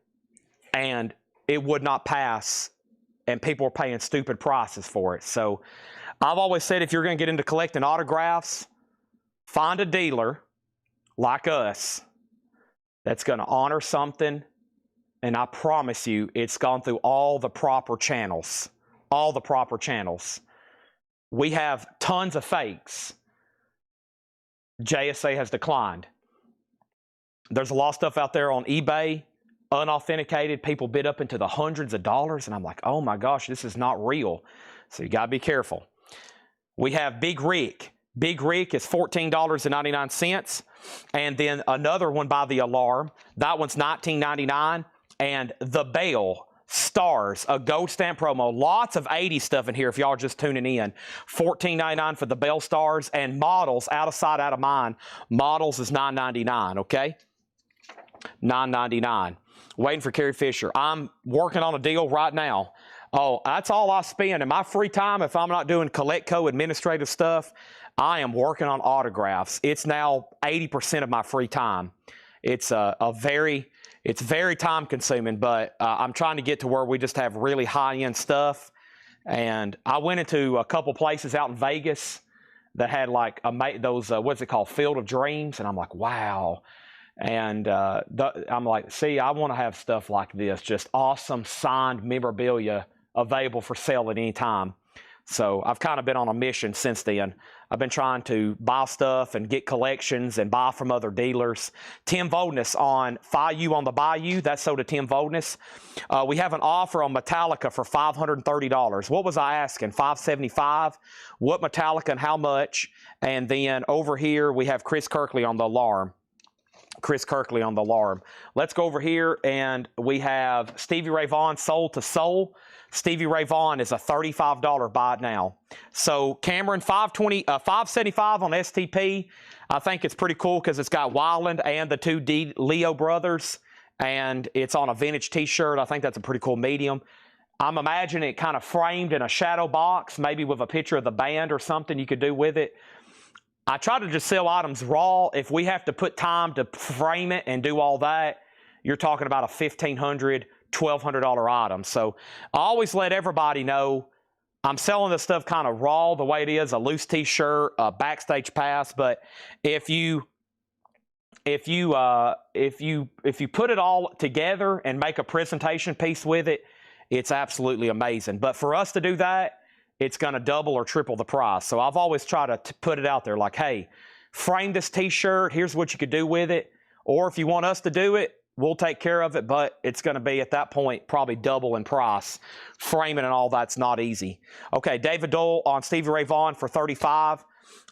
and it would not pass, and people are paying stupid prices for it. So I've always said, if you're going to get into collecting autographs, find a dealer like us that's going to honor something, and I promise you it's gone through all the proper channels. All the proper channels. We have tons of fakes. JSA has declined. There's a lot of stuff out there on eBay, unauthenticated. People bid up into the hundreds of dollars, and I'm like, oh my gosh, this is not real. So you got to be careful. We have Big Rick. Big Rick is $14.99. And then another one by the Alarm. That one's $19.99. And the Bell Stars, a gold stamp promo. Lots of 80s stuff in here if y'all are just tuning in. $14.99 for the Bell Stars. And Models, out of sight, out of mind. Models is $9.99, okay? $9.99. Waiting for Carrie Fisher. I'm working on a deal right now. Oh, that's all I spend in my free time. If I'm not doing Collectco administrative stuff, I am working on autographs. It's now 80% of my free time. It's It's very time consuming, but I'm trying to get to where we just have really high-end stuff. And I went into a couple places out in Vegas that had like those, what's it called, Field of Dreams. And I'm like, wow. And I'm like, see, I want to have stuff like this, just awesome signed memorabilia available for sale at any time. So I've kind of been on a mission since then. I've been trying to buy stuff and get collections and buy from other dealers. Tim Voldness on Fiu on the Bayou, that's sold to Tim Voldness. We have an offer on Metallica for $530. What was I asking? $575? What Metallica and how much? And then over here we have Chris Kirkley on the Alarm. Chris Kirkley on the Alarm. Let's go over here and we have Stevie Ray Vaughan sold to Soul. Stevie Ray Vaughan is a $35 buy it now. So Cameron, $575 on STP. I think it's pretty cool because it's got Wyland and the two Leo brothers, and it's on a vintage t-shirt. I think that's a pretty cool medium. I'm imagining it kind of framed in a shadow box, maybe with a picture of the band or something you could do with it. I try to just sell items raw. If we have to put time to frame it and do all that, you're talking about a $1,500, $1,200 item. So I always let everybody know I'm selling this stuff kind of raw the way it is, a loose t-shirt, a backstage pass. But if you put it all together and make a presentation piece with it, it's absolutely amazing. But for us to do that, it's going to double or triple the price. So I've always tried to put it out there like, hey, frame this t-shirt. Here's what you could do with it. Or if you want us to do it, we'll take care of it, but it's going to be at that point probably double in price. Framing and all that's not easy. Okay, David Dole on Stevie Ray Vaughan for $35.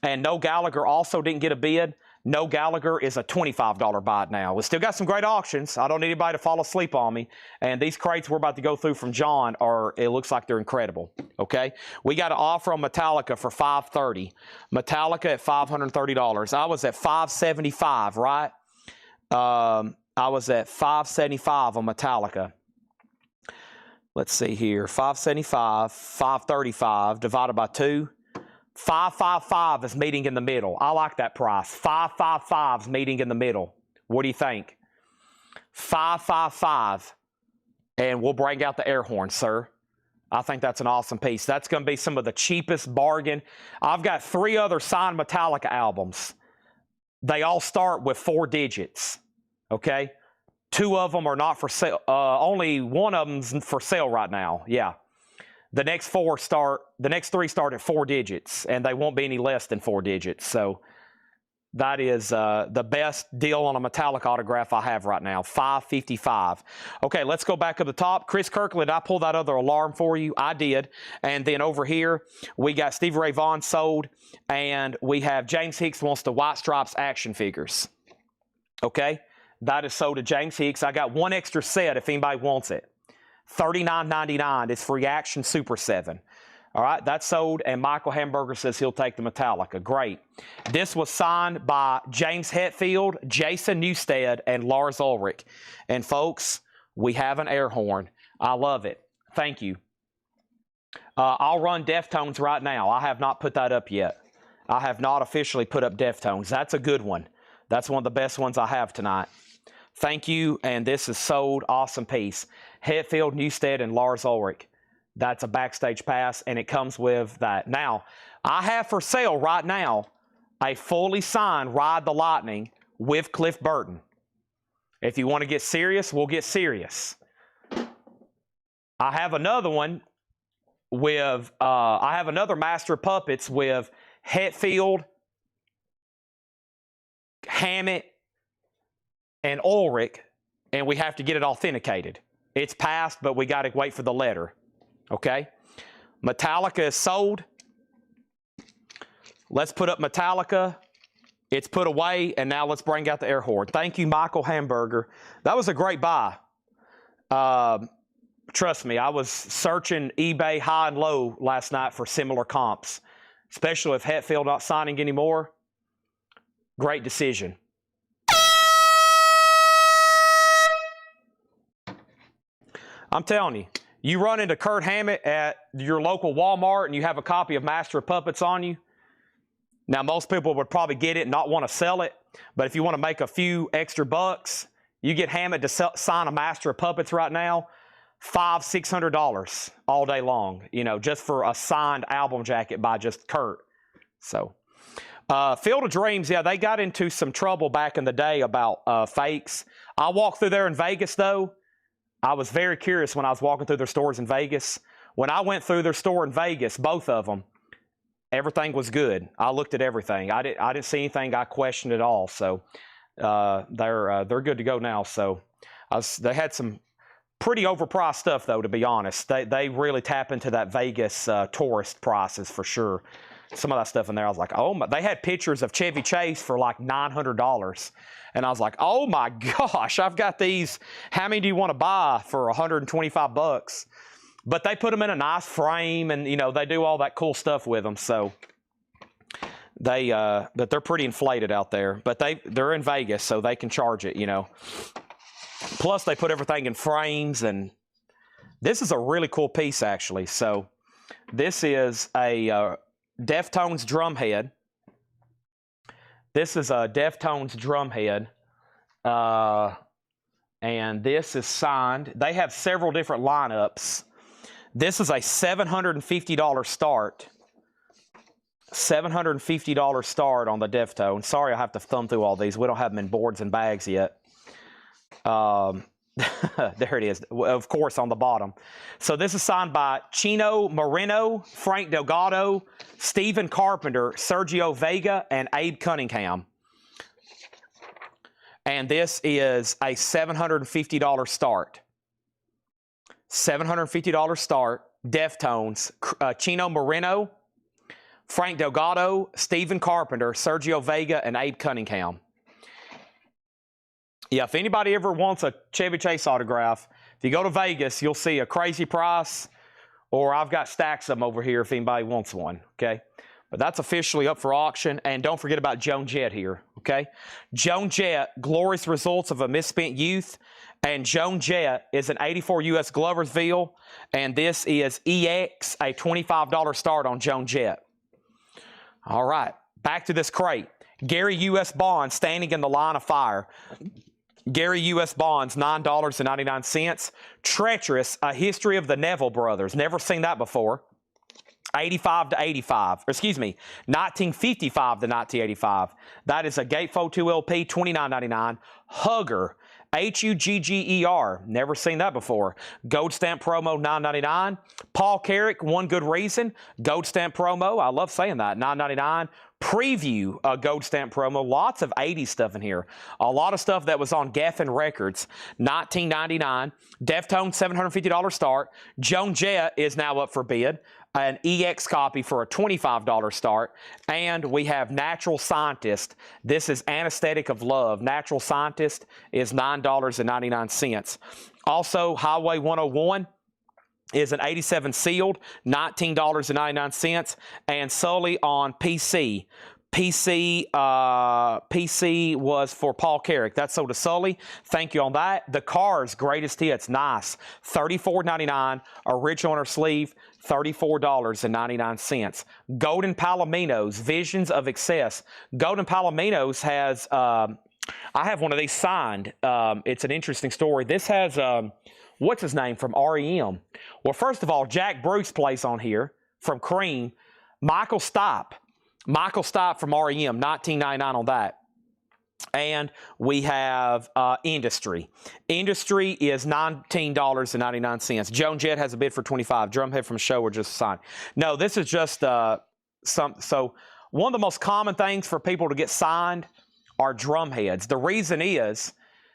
And No Gallagher also didn't get a bid. No Gallagher is a $25 buy it now. We still got some great auctions. I don't need anybody to fall asleep on me. And these crates we're about to go through from John it looks like they're incredible. Okay, we got an offer on Metallica for $530. Metallica at $530. I was at $575, right? I was at $575 on Metallica. Let's see here. $575, $535 divided by 2. $555 is meeting in the middle. I like that price. $555 is meeting in the middle. What do you think? $555, and we'll bring out the air horn, sir. I think that's an awesome piece. That's going to be some of the cheapest bargain. I've got 3 other signed Metallica albums. They all start with 4 digits. Okay? 2 of them are not for sale. Only 1 of them's for sale right now. Yeah. The next 3 start at 4 digits, and they won't be any less than 4 digits. So that is the best deal on a Metallica autograph I have right now, $555. Okay, let's go back up the top. Chris Kirkland, I pulled that other alarm for you. I did. And then over here, we got Stevie Ray Vaughan sold, and we have James Hicks wants the White Stripes action figures. Okay, that is sold to James Hicks. I got 1 extra set if anybody wants it. $39.99. It's free action Super 7. All right, that's sold, and Michael Hamburger says he'll take the Metallica. Great. This was signed by James Hetfield, Jason Newsted, and Lars Ulrich. And folks, we have an air horn. I love it. Thank you. I'll run Deftones right now. I have not put that up yet. I have not officially put up Deftones. That's a good one. That's one of the best ones I have tonight. Thank you, and this is sold. Awesome piece. Hetfield, Newsted, and Lars Ulrich. That's a backstage pass, and it comes with that. Now, I have for sale right now a fully signed Ride the Lightning with Cliff Burton. If you want to get serious, we'll get serious. I have another one with, I have another Master of Puppets with Hetfield, Hammett, and Ulrich, and we have to get it authenticated. It's passed, but we got to wait for the letter. Okay? Metallica is sold. Let's put up Metallica. It's put away, and now let's bring out the air horn. Thank you, Michael Hamburger. That was a great buy. Trust me, I was searching eBay high and low last night for similar comps, especially if Hetfield not signing anymore. Great decision. I'm telling you, you run into Kurt Hammett at your local Walmart and you have a copy of Master of Puppets on you. Now, most people would probably get it and not want to sell it, but if you want to make a few extra bucks, You get Hammett to sign a Master of Puppets right now, $500-$600 all day long, you know, just for a signed album jacket by just Kurt. So, Field of Dreams, yeah, they got into some trouble back in the day about fakes. I walked through there in Vegas, though. I was very curious when I was walking through their stores in Vegas. When I went through their store in Vegas, both of them, everything was good. I looked at everything. I didn't see anything I questioned at all. So they're good to go now. So they had some pretty overpriced stuff, though, to be honest. They really tap into that Vegas tourist prices for sure. Some of that stuff in there, I was like, oh my. They had pictures of Chevy Chase for like $900. And I was like, oh my gosh, I've got these. How many do you want to buy for $125? But they put them in a nice frame, and you know they do all that cool stuff with them. So but they're pretty inflated out there. But they're in Vegas, so they can charge it, you know. Plus they put everything in frames, and this is a really cool piece actually. So this is a Deftones drum head. This is a Deftones drum head. And this is signed. They have several different lineups. This is a $750 start. $750 start on the Deftones. Sorry I have to thumb through all these. We don't have them in boards and bags yet. There it is, of course, on the bottom. So this is signed by Chino Moreno, Frank Delgado, Stephen Carpenter, Sergio Vega, and Abe Cunningham. And this is a $750 start. $750 start, Deftones, Chino Moreno, Frank Delgado, Stephen Carpenter, Sergio Vega, and Abe Cunningham. Yeah, if anybody ever wants a Chevy Chase autograph, if you go to Vegas, you'll see a crazy price, or I've got stacks of them over here if anybody wants one, okay? But that's officially up for auction, and don't forget about Joan Jett here, okay? Joan Jett, Glorious Results of a Misspent Youth, and Joan Jett is an 84 U.S. Gloversville, and this is EX, a $25 start on Joan Jett. All right, back to this crate. Gary U.S. Bonds standing in the line of fire. Gary U.S. Bonds, $9.99. Treacherous, A History of the Neville Brothers. Never seen that before. 85 to 85. Excuse me, 1955 to 1985. That is a Gatefold 2 LP, $29.99. Hugger, Hugger. Never seen that before. Gold Stamp Promo, $9.99. Paul Carrick, One Good Reason. Gold Stamp Promo. I love saying that. $9.99. Preview, Gold Stamp Promo. Lots of 80s stuff in here. A lot of stuff that was on Geffen Records. $19.99. Deftones, $750 start. Joan Jett is now up for bid. An EX copy for a $25 start. And we have Natural Scientist. This is Anesthetic of Love. Natural Scientist is $9.99. Also, Highway 101 is an 87 sealed, $19.99. And Sully on PC. PC was for Paul Carrick. That's sold to Sully. Thank you on that. The Cars Greatest Hits, nice. $34.99. Original inner sleeve, $34.99. Golden Palominos, Visions of Excess. Golden Palominos has, I have one of these signed. It's an interesting story. This has, what's his name from REM? Well, first of all, Jack Bruce plays on here from Cream. Michael Stipe from REM, $19.99 on that. And we have Industry. Industry is $19.99. Joan Jett has a bid for $25. Drumhead from Show or just signed. No, this is just so one of the most common things for people to get signed are drum heads. The reason is,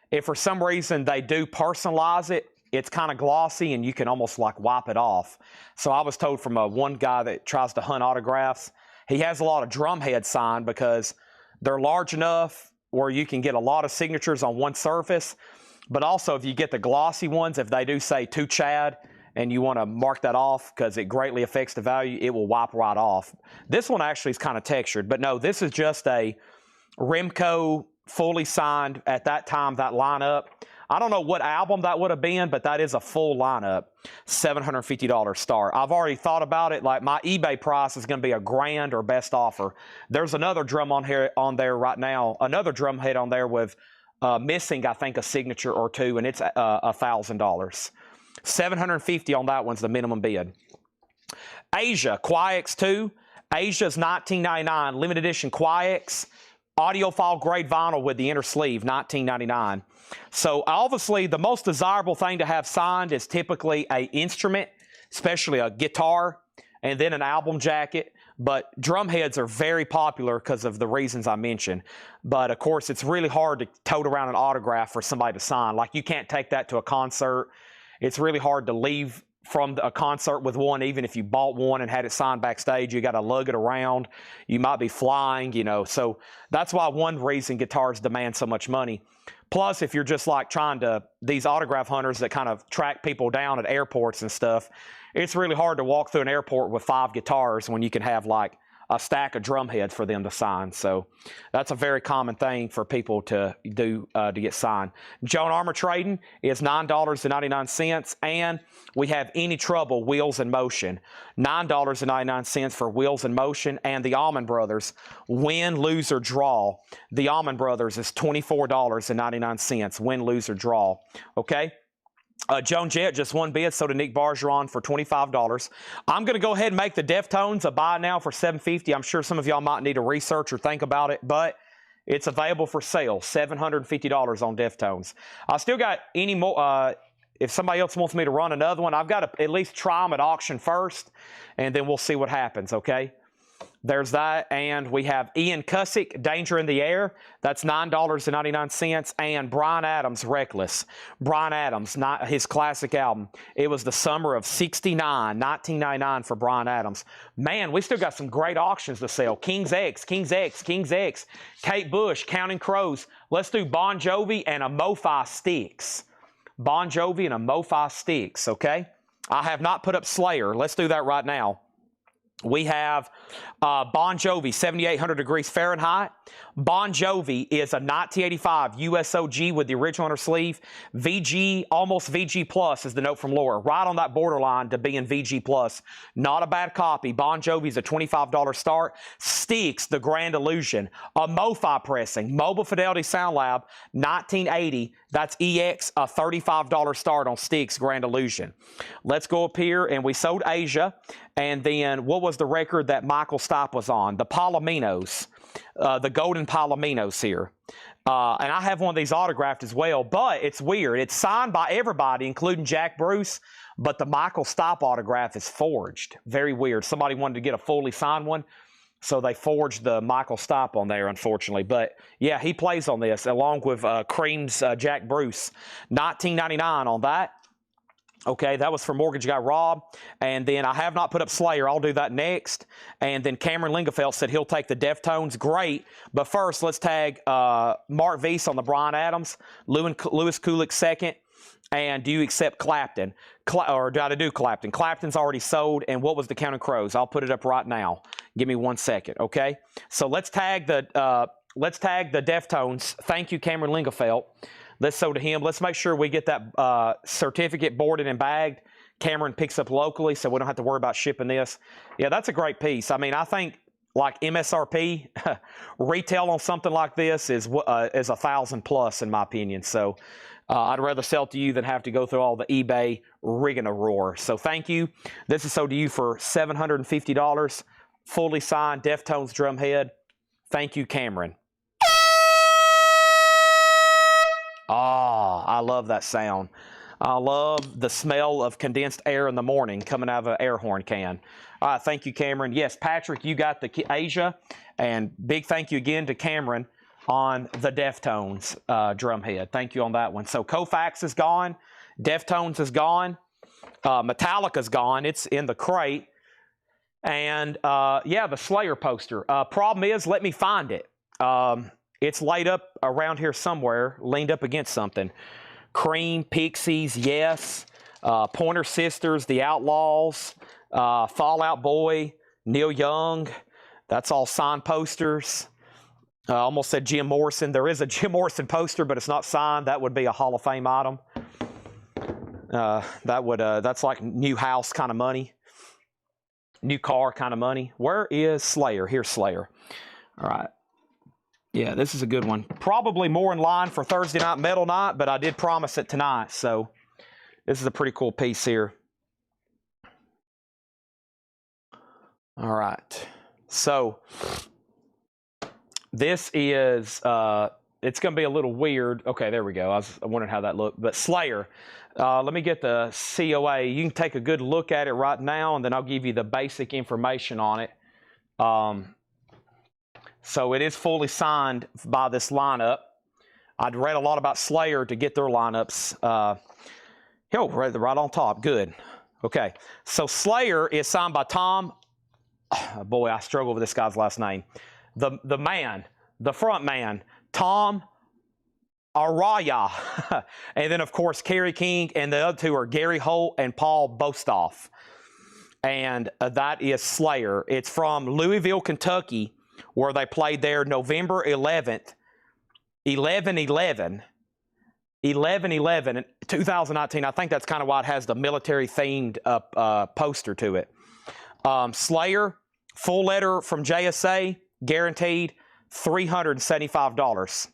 if for some reason they do personalize it, it's kind of glossy and you can almost like wipe it off. So I was told from one guy that tries to hunt autographs, he has a lot of drum heads signed because they're large enough where you can get a lot of signatures on one surface. But also if you get the glossy ones, if they do say to Chad and you want to mark that off because it greatly affects the value, it will wipe right off. This one actually is kind of textured. But no, this is just a Remco fully signed at that time, that lineup. I don't know what album that would have been, but that is a full lineup. $750 start. I've already thought about it. Like my eBay price is going to be $1,000 or best offer. There's another drum on there right now. Another drum head on there with missing, I think, a signature or two, and it's $1,000. $750 on that one's the minimum bid. Asia, Quiet 2. Asia's $19.99, limited edition Quiet, audiophile grade vinyl with the inner sleeve, $19.99. So obviously the most desirable thing to have signed is typically an instrument, especially a guitar, and then an album jacket. But drum heads are very popular because of the reasons I mentioned. But of course, it's really hard to tote around an autograph for somebody to sign. Like, you can't take that to a concert. It's really hard to leave from a concert with one, even if you bought one and had it signed backstage. You got to lug it around. You might be flying, you know. So that's why one reason guitars demand so much money. Plus, if you're just like trying to, these autograph hunters that kind of track people down at airports and stuff, it's really hard to walk through an airport with 5 guitars when you can have like a stack of drum heads for them to sign. So that's a very common thing for people to do to get signed. Joan Armour trading is $9.99, and we have Any Trouble Wheels in Motion, $9.99 for Wheels in Motion, and the Allman Brothers Win, Lose, or Draw. The Allman Brothers is $24.99, Win, Lose, or Draw. Okay. Joan Jett, just one bid, so to Nick Bargeron for $25. I'm going to go ahead and make the Deftones a buy now for $750. I'm sure some of y'all might need to research or think about it, but it's available for sale, $750 on Deftones. I still got any more. If somebody else wants me to run another one, I've got to at least try them at auction first, and then we'll see what happens, okay? There's that, and we have Ian Cussick, Danger in the Air. That's $9.99, and Bryan Adams, Reckless. Bryan Adams, not his classic album. It was the summer of '69, $19.99 for Bryan Adams. Man, we still got some great auctions to sell. King's X, King's X, King's X, Kate Bush, Counting Crows. Let's do Bon Jovi and a MoFi Styx. Bon Jovi and a MoFi Styx, okay? I have not put up Slayer. Let's do that right now. We have Bon Jovi, 7,800 degrees Fahrenheit. Bon Jovi is a 1985 USOG with the original inner sleeve. VG, almost VG Plus is the note from Laura. Right on that borderline to being VG Plus. Not a bad copy. Bon Jovi is a $25 start. Styx, The Grand Illusion. A MoFi pressing. Mobile Fidelity Sound Lab, 1980. That's EX, a $35 start on Styx, Grand Illusion. Let's go up here, and we sold Asia. And then what was the record that Michael Stipe was on? The Palominos, the Golden Palominos here. And I have one of these autographed as well, but it's weird. It's signed by everybody, including Jack Bruce, but the Michael Stipe autograph is forged. Very weird. Somebody wanted to get a fully signed one, so they forged the Michael Stipe on there, unfortunately. But, yeah, he plays on this, along with Cream's Jack Bruce. $19.99 on that. Okay, that was for Mortgage Guy Rob. And then I have not put up Slayer. I'll do that next. And then Cameron Lingefeld said he'll take the Deftones. Great. But first, let's tag Mark Weiss on the Bryan Adams. Lewis Kulick second. And do you accept Clapton? Or do I do Clapton? Clapton's already sold. And what was the Counting Crows? I'll put it up right now. Give me 1 second, okay? So let's tag the Deftones. Thank you, Cameron Lingefeld. Let's sold to him. Let's make sure we get that certificate boarded and bagged. Cameron picks up locally, so we don't have to worry about shipping this. Yeah, that's a great piece. I mean, I think like MSRP, retail on something like this is 1,000 plus in my opinion. So I'd rather sell to you than have to go through all the eBay rigmarole. So thank you. This is sold to you for $750, fully signed Deftones drum head. Thank you, Cameron. Ah, I love that sound. I love the smell of condensed air in the morning coming out of an air horn can. All right, thank you, Cameron. Yes, Patrick, you got the Asia. And big thank you again to Cameron on the Deftones drum head. Thank you on that one. So Koufax is gone. Deftones is gone. Metallica's gone. It's in the crate. And, yeah, the Slayer poster. Problem is, let me find it. It's laid up around here somewhere, leaned up against something. Cream, Pixies, Yes, Pointer Sisters, The Outlaws, Fall Out Boy, Neil Young. That's all signed posters. I almost said Jim Morrison. There is a Jim Morrison poster, but it's not signed. That would be a Hall of Fame item. That's like new house kind of money. New car kind of money. Where is Slayer? Here's Slayer. All right. Yeah, this is a good one. Probably more in line for Thursday night metal night, but I did promise it tonight, so this is a pretty cool piece here. All right. So this is, it's going to be a little weird. Okay, there we go. I was wondering how that looked. But Slayer, let me get the COA. You can take a good look at it right now, and then I'll give you the basic information on it. So it is fully signed by this lineup. I'd read a lot about Slayer to get their lineups. Right on top. Good. Okay. So Slayer is signed by Tom. Oh, boy, I struggle with this guy's last name. The man, the front man, Tom Araya. And then, of course, Kerry King, and the other two are Gary Holt and Paul Bostoff. And that is Slayer. It's from Louisville, Kentucky, where they played there November 11th, 11/11, 2019. I think that's kind of why it has the military-themed poster to it. Slayer, full letter from JSA, guaranteed $375.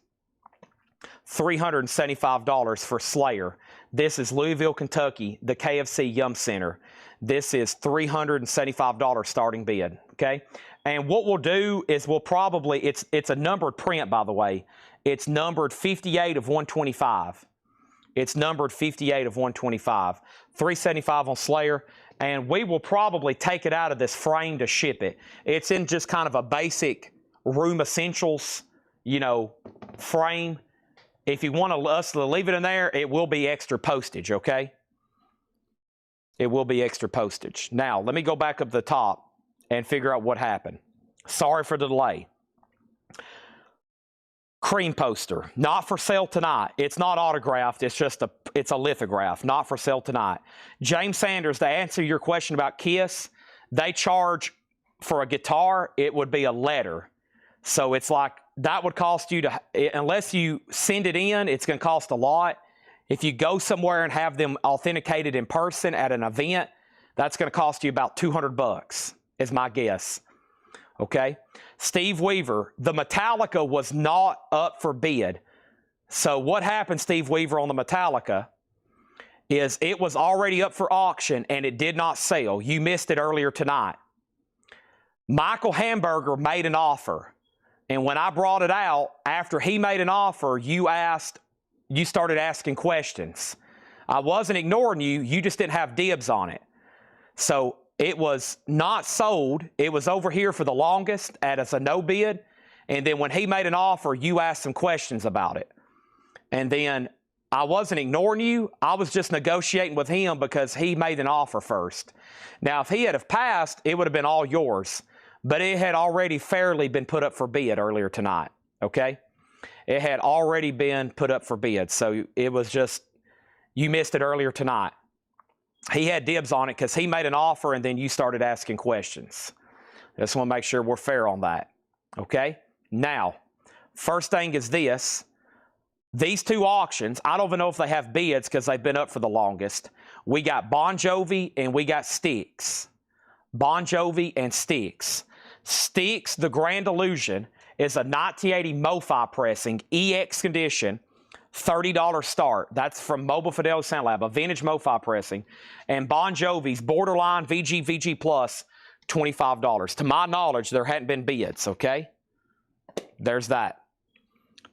$375 for Slayer. This is Louisville, Kentucky, the KFC Yum Center. This is $375 starting bid, okay? And what we'll do is we'll probably, it's a numbered print, by the way. It's numbered 58 of 125. It's numbered 58 of 125. $375 on Slayer. And we will probably take it out of this frame to ship it. It's in just kind of a basic room essentials, frame. If you want us to leave it in there, it will be extra postage, okay? It will be extra postage. Now, let me go back up the top and figure out what happened. Sorry for the delay. Cream poster, not for sale tonight. It's not autographed. It's a lithograph, not for sale tonight. James Sanders, to answer your question about Kiss, they charge for a guitar, it would be a letter. So it's like, that would cost you unless you send it in, it's going to cost a lot. If you go somewhere and have them authenticated in person at an event, that's going to cost you about $200, is my guess. Okay? Steve Weaver, the Metallica was not up for bid. So what happened, Steve Weaver, on the Metallica is it was already up for auction and it did not sell. You missed it earlier tonight. Michael Hamburger made an offer. And when I brought it out, after he made an offer, you started asking questions. I wasn't ignoring you. You just didn't have dibs on it. So it was not sold. It was over here for the longest as a no bid. And then when he made an offer, you asked some questions about it. And then I wasn't ignoring you. I was just negotiating with him because he made an offer first. Now, if he had have passed, it would have been all yours. But it had already fairly been put up for bid earlier tonight, okay? It had already been put up for bid. So it was just, you missed it earlier tonight. He had dibs on it because he made an offer and then you started asking questions. Just want to make sure we're fair on that, okay? Now, first thing is this. These two auctions, I don't even know if they have bids because they've been up for the longest. We got Bon Jovi and we got Styx. Bon Jovi and Styx. Styx, the Grand Illusion, is a 1980 MoFi pressing, EX condition, $30 start. That's from Mobile Fidelity Sound Lab, a vintage MoFi pressing. And Bon Jovi's Borderline VG Plus, $25. To my knowledge, there hadn't been bids, okay? There's that.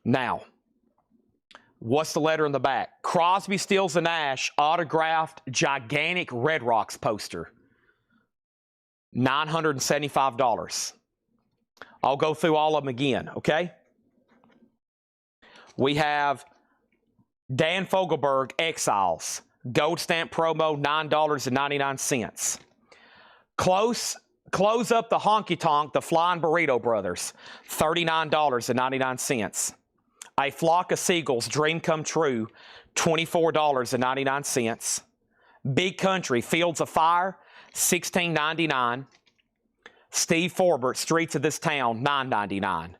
Now, what's the letter in the back? Crosby, Stills, and Nash autographed gigantic Red Rocks poster. $975. I'll go through all of them again, okay? We have Dan Fogelberg Exiles. Gold stamp promo, $9.99. Close up the Honky Tonk, the Flying Burrito Brothers, $39.99. A Flock of Seagulls, Dream Come True, $24.99. Big Country, Fields of Fire, $16.99. Steve Forbert, Streets of This Town, $9.99.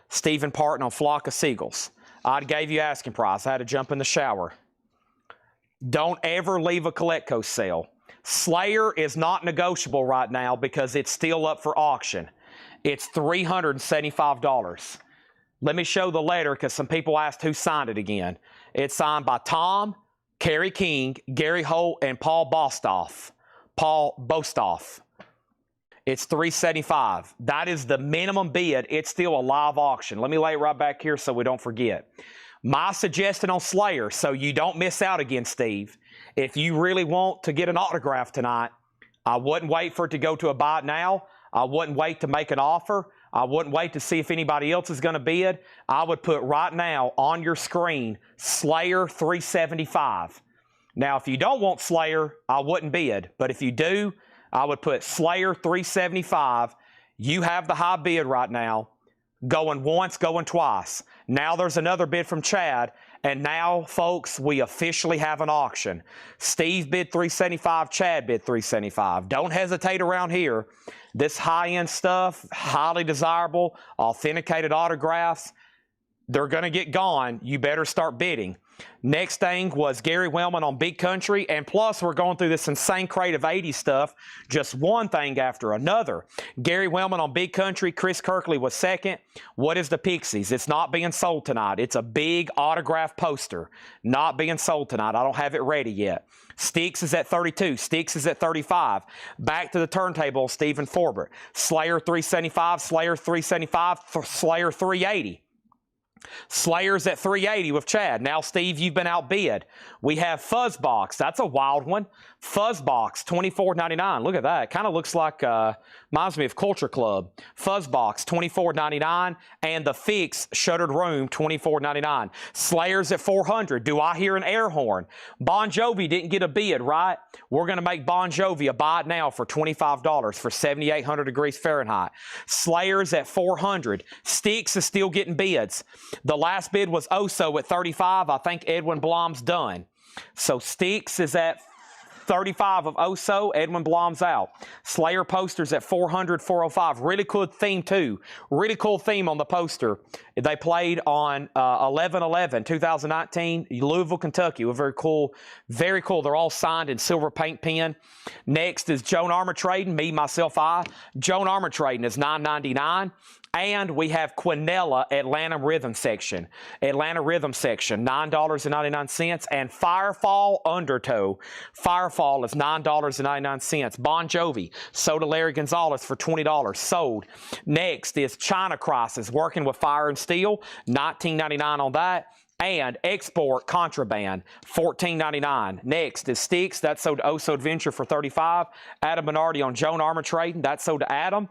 Stephen Parton on Flock of Seagulls. I gave you asking price. I had to jump in the shower. Don't ever leave a Collecco sale. Slayer is not negotiable right now because it's still up for auction. It's $375. Let me show the letter because some people asked who signed it again. It's signed by Tom, Kerry King, Gary Holt, and Paul Bostoff. It's $375. That is the minimum bid. It's still a live auction. Let me lay it right back here so we don't forget. My suggestion on Slayer, so you don't miss out again, Steve. If you really want to get an autograph tonight, I wouldn't wait for it to go to a buy it now. I wouldn't wait to make an offer. I wouldn't wait to see if anybody else is going to bid. I would put right now on your screen, Slayer $375. Now, if you don't want Slayer, I wouldn't bid. But if you do, I would put Slayer $375. You have the high bid right now. Going once, going twice. Now there's another bid from Chad. And now, folks, we officially have an auction. Steve bid $375. Chad bid $375. Don't hesitate around here. This high-end stuff, highly desirable, authenticated autographs, they're going to get gone. You better start bidding. Next thing was Gary Wellman on Big Country, and plus we're going through this insane crate of 80s stuff, just one thing after another. Gary Wellman on Big Country, Chris Kirkley was second. What is the Pixies? It's not being sold tonight. It's a big autograph poster, not being sold tonight. I don't have it ready yet. Sticks is at 32. Sticks is at 35. Back to the turntable, Stephen Forbert. Slayer $375, Slayer $375, Slayer $380. Slayer's at $380 with Chad. Now, Steve, you've been outbid. We have Fuzzbox. That's a wild one. Fuzzbox, $24.99. Look at that. Kind of looks like, reminds me of Culture Club. Fuzzbox, $24.99. And the Fix Shuttered Room, $24.99. Slayer's at $400. Do I hear an air horn? Bon Jovi didn't get a bid, right? We're going to make Bon Jovi a buy it now for $25 for 7,800 degrees Fahrenheit. Slayer's at $400. Sticks is still getting bids. The last bid was Oso at $35. I think Edwin Blom's done. So Sticks is at $35 of Oso. Edwin Blom's out. Slayer posters at $400, $405. Really cool theme, too. Really cool theme on the poster. They played on 11/11, 2019, Louisville, Kentucky. It was very cool. Very cool. They're all signed in silver paint pen. Next is Joan Armour Trading. Me, myself, I. Joan Armour Trading is $9.99. And we have Quinella Atlanta Rhythm Section. Atlanta Rhythm Section, $9.99. And Firefall Undertow. Firefall is $9.99. Bon Jovi, Soda Larry Gonzalez for $20. Sold. Next is China Crisis, working with Fire and Steel, $19.99 on that. And Export Contraband, $14.99. Next is Sticks, that's sold to Oso Adventure for $35. Adam Bernardi on Joan Armour Trading, that's sold to Adam.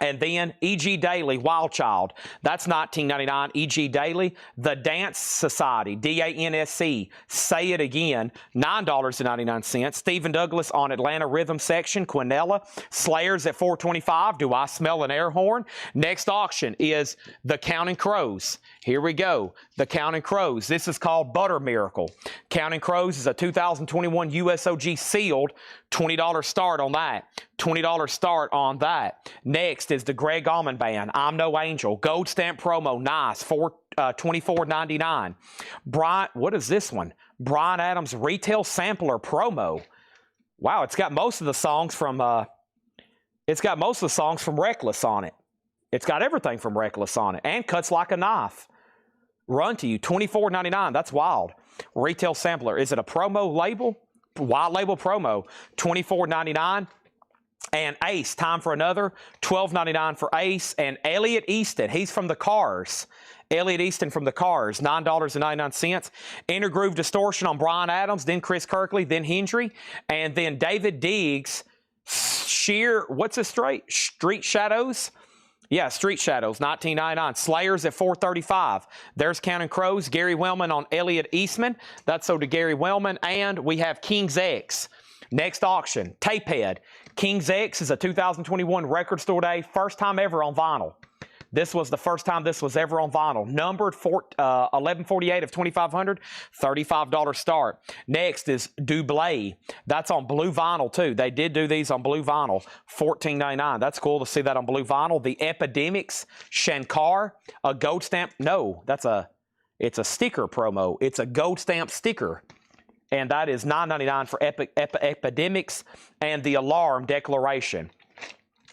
And then E.G. Daily, Wild Child, that's $19.99. E.G. Daily, The Dance Society, D-A-N-S-C, Say It Again, $9.99. Stephen Douglas on Atlanta Rhythm Section, Quinella. Slayers at $425. Do I smell an air horn? Next auction is the Counting Crows. Here we go. The Counting Crows. This is called Butter Miracle. Counting Crows is a 2021 USOG sealed. $20 start on that. $20 start on that. Next is the Greg Allman Band, I'm No Angel. Gold stamp promo, nice, $24.99. Brian, what is this one? Brian Adams Retail Sampler promo. Wow, it's got most of the songs from Reckless on it. It's got everything from Reckless on it. And Cuts Like a Knife. Run to You, $24.99. That's wild. Retail Sampler. Is it a promo label? White label promo, $24.99. And Ace, Time for Another, $12.99 for Ace. And Elliot Easton, he's from the Cars. Elliot Easton from the Cars, $9.99. Intergroove Distortion on Brian Adams, then Chris Kirkley, then Hendry. And then David Diggs, Street Shadows? Yeah, Street Shadows, $19.99. Slayers at $435. There's Counting Crows. Gary Wellman on Elliot Eastman. That's sold to Gary Wellman. And we have King's X. Next auction, Tapehead. King's X is a 2021 Record Store Day. First time ever on vinyl. This was the first time this was ever on vinyl. Numbered 1148 of 2500, $35 start. Next is Dublé. That's on blue vinyl too. They did do these on blue vinyl, $14.99. That's cool to see that on blue vinyl. The Epidemics, Shankar, a gold stamp. No, it's a sticker promo. It's a gold stamp sticker. And that is $9.99 for Epidemics and the Alarm Declaration.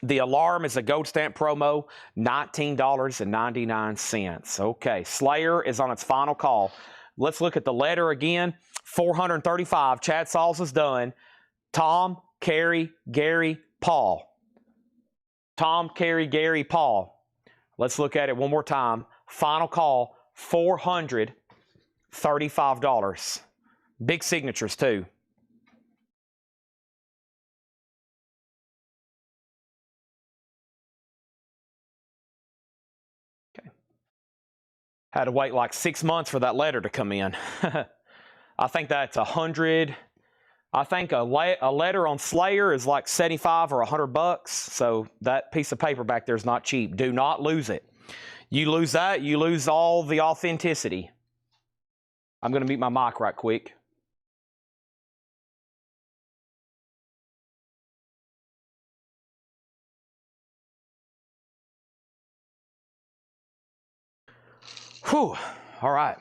The alarm is a gold stamp promo, $19.99. Okay, Slayer is on its final call. Let's look at the letter again. 435. Chad Sauls is done. Tom, Carrie, Gary, Paul. Tom, Carrie, Gary, Paul. Let's look at it one more time. Final call, $435. Big signatures, too. Okay. Had to wait like 6 months for that letter to come in. I think that's 100. I think a letter on Slayer is like 75 or 100 bucks. So that piece of paper back there is not cheap. Do not lose it. You lose that, you lose all the authenticity. I'm going to mute my mic right quick. Whew. All right.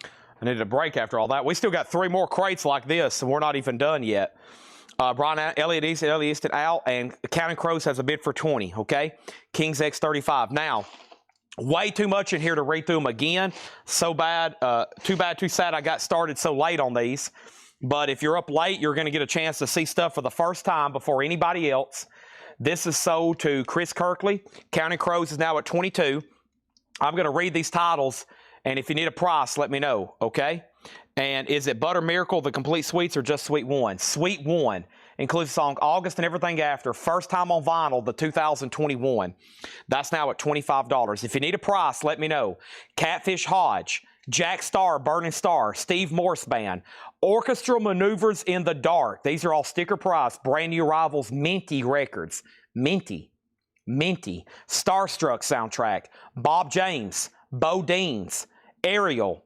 I needed a break after all that. We still got 3 more crates like this, and we're not even done yet. Brian Elliott Easton out, and Counting Crows has a bid for 20, okay? Kings X 35. Now, way too much in here to read through them again. So bad, too bad, too sad I got started so late on these. But if you're up late, you're going to get a chance to see stuff for the first time before anybody else. This is sold to Chris Kirkley. Counting Crows is now at 22. I'm going to read these titles, and if you need a price, let me know, okay? And is it Butter Miracle, the complete suites, or just Suite 1? Suite 1 includes the song August and everything after. First time on vinyl, the 2021. That's now at $25. If you need a price, let me know. Catfish Hodge, Jack Starr, Burning Star, Steve Morse Band, Orchestral Maneuvers in the Dark. These are all sticker price, brand new arrivals, Minty Records. Minty. Starstruck soundtrack, Bob James, Bo Deans, Ariel,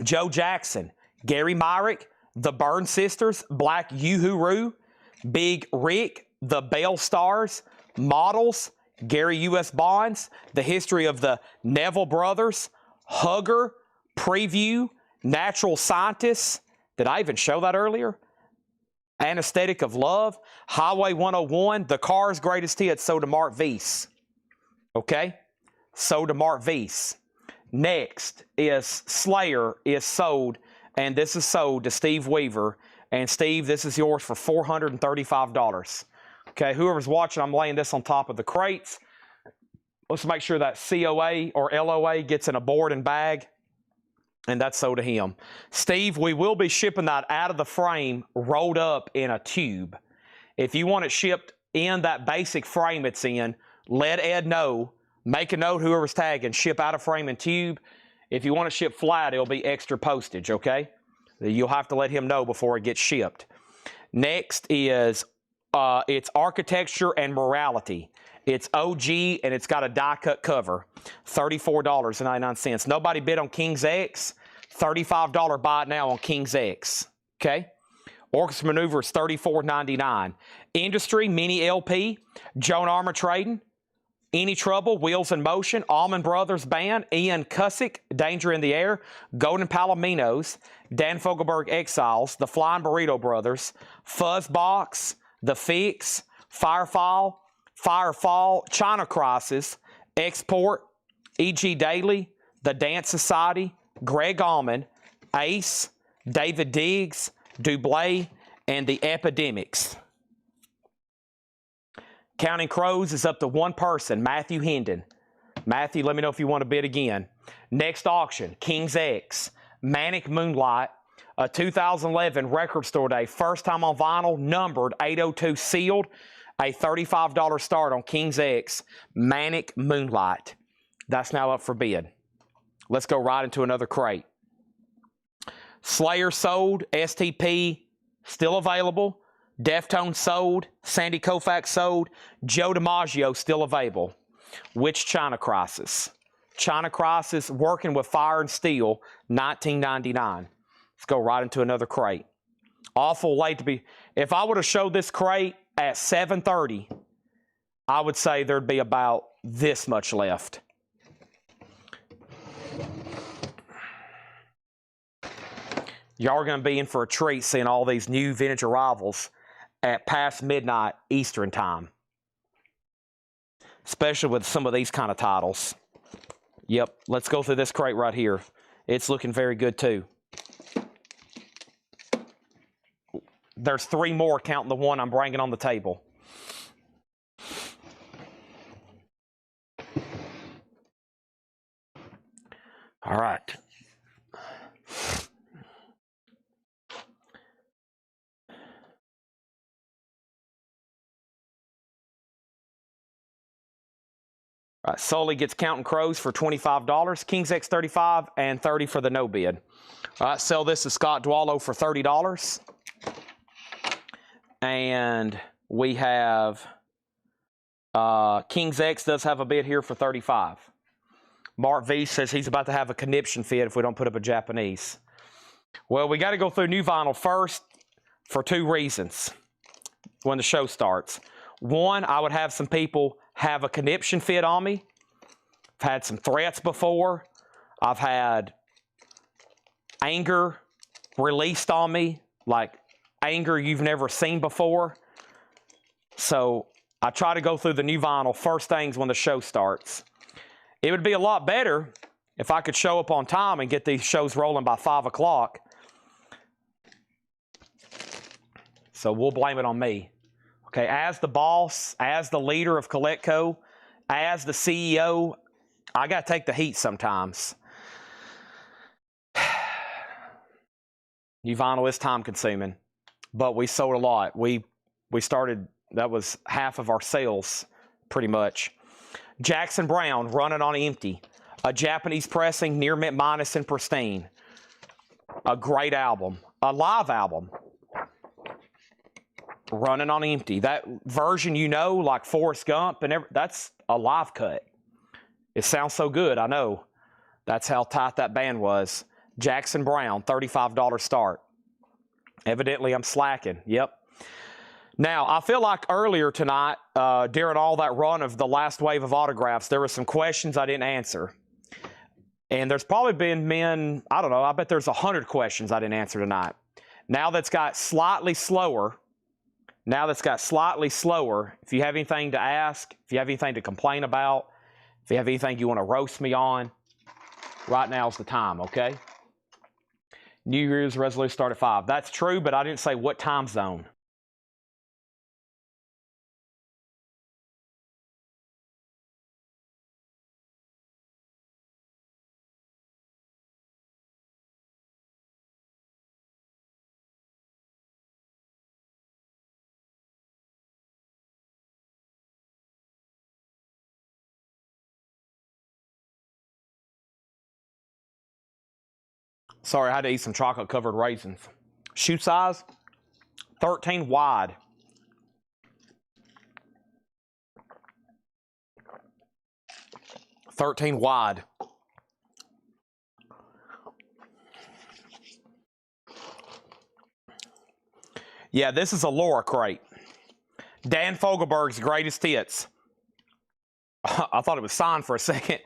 Joe Jackson, Gary Myrick, The Byrne Sisters, Black Yoo-Hoo-Roo, Big Rick, The Bell Stars, Models, Gary U.S. Bonds, The History of the Neville Brothers, Hugger, Preview, Natural Scientists. Did I even show that earlier? Anesthetic of Love, Highway 101, The Cars' Greatest Hits, sold to Mark Weiss. Okay? Sold to Mark Weiss. Next is Slayer is sold, and this is sold to Steve Weaver. And Steve, this is yours for $435. Okay, whoever's watching, I'm laying this on top of the crates. Let's make sure that COA or LOA gets in a board and bag. And that's sold to him. Steve, we will be shipping that out of the frame, rolled up in a tube. If you want it shipped in that basic frame it's in, let Ed know. Make a note, whoever's tagging, ship out of frame and tube. If you want it shipped flat, it'll be extra postage, okay? You'll have to let him know before it gets shipped. Next is it's Architecture and Morality. It's OG, and it's got a die-cut cover. $34.99. Nobody bid on King's X. $35 buy it now on King's X. Okay? Orchestra Maneuver is $34.99. Industry, Mini LP, Joan Armour Trading, Any Trouble, Wheels in Motion, Allman Brothers Band, Ian Cussick, Danger in the Air, Golden Palominos, Dan Fogelberg Exiles, The Flying Burrito Brothers, Fuzzbox, The Fix, Firefall, China Crisis, Export, E.G. Daily, The Dance Society, Greg Allman, Ace, David Diggs, Dublé, and The Epidemics. Counting Crows is up to one person, Matthew Hendon. Matthew, let me know if you want to bid again. Next auction, King's X, Manic Moonlight, a 2011 Record Store Day, first time on vinyl, numbered 802 sealed, a $35 start on King's X, Manic Moonlight. That's now up for bid. Let's go right into another crate. Slayer sold, STP still available, Deftones sold, Sandy Koufax sold, Joe DiMaggio still available. Which China Crisis? China Crisis, Working with Fire and Steel, $19.99. Let's go right into another crate. Awful late to be. If I would have showed this crate at 7:30, I would say there'd be about this much left. Y'all are going to be in for a treat seeing all these new vintage arrivals at past midnight Eastern time. especially with some of these kind of titles. Yep, let's go through this crate right here. It's looking very good too. There's 3 more counting the one I'm bringing on the table. All right. All right, Sully gets Counting Crows for $25. King's X 35 and $30 for the no bid. All right, sell this to Scott Dwallow for $30. And we have King's X does have a bid here for $35. Mark V says he's about to have a conniption fit if we don't put up a Japanese. Well, we got to go through new vinyl first for 2 reasons when the show starts. One, I would have some people have a conniption fit on me. I've had some threats before. I've had anger released on me, like anger you've never seen before. So I try to go through the new vinyl first things when the show starts. It would be a lot better if I could show up on time and get these shows rolling by 5 o'clock. So we'll blame it on me. Okay, as the boss, as the leader of Collectco, as the CEO, I got to take the heat sometimes. New vinyl is time consuming, but we sold a lot. We started, that was half of our sales pretty much. Jackson Browne, Running on Empty. A Japanese pressing, near mint minus and pristine. A great album. A live album. Running on Empty. That version, you know, like Forrest Gump, and that's a live cut. It sounds so good, I know. That's how tight that band was. Jackson Browne, $35 start. Evidently, I'm slacking. Yep. Now, I feel like earlier tonight, during all that run of the last wave of autographs, there were some questions I didn't answer. And there's probably been I don't know, I bet there's 100 questions I didn't answer tonight. Now that's got slightly slower, if you have anything to ask, if you have anything to complain about, if you have anything you want to roast me on, right now's the time, okay? New Year's resolution start at 5. That's true, but I didn't say what time zone. Sorry, I had to eat some chocolate-covered raisins. Shoe size, 13 wide. Yeah, this is a Laura crate. Dan Fogelberg's Greatest Hits. I thought it was signed for a second.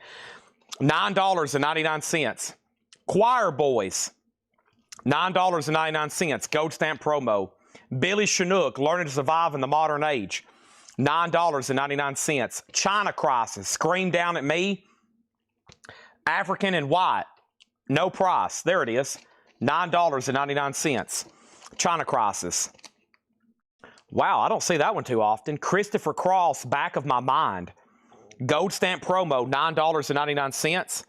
$9.99. Choir Boys, $9.99. Gold stamp promo. Billy Chinook, Learning to Survive in the Modern Age, $9.99. China Crisis, Scream Down at Me. African and White, no price. There it is, $9.99. China Crisis. Wow, I don't see that one too often. Christopher Cross, Back of My Mind. Gold stamp promo, $9.99.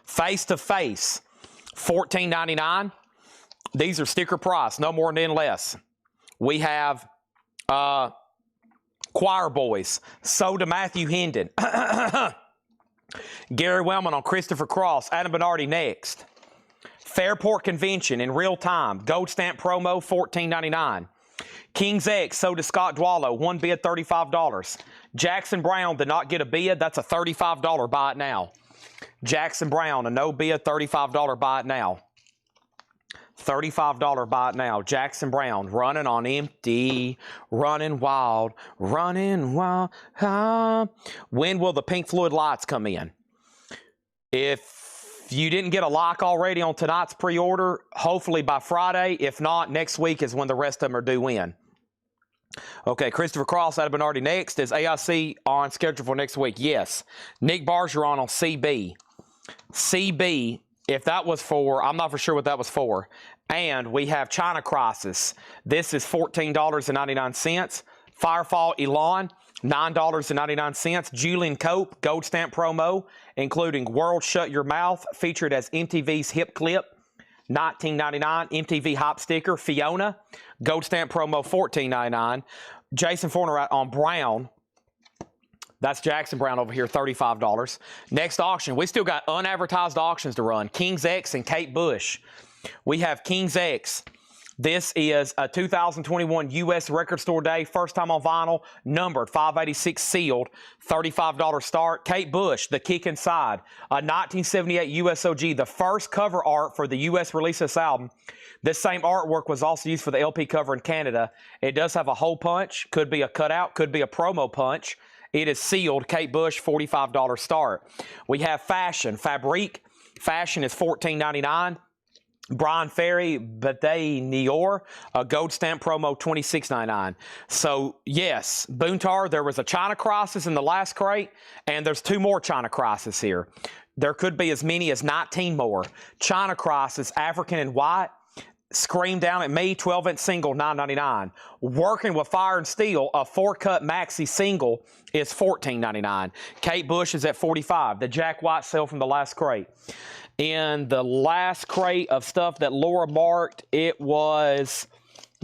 Face to Face, $14.99. These are sticker price, no more than less. We have Choir Boys, So to Matthew Hendon. Gary Wellman on Christopher Cross, Adam Bernardi next. Fairport Convention in real time, gold stamp promo, $14.99. King's X, so to Scott Dwallow, 1 bid, $35. Jackson Browne did not get a bid, that's a $35 buy it now. Jackson Browne, a no bid, $35 buy it now. $35 buy it now. Jackson Browne, Running on Empty, running wild. When will the Pink Floyd lights come in? If you didn't get a lock already on tonight's pre-order, hopefully by Friday. If not, next week is when the rest of them are due in. Okay, Christopher Cross out of Bernardi next. Is AIC on schedule for next week? Yes. Nick Bargeron on CB. CB, if that was for, I'm not for sure what that was for. And we have China Crisis. This is $14.99. Firefall Elon, $9.99. Julian Cope, gold stamp promo, including World Shut Your Mouth, featured as MTV's Hip Clip, $19.99. MTV Hop Sticker, Fiona, gold stamp promo, $14.99. Jason Forner on Brown. That's Jackson Brown over here, $35. Next auction, we still got unadvertised auctions to run. King's X and Kate Bush. We have King's X. This is a 2021 U.S. Record Store Day, first time on vinyl, numbered 586 sealed, $35 start. Kate Bush, The Kick Inside, a 1978 USOG, the first cover art for the U.S. release of this album. This same artwork was also used for the LP cover in Canada. It does have a hole punch, could be a cutout, could be a promo punch. It is sealed. Kate Bush, $45 start. We have Fashion. Fabrique. Fashion is $14.99. Brian Ferry, Bate Nior, a gold stamp promo, $26.99. So, yes, Boontar, there was a China Crisis in the last crate, and there's 2 more China Crisis here. There could be as many as 19 more. China Crisis, African and White, Scream Down at Me, 12-inch single, $9.99. Working with Fire and Steel, a 4-cut maxi single is $14.99. Kate Bush is at $45. The Jack White sale from the last crate. In the last crate of stuff that Laura marked, it was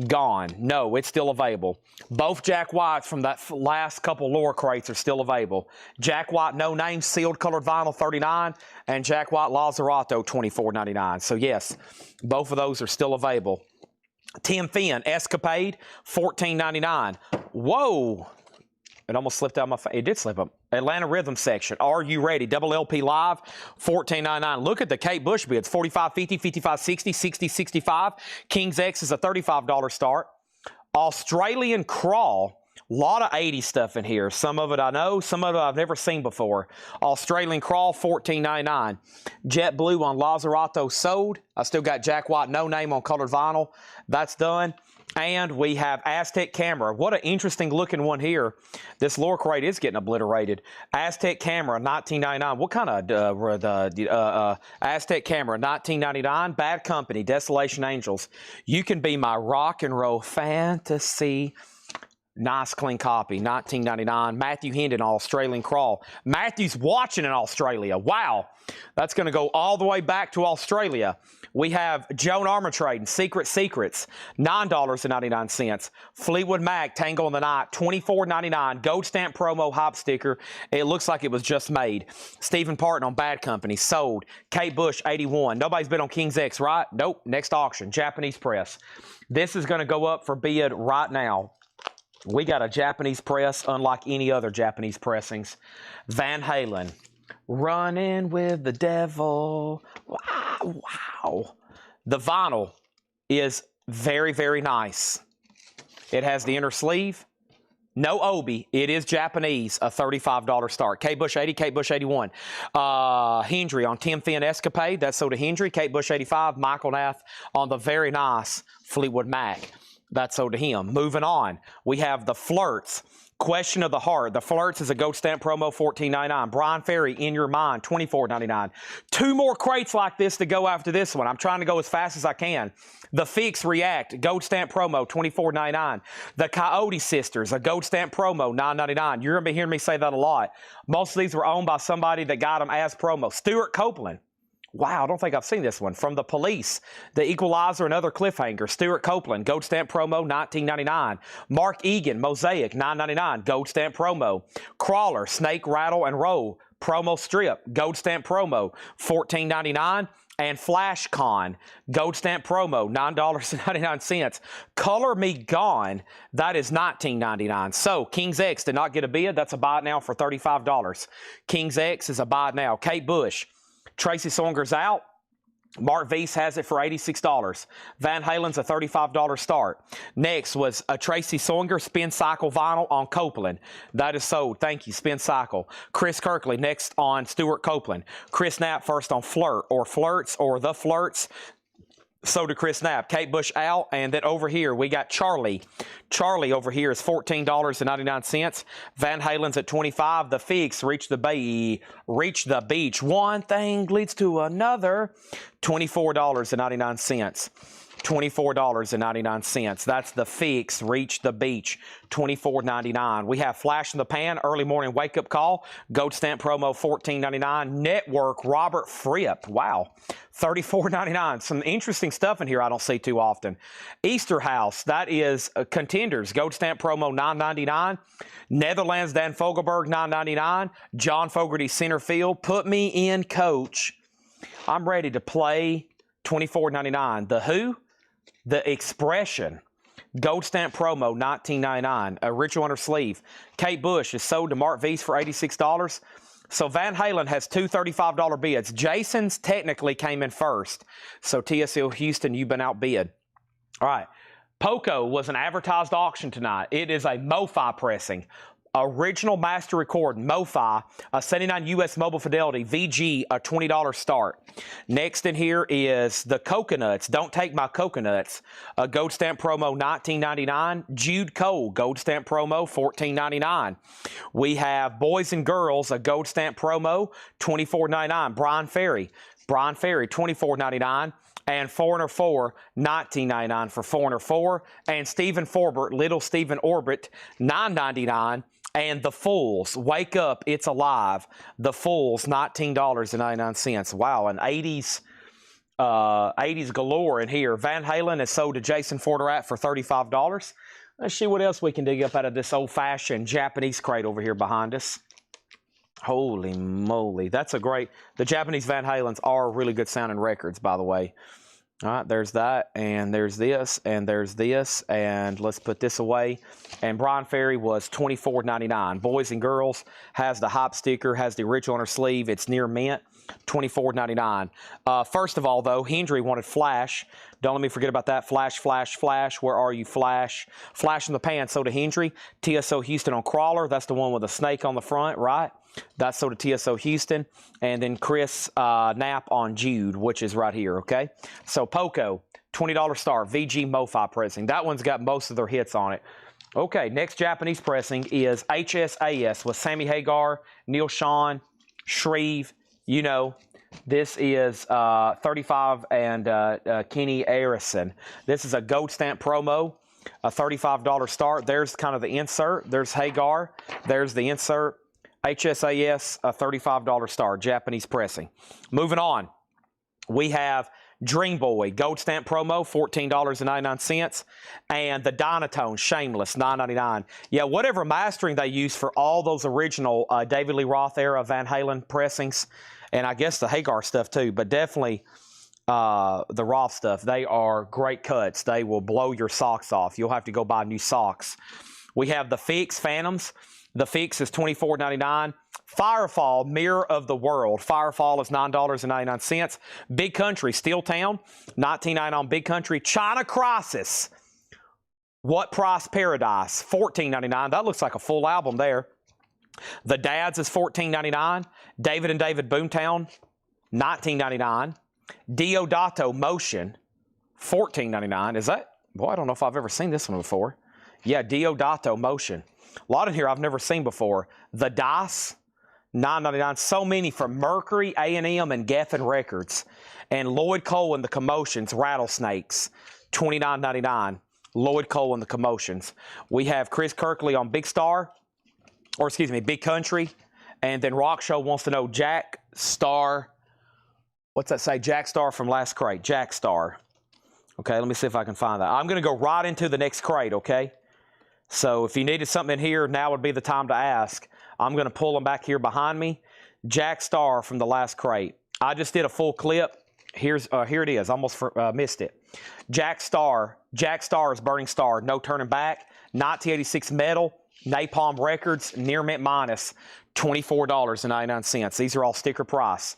gone. No, it's still available. Both Jack Whites from that last couple Laura crates are still available. Jack White No Name sealed colored vinyl, $39, and Jack White Lazzarato, $24.99. So yes, both of those are still available. Tim Finn Escapade, $14.99. Whoa! It almost slipped out of my face. It did slip up. Atlanta Rhythm section. Are You Ready? Double LP Live, $14.99. Look at the Kate Bush bids. $45.50, $55.60, $60.65. King's X is a $35 start. Australian Crawl. A lot of 80s stuff in here. Some of it I know. Some of it I've never seen before. Australian Crawl, $14.99. Jet Blue on Lazzarato sold. I still got Jack White No Name on colored vinyl. That's done. And we have Aztec Camera. What an interesting looking one here. This lower crate is getting obliterated. Aztec Camera, $19.99. What kind of Aztec Camera, $19.99. Bad Company, Desolation Angels. You Can Be My Rock and Roll Fantasy. Nice clean copy, $19.99. Matthew Hendon, Australian Crawl. Matthew's watching in Australia. Wow. That's going to go all the way back to Australia. We have Joan Armatrading, Secret Secrets, $9.99. Fleetwood Mac, Tango in the Night, $24.99. Gold stamp promo hop sticker. It looks like it was just made. Stephen Parton on Bad Company, sold. Kate Bush, $81. Nobody's been on King's X, right? Nope. Next auction, Japanese press. This is going to go up for bid right now. We got a Japanese press unlike any other Japanese pressings. Van Halen, Running with the Devil. Wow. The vinyl is very, very nice. It has the inner sleeve. No obi. It is Japanese, a $35 start. Kate Bush 80, Kate Bush 81. Hendry on Tim Finn Escapade. That's sold to Hendry. Kate Bush 85. Michael Nath on the very nice Fleetwood Mac. That's sold to him. Moving on, we have the Flirts. Question of the Heart. The Flirts is a gold stamp promo, $14.99. Brian Ferry, In Your Mind, $24.99. 2 more crates like this to go after this one. I'm trying to go as fast as I can. The Fix React, gold stamp promo, $24.99. The Coyote Sisters, a gold stamp promo, $9.99. You're going to be hearing me say that a lot. Most of these were owned by somebody that got them as promo. Stuart Copeland. Wow, I don't think I've seen this one. From The Police, The Equalizer and Other Cliffhanger. Stuart Copeland, gold stamp promo, $19.99. Mark Egan, Mosaic, $9.99. Gold stamp promo. Crawler, Snake, Rattle, and Roll. Promo strip, gold stamp promo, $14.99. And Flash Con, gold stamp promo, $9.99. Color Me Gone, that is $19.99. So, King's X did not get a bid. That's a buy it now for $35. King's X is a buy it now. Kate Bush. Tracy Songer's out. Mark Weiss has it for $86. Van Halen's a $35 start. Next was a Tracy Songer Spin Cycle vinyl on Copeland. That is sold. Thank you, Spin Cycle. Chris Kirkley next on Stuart Copeland. Chris Knapp first on Flirt or Flirts or The Flirts. So did Chris Knapp. Kate Bush out, and then over here we got Charlie. Charlie over here is $14.99. Van Halen's at $25. The Figs reach the beach. One thing leads to another. $24.99. $24.99. That's the Fix Reach the Beach. $24.99. We have Flash in the Pan, early morning wake up call. Gold stamp promo $14.99. Network Robert Fripp. Wow. $34.99. Some interesting stuff in here I don't see too often. Easter House, that is Contenders. Gold stamp promo $9.99. Netherlands Dan Fogelberg $9.99. John Fogerty center field. Put me in, coach. I'm ready to play. $24.99. The Who? The Expression. Gold stamp promo, $19.99. Original under sleeve. Kate Bush is sold to Mark V's for $86. So Van Halen has two $35 bids. Jason's technically came in first. So TSL Houston, you've been outbid. All right. Poco was an advertised auction tonight. It is a MoFi pressing. Original master record, MoFi, a 79 US mobile fidelity, VG, a $20 start. Next in here is the Coconuts. Don't Take My Coconuts. A gold stamp promo, $19.99. Jude Cole, gold stamp promo, $14.99. We have Boys and Girls, a gold stamp promo, $24.99. Brian Ferry, $24.99. And Foreigner 4, $19.99 for Foreigner 4. And Stephen Forbert, Little Stephen Orbit, $9.99. And The Fools, Wake Up, It's Alive. The Fools, $19.99. Wow, an 80s galore in here. Van Halen is sold to Jason Forterat for $35. Let's see what else we can dig up out of this old-fashioned Japanese crate over here behind us. Holy moly. That's a great... The Japanese Van Halens are really good sounding records, by the way. All right, there's that, and there's this, and there's this, and let's put this away. And Brian Ferry was $24.99. Boys and Girls has the hop sticker, has the original on her sleeve. It's near mint, $24.99. First of all, though, Hendry wanted Flash. Don't let me forget about that. Flash, Flash, Flash. Where are you, Flash? Flash in the pan, so to Hendry. TSO Houston on Crawler. That's the one with a snake on the front, right? That's so to TSO Houston. And then Chris Knapp on Jude, which is right here, okay? So Poco, $20 start. VG MoFi pressing. That one's got most of their hits on it. Okay, next Japanese pressing is HSAS with Sammy Hagar, Neil Sean, Shreve. You know, this is 35 and Kenny Arison. This is a gold stamp promo, a $35 start. There's kind of the insert. There's Hagar. There's the insert. HSAS, a $35 start, Japanese pressing. Moving on, we have Dream Boy, gold stamp promo, $14.99. And the Dynatone, Shameless, $9.99. Yeah, whatever mastering they use for all those original David Lee Roth era Van Halen pressings, and I guess the Hagar stuff too, but definitely the Roth stuff, they are great cuts. They will blow your socks off. You'll have to go buy new socks. We have the Fix Phantoms. The Fix is $24.99. Firefall, Mirror of the World. Firefall is $9.99. Big Country, Steel Town, $19.99 on Big Country. China Crisis, What Price Paradise, $14.99. That looks like a full album there. The Dads is $14.99. David and David Boomtown, $19.99. Diodato Motion, $14.99. Is that? Boy, I don't know if I've ever seen this one before. Yeah, Diodato Motion. A lot in here I've never seen before. The Dice, $9.99. So many from Mercury, A&M, and Geffen Records. And Lloyd Cole and the Commotions, Rattlesnakes, $29.99. Lloyd Cole and the Commotions. We have Chris Kirkley on Big Country. And then Rock Show wants to know Jack Star. What's that say? Jack Star from last crate. Jack Star. Okay, let me see if I can find that. I'm going to go right into the next crate, okay? So if you needed something in here, now would be the time to ask. I'm going to pull them back here behind me. Jack Star from the last crate. I just did a full clip. Here it is. Almost missed it. Jack Star. Jack Star's Burning Star. No Turning Back. 1986 metal. Napalm Records. Near mint minus. $24.99. These are all sticker price.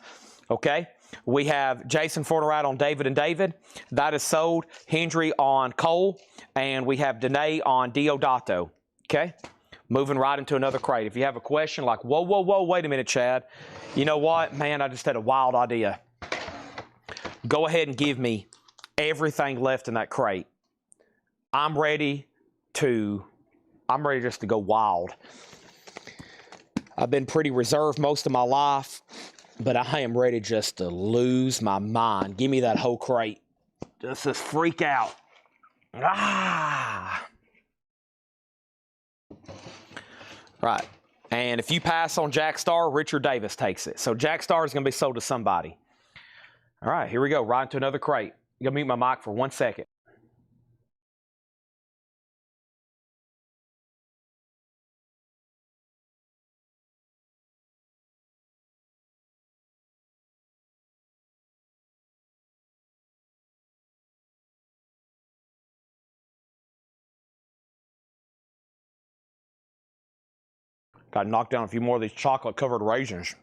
Okay. We have Jason Forterat on David and David. That is sold. Hendry on Cole. And we have Danae on Diodato. Okay? Moving right into another crate. If you have a question like, whoa, whoa, whoa, wait a minute, Chad. You know what? Man, I just had a wild idea. Go ahead and give me everything left in that crate. I'm ready just to go wild. I've been pretty reserved most of my life, but I am ready just to lose my mind. Give me that whole crate. Just freak out. Ah! Right. And if you pass on Jack Star, Richard Davis takes it. So Jack Star is going to be sold to somebody. All right, here we go. Right into another crate. I'm going to mute my mic for 1 second. Got to knock down a few more of these chocolate-covered raisins.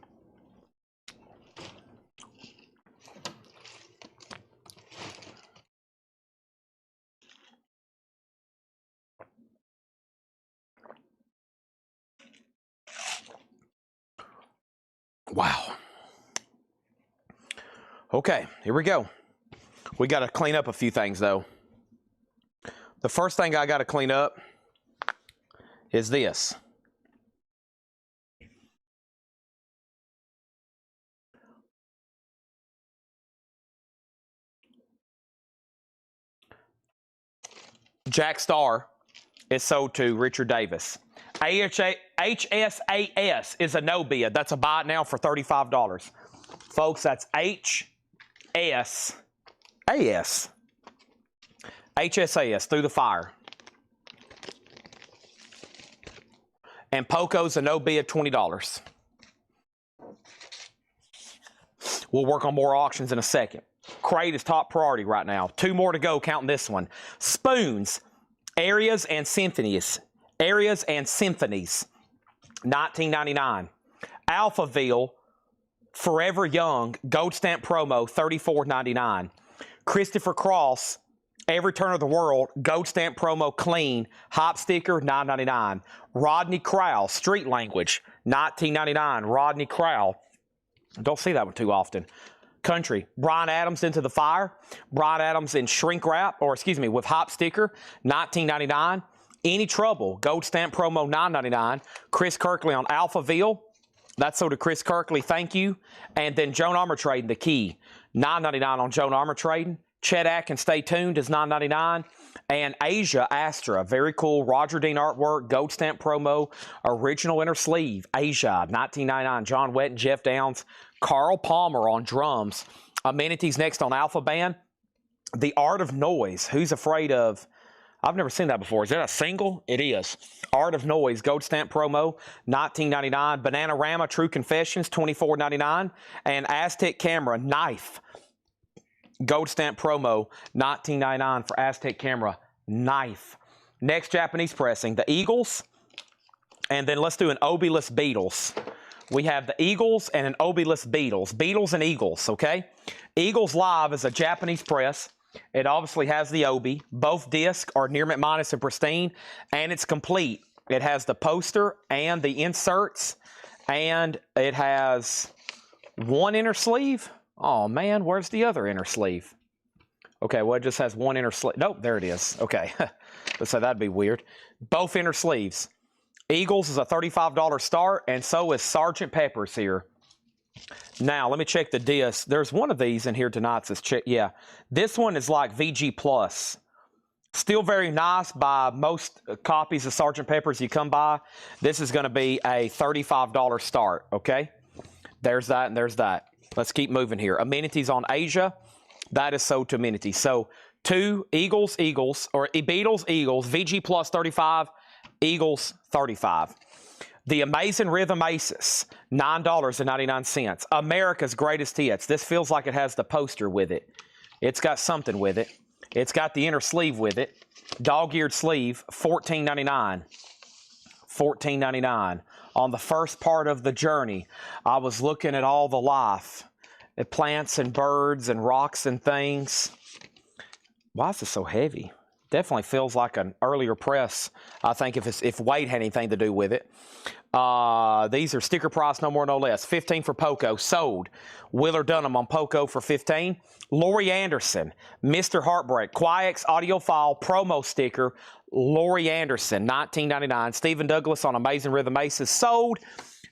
Wow. Okay, here we go. We got to clean up a few things, though. The first thing I got to clean up is this. Jack Star is sold to Richard Davis. HSAS is a no bid. That's a buy it now for $35. Folks, that's HSAS. HSAS, through the fire. And Poco's a no bid, $20. We'll work on more auctions in a second. Crate is top priority right now. 2 more to go, counting this one. Spoons, Areas and Symphonies. Areas and Symphonies, $19.99. Alphaville, Forever Young, Gold Stamp Promo, $34.99. Christopher Cross, Every Turn of the World, Gold Stamp Promo Clean, Hop Sticker, $9.99. Rodney Crowell, Street Language, $19.99. Rodney Crowell. Don't see that one too often. Country, Bryan Adams, Into the Fire. Bryan Adams in shrink wrap, or excuse me, with Hop Sticker, $19.99. Any Trouble, Gold Stamp Promo, $9.99. Chris Kirkley on Alphaville. That's sold to Chris Kirkley, thank you. And then Joan Armour Trading, The Key, $9.99 on Joan Armour Trading. Chet Atkins, Stay Tuned, is $9.99. And Asia Astra, very cool, Roger Dean artwork, Gold Stamp Promo, original inner sleeve, Asia, $19.99. John Wetton, Jeff Downs, Carl Palmer on drums. Amenities next on Alpha Band. The Art of Noise, Who's Afraid of... I've never seen that before. Is that a single? It is. Art of Noise, Gold Stamp Promo, $19.99. Bananarama, True Confessions, $24.99. And Aztec Camera, Knife, Gold Stamp Promo, $19.99 for Aztec Camera, Knife. Next Japanese pressing, the Eagles. And then let's do an Obi-less Beatles. We have the Eagles and an Obi-less Beatles. Beatles and Eagles, okay? Eagles Live is a Japanese press. It obviously has the Obi. Both discs are near mint minus and pristine, and it's complete. It has the poster and the inserts, and it has one inner sleeve. Oh, man, where's the other inner sleeve? Okay, well, it just has one inner sleeve. Nope, there it is. Okay, so that'd be weird. Both inner sleeves. Eagles is a $35 start, and so is Sgt. Pepper's here. Now, let me check the disc. There's one of these in here tonight. Says check. Yeah, this one is like VG Plus. Still very nice by most copies of Sgt. Pepper's you come by. This is going to be a $35 start, okay? There's that and there's that. Let's keep moving here. Amenities on Asia. That is sold to amenities. So, 2 Eagles, or Beatles, Eagles, VG Plus 35, Eagles 35. The Amazing Rhythm Aces, $9.99. America's Greatest Hits. This feels like it has the poster with it. It's got something with it. It's got the inner sleeve with it. Dog-eared sleeve, $14.99. $14.99. On the first part of the journey, I was looking at all the life. Plants and birds and rocks and things. Why is this so heavy? Definitely feels like an earlier press, I think, if Wade had anything to do with it. These are sticker price, no more, no less. 15 for Poco, sold. Willard Dunham on Poco for 15. Laurie Anderson, Mr. Heartbreak, Quiex audiophile promo sticker, Laurie Anderson, $19.99. Stephen Douglas on Amazing Rhythm Aces, sold.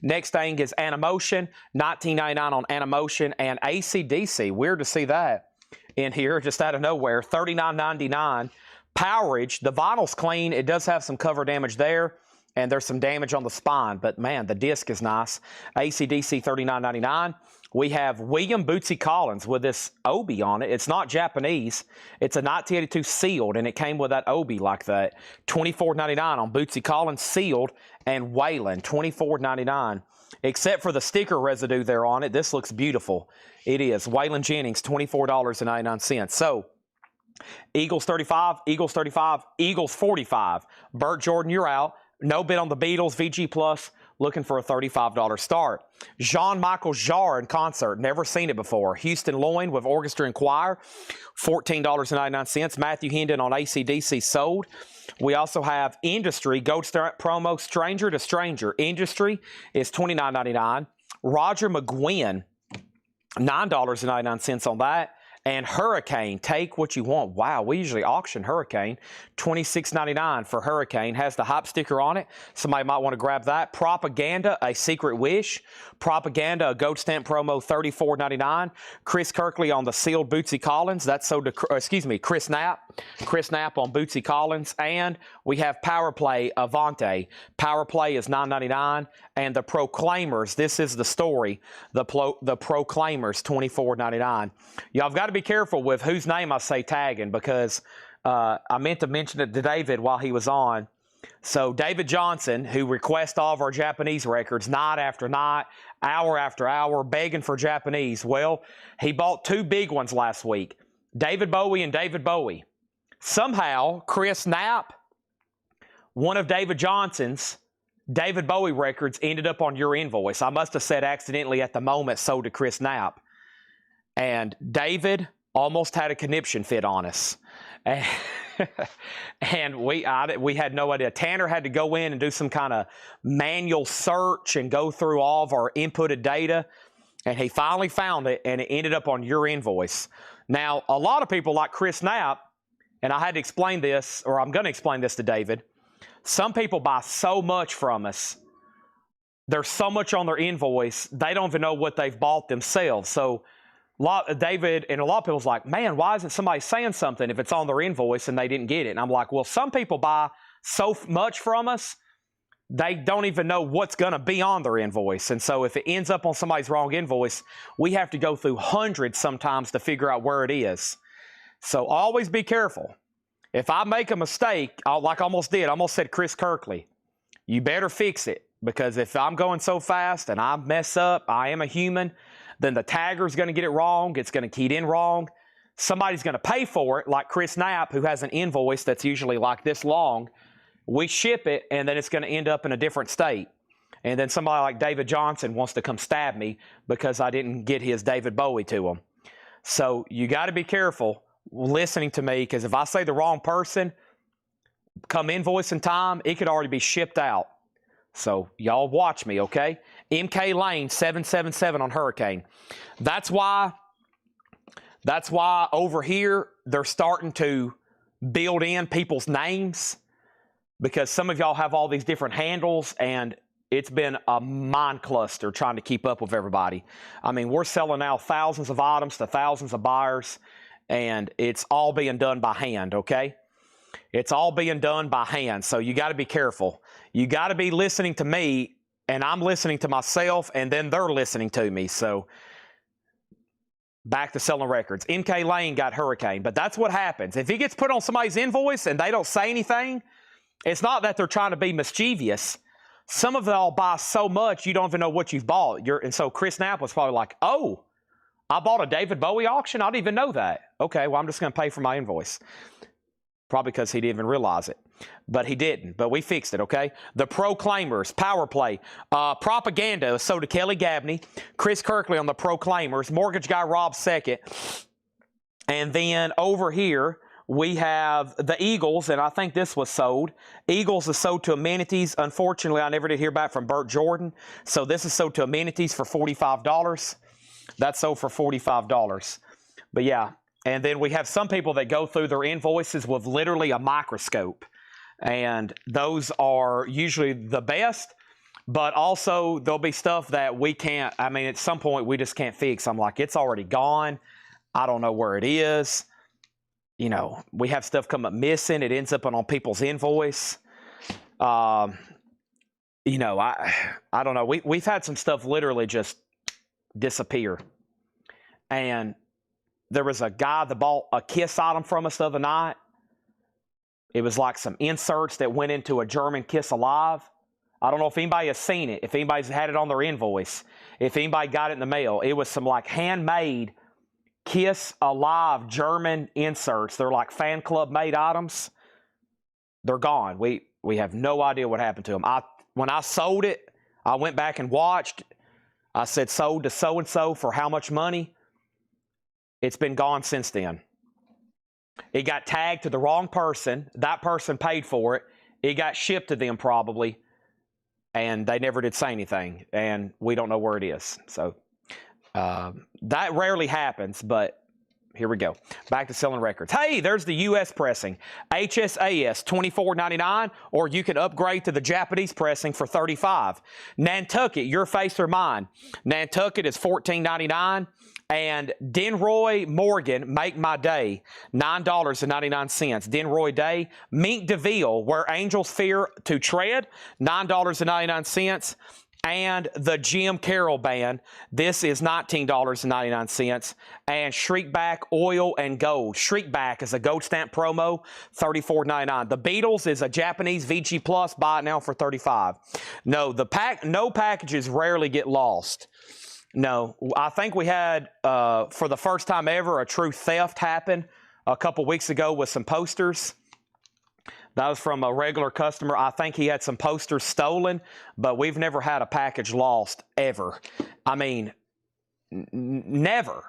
Next thing is Animotion, $19.99 on Animotion, and AC/DC. Weird to see that in here, just out of nowhere, $39.99. Powerage, the vinyl's clean. It does have some cover damage there, and there's some damage on the spine, but man, the disc is nice. AC/DC, $39.99. We have William Bootsy Collins with this Obi on it. It's not Japanese. It's a 1982 sealed, and it came with that Obi like that. $24.99 on Bootsy Collins sealed, and Waylon, $24.99. Except for the sticker residue there on it, this looks beautiful. It is. Waylon Jennings, $24.99. So, Eagles 35, Eagles 35, Eagles 45. Burt Jordan, you're out. No bid on the Beatles, VG Plus, looking for a $35 start. Jean-Michel Jarre in concert, never seen it before. Houston Loin with orchestra and choir, $14.99. Matthew Hendon on AC/DC, sold. We also have Industry, Gold Star promo, Stranger to Stranger. Industry is $29.99. Roger McGuinn, $9.99 on that. And Hurricane, take what you want. Wow, we usually auction Hurricane. $26.99 for Hurricane. Has the hype sticker on it. Somebody might want to grab that. Propaganda, a Secret Wish. Propaganda, a gold stamp promo, $34.99. Chris Kirkley on the sealed Bootsy Collins. That's sold to, Chris Knapp. Chris Knapp on Bootsy Collins. And we have Power Play, Avante. Power Play is $9.99. And the Proclaimers, this is the story. The Proclaimers, $24.99. Y'all have got to be careful with whose name I say tagging, because I meant to mention it to David while he was on. So David Johnson, who requests all of our Japanese records night after night, hour after hour, begging for Japanese. Well, he bought two big ones last week, David Bowie and David Bowie. Somehow, Chris Knapp, one of David Johnson's David Bowie records, ended up on your invoice. I must have said accidentally at the moment, sold to Chris Knapp. And David almost had a conniption fit on us. And we had no idea. Tanner had to go in and do some kind of manual search and go through all of our inputted data. And he finally found it, and it ended up on your invoice. Now, a lot of people like Chris Knapp, and I had to explain this, or I'm going to explain this to David. Some people buy so much from us. There's so much on their invoice, they don't even know what they've bought themselves. So David and a lot of people's like, man, why isn't somebody saying something if it's on their invoice and they didn't get it? And I'm like, well, some people buy so much from us, they don't even know what's going to be on their invoice. And so if it ends up on somebody's wrong invoice, we have to go through hundreds sometimes to figure out where it is. So always be careful. If I make a mistake, like I almost did, I almost said Chris Kirkley, you better fix it, because if I'm going so fast and I mess up, I am a human, then the tagger's going to get it wrong. It's going to key it in wrong. Somebody's going to pay for it, like Chris Knapp, who has an invoice that's usually like this long. We ship it, and then it's going to end up in a different state. And then somebody like David Johnson wants to come stab me because I didn't get his David Bowie to him. So you got to be careful listening to me, because if I say the wrong person, come invoicing time, it could already be shipped out. So y'all watch me, okay? MK Lane 777 on Hurricane. That's why over here they're starting to build in people's names, because some of y'all have all these different handles, and it's been a mind cluster trying to keep up with everybody. I mean, we're selling now thousands of items to thousands of buyers, and it's all being done by hand, okay? It's all being done by hand, so you got to be careful. You got to be listening to me, and I'm listening to myself, and then they're listening to me. So back to selling records. MK Lane got Hurricane, but that's what happens. If he gets put on somebody's invoice and they don't say anything, it's not that they're trying to be mischievous. Some of y'all buy so much you don't even know what you've bought. And so Chris Knapp was probably like, oh, I bought a David Bowie auction? I didn't even know that. Okay, well, I'm just going to pay for my invoice. Probably because he didn't even realize it. But he didn't. But we fixed it, okay? The Proclaimers, Power Play. Propaganda, so to Kelly Gabney. Chris Kirkley on the Proclaimers. Mortgage Guy Rob second. And then over here, We have the Eagles, and I think this was sold. Eagles is sold to amenities. Unfortunately, I never did hear back from Burt Jordan. So this is sold to amenities for $45. That's sold for $45. But yeah, and then we have some people that go through their invoices with literally a microscope. And those are usually the best. But also, there'll be stuff that we can't, I mean, at some point, we just can't fix. I'm like, it's already gone. I don't know where it is. You know, we have stuff come up missing. It ends up on people's invoice. You know, I don't know. We've had some stuff literally just disappear. And there was a guy that bought a Kiss item from us the other night. It was like some inserts that went into a German Kiss Alive. I don't know if anybody has seen it, if anybody's had it on their invoice, if anybody got it in the mail. It was some like handmade Kiss Alive German inserts. They're like fan club made items. They're gone. We have no idea what happened to them. When I sold it, I went back and watched. I said sold to so-and-so for how much money? It's been gone since then. It got tagged to the wrong person. That person paid for it. It got shipped to them probably. And they never did say anything, and we don't know where it is. So that rarely happens, but here we go. Back to selling records. Hey, there's the U.S. pressing. HSAS, $24.99, or you can upgrade to the Japanese pressing for $35. Nantucket, your face or mine. Nantucket is $14.99. And Denroy Morgan, Make My Day, $9.99. Denroy Day. Mink DeVille, Where Angels Fear to Tread, $9.99. And the Jim Carroll Band, this is $19.99. And Shriekback Oil and Gold. Shriekback is a gold stamp promo, $34.99. The Beatles is a Japanese VG Plus, buy it now for $35. No, no packages rarely get lost. No, I think we had, for the first time ever, a true theft happen a couple weeks ago with some posters. That was from a regular customer. I think he had some posters stolen, but we've never had a package lost, ever. I mean, never.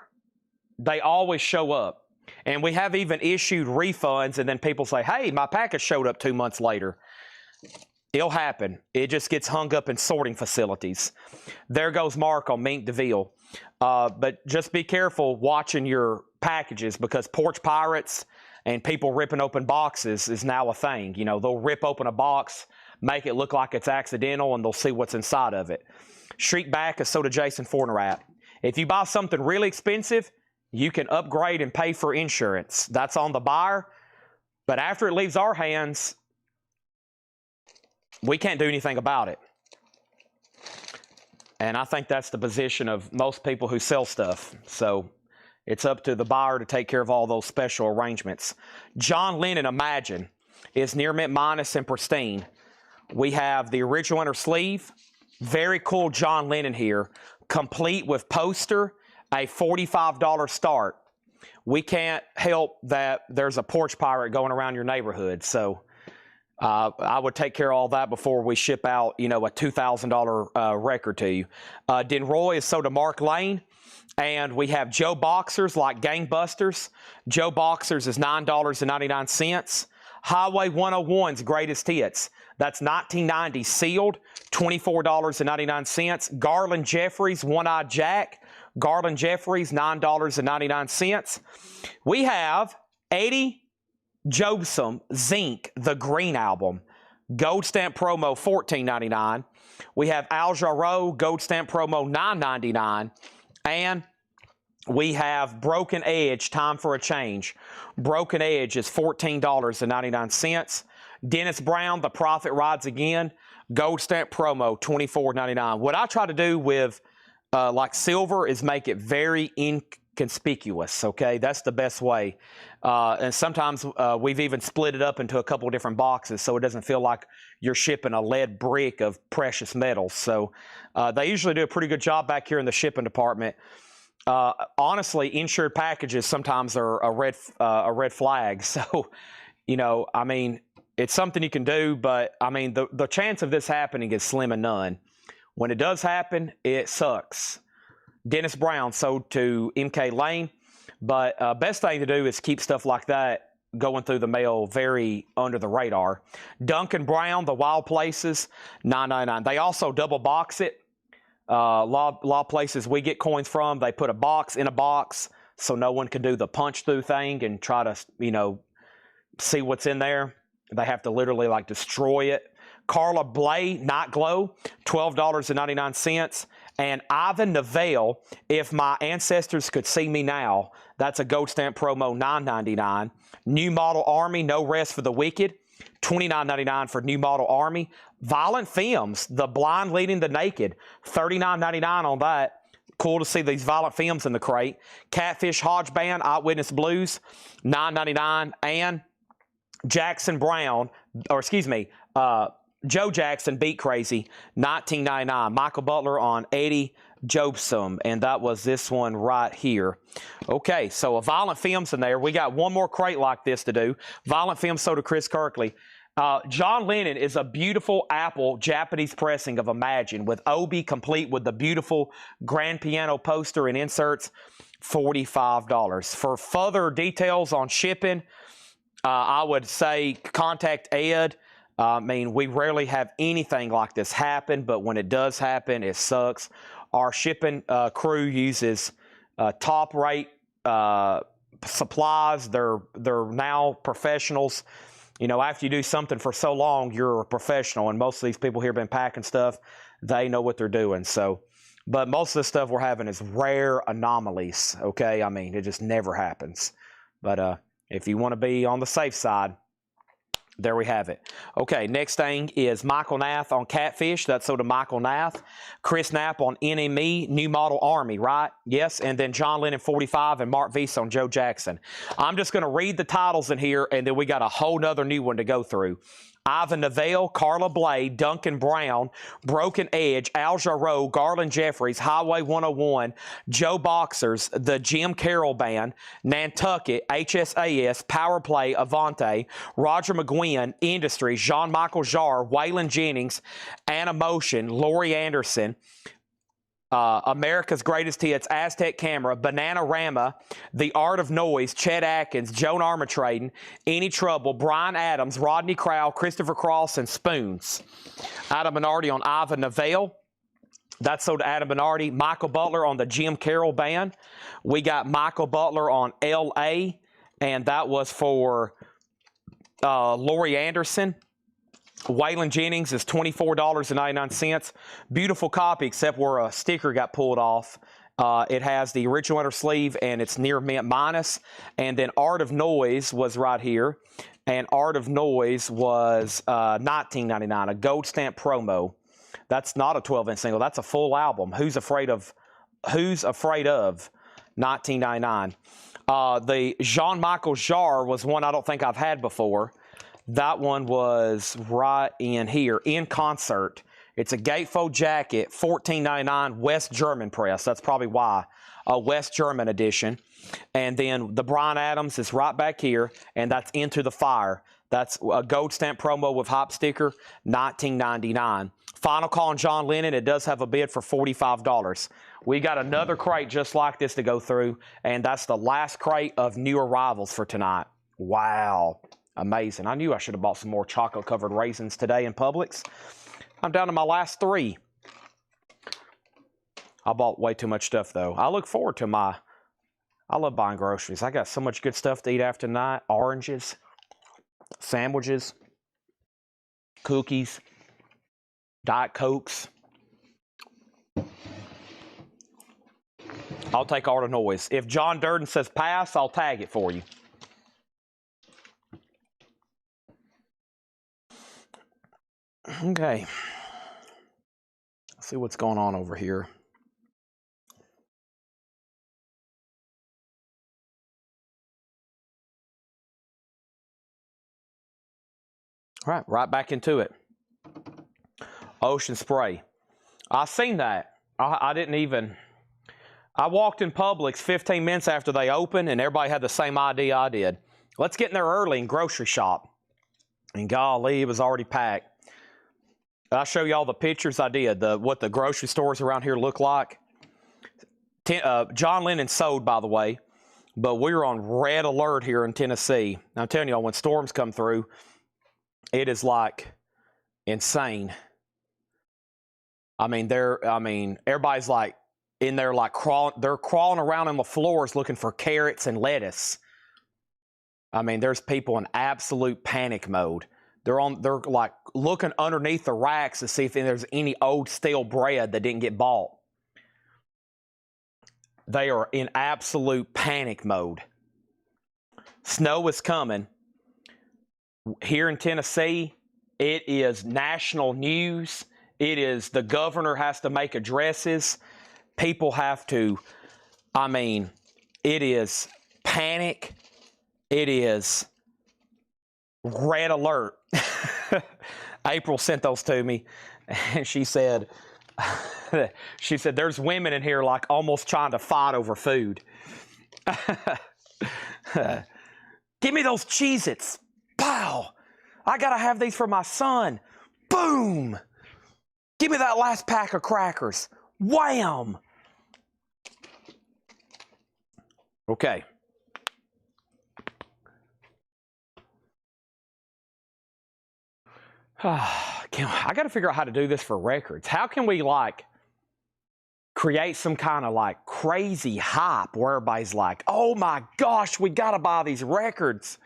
They always show up. And we have even issued refunds, and then people say, hey, my package showed up 2 months later. It'll happen. It just gets hung up in sorting facilities. There goes Mark on Mink DeVille. But just be careful watching your packages, because porch pirates and people ripping open boxes is now a thing. You know, they'll rip open a box, make it look like it's accidental, and they'll see what's inside of it. Shriekback is sold to Jason Fornerat. If you buy something really expensive, you can upgrade and pay for insurance. That's on the buyer. But after it leaves our hands, we can't do anything about it. And I think that's the position of most people who sell stuff. So it's up to the buyer to take care of all those special arrangements. John Lennon Imagine is near mint minus and pristine. We have the original inner sleeve. Very cool John Lennon here. Complete with poster, a $45 start. We can't help that there's a porch pirate going around your neighborhood. So I would take care of all that before we ship out, you know, a $2,000 record to you. Denroy is sold to Mark Lane. And we have Joe Boxers like Gangbusters. Joe Boxers is $9.99. Highway 101's Greatest Hits. That's 1990 sealed, $24.99. Garland Jeffries, One-Eyed Jack. Garland Jeffries, $9.99. We have Eddie Jobson, Zinc, The Green Album. Gold stamp promo, $14.99. We have Al Jarreau, gold stamp promo, $9.99. And we have Broken Edge, Time for a Change. Broken Edge is $14.99. Dennis Brown, The Prophet Rides Again. Gold stamp promo, $24.99. What I try to do with like silver is make it very inconspicuous, okay? That's the best way. And sometimes we've even split it up into a couple different boxes so it doesn't feel like you're shipping a lead brick of precious metals. So they usually do a pretty good job back here in the shipping department. Honestly, insured packages sometimes are a red flag. So, you know, I mean, it's something you can do, but I mean, the chance of this happening is slim and none. When it does happen, it sucks. Dennis Brown sold to MK Lane, but best thing to do is keep stuff like that going through the mail very under the radar. Duncan Brown, the Wild Places, $9.99. They also double box it. A lot of places we get coins from, they put a box in a box so no one can do the punch through thing and try to, you know, see what's in there. They have to literally like destroy it. Carla Bley, Night Glow, $12.99. And Ivan Neville, If My Ancestors Could See Me Now, that's a gold stamp promo, $9.99. New Model Army, No Rest for the Wicked, $29.99 for New Model Army. Violent Femmes, The Blind Leading the Naked, $39.99 on that. Cool to see these Violent Femmes in the crate. Catfish Hodge Band, Eyewitness Blues, $9.99. And Jackson Brown, or excuse me, Joe Jackson, Beat Crazy, $19.99. Michael Butler on Eddie Jobson, and that was this one right here. Okay, so a Violent Femmes in there. We got one more crate like this to do. Violent Femmes, so to Chris Kirkley. John Lennon is a beautiful Apple Japanese pressing of Imagine with Obi, complete with the beautiful grand piano poster and inserts, $45. For further details on shipping, I would say contact Ed. I mean, we rarely have anything like this happen, but when it does happen, it sucks. Our shipping crew uses top-rate supplies. They're now professionals. You know, after you do something for so long, you're a professional, and most of these people here have been packing stuff. They know what they're doing. So, but most of the stuff we're having is rare anomalies, okay? I mean, it just never happens. But if you want to be on the safe side, there we have it. Okay, next thing is Michael Nath on Catfish. That's so to Michael Nath. Chris Knapp on NME, New Model Army, right? Yes, and then John Lennon 45 and Mark Visa on Joe Jackson. I'm just going to read the titles in here, and then we got a whole nother new one to go through. Ivan Neville, Carla Bley, Duncan Brown, Broken Edge, Al Jarreau, Garland Jeffries, Highway 101, Joe Boxers, the Jim Carroll Band, Nantucket, HSAS, Power Play, Avante, Roger McGuinn, Industries, Jean-Michael Jarre, Waylon Jennings, Anna Motion, Laurie Anderson, America's Greatest Hits, Aztec Camera, Bananarama, The Art of Noise, Chet Atkins, Joan Armatrading, Any Trouble, Brian Adams, Rodney Crowell, Christopher Cross, and Spoons. Adam Bernardi on Ivan Neville. That's sold to Adam Bernardi. Michael Butler on the Jim Carroll Band. We got Michael Butler on L.A., and that was for Laurie Anderson. Waylon Jennings is $24.99. Beautiful copy, except where a sticker got pulled off. It has the original inner sleeve, and it's near mint minus. And then Art of Noise was right here. And Art of Noise was $19.99, a gold stamp promo. That's not a 12-inch single. That's a full album. Who's Afraid of? $19.99. The Jean-Michael Jarre was one I don't think I've had before. That one was right in here, In Concert. It's a gatefold jacket, $14.99, West German press. That's probably why. A West German edition. And then the Brian Adams is right back here, and that's Into the Fire. That's a gold stamp promo with hop sticker, $19.99. Final call on John Lennon. It does have a bid for $45. We got another crate just like this to go through, and that's the last crate of new arrivals for tonight. Wow. Amazing. I knew I should have bought some more chocolate-covered raisins today in Publix. I'm down to my last 3. I bought way too much stuff, though. I look forward to I love buying groceries. I got so much good stuff to eat after tonight. Oranges, sandwiches, cookies, Diet Cokes. I'll take Art of Noise. If John Durden says pass, I'll tag it for you. Okay. Let's see what's going on over here. All right, right back into it. Ocean Spray. I seen that. I didn't even... I walked in Publix 15 minutes after they opened, and everybody had the same idea I did. Let's get in there early and grocery shop. And golly, it was already packed. I'll show you all the pictures I did, what the grocery stores around here look like. John Lennon sold, by the way, but we're on red alert here in Tennessee. I'm telling y'all, when storms come through, it is like insane. I mean, everybody's like in there, like they're crawling around on the floors looking for carrots and lettuce. I mean, there's people in absolute panic mode. They're like looking underneath the racks to see if there's any old stale bread that didn't get bought. They are in absolute panic mode. Snow is coming. Here in Tennessee, it is national news. It is, the governor has to make addresses. People have to, I mean, it is panic. It is red alert. April sent those to me, and she said, there's women in here like almost trying to fight over food. Give me those Cheez-Its. Pow! I gotta have these for my son. Boom! Give me that last pack of crackers. Wham! Okay. I got to figure out how to do this for records. How can we like create some kind of like crazy hype where everybody's like, oh my gosh, we got to buy these records.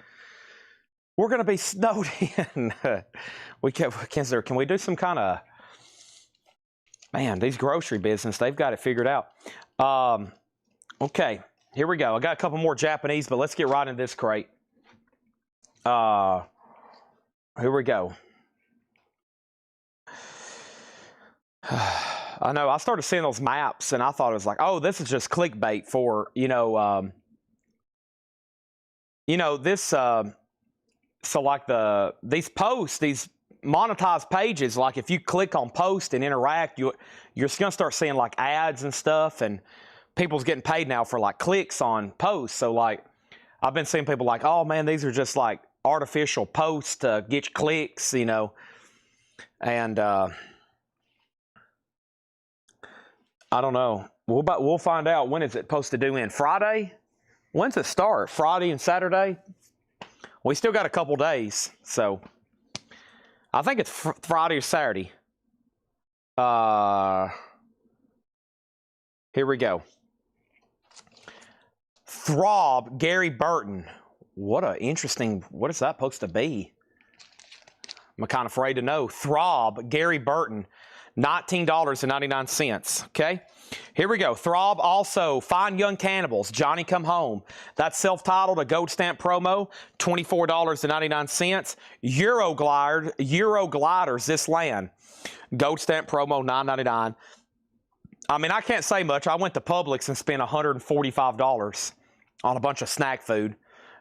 We're going to be snowed in. Can we do some kind of, man, these grocery business, they've got it figured out. Okay, here we go. I got a couple more Japanese, but let's get right into this crate. Here we go. I know, I started seeing those maps and I thought it was like, oh, this is just clickbait for, this, so like these posts, these monetized pages, like if you click on post and interact, you're just going to start seeing like ads and stuff, and people's getting paid now for like clicks on posts. So like, I've been seeing people like, oh man, these are just like artificial posts to get you clicks, and, I don't know. We'll find out. When is it supposed to do in? Friday? When's it start? Friday and Saturday? We still got a couple days, so I think it's Friday or Saturday. Here we go. Throb Gary Burton. What is that supposed to be? I'm kind of afraid to know. Throb Gary Burton. $19.99. Okay, here we go. Throb also, Fine Young Cannibals, Johnny Come Home. That's self-titled, a gold stamp promo, $24.99. Euro Gliders, This Land, gold stamp promo, $9.99. I mean, I can't say much. I went to Publix and spent $145 on a bunch of snack food.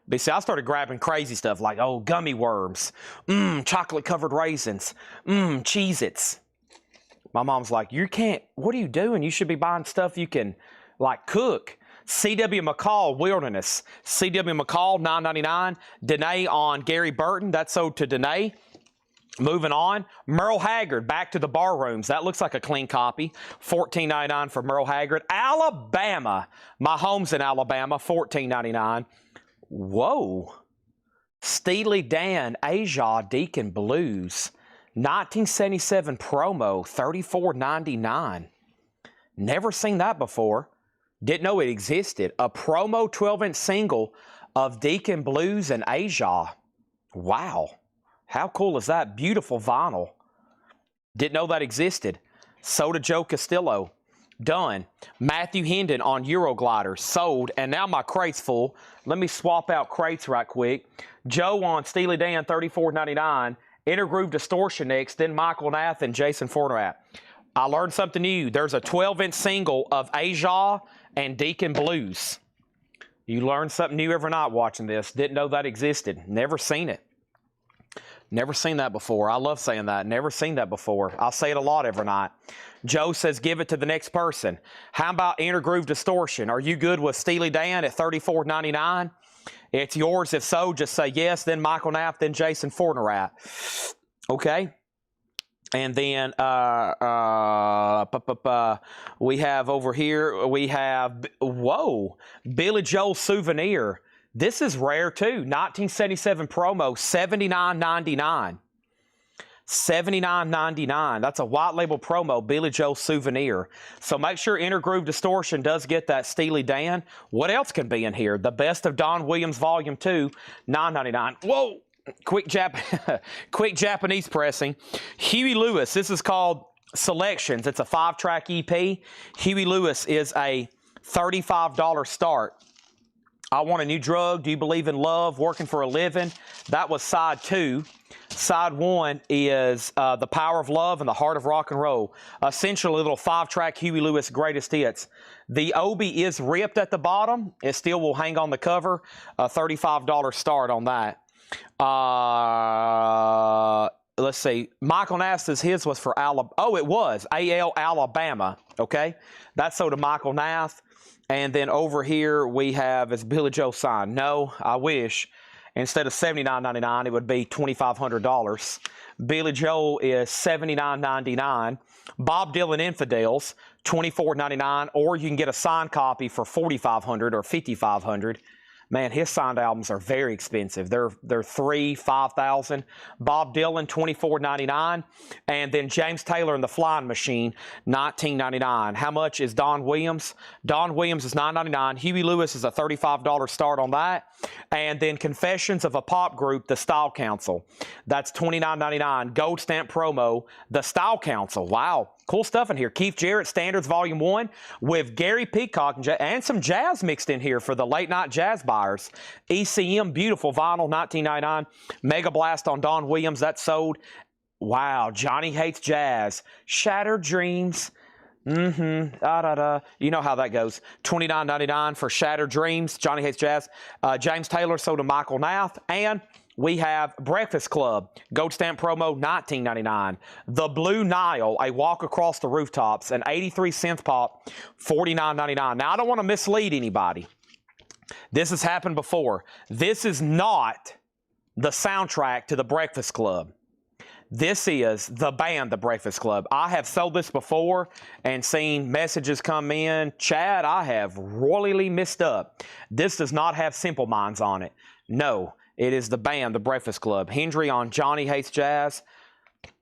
But see, I started grabbing crazy stuff like, oh, gummy worms, chocolate-covered raisins, Cheez-Its. My mom's like, what are you doing? You should be buying stuff you can, like, cook. C.W. McCall, Wilderness. C.W. McCall, $9.99. Danae on Gary Burton. That's sold to Danae. Moving on. Merle Haggard, Back to the Bar Rooms. That looks like a clean copy. $14.99 for Merle Haggard. Alabama. My Home's in Alabama. $14.99. Whoa. Steely Dan, Asia, Deacon Blues. 1977 promo, $34.99. Never seen that before. Didn't know it existed. A promo 12-inch single of Deacon Blues and Asia. Wow. How cool is that? Beautiful vinyl. Didn't know that existed. Sold to Joe Castillo. Done. Matthew Hendon on Euroglider. Sold. And now my crate's full. Let me swap out crates right quick. Joe on Steely Dan, $34.99. Intergroove Distortion next, then Michael Nath and Jason Fornerat. I learned something new. There's a 12-inch single of Asia and Deacon Blues. You learn something new every night watching this. Didn't know that existed. Never seen it. Never seen that before. I love saying that. Never seen that before. I'll say it a lot every night. Joe says give it to the next person. How about Intergroove Distortion? Are you good with Steely Dan at $34.99? It's yours. If so, just say yes, then Michael Knapp, then Jason Fornerat. Okay. And then we have over here, we have, whoa, Billy Joel souvenir. This is rare too. 1977 promo, $79.99. $79.99. That's a white label promo, Billy Joel souvenir. So make sure Intergroove Distortion does get that Steely Dan. What else can be in here? The Best of Don Williams Volume 2, $9.99. Whoa! Quick Japanese pressing. Huey Lewis. This is called Selections. It's a 5-track EP. Huey Lewis is a $35 start. I Want a New Drug, Do You Believe in Love, Working for a Living. That was side 2. Side 1 is The Power of Love and the Heart of Rock and Roll. Essentially a little 5-track Huey Lewis greatest hits. The obi is ripped at the bottom. It still will hang on the cover. A $35 start on that. Let's see. Michael Nass's, his was for Alabama. Oh, it was AL Alabama. Okay. That's so to Michael Nass. And then over here we have, is Billy Joel signed? No, I wish. Instead of $79.99, it would be $2,500. Billy Joel is $79.99. Bob Dylan Infidels, $24.99. Or you can get a signed copy for $4,500 or $5,500. Man, his signed albums are very expensive. They're $3,000, $5,000. Bob Dylan, $24.99. And then James Taylor and the Flying Machine, $19.99. How much is Don Williams? Don Williams is $9.99. Huey Lewis is a $35 start on that. And then Confessions of a Pop Group, The Style Council. That's $29.99. Gold stamp promo, The Style Council. Wow. Cool stuff in here. Keith Jarrett, Standards Volume 1 with Gary Peacock and some jazz mixed in here for the late night jazz buyers. ECM, beautiful vinyl, $19.99. Mega Blast on Don Williams, that sold. Wow, Johnny Hates Jazz. Shattered Dreams. You know how that goes. $29.99 for Shattered Dreams, Johnny Hates Jazz. James Taylor sold to Michael Nath. And we have Breakfast Club, gold stamp promo, $19.99. The Blue Nile, a walk across the rooftops, an 83 synth pop, $49.99. Now, I don't want to mislead anybody. This has happened before. This is not the soundtrack to The Breakfast Club. This is the band, The Breakfast Club. I have sold this before and seen messages come in. Chad, I have royally messed up. This does not have Simple Minds on it. No. It is the band, The Breakfast Club. Hendry on Johnny Hates Jazz.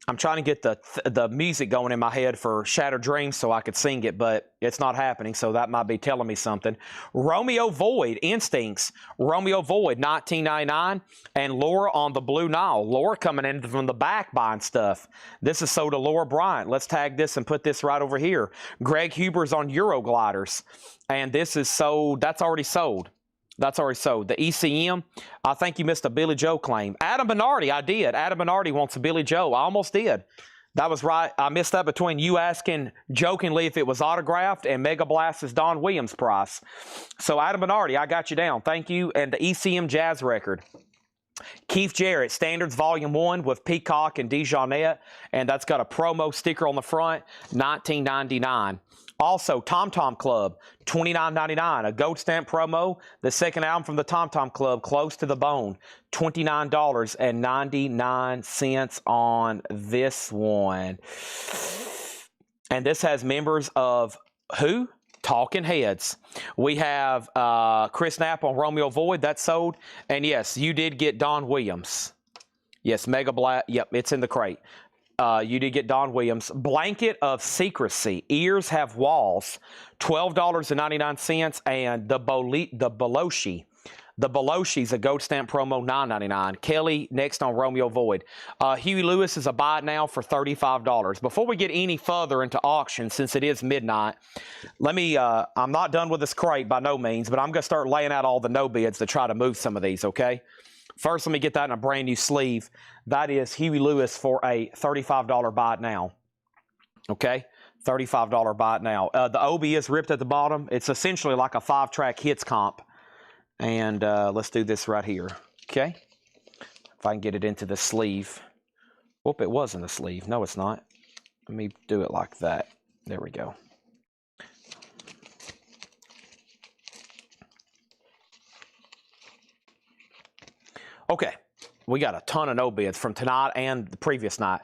I'm trying to get the music going in my head for Shattered Dreams so I could sing it, but it's not happening, so that might be telling me something. Romeo Void, Instincts. Romeo Void, $19.99. And Laura on the Blue Nile. Laura coming in from the back buying stuff. This is sold to Laura Bryant. Let's tag this and put this right over here. Greg Huber's on Eurogliders. And this is sold. That's already sold. That's already sold. The ECM, I think you missed a Billy Joe claim. Adam Bernardi, I did. Adam Bernardi wants a Billy Joe. I almost did. That was right. I missed that between you asking jokingly if it was autographed and Mega Blast's Don Williams price. So Adam Bernardi, I got you down. Thank you. And the ECM Jazz record. Keith Jarrett, Standards Volume 1 with Peacock and Dijonette. And that's got a promo sticker on the front, $19.99. Also, Tom Tom Club, $29.99, a gold stamp promo. The second album from the Tom Tom Club, Close to the Bone, $29.99 on this one. And this has members of who? Talking Heads. We have Chris Knapp on Romeo Void, that's sold. And yes, you did get Don Williams. Yes, Mega Black. Yep, it's in the crate. You did get Don Williams. Blanket of Secrecy. Ears Have Walls. $12.99. And the Beloshi. The Beloshi's a gold stamp promo, $9.99. Kelly next on Romeo Void. Huey Lewis is a buy it now for $35. Before we get any further into auction, since it is midnight, let me, I'm not done with this crate by no means, but I'm going to start laying out all the no bids to try to move some of these, okay? First, let me get that in a brand new sleeve. That is Huey Lewis for a $35 buy it now. Okay? $35 buy it now. The obi is ripped at the bottom. It's essentially like a 5-track hits comp. And let's do this right here. Okay? If I can get it into the sleeve. Whoop, it was in the sleeve. No, it's not. Let me do it like that. There we go. Okay, we got a ton of no bids from tonight and the previous night.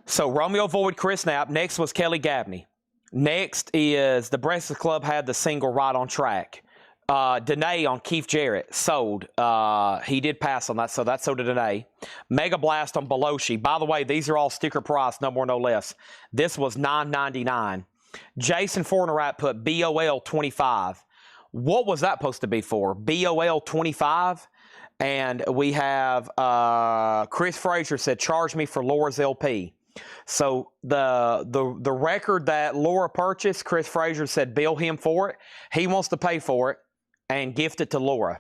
So Romeo Void, Chris Knapp. Next was Kelly Gabney. Next is the Breakfast Club had the single Right on Track. Danae on Keith Jarrett sold. He did pass on that, so that's sold to Danae. Mega Blast on Beloshi. By the way, these are all sticker price, no more, no less. This was $9.99. Jason Fornerat put BOL 25. What was that supposed to be for? BOL 25? And we have Chris Frazier said, charge me for Laura's LP. So the record that Laura purchased, Chris Frazier said bill him for it. He wants to pay for it and gift it to Laura.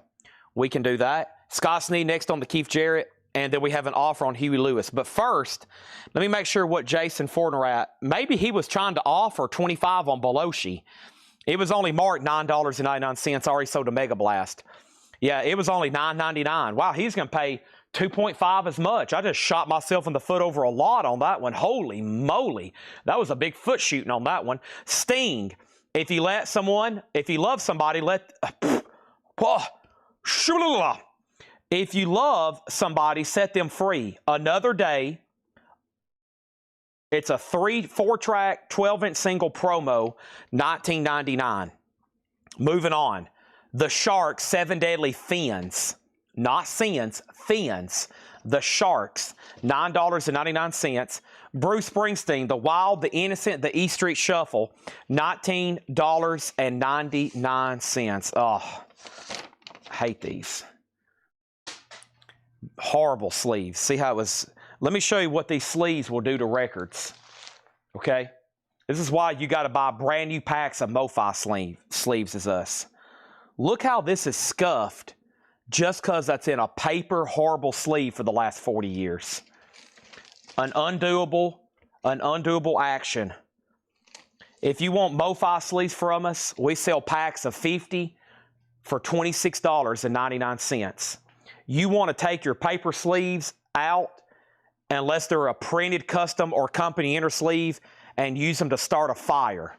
We can do that. Scott Sneed next on the Keith Jarrett, and then we have an offer on Huey Lewis. But first, let me make sure what Jason Fornerat, maybe he was trying to offer 25 on Beloshi. It was only marked $9.99, already sold to Mega Blast. Yeah, it was only $9.99. Wow, he's going to pay 2.5 as much. I just shot myself in the foot over a lot on that one. Holy moly. That was a big foot shooting on that one. Sting. If you love somebody, if you love somebody, set them free. Another Day. It's a 4-track, 12-inch single promo, $19.99. Moving on. The Sharks, 7 Deadly Fins. Not sins, fins. The Sharks, $9.99. Bruce Springsteen, The Wild, The Innocent, The E Street Shuffle, $19.99. Oh, I hate these. Horrible sleeves. See how it was? Let me show you what these sleeves will do to records. Okay? This is why you got to buy brand new packs of MoFi sleeves as us. Look how this is scuffed just because that's in a paper horrible sleeve for the last 40 years. An undoable action. If you want MoFi sleeves from us, we sell packs of 50 for $26.99. You want to take your paper sleeves out, unless they're a printed custom or company inner sleeve, and use them to start a fire.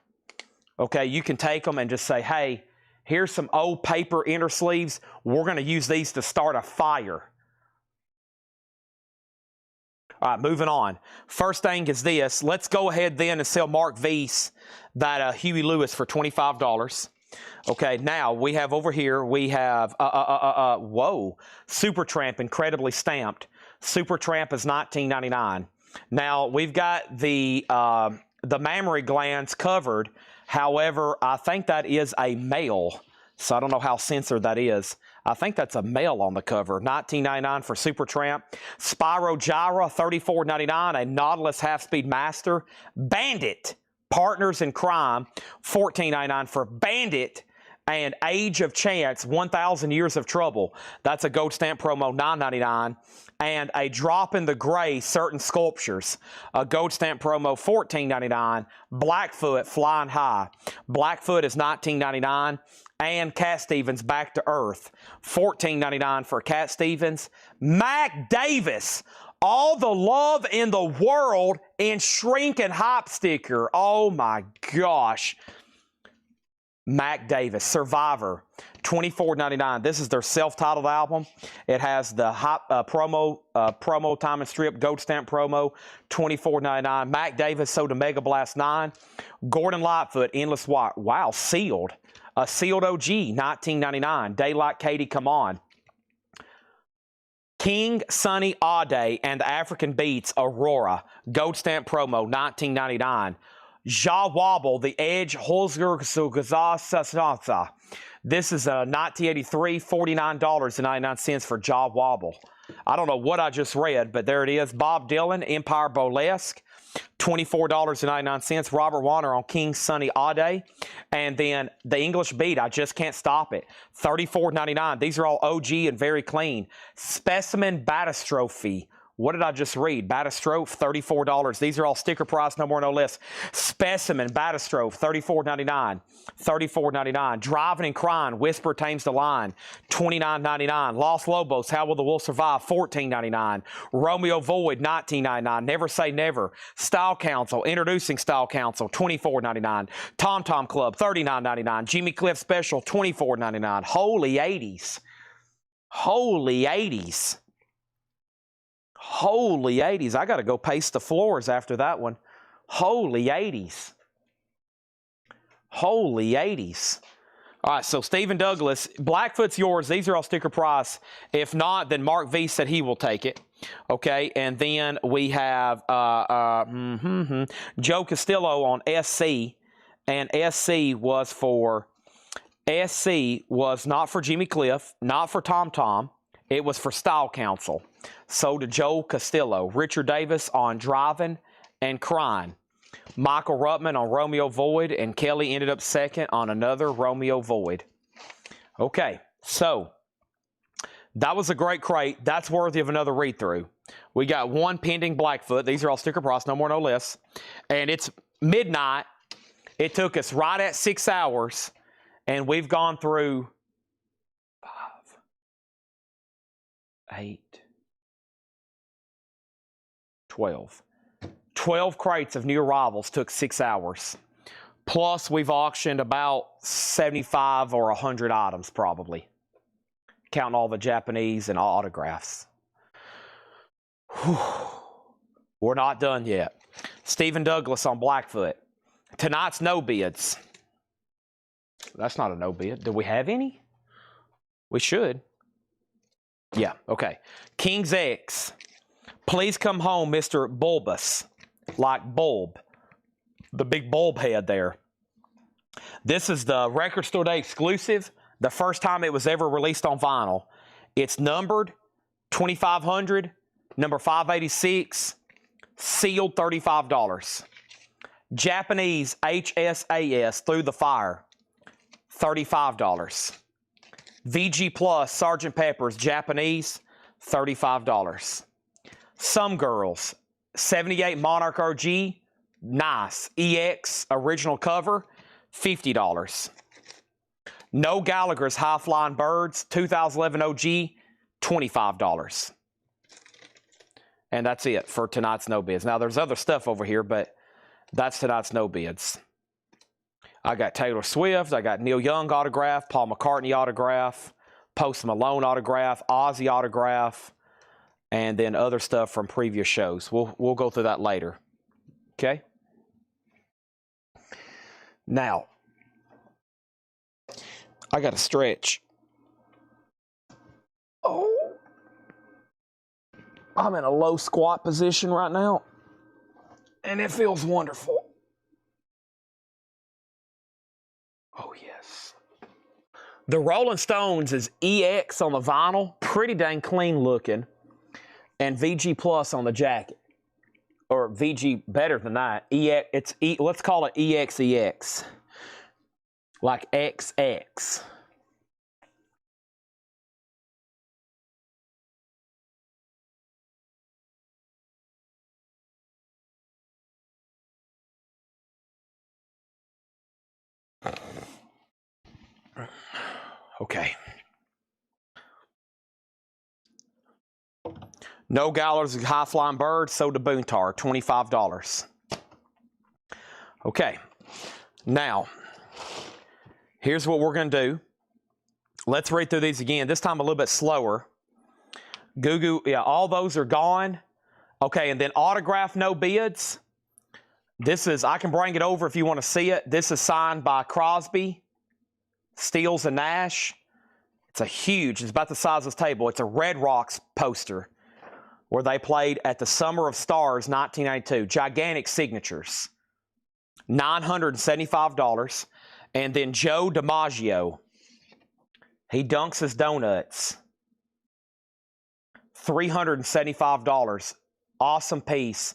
Okay, you can take them and just say, hey, here's some old paper inner sleeves. We're going to use these to start a fire. All right, moving on. First thing is this. Let's go ahead then and sell Mark V's that Huey Lewis for $25. Okay, now we have over here, we have, whoa, Supertramp, incredibly stamped. Supertramp is $19.99. Now, we've got the mammary glands covered. However, I think that is a male, so I don't know how censored that is. I think that's a male on the cover. $19.99 for Supertramp. Spyro Gyra, $34.99. A Nautilus Half-Speed Master. Bandit, Partners in Crime, $14.99 for Bandit. And Age of Chance, 1,000 Years of Trouble. That's a gold stamp promo, $9.99. And a Drop in the Gray, Certain Sculptures, a gold stamp promo, $14.99. Blackfoot, Flying High. Blackfoot is $19.99. And Cat Stevens, Back to Earth, $14.99 for Cat Stevens. Mac Davis, All the Love in the World in Shrink and Hop sticker. Oh my gosh. Mac Davis, Survivor, $24.99. This is their self-titled album. It has the promo time and strip gold stamp promo, $24.99. Mac Davis sold to Mega Blast 9. Gordon Lightfoot, Endless Walk. Wow, sealed. A sealed OG, $19.99. Daylight Katie, Come On. King Sunny Ade and the African Beats, Aurora. Gold stamp promo, $19.99. Ja Wobble, The Edge, Holzger. This is a 1983, $49.99 for Ja Wobble. I don't know what I just read, but there it is. Bob Dylan, Empire Burlesque, $24.99. Robert Warner on King Sunny Ade. And then the English Beat, I Just Can't Stop It, $34.99. These are all OG and very clean. Specimen Batastrophe. What did I just read? Batastrophe, $34. These are all sticker price, no more, no less. Specimen, Batastrophe, $34.99. $34.99. Driving and Crying, Whisper Tames the Lion, $29.99. Los Lobos, How Will the Wolf Survive, $14.99. Romeo Void, $19.99. Never Say Never. Style Council, Introducing Style Council, $24.99. Tom Tom Club, $39.99. Jimmy Cliff Special, $24.99. Holy 80s. Holy 80s. Holy 80s. I got to go pace the floors after that one. Holy 80s. Holy 80s. All right, so Stephen Douglas, Blackfoot's yours. These are all sticker price. If not, then Mark V said he will take it. Okay, and then we have Joe Castillo on SC, and SC was not for Jimmy Cliff, not for Tom Tom. It was for Style Council. So to Joe Castillo. Richard Davis on Driving and Crying. Michael Ruttman on Romeo Void, and Kelly ended up second on another Romeo Void. Okay, so that was a great crate. That's worthy of another read-through. We got one pending Blackfoot. These are all sticker price, no more, no less. And it's midnight. It took us right at 6 hours, and we've gone through 5, 8, 12. 12 crates of new arrivals took 6 hours. Plus, we've auctioned about 75 or 100 items, probably, counting all the Japanese and autographs. Whew. We're not done yet. Stephen Douglas on Blackfoot. Tonight's no bids. That's not a no bid. Do we have any? We should. Yeah, okay. King's X. Please come home, Mr. Bulbous. Like bulb. The big bulb head there. This is the Record Store Day exclusive. The first time it was ever released on vinyl. It's numbered 2500, number 586, sealed $35. Japanese HSAS Through the Fire, $35. VG Plus Sgt. Pepper's Japanese, $35. Some Girls 78 Monarch OG, nice. EX original cover, $50. No Gallagher's High Flying Birds 2011 OG, $25. And that's it for tonight's no bids. Now there's other stuff over here, but that's tonight's no bids. I got Taylor Swift, I got Neil Young autograph, Paul McCartney autograph, Post Malone autograph, Ozzy autograph, and then other stuff from previous shows. We'll go through that later. Okay? Now, I got to stretch. Oh. I'm in a low squat position right now, and it feels wonderful. Oh, yes. The Rolling Stones is EX on the vinyl. Pretty dang clean looking. And VG Plus on the jacket. Or VG better than that. EX, let's call it EXEX. Like XX. Okay. No Gallagher's High Flying Bird, so to Boontar, $25. Okay. Now, here's what we're going to do. Let's read through these again. This time a little bit slower. Goo, yeah, all those are gone. Okay, and then autograph no bids. This is, I can bring it over if you want to see it. This is signed by Crosby, Stills, and Nash. It's a huge, it's about the size of this table. It's a Red Rocks poster where they played at the Summer of Stars 1992. Gigantic signatures. $975. And then Joe DiMaggio. He dunks his donuts. $375. Awesome piece.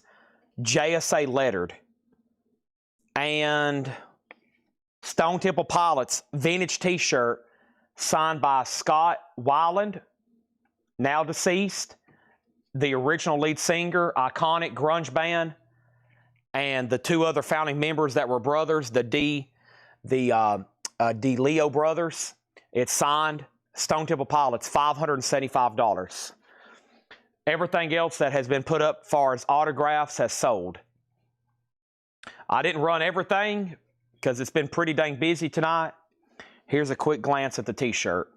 JSA lettered. And Stone Temple Pilots vintage t-shirt signed by Scott Weiland, now deceased. The original lead singer, iconic grunge band, and the two other founding members that were brothers, the Leo brothers. It's signed, Stone Temple Pilots, $575. Everything else that has been put up as far as autographs has sold. I didn't run everything because it's been pretty dang busy tonight. Here's a quick glance at the t-shirt.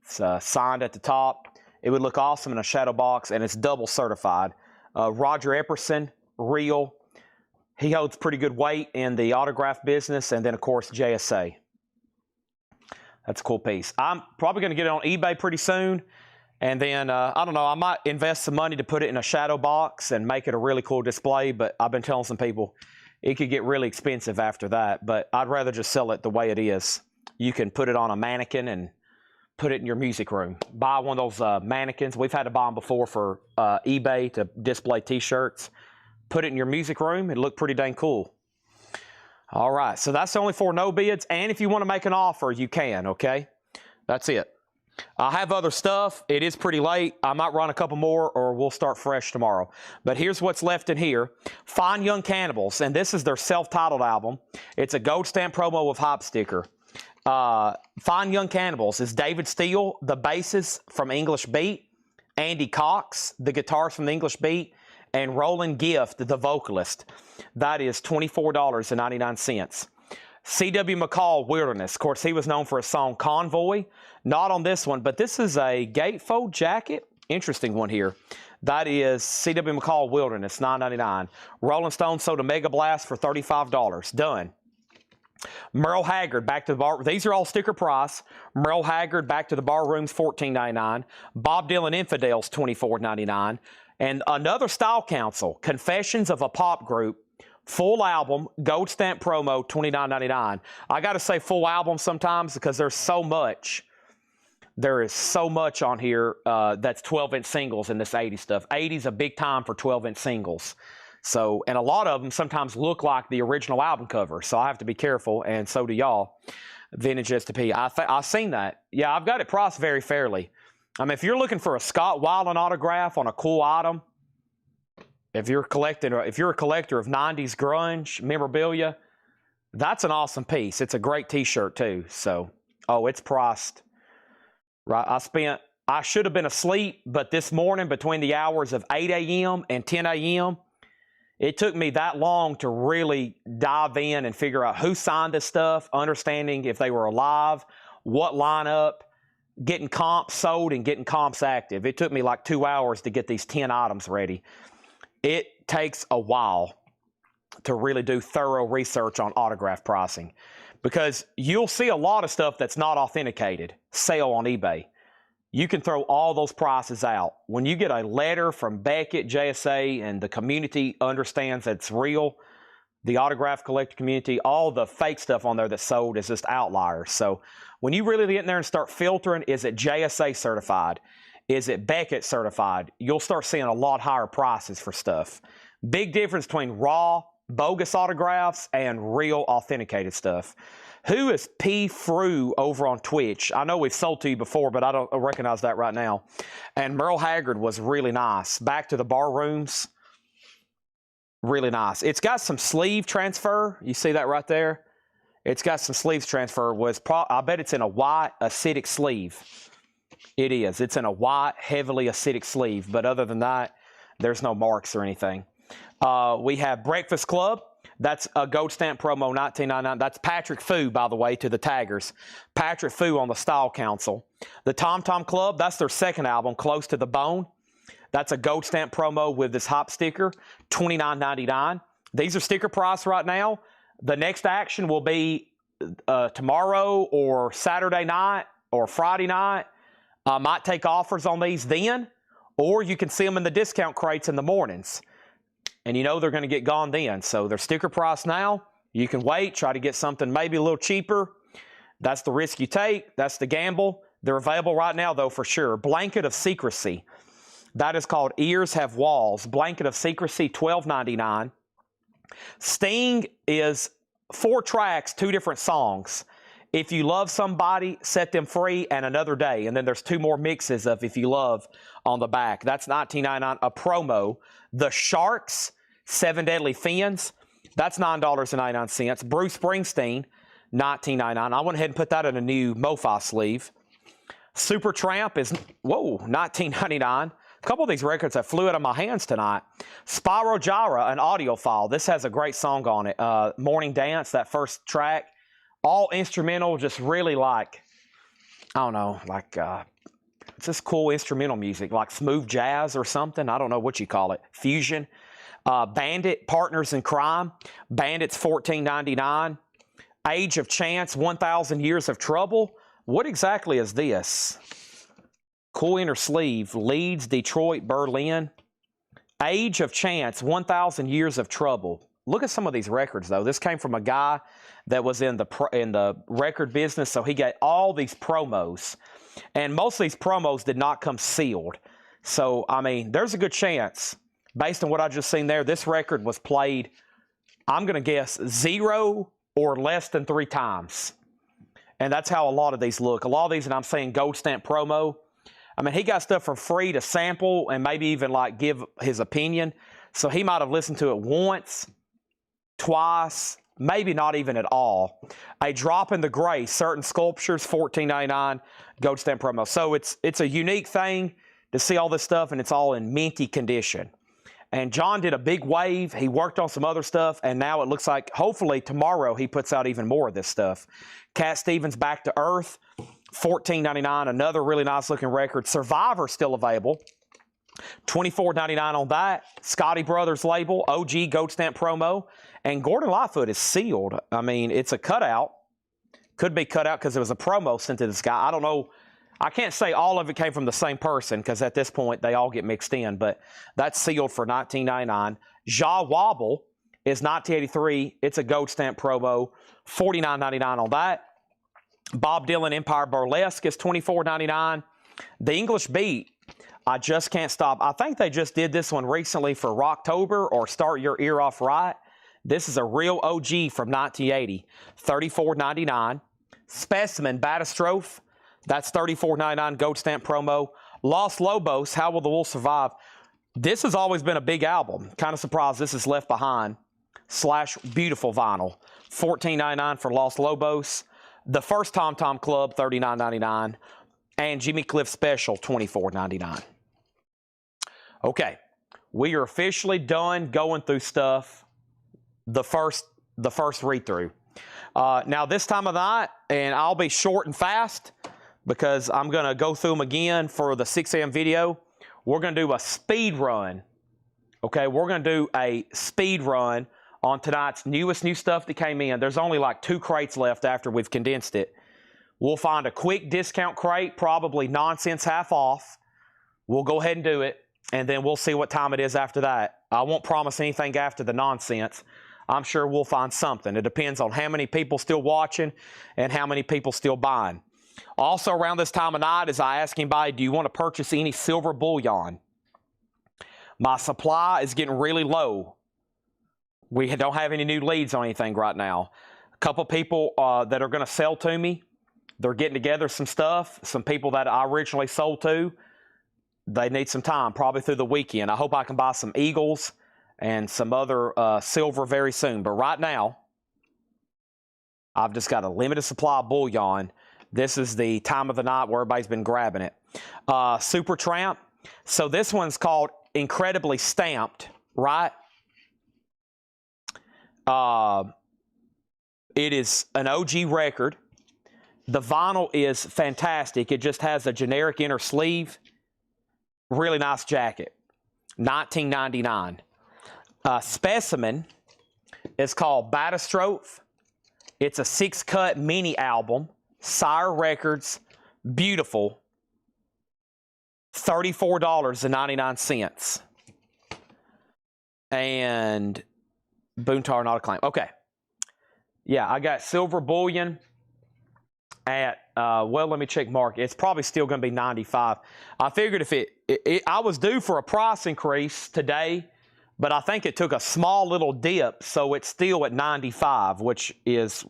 It's signed at the top. It would look awesome in a shadow box, and it's double certified. Roger Epperson, real. He holds pretty good weight in the autograph business, and then, of course, JSA. That's a cool piece. I'm probably going to get it on eBay pretty soon, and then, I don't know, I might invest some money to put it in a shadow box and make it a really cool display, but I've been telling some people it could get really expensive after that, but I'd rather just sell it the way it is. You can put it on a mannequin and put it in your music room. Buy one of those mannequins. We've had to buy them before for eBay to display T-shirts. Put it in your music room. It'll look pretty dang cool. All right, so that's the only 4 no bids, and if you want to make an offer, you can, okay? That's it. I have other stuff. It is pretty late. I might run a couple more, or we'll start fresh tomorrow. But here's what's left in here. Fine Young Cannibals, and this is their self-titled album. It's a gold stamp promo with hop sticker. Fine Young Cannibals is David Steele, the bassist from English Beat, Andy Cox, the guitarist from the English Beat, and Roland Gift, the vocalist. That is $24.99. C.W. McCall, Wilderness. Of course, he was known for his song Convoy. Not on this one, but this is a gatefold jacket. Interesting one here. That is C.W. McCall, Wilderness, $9.99. Rolling Stone sold a Mega Blast for $35. Done. Merle Haggard, Back to the Bar. These are all sticker price. Merle Haggard, Back to the Bar Rooms, $14.99. Bob Dylan Infidels, $24.99. And another Style Council, Confessions of a Pop Group, full album, gold stamp promo, $29.99. I got to say full album sometimes because there's so much. There is so much on here that's 12-inch singles in this 80s stuff. 80s a big time for 12-inch singles. So, and a lot of them sometimes look like the original album cover. So I have to be careful, and so do y'all. Vintage STP. I've seen that. Yeah, I've got it priced very fairly. I mean, if you're looking for a Scott Weiland autograph on a cool item, if you're a collector of 90s grunge memorabilia, that's an awesome piece. It's a great T-shirt too. So, oh, it's priced. Right, I should have been asleep, but this morning between the hours of 8 a.m. and 10 a.m., it took me that long to really dive in and figure out who signed this stuff, understanding if they were alive, what lineup, getting comps sold and getting comps active. It took me like 2 hours to get these 10 items ready. It takes a while to really do thorough research on autograph pricing because you'll see a lot of stuff that's not authenticated sale on eBay. You can throw all those prices out. When you get a letter from Beckett, JSA, and the community understands that it's real, the autograph collector community, all the fake stuff on there that's sold is just outliers. So when you really get in there and start filtering, is it JSA certified? Is it Beckett certified? You'll start seeing a lot higher prices for stuff. Big difference between raw, bogus autographs and real authenticated stuff. Who is P. Frew over on Twitch? I know we've sold to you before, but I don't recognize that right now. And Merle Haggard was really nice. Back to the Bar Rooms, really nice. It's got some sleeve transfer. You see that right there? It's got some sleeves transfer. I bet it's in a white acidic sleeve. It is. It's in a white, heavily acidic sleeve. But other than that, there's no marks or anything. We have Breakfast Club. That's a gold stamp promo, $19.99. That's Patrick Fu, by the way, to the taggers. Patrick Fu on the Style Council. The Tom Tom Club, that's their second album, Close to the Bone. That's a gold stamp promo with this hop sticker, $29.99. These are sticker price right now. The next action will be tomorrow or Saturday night or Friday night. I might take offers on these then, or you can see them in the discount crates in the mornings. And you know they're going to get gone then. So they're sticker price now. You can wait, try to get something maybe a little cheaper. That's the risk you take. That's the gamble. They're available right now, though, for sure. Blanket of Secrecy. That is called Ears Have Walls. Blanket of Secrecy, $12.99. Sting is 4 tracks, 2 different songs. If You Love Somebody, Set Them Free, and Another Day. And then there's 2 more mixes of If You Love on the back. That's $19.99, a promo. The Sharks, 7 Deadly Fins. That's $9.99. Bruce Springsteen, $19.99. I went ahead and put that in a new MoFi sleeve. Supertramp is, $19.99. A couple of these records that flew out of my hands tonight. Spyro Gyra, an audio file. This has a great song on it. Morning Dance, that first track. All instrumental, just really like, I don't know, like It's this cool instrumental music, like smooth jazz or something. I don't know what you call it. Fusion. Bandit, Partners in Crime. Bandit's $14.99. Age of Chance, 1,000 Years of Trouble. What exactly is this? Cool inner sleeve. Leeds, Detroit, Berlin. Age of Chance, 1,000 Years of Trouble. Look at some of these records, though. This came from a guy that was in the record business, so he got all these promos. And most of these promos did not come sealed. So, I mean, there's a good chance, based on what I just seen there, this record was played, I'm going to guess, 0 or less than 3 times. And that's how a lot of these look. A lot of these, and I'm saying gold stamp promo, I mean, he got stuff for free to sample and maybe even like give his opinion. So he might have listened to it once, twice, maybe not even at all. A Drop in the Gray, Certain Sculptures, $14.99, gold stamp promo. So it's a unique thing to see all this stuff, and it's all in minty condition. And John did a big wave. He worked on some other stuff, and now it looks like hopefully tomorrow he puts out even more of this stuff. Cat Stevens, Back to Earth, $14.99, another really nice looking record. Survivor still available, $24.99 on that. Scotty Brothers label, OG gold stamp promo. And Gordon Lightfoot is sealed. I mean, it's a cutout. Could be cut out because it was a promo sent to this guy. I don't know. I can't say all of it came from the same person because at this point they all get mixed in. But that's sealed for $19.99. Ja Wobble is 1983. It's a gold stamp promo. $49.99 on that. Bob Dylan Empire Burlesque is $24.99. The English Beat, I Just Can't Stop. I think they just did this one recently for Rocktober or Start Your Ear Off Right. This is a real OG from 1980, $34.99. Specimen Batastrophe, that's $34.99, gold stamp promo. Los Lobos, How Will the Wolves Survive? This has always been a big album. Kind of surprised this is Left Behind / beautiful vinyl. $14.99 for Los Lobos. The First Tom Tom Club, $39.99. And Jimmy Cliff Special, $24.99. Okay, we are officially done going through stuff. The first read-through. Now, this time of night, and I'll be short and fast because I'm going to go through them again for the 6 a.m. video. We're going to do a speed run. Okay, we're going to do a speed run on tonight's new stuff that came in. There's only like 2 crates left after we've condensed it. We'll find a quick discount crate, probably nonsense half off. We'll go ahead and do it, and then we'll see what time it is after that. I won't promise anything after the nonsense. I'm sure we'll find something. It depends on how many people still watching and how many people still buying. Also around this time of night, as I ask anybody, do you want to purchase any silver bullion? My supply is getting really low. We don't have any new leads on anything right now. A couple people that are going to sell to me, they're getting together some stuff. Some people that I originally sold to, they need some time, probably through the weekend. I hope I can buy some Eagles and some other silver very soon. But right now, I've just got a limited supply of bullion. This is the time of the night where everybody's been grabbing it. Super Tramp. So this one's called Incredibly Stamped, right? It is an OG record. The vinyl is fantastic. It just has a generic inner sleeve. Really nice jacket. $19.99. Specimen is called Batastrophe. It's a 6-cut mini album. Sire Records. Beautiful. $34.99. And Boontar Not Acclaim. Okay. Yeah, I got silver bullion at, well, let me check market. It's probably still going to be $95. I figured if I was due for a price increase today, but I think it took a small little dip, so it's still at $95, which is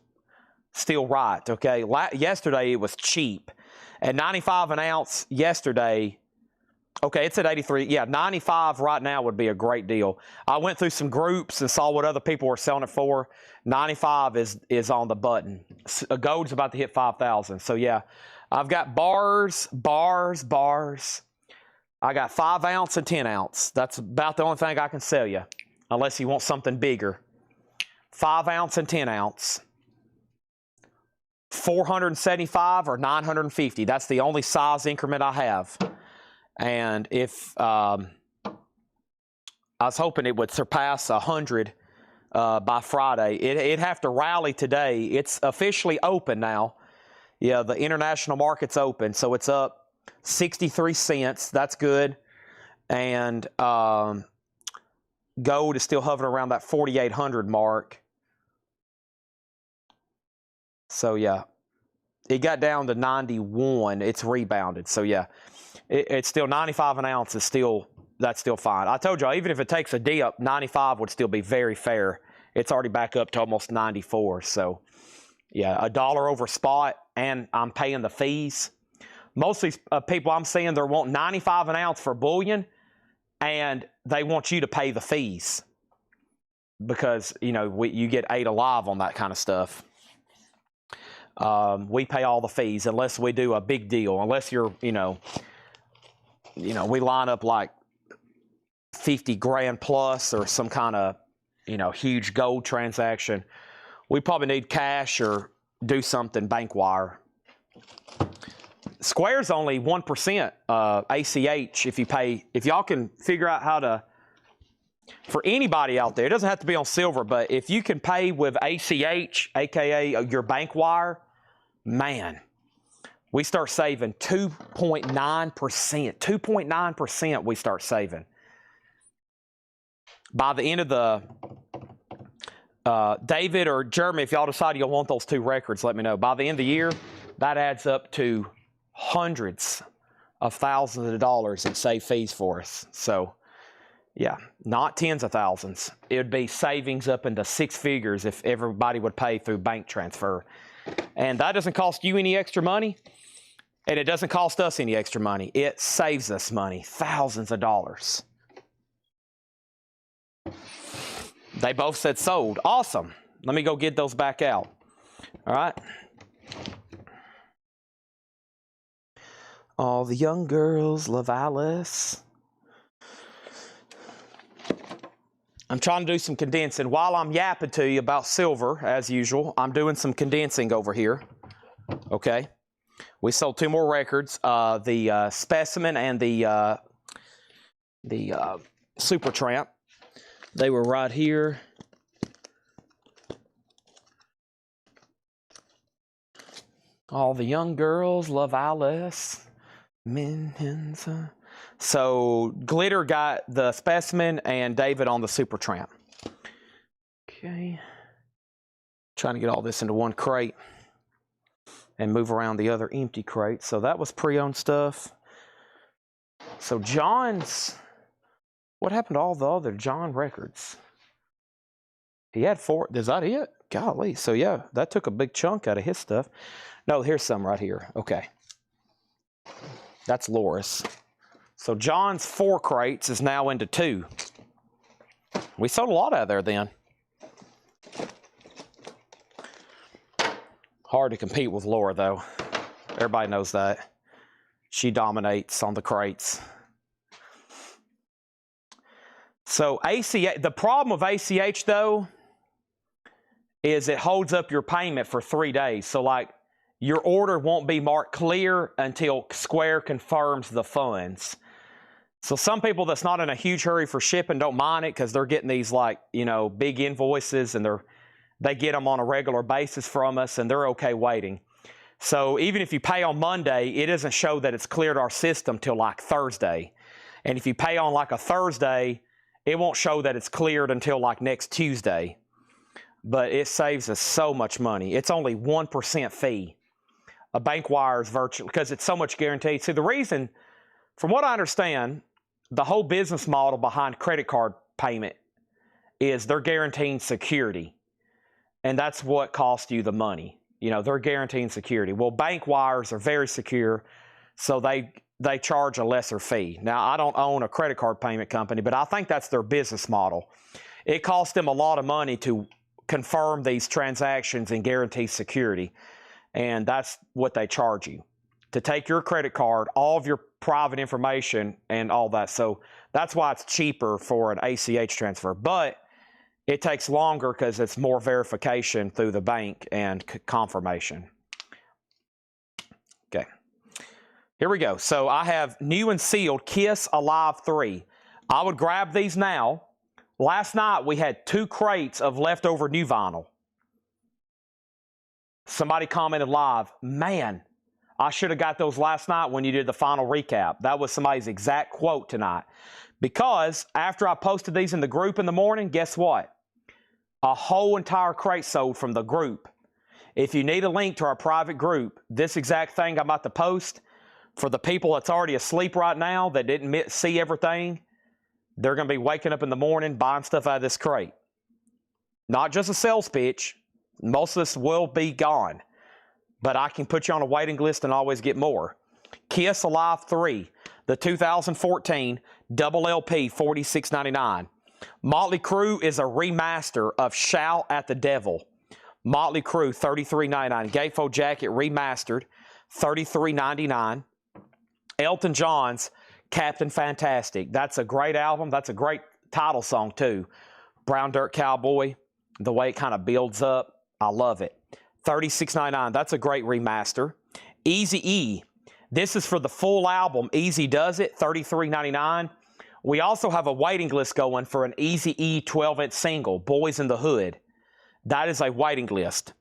still right, okay? Yesterday, it was cheap. At $95 an ounce yesterday, okay, it's at 83. Yeah, 95 right now would be a great deal. I went through some groups and saw what other people were selling it for. 95 is on the button. Gold's about to hit 5,000. So, yeah, I've got bars. I got 5 ounce and 10 ounce. That's about the only thing I can sell you, unless you want something bigger. 5 ounce and 10 ounce. 475 or 950. That's the only size increment I have. And if I was hoping it would surpass 100 by Friday. It'd have to rally today. It's officially open now. Yeah, the international market's open, so it's up 63 cents. That's good. And gold is still hovering around that 4,800 mark. So yeah, it got down to 91. It's rebounded. So yeah, it's still 95 an ounce is still, that's still fine. I told y'all, even if it takes a dip, 95 would still be very fair. It's already back up to almost 94. So yeah, $1 over spot, and I'm paying the fees. Most of these people I'm seeing, they're wanting 95 an ounce for bullion, and they want you to pay the fees because, you know, you get ate alive on that kind of stuff. We pay all the fees unless we do a big deal, unless you're, you know, we line up like 50 grand plus or some kind of, you know, huge gold transaction. We probably need cash or do something bank wire. Square's only 1% ACH if you pay. If y'all can figure out how to, for anybody out there, it doesn't have to be on silver, but if you can pay with ACH, aka your bank wire, man, we start saving 2.9%. 2.9% we start saving. By the end of the, David or Jeremy, if y'all decide you'll want those 2 records, let me know. By the end of the year, that adds up to hundreds of thousands of dollars in save fees for us. So, yeah, not tens of thousands. It would be savings up into 6 figures if everybody would pay through bank transfer. And that doesn't cost you any extra money, and it doesn't cost us any extra money. It saves us money, thousands of dollars. They both said sold. Awesome. Let me go get those back out. All right. All the young girls love Alice. I'm trying to do some condensing. While I'm yapping to you about silver, as usual, I'm doing some condensing over here. Okay. We sold 2 more records. The Specimen and the Super Tramp. They were right here. All the young girls love Alice. So Glitter got the Specimen and David on the Super Tramp. Okay. Trying to get all this into one crate and move around the other empty crate. So that was pre-owned stuff. So John's, what happened to all the other John records? He had 4. Is that it? Golly. So yeah, that took a big chunk out of his stuff. No, here's some right here. Okay. That's Loris. So John's 4 crates is now into 2. We sold a lot out of there then. Hard to compete with Laura though. Everybody knows that. She dominates on the crates. So ACH, the problem with ACH though, is it holds up your payment for 3 days. So like your order won't be marked clear until Square confirms the funds. So some people that's not in a huge hurry for shipping don't mind it because they're getting these like, you know, big invoices and they get them on a regular basis from us and they're okay waiting. So even if you pay on Monday, it doesn't show that it's cleared our system till like Thursday. And if you pay on like a Thursday, it won't show that it's cleared until like next Tuesday. But it saves us so much money. It's only 1% fee. A bank wire is virtually, because it's so much guaranteed. See, the reason, from what I understand, the whole business model behind credit card payment is they're guaranteeing security. And that's what costs you the money. You know, they're guaranteeing security. Well, bank wires are very secure, so they charge a lesser fee. Now, I don't own a credit card payment company, but I think that's their business model. It costs them a lot of money to confirm these transactions and guarantee security. And that's what they charge you. To take your credit card, all of your private information and all that. So that's why it's cheaper for an ACH transfer. But it takes longer because it's more verification through the bank and confirmation. Here we go. So I have new and sealed Kiss Alive 3. I would grab these now. Last night we had 2 crates of leftover new vinyl. Somebody commented live, man, I should have got those last night when you did the final recap. That was somebody's exact quote tonight. Because after I posted these in the group in the morning, guess what? A whole entire crate sold from the group. If you need a link to our private group, this exact thing I'm about to post, for the people that's already asleep right now that didn't see everything, they're going to be waking up in the morning buying stuff out of this crate. Not just a sales pitch. Most of this will be gone. But I can put you on a waiting list and always get more. Kiss Alive 3, the 2014 double LP, $46.99. Motley Crue is a remaster of Shout at the Devil. Motley Crue, $33.99. Gatefold Jacket remastered, $33.99. Elton John's Captain Fantastic. That's a great album. That's a great title song too. Brown Dirt Cowboy, the way it kind of builds up. I love it. $36.99. That's a great remaster. Eazy-E. This is for the full album. Easy Does It, $33.99. We also have a waiting list going for an Eazy-E 12-inch single, Boys in the Hood. That is a waiting list.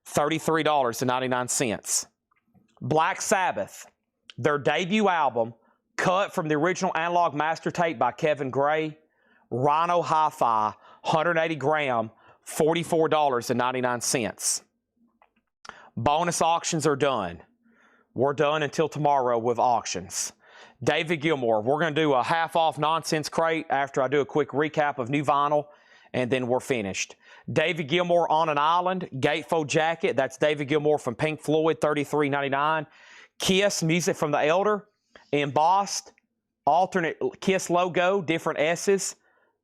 $33.99. Black Sabbath. Their debut album, cut from the original analog master tape by Kevin Gray. Rhino Hi-Fi, 180 gram, $44.99. Bonus auctions are done. We're done until tomorrow with auctions. David Gilmour, we're going to do a half-off nonsense crate after I do a quick recap of new vinyl, and then we're finished. David Gilmour On an Island, Gatefold Jacket. That's David Gilmour from Pink Floyd, $33.99. Kiss, Music from the Elder, embossed, alternate Kiss logo, different S's,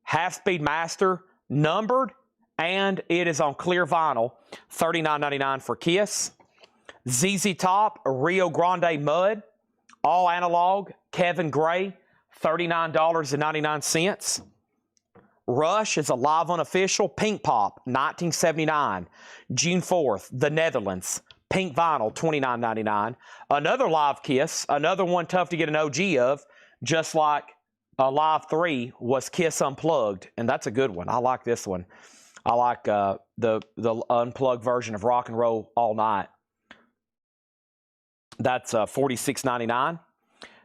half-speed master, numbered, and it is on clear vinyl, $39.99 for Kiss. ZZ Top, Rio Grande Mud, all analog, Kevin Gray, $39.99. Rush is a live unofficial, Pink Pop, 1979. June 4th, the Netherlands, pink vinyl, $29.99. Another live Kiss, another one tough to get an OG of, just like Live 3 was Kiss Unplugged, and that's a good one. I like this one. I like the unplugged version of Rock and Roll All Night. That's $46.99.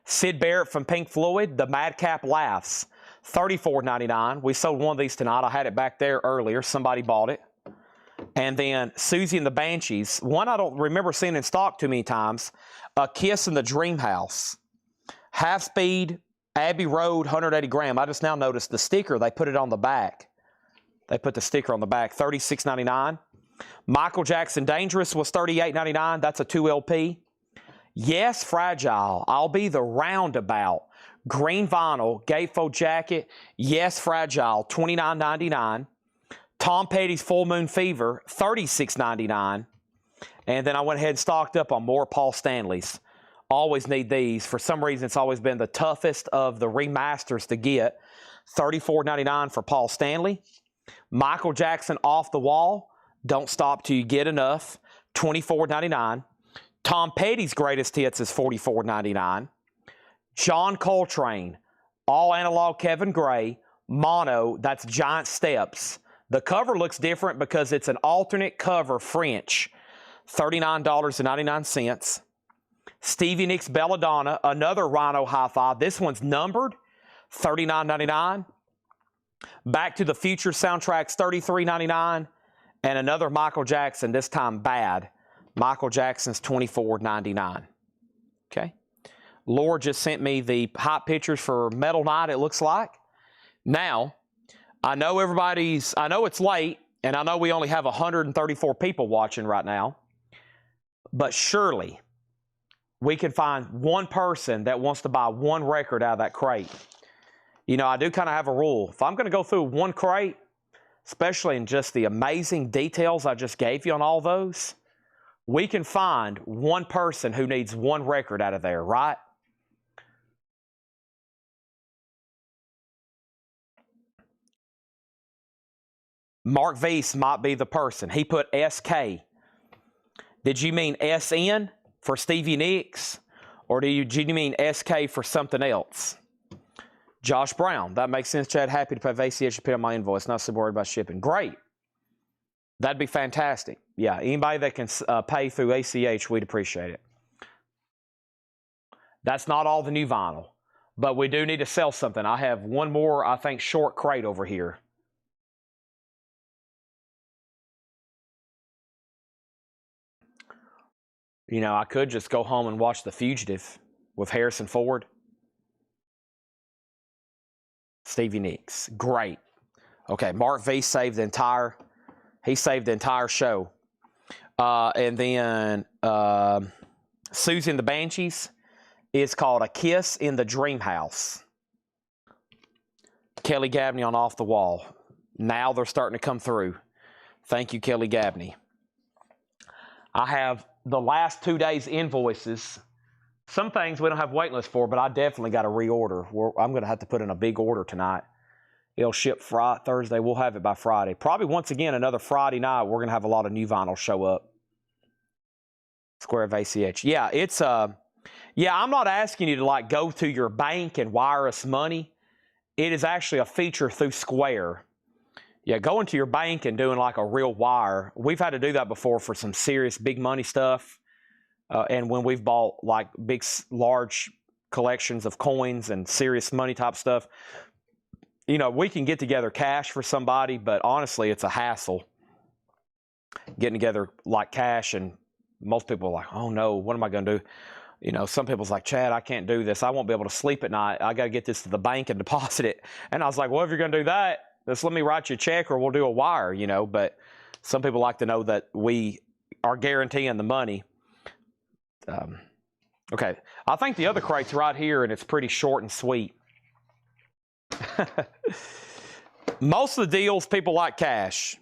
Syd Barrett from Pink Floyd, The Madcap Laughs, $34.99. We sold one of these tonight. I had it back there earlier. Somebody bought it. And then Susie and the Banshees, one I don't remember seeing in stock too many times, A Kiss in the Dream House. Half speed, Abbey Road, 180 gram. I just now noticed the sticker, they put it on the back. They put the sticker on the back, $36.99. Michael Jackson Dangerous was $38.99. That's a 2 LP. Yes, Fragile, I'll Be the Roundabout. Green vinyl, Gatefold Jacket. Yes, Fragile, $29.99. Tom Petty's Full Moon Fever, $36.99. And then I went ahead and stocked up on more Paul Stanley's. Always need these. For some reason, it's always been the toughest of the remasters to get. $34.99 for Paul Stanley. Michael Jackson Off the Wall, Don't Stop Till You Get Enough, $24.99. Tom Petty's Greatest Hits is $44.99. John Coltrane, all analog Kevin Gray, mono, that's Giant Steps. The cover looks different because it's an alternate cover French, $39.99. Stevie Nicks Belladonna, another Rhino Hi-Fi. This one's numbered, $39.99. Back to the Future soundtracks, $33.99. And another Michael Jackson, this time Bad. Michael Jackson's $24.99. Okay. Laura just sent me the hot pictures for Metal Night, it looks like. Now, I know it's late, and I know we only have 134 people watching right now, but surely we can find one person that wants to buy one record out of that crate. You know, I do kind of have a rule. If I'm going to go through one crate, especially in just the amazing details I just gave you on all those, we can find one person who needs one record out of there, right? Mark Weiss might be the person. He put SK. Did you mean SN for Stevie Nicks? Or do you mean SK for something else? Josh Brown. That makes sense, Chad. Happy to pay ACH to pay on my invoice. Not so worried about shipping. Great. That'd be fantastic. Yeah, anybody that can pay through ACH, we'd appreciate it. That's not all the new vinyl, but we do need to sell something. I have one more, I think, short crate over here. You know, I could just go home and watch The Fugitive with Harrison Ford. Stevie Nicks. Great. Okay, Mark V saved the entire, he saved the entire show. And then Susie and the Banshees is called A Kiss in the Dream House. Kelly Gabney on Off the Wall. Now they're starting to come through. Thank you, Kelly Gabney. I have the last 2 days' invoices. Some things we don't have wait lists for, but I definitely got to reorder. I'm going to have to put in a big order tonight. It'll ship Friday, Thursday. We'll have it by Friday. Probably once again, another Friday night, we're going to have a lot of new vinyl show up. Square of ACH. Yeah, it's yeah, I'm not asking you to like go to your bank and wire us money. It is actually a feature through Square. Yeah, going to your bank and doing like a real wire. We've had to do that before for some serious big money stuff. And when we've bought like big, large collections of coins and serious money type stuff, you know, we can get together cash for somebody, but honestly, it's a hassle getting together like cash. And most people are like, oh no, what am I going to do? You know, some people's like, Chad, I can't do this. I won't be able to sleep at night. I got to get this to the bank and deposit it. And I was like, well, if you're going to do that, just let me write you a check or we'll do a wire, you know. But some people like to know that we are guaranteeing the money. Okay, I think the other crate's right here, and it's pretty short and sweet. Most of the deals, people like cash.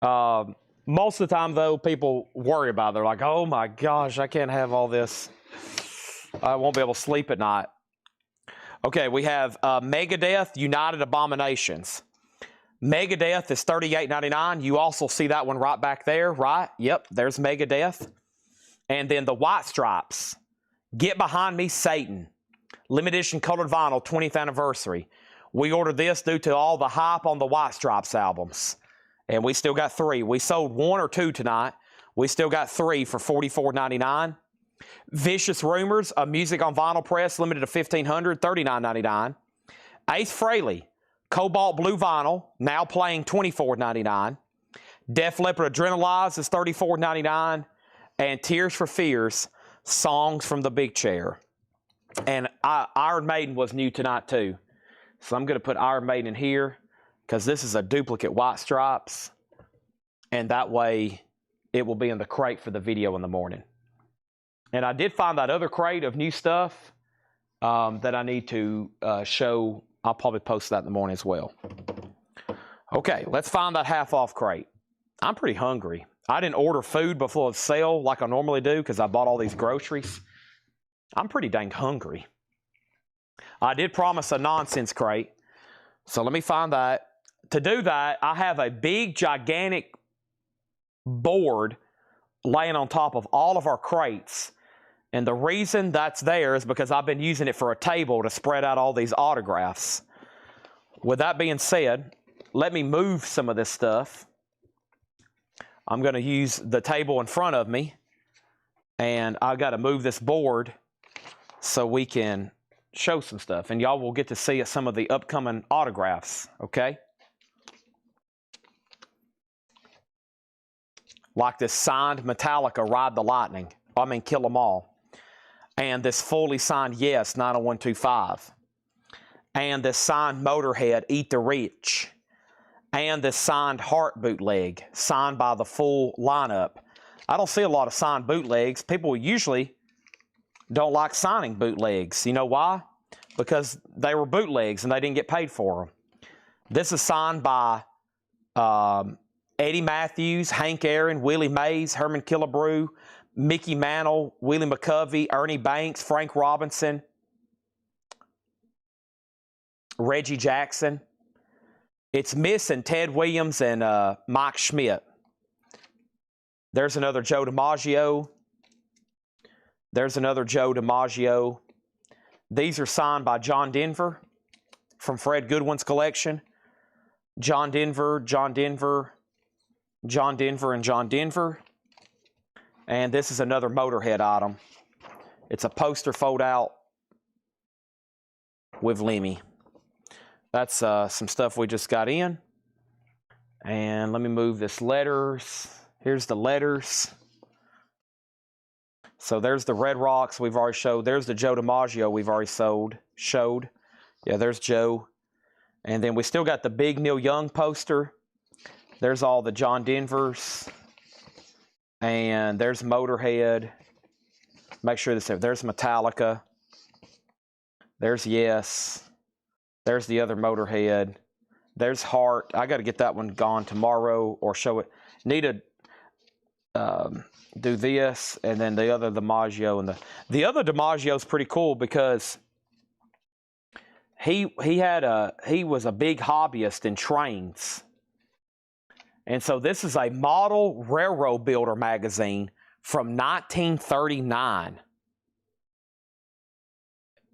Most of the time, though, people worry about it. They're like, oh my gosh, I can't have all this. I won't be able to sleep at night. Okay, we have Megadeth, United Abominations. Megadeth is $38.99. You also see that one right back there, right? Yep, there's Megadeth. And then the White Stripes, Get Behind Me, Satan. Limited edition colored vinyl, 20th anniversary. We ordered this due to all the hype on the White Stripes albums. And we still got 3. We sold 1 or 2 tonight. We still got 3 for $44.99. Vicious Rumors, a music on vinyl press, limited to 1,500, $39.99. Ace Frehley, Cobalt Blue Vinyl, now playing $24.99. Def Leppard Adrenalize is $34.99. And Tears for Fears, Songs from the Big Chair. And Iron Maiden was new tonight too. So I'm going to put Iron Maiden in here because this is a duplicate White Stripes. And that way it will be in the crate for the video in the morning. And I did find that other crate of new stuff that I need to show. I'll probably post that in the morning as well. Okay, let's find that half off crate. I'm pretty hungry. I didn't order food before the sale like I normally do because I bought all these groceries. I'm pretty dang hungry. I did promise a nonsense crate. So let me find that. To do that, I have a big, gigantic board laying on top of all of our crates. And the reason that's there is because I've been using it for a table to spread out all these autographs. With that being said, let me move some of this stuff. I'm going to use the table in front of me, and I've got to move this board so we can show some stuff. And y'all will get to see some of the upcoming autographs, okay? Like this signed Metallica Ride the Lightning. I mean, Kill 'Em All. And this fully signed Yes 90125. And this signed Motorhead Eat the Rich. And this signed Heart bootleg, signed by the full lineup. I don't see a lot of signed bootlegs. People usually don't like signing bootlegs. You know why? Because they were bootlegs and they didn't get paid for them. This is signed by Eddie Matthews, Hank Aaron, Willie Mays, Herman Killebrew, Mickey Mantle, Willie McCovey, Ernie Banks, Frank Robinson, Reggie Jackson. It's missing Ted Williams and Mike Schmidt. There's another Joe DiMaggio. There's another Joe DiMaggio. These are signed by John Denver from Fred Goodwin's collection. John Denver, John Denver, John Denver, and John Denver. And this is another Motorhead item. It's a poster fold out with Lemmy. That's some stuff we just got in. And let me move this letters. Here's the letters. So there's the Red Rocks we've already showed. There's the Joe DiMaggio we've already showed. Yeah, there's Joe. And then we still got the big Neil Young poster. There's all the John Denvers. And there's Motorhead. Make sure this, there's Metallica. There's Yes. There's the other Motorhead. There's Heart. I got to get that one gone tomorrow or show it. Need to do this, and then the other DiMaggio. And the other DiMaggio is pretty cool because he was a big hobbyist in trains. And so this is a model railroad builder magazine from 1939.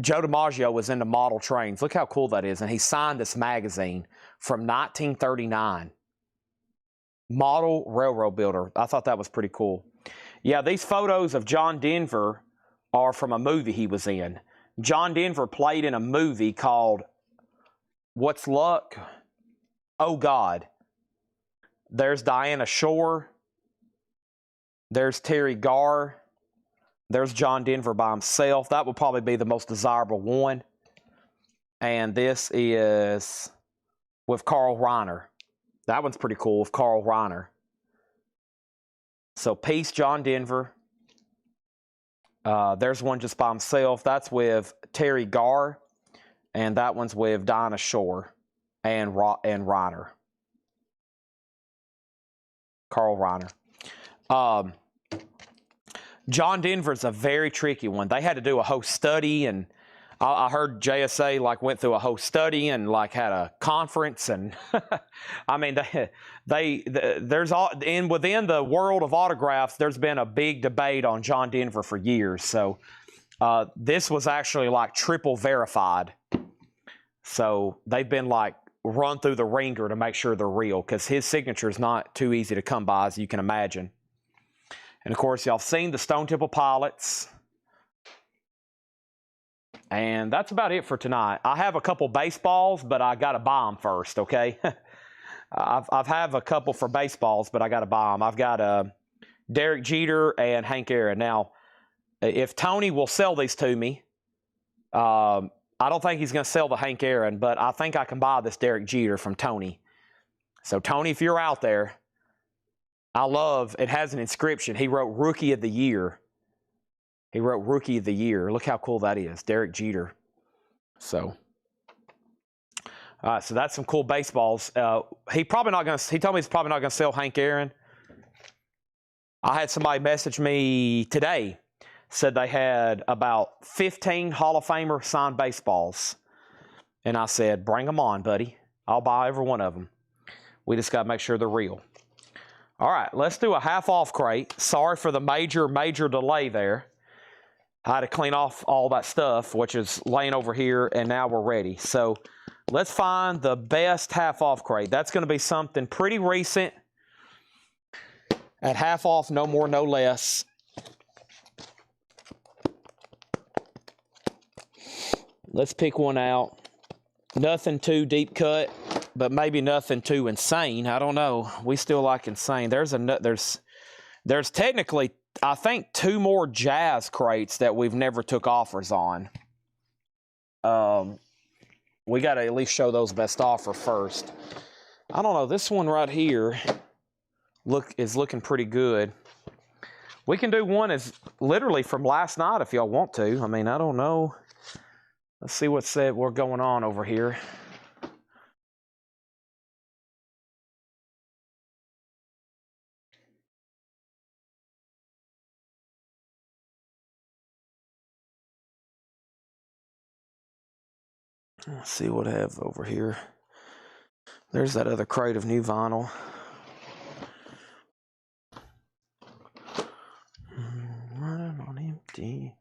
Joe DiMaggio was into model trains. Look how cool that is. And he signed this magazine from 1939. Model railroad builder. I thought that was pretty cool. Yeah, these photos of John Denver are from a movie he was in. John Denver played in a movie called What's Luck? Oh, God. There's Diana Shore. There's Terry Garr. There's John Denver by himself. That would probably be the most desirable one. And this is with Carl Reiner. That one's pretty cool with Carl Reiner. So Peace, John Denver. There's one just by himself. That's with Terry Garr. And that one's with Diana Shore and Reiner. Carl Reiner. John Denver's a very tricky one. They had to do a whole study, and I heard JSA like went through a whole study and like had a conference, and I mean there's all, and within the world of autographs, there's been a big debate on John Denver for years. So this was actually like triple verified. So they've been like run through the ringer to make sure they're real, because his signature is not too easy to come by, as you can imagine. And, of course, y'all have seen the Stone Temple Pilots. And that's about it for tonight. I have a couple baseballs, but I got to buy them first, okay? I've have a couple for baseballs, but I got to buy them. I've got Derek Jeter and Hank Aaron. Now, if Tony will sell these to me, I don't think he's going to sell the Hank Aaron, but I think I can buy this Derek Jeter from Tony. So, Tony, if you're out there, I love, it has an inscription. He wrote Rookie of the Year. He wrote Rookie of the Year. Look how cool that is. Derek Jeter. So, so that's some cool baseballs. He told me he's probably not going to sell Hank Aaron. I had somebody message me today, said they had about 15 Hall of Famer signed baseballs. And I said, bring them on, buddy. I'll buy every one of them. We just got to make sure they're real. All right, let's do a half-off crate. Sorry for the major delay there. I had to clean off all that stuff, which is laying over here, and now we're ready. So let's find the best half-off crate. That's going to be something pretty recent. At half off, no more, no less. Let's pick one out. Nothing too deep cut, but maybe nothing too insane. I don't know. We still like insane. There's technically, I think, 2 more Jazz crates that we've never took offers on. We got to at least show those best offer first. I don't know. This one right here is looking pretty good. We can do one as literally from last night if y'all want to. I mean, I don't know. Let's see what's going on over here. Let's see what I have over here. There's that other crate of new vinyl. Running on empty.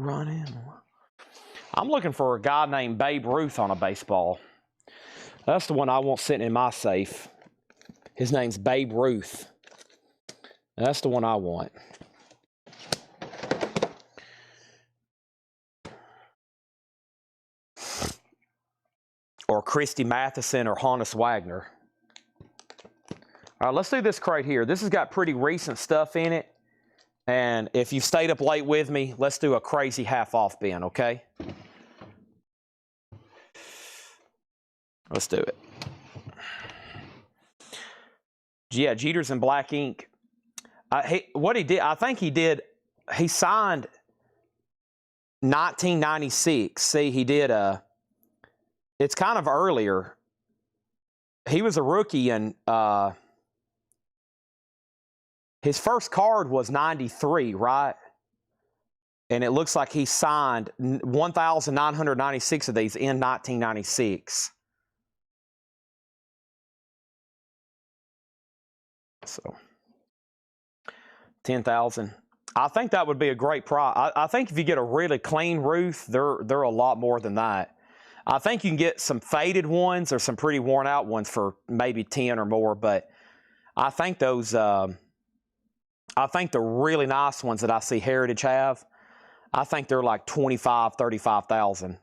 running. I'm looking for a guy named Babe Ruth on a baseball. That's the one I want sitting in my safe. His name's Babe Ruth. That's the one I want. Or Christy Matheson or Honus Wagner. All right, let's do this crate here. This has got pretty recent stuff in it. And if you've stayed up late with me, let's do a crazy half-off bin, okay? Let's do it. Yeah, Jeter's in black ink. What he did, I think he signed 1996. See, he did it's kind of earlier. He was a rookie, and his first card was 93, right? And it looks like he signed 1,996 of these in 1996. So, 10,000. I think that would be a great price. I think if you get a really clean Ruth, they're a lot more than that. I think you can get some faded ones or some pretty worn out ones for maybe 10 or more, but I think those, I think the really nice ones that I see Heritage have, I think they're like 25, 35,000.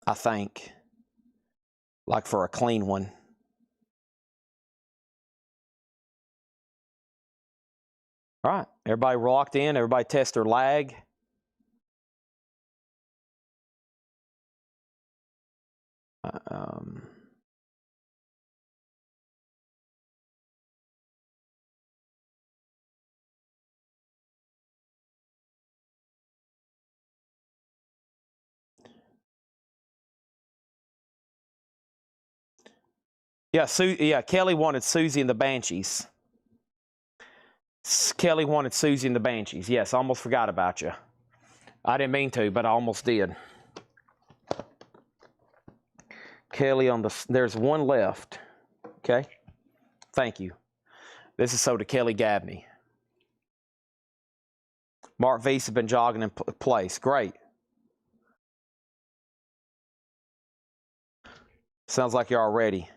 I think, like for a clean one. All right, everybody locked in. Everybody test their lag. Yeah, Kelly wanted Susie and the Banshees. Kelly wanted Susie and the Banshees. Yes, I almost forgot about you. I didn't mean to, but I almost did. Kelly on the... There's one left. Okay? Thank you. This is so to Kelly Gabney. Mark V's has been jogging in place. Great. Sounds like you're all ready.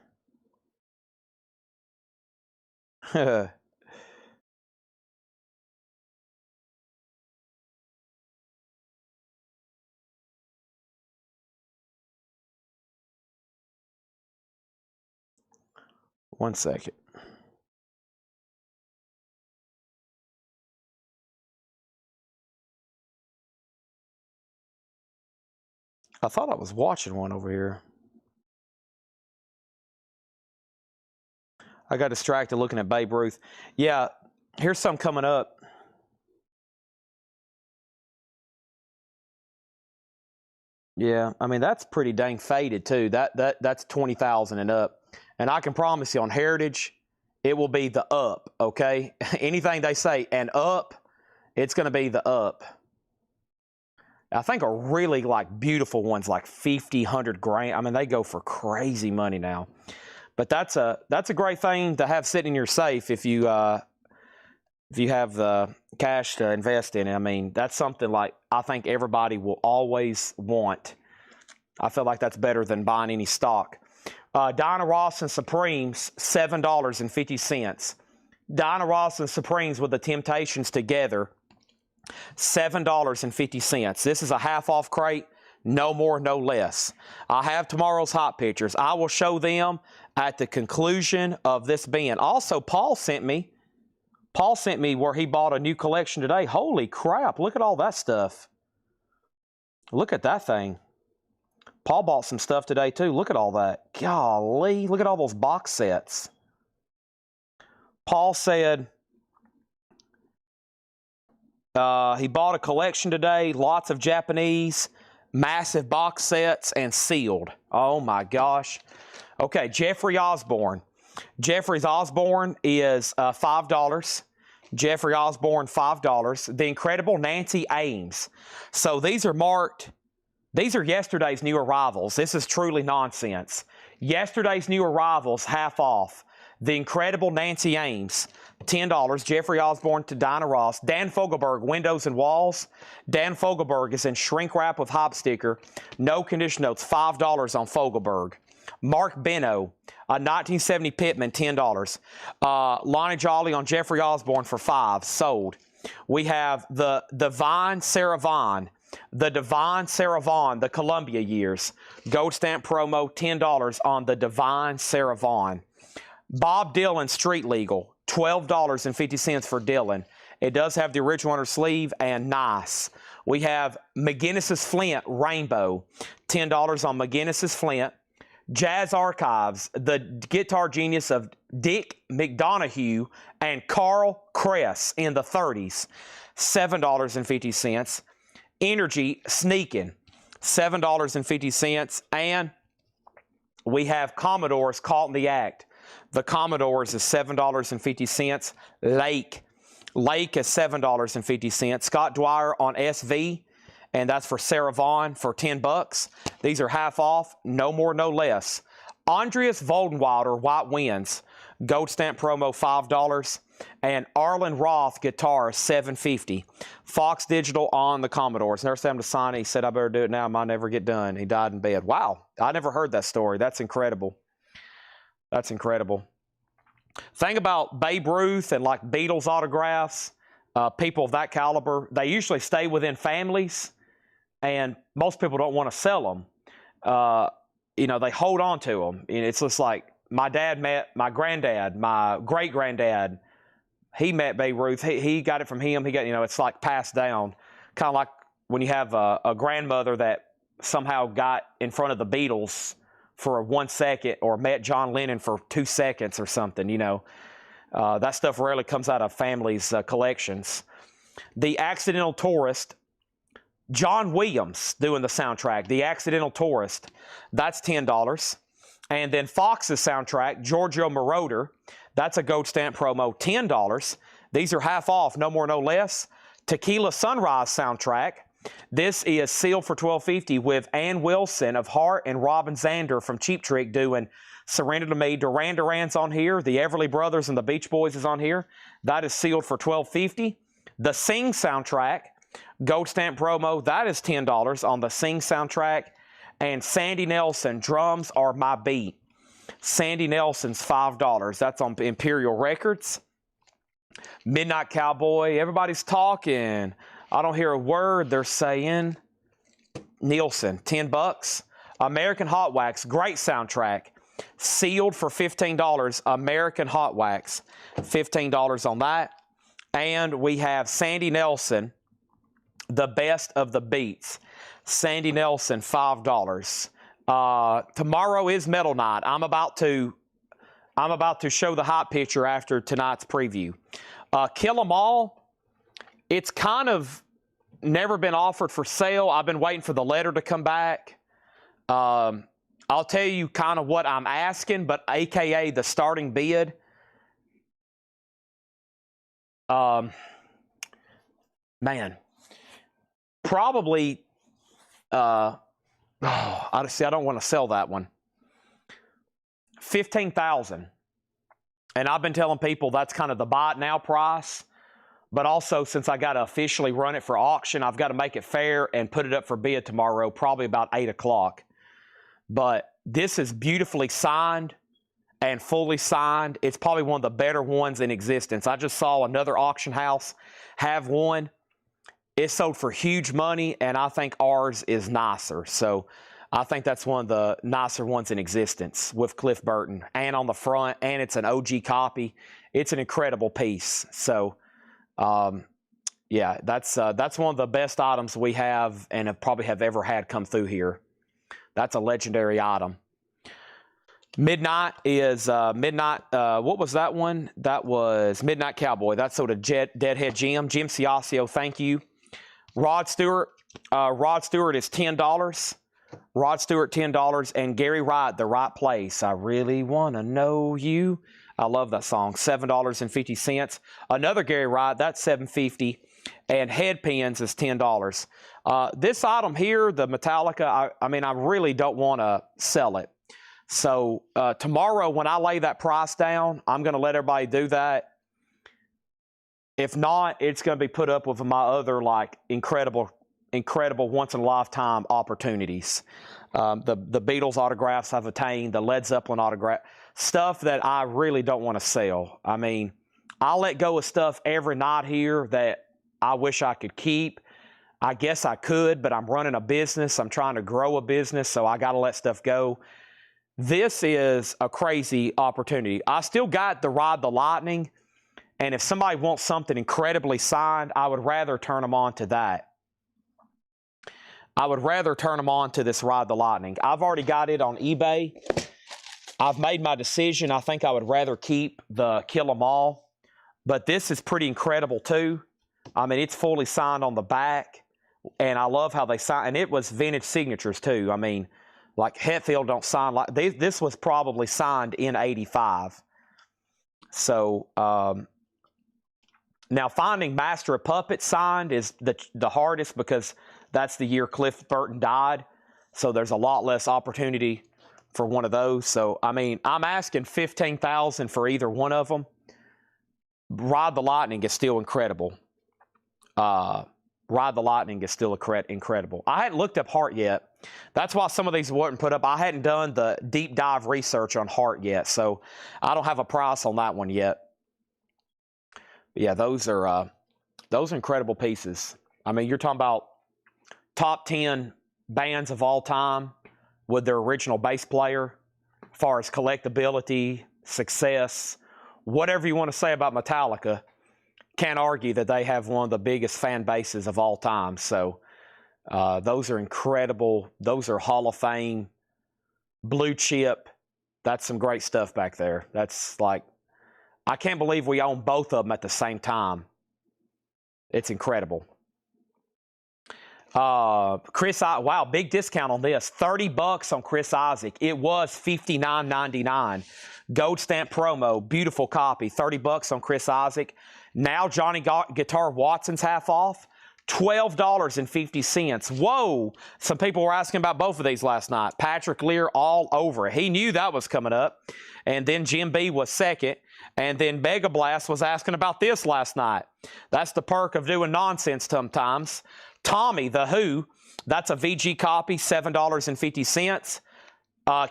One second. I thought I was watching one over here. I got distracted looking at Babe Ruth. Yeah, here's some coming up. Yeah, I mean, that's pretty dang faded, too. That's 20,000 and up. And I can promise you on Heritage, it will be the up, okay? Anything they say, and up, it's going to be the up. I think a really, like, beautiful ones, like 50, 100 grand. I mean, they go for crazy money now. But that's a great thing to have sitting in your safe if you have the cash to invest in it. I mean, that's something like I think everybody will always want. I feel like that's better than buying any stock. Diana Ross and Supremes, $7.50. Diana Ross and Supremes with the Temptations together, $7.50. This is a half-off crate, no more, no less. I have tomorrow's hot pictures. I will show them at the conclusion of this bin. Also, Paul sent me where he bought a new collection today. Holy crap, look at all that stuff. Look at that thing. Paul bought some stuff today, too. Look at all that. Golly, look at all those box sets. Paul said he bought a collection today, lots of Japanese, massive box sets, and sealed. Oh, my gosh. Okay, Jeffrey Osborne. Jeffrey Osborne is $5. Jeffrey Osborne, $5. The Incredible Nancy Ames. So these are marked... These are yesterday's new arrivals. This is truly nonsense. Yesterday's new arrivals, half off. The Incredible Nancy Ames, $10. Jeffrey Osborne to Dinah Ross. Dan Fogelberg, windows and walls. Dan Fogelberg is in shrink wrap with hop sticker. No condition notes, $5 on Fogelberg. Mark Benno, a 1970 Pittman, $10. Lonnie Jolly on Jeffrey Osborne for $5, sold. We have the Divine Sarah Vaughn, the Columbia years. Gold stamp promo, $10 on the Divine Sarah Vaughn. Bob Dylan Street Legal, $12.50 for Dylan. It does have the original under sleeve and nice. We have McGinnis's Flint Rainbow, $10 on McGinnis's Flint. Jazz Archives, the guitar genius of Dick McDonough and Carl Kress in the 30s, $7.50. Energy Sneakin', $7.50. And we have Commodores Caught in the Act. The Commodores is $7.50. Lake is $7.50. Scott Dwyer on SV, and that's for Sarah Vaughn for $10. These are half off, no more, no less. Andreas Voldenweider, White Winds, gold stamp promo, $5. And Arlen Roth guitar, $7.50. Fox Digital on the Commodores. Nurse him to sign it. He said, I better do it now. I might never get done. He died in bed. Wow. I never heard that story. That's incredible. That's incredible. Thing about Babe Ruth and like Beatles autographs, people of that caliber, they usually stay within families, and most people don't want to sell them. You know, they hold on to them. And it's just like my dad met my granddad, my great-granddad. He met Babe Ruth. He got it from him. He got, you know, it's like passed down. Kind of like when you have a grandmother that somehow got in front of the Beatles for 1 second, or met John Lennon for 2 seconds or something, you know. That stuff rarely comes out of families' collections. The Accidental Tourist, John Williams doing the soundtrack. The Accidental Tourist, that's $10. And then Fox's soundtrack, Giorgio Moroder, that's a gold stamp promo, $10. These are half off, no more, no less. Tequila Sunrise soundtrack. This is sealed for $12.50 with Ann Wilson of Heart and Robin Zander from Cheap Trick doing Surrender to Me. Duran Duran's on here. The Everly Brothers and the Beach Boys is on here. That is sealed for $12.50. The Sing soundtrack, gold stamp promo, that is $10 on the Sing soundtrack. And Sandy Nelson, Drums Are My Beat. Sandy Nelson's $5. That's on Imperial Records. Midnight Cowboy, everybody's talking. I don't hear a word they're saying. Nielsen, $10. American Hot Wax, great soundtrack. Sealed for $15. American Hot Wax, $15 on that. And we have Sandy Nelson, The Best of the Beats. Sandy Nelson, $5. Tomorrow is Metal Night. I'm about to show the hot picture after tonight's preview. Kill 'Em All. It's kind of never been offered for sale. I've been waiting for the letter to come back. I'll tell you kind of what I'm asking, but AKA the starting bid. Man, probably. I don't want to sell that one. $15,000, and I've been telling people that's kind of the buy it now price. But also, since I got to officially run it for auction, I've got to make it fair and put it up for bid tomorrow, probably about 8 o'clock. But this is beautifully signed and fully signed. It's probably one of the better ones in existence. I just saw another auction house have one. It sold for huge money, and I think ours is nicer. So I think that's one of the nicer ones in existence with Cliff Burton. And on the front, and it's an OG copy. It's an incredible piece. So, yeah, that's one of the best items we have and probably have ever had come through here. That's a legendary item. Midnight is what was that one? That was Midnight Cowboy. That's sort of Deadhead Jim. Jim Ciascio, thank you. Rod Stewart is $10. Rod Stewart, $10. And Gary Wright, The Right Place. I really want to know you. I love that song. $7.50. Another Gary Wright, that's $7.50. And Headpins is $10. This item here, the Metallica, I mean, I really don't want to sell it. So tomorrow when I lay that price down, I'm going to let everybody do that. If not, it's going to be put up with my other like incredible once in a lifetime opportunities. The Beatles autographs I've attained, the Led Zeppelin autograph, stuff that I really don't want to sell. I mean, I let go of stuff every night here that I wish I could keep. I guess I could, but I'm running a business. I'm trying to grow a business, so I got to let stuff go. This is a crazy opportunity. I still got the Ride the Lightning, and if somebody wants something incredibly signed, I would rather turn them on to that. I would rather turn them on to this Ride the Lightning. I've already got it on eBay. I've made my decision. I think I would rather keep the Kill 'Em All. But this is pretty incredible too. I mean, it's fully signed on the back. And I love how they sign. And it was vintage signatures too. I mean, like Hetfield don't sign like this was probably signed in '85. So now finding Master of Puppets signed is the hardest because that's the year Cliff Burton died. So there's a lot less opportunity for one of those. So, I mean, I'm asking $15,000 for either one of them. Ride the Lightning is still incredible. Ride the Lightning is still incredible. I hadn't looked up Hart yet. That's why some of these weren't put up. I hadn't done the deep dive research on Hart yet, so I don't have a price on that one yet. But yeah, those are incredible pieces. I mean, you're talking about top 10 bands of all time with their original bass player, as far as collectability, success, whatever you want to say about Metallica. Can't argue that they have one of the biggest fan bases of all time. So those are incredible. Those are Hall of Fame, blue chip. That's some great stuff back there. That's like, I can't believe we own both of them at the same time. It's incredible. Chris, wow, big discount on this. $30 on Chris Isaak. It was $59.99. Gold stamp promo, beautiful copy. $30 on Chris Isaak. Now Johnny Guitar Watson's half off. $12.50. Whoa! Some people were asking about both of these last night. Patrick Lear all over it. He knew that was coming up. And then Jim B was second. And then Mega Blast was asking about this last night. That's the perk of doing nonsense sometimes. Tommy, The Who, that's a VG copy, $7.50.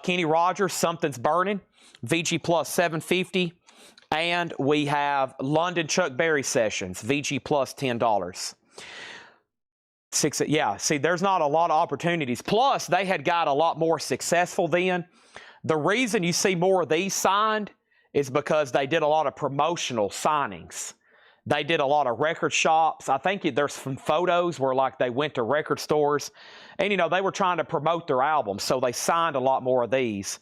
Kenny Rogers, Something's Burning, VG plus $7.50. And we have London Chuck Berry Sessions, VG plus $10. Yeah, see, there's not a lot of opportunities. Plus, they had got a lot more successful then. The reason you see more of these signed is because they did a lot of promotional signings. They did a lot of record shops. I think there's some photos where like they went to record stores and, you know, they were trying to promote their albums. So they signed a lot more of these.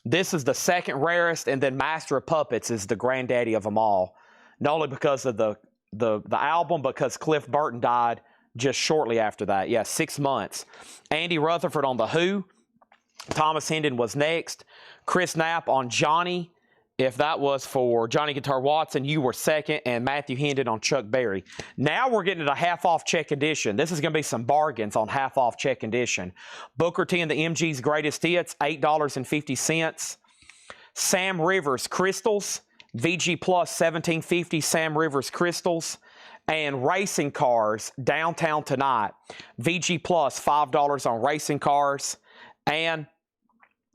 This is the second rarest, and then Master of Puppets is the granddaddy of them all. Not only because of the album, because Cliff Burton died just shortly after that. Yeah, 6 months. Andy Rutherford on The Who. Thomas Hendon was next. Chris Knapp on Johnny. If that was for Johnny Guitar Watson, you were second, and Matthew Hendon on Chuck Berry. Now we're getting to the half-off check edition. This is going to be some bargains on half-off check edition. Booker T and the MG's Greatest Hits, $8.50. Sam Rivers Crystals, VG Plus $17.50, Sam Rivers Crystals. And Racing Cars, Downtown Tonight, VG Plus $5 on Racing Cars. And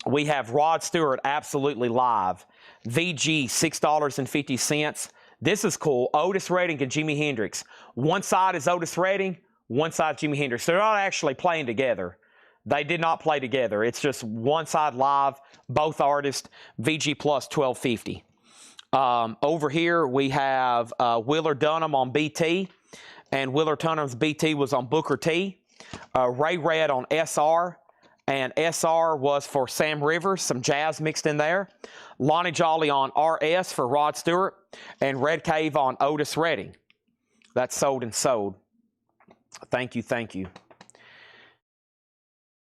we have Rod Stewart Absolutely Live, VG $6.50. This is cool. Otis Redding and Jimi Hendrix. One side is Otis Redding, one side Jimi Hendrix. They're not actually playing together. They did not play together. It's just one side live, both artists, VG plus $12.50. Over here we have Willard Dunham on BT, and Willard Dunham's BT was on Booker T. Ray Red on SR. And SR was for Sam Rivers, some jazz mixed in there. Lonnie Jolly on RS for Rod Stewart. And Red Cave on Otis Redding. That's sold and sold. Thank you, thank you.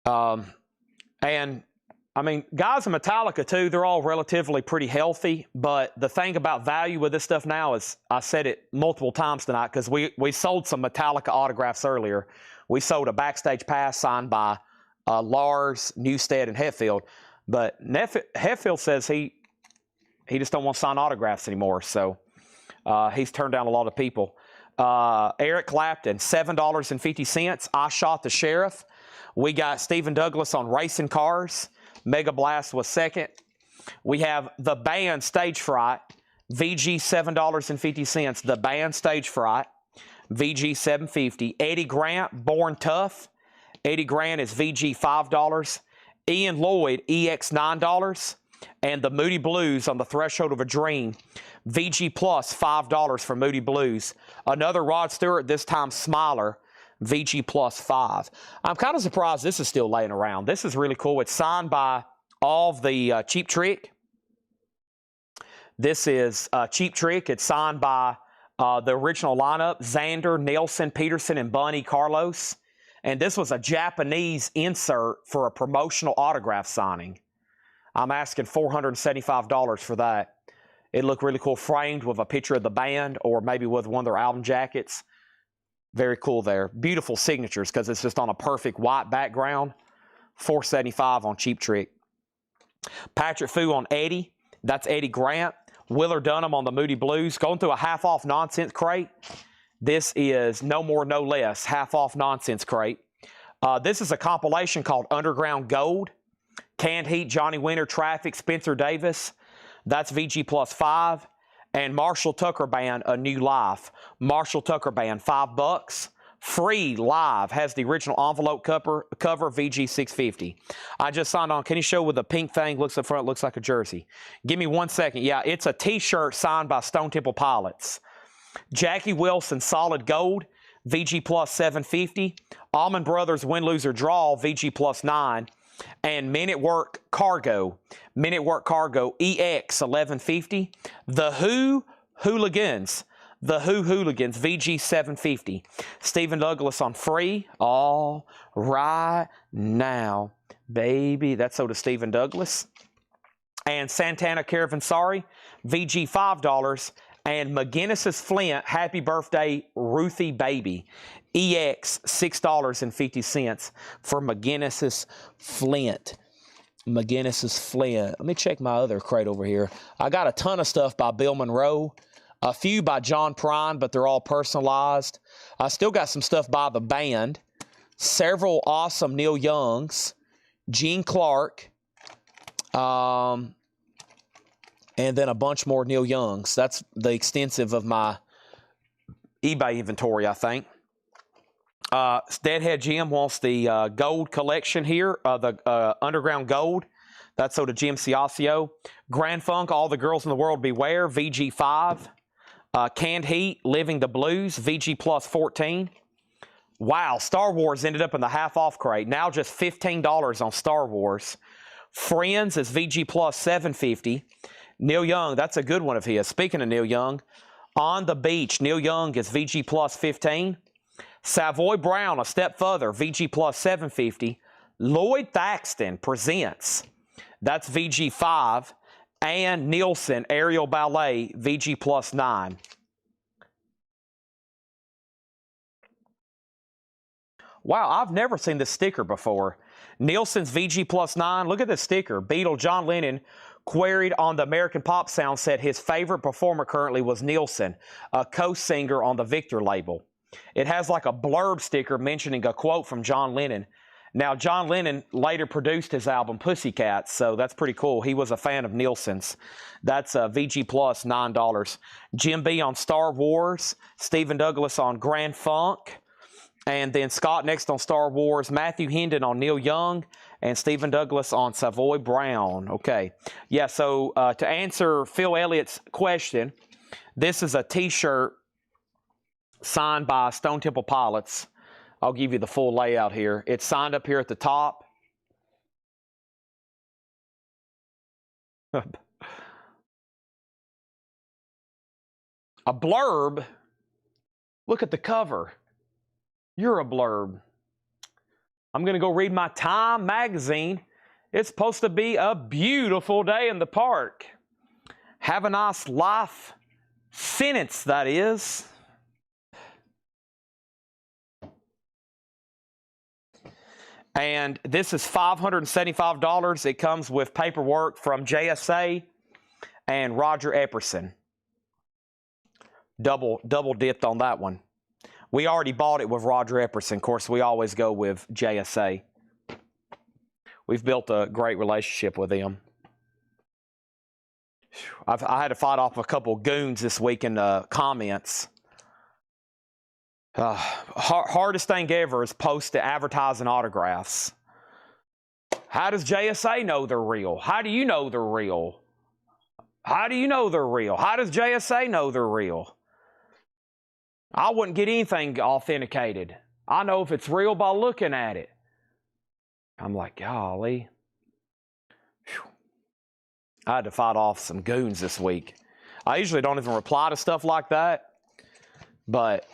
And, I mean, guys in Metallica, too, they're all relatively pretty healthy. But the thing about value with this stuff now is, I said it multiple times tonight, because we sold some Metallica autographs earlier. We sold a backstage pass signed by Lars, Newstead, and Hetfield. But Hetfield says he just don't want to sign autographs anymore. So He's turned down a lot of people. Eric Clapton, $7.50. I Shot the Sheriff. We got Stephen Douglas on racing cars. Mega Blast was second. We have the band Stage Fright. VG $7.50. The band Stage Fright. VG $7.50. Eddie Grant, Born Tough. Eddie Grant is VG $5. Ian Lloyd, EX $9. And the Moody Blues on the Threshold of a Dream. VG Plus $5 for Moody Blues. Another Rod Stewart, this time Smiler. VG Plus 5. I'm kind of surprised this is still laying around. This is really cool. It's signed by all of the Cheap Trick. This is Cheap Trick. It's signed by the original lineup, Xander, Nelson, Peterson, and Bunny Carlos. And this was a Japanese insert for a promotional autograph signing. I'm asking $475 for that. It looked really cool, framed with a picture of the band or maybe with one of their album jackets. Very cool there. Beautiful signatures because it's just on a perfect white background. $475 on Cheap Trick. Patrick Fu on Eddie. That's Eddie Grant. Willard Dunham on the Moody Blues. Going through a half-off nonsense crate. This is No More, No Less. Half-off nonsense crate. This is a compilation called Underground Gold. Canned Heat, Johnny Winter, Traffic, Spencer Davis. That's VG Plus 5. And Marshall Tucker Band, A New Life. Marshall Tucker Band, $5. Free live. Has the original envelope cover, VG $6.50. I just signed on. Can you show with the pink thing? Looks up front, looks like a jersey. Give me 1 second. Yeah, it's a T-shirt signed by Stone Temple Pilots. Jackie Wilson, Solid Gold. VG Plus $7.50. Allman Brothers, Win, Lose, or Draw. VG Plus $9. And Men at Work Cargo. Men at Work Cargo EX $11.50. The Who Hooligans. The Who Hooligans VG $7.50. Stephen Douglas on Free. All right now, baby. That's so to Stephen Douglas. And Santana Caravanserai VG $5. And McGinnis's Flint, Happy Birthday, Ruthie Baby. EX $6.50 for McGinnis's Flint. McGinnis's Flint. Let me check my other crate over here. I got a ton of stuff by Bill Monroe. A few by John Prine, but they're all personalized. I still got some stuff by the band. Several awesome Neil Youngs. Gene Clark. And then a bunch more Neil Youngs. That's the extensive of my eBay inventory, I think. Deadhead Jim wants the gold collection here, the Underground Gold. That's so to Jim Ciascio. Grand Funk, All the Girls in the World Beware, VG 5. Canned Heat, Living the Blues, VG Plus 14. Wow, Star Wars ended up in the half-off crate. Now just $15 on Star Wars. Friends is VG Plus $7.50. Neil Young, that's a good one of his. Speaking of Neil Young, On the Beach, Neil Young is VG Plus 15. Savoy Brown, A Step Further, VG Plus $7.50. Lloyd Thaxton presents, that's VG 5. And Nielsen, Aerial Ballet, VG Plus 9. Wow, I've never seen this sticker before. Nielsen's VG Plus 9. Look at this sticker. Beatle John Lennon queried on the American Pop Sound said his favorite performer currently was Nielsen, a co-singer on the Victor label. It has like a blurb sticker mentioning a quote from John Lennon. Now, John Lennon later produced his album Pussycats, so that's pretty cool. He was a fan of Nielsen's. That's VG Plus, $9. Jim B on Star Wars. Stephen Douglas on Grand Funk. And then Scott next on Star Wars. Matthew Hendon on Neil Young. And Stephen Douglas on Savoy Brown. Okay. Yeah, so to answer Phil Elliott's question, this is a T-shirt signed by Stone Temple Pilots. I'll give you the full layout here. It's signed up here at the top. A blurb. Look at the cover. You're a blurb. I'm going to go read my Time magazine. It's supposed to be a beautiful day in the park. Have a nice life sentence, that is. And this is $575. It comes with paperwork from JSA and Roger Epperson. double dipped on that one. We already bought it with Roger Epperson. Of course, we always go with JSA. We've built a great relationship with them. I had to fight off a couple goons this week in the comments. Hardest thing ever is posting advertising autographs. How does JSA know they're real? How do you know they're real? How do you know they're real? How does JSA know they're real? I wouldn't get anything authenticated. I know if it's real by looking at it. I'm like, golly. Whew. I had to fight off some goons this week. I usually don't even reply to stuff like that. But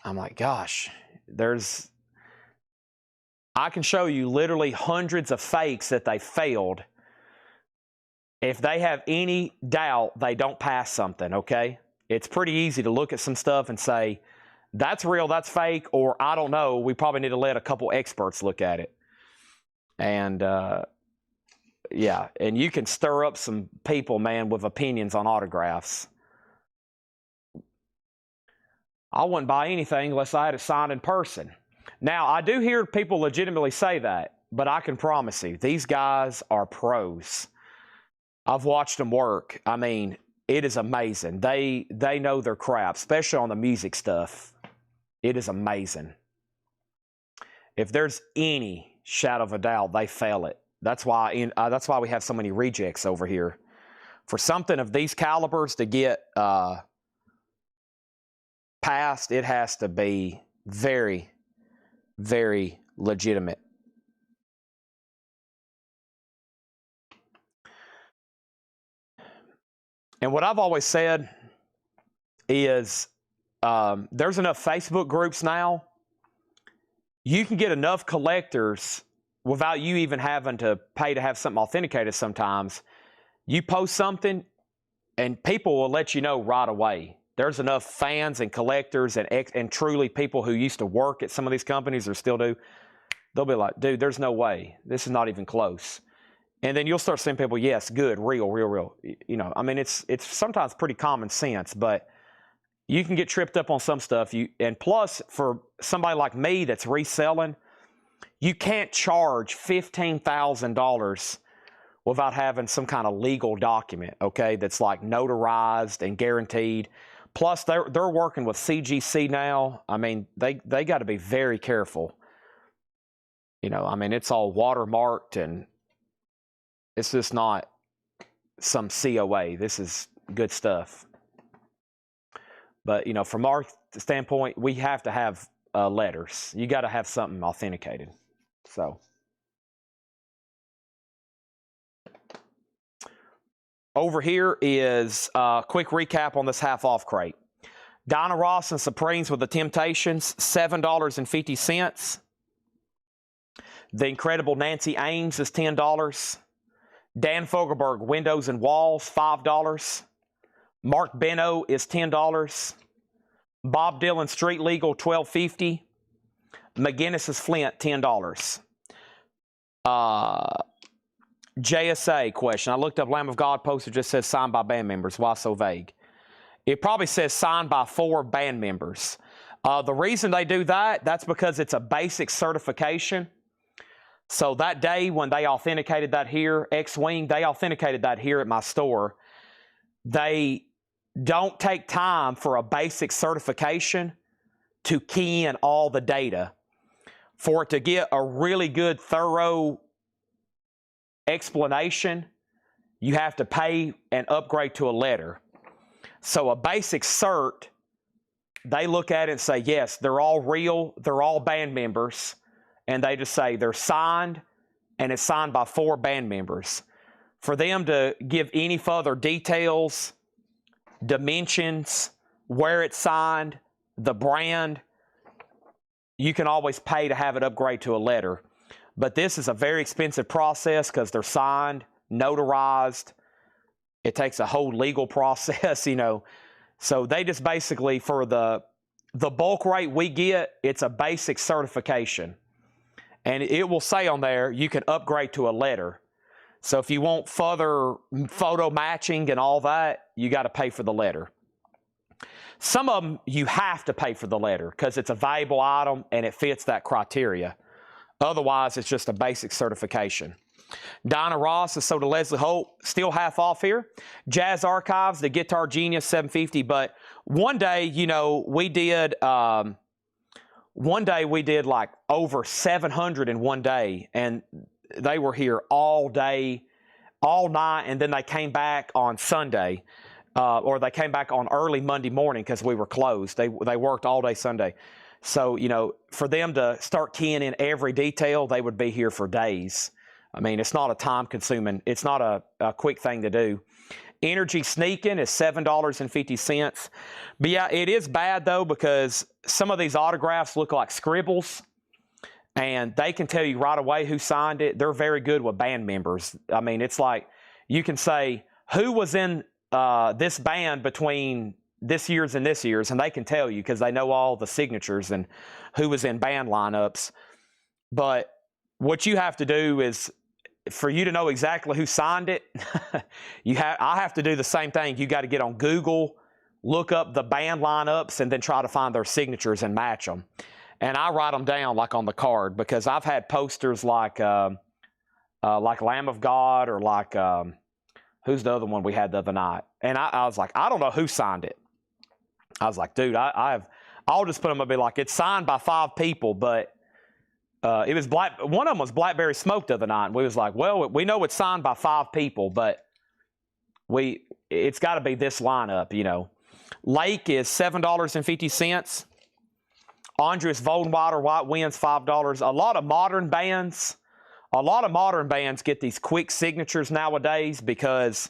I'm like, gosh, I can show you literally hundreds of fakes that they failed. If they have any doubt, they don't pass something, okay? It's pretty easy to look at some stuff and say, that's real, that's fake, or I don't know, we probably need to let a couple experts look at it. And, yeah, and you can stir up some people, man, with opinions on autographs. I wouldn't buy anything unless I had it signed in person. Now, I do hear people legitimately say that, but I can promise you, these guys are pros. I've watched them work. I mean, it is amazing. They know their crap, especially on the music stuff. It is amazing. If there's any shadow of a doubt, they fail it. That's why we have so many rejects over here. For something of these calibers to get passed, it has to be very, very legitimate. And what I've always said is there's enough Facebook groups now. You can get enough collectors without you even having to pay to have something authenticated sometimes. You post something and people will let you know right away. There's enough fans and collectors and truly people who used to work at some of these companies or still do. They'll be like, dude, there's no way. This is not even close. And then you'll start seeing people, yes, good, real. You know, I mean, it's sometimes pretty common sense, but you can get tripped up on some stuff. And plus, for somebody like me that's reselling, you can't charge $15,000 without having some kind of legal document, okay, that's like notarized and guaranteed. Plus, they're working with CGC now. I mean, they got to be very careful. You know, I mean, it's all watermarked and it's just not some COA. This is good stuff. But, you know, from our standpoint, we have to have letters. You got to have something authenticated. So, over here is a quick recap on this half-off crate. Dinah Ross and Supremes with the Temptations, $7.50. The Incredible Nancy Ames is $10. Dan Fogelberg, Windows and Walls, $5. Mark Benno is $10. Bob Dylan Street Legal, $12.50. McGinnis's Flint, $10. JSA question. I looked up Lamb of God poster, just says signed by band members. Why so vague? It probably says signed by 4 band members. The reason they do that, that's because it's a basic certification. So that day when they authenticated that here, X-Wing, they authenticated that here at my store. They don't take time for a basic certification to key in all the data. For it to get a really good, thorough explanation, you have to pay and upgrade to a letter. So a basic cert, they look at it and say, yes, they're all real, they're all band members, and they just say they're signed, and it's signed by 4 band members. For them to give any further details, dimensions, where it's signed, the brand, you can always pay to have it upgrade to a letter. But this is a very expensive process because they're signed, notarized. It takes a whole legal process, you know. So they just basically, for the bulk rate we get, it's a basic certification. And it will say on there, you can upgrade to a letter. So if you want further photo matching and all that, you got to pay for the letter. Some of them you have to pay for the letter because it's a valuable item and it fits that criteria. Otherwise, it's just a basic certification. Dinah Ross is sold to Leslie Holt, still half off here. Jazz Archives, the Guitar Genius, $7.50. But one day, you know, we did like over 700 in one day, and they were here all day, all night, and then they came back on Sunday, or they came back on early Monday morning because we were closed. They worked all day Sunday. So, you know, for them to start keying in every detail, they would be here for days. I mean, it's not a time-consuming, it's not a quick thing to do. Energy Sneaking is $7.50. But yeah, it is bad, though, because some of these autographs look like scribbles, and they can tell you right away who signed it. They're very good with band members. I mean, it's like you can say, who was in this band between this year's and this year's, and they can tell you because they know all the signatures and who was in band lineups. But what you have to do is, for you to know exactly who signed it, I have to do the same thing. You got to get on Google, look up the band lineups, and then try to find their signatures and match them. And I write them down like on the card, because I've had posters like Lamb of God, or like who's the other one we had the other night? And I was like, I don't know who signed it. I was like, dude, I'll just put them and be like, it's signed by 5 people, but it was one of them was Blackberry Smoke the other night, and we was like, well, we know it's signed by 5 people, but it's got to be this lineup, you know. Lake is $7.50. Andreas Vollenwater, White Winds, $5. A lot of modern bands get these quick signatures nowadays because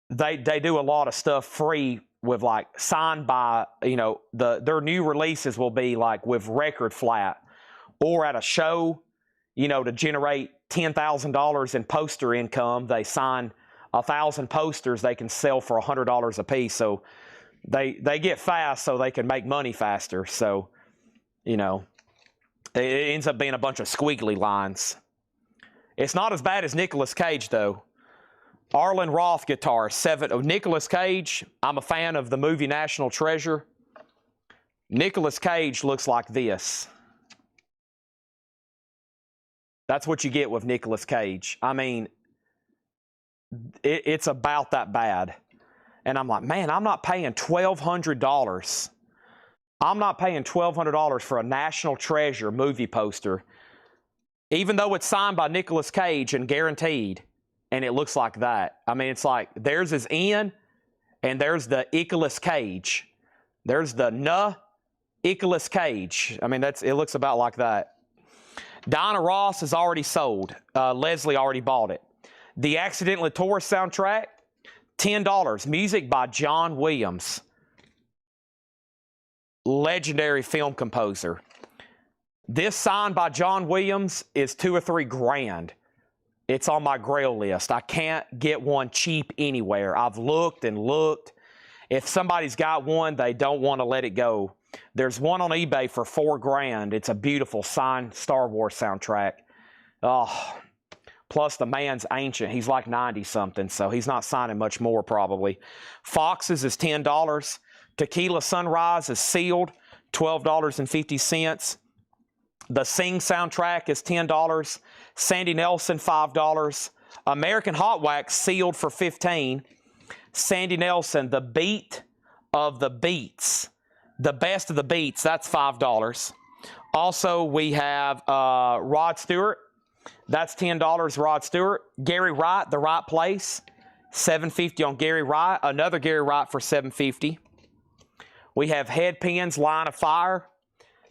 they do a lot of stuff free with, like, signed by, you know, their new releases will be like with record flat, or at a show, you know, to generate $10,000 in poster income. They sign 1,000 posters they can sell for $100 a piece. So they get fast so they can make money faster. So, you know, it ends up being a bunch of squiggly lines. It's not as bad as Nicolas Cage, though. Arlen Roth guitar, Nicolas Cage. I'm a fan of the movie National Treasure. Nicolas Cage looks like this. That's what you get with Nicolas Cage. I mean, it's about that bad. And I'm like, man, I'm not paying $1,200. I'm not paying $1,200 for a National Treasure movie poster, even though it's signed by Nicolas Cage and guaranteed, and it looks like that. I mean, it's like, theirs is N, and there's the Nicolas Cage. There's the Nicolas Cage. I mean, it looks about like that. Dinah Ross is already sold. Leslie already bought it. The Accidentally Taurus soundtrack, $10. Music by John Williams. Legendary film composer. This signed by John Williams is $2 or $3 grand. It's on my grail list. I can't get one cheap anywhere. I've looked and looked. If somebody's got one, they don't want to let it go. There's one on eBay for $4 grand. It's a beautiful signed Star Wars soundtrack. Oh, plus the man's ancient. He's like 90-something, so he's not signing much more probably. Foxes is $10. Tequila Sunrise is sealed, $12.50. The Sing soundtrack is $10. Sandy Nelson, $5. American Hot Wax sealed for $15. Sandy Nelson, The Beat of the Beats. The Best of the Beats, that's $5. Also, we have Rod Stewart. That's $10, Rod Stewart. Gary Wright, The Right Place, $7.50 on Gary Wright. Another Gary Wright for $7.50. We have Headpins, Line of Fire.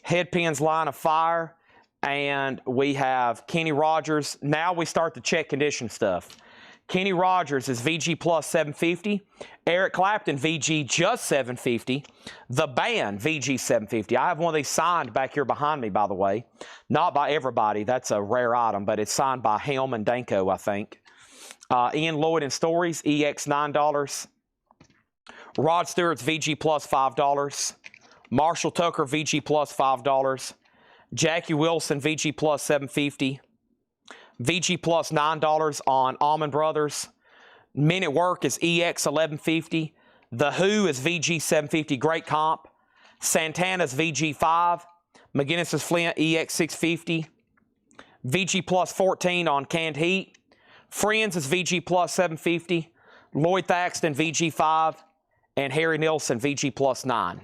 Headpins, Line of Fire. And we have Kenny Rogers. Now we start the check condition stuff. Kenny Rogers is VG plus $7.50. Eric Clapton, VG just $7.50. The Band, VG $7.50. I have one of these signed back here behind me, by the way. Not by everybody. That's a rare item, but it's signed by Helm and Danko, I think. Ian Lloyd and Stories, EX $9. Rod Stewart's VG plus $5. Marshall Tucker, VG plus $5. Jackie Wilson, VG plus $7.50. VG plus $9 on Allman Brothers. Men at Work is EX $11.50. The Who is VG750, great comp. Santana's VG5. McGinnis's Flint EX650. VG Plus 14 on canned heat. Friends is VG Plus 750. Lloyd Thaxton VG5. And Harry Nilsson VG Plus 9.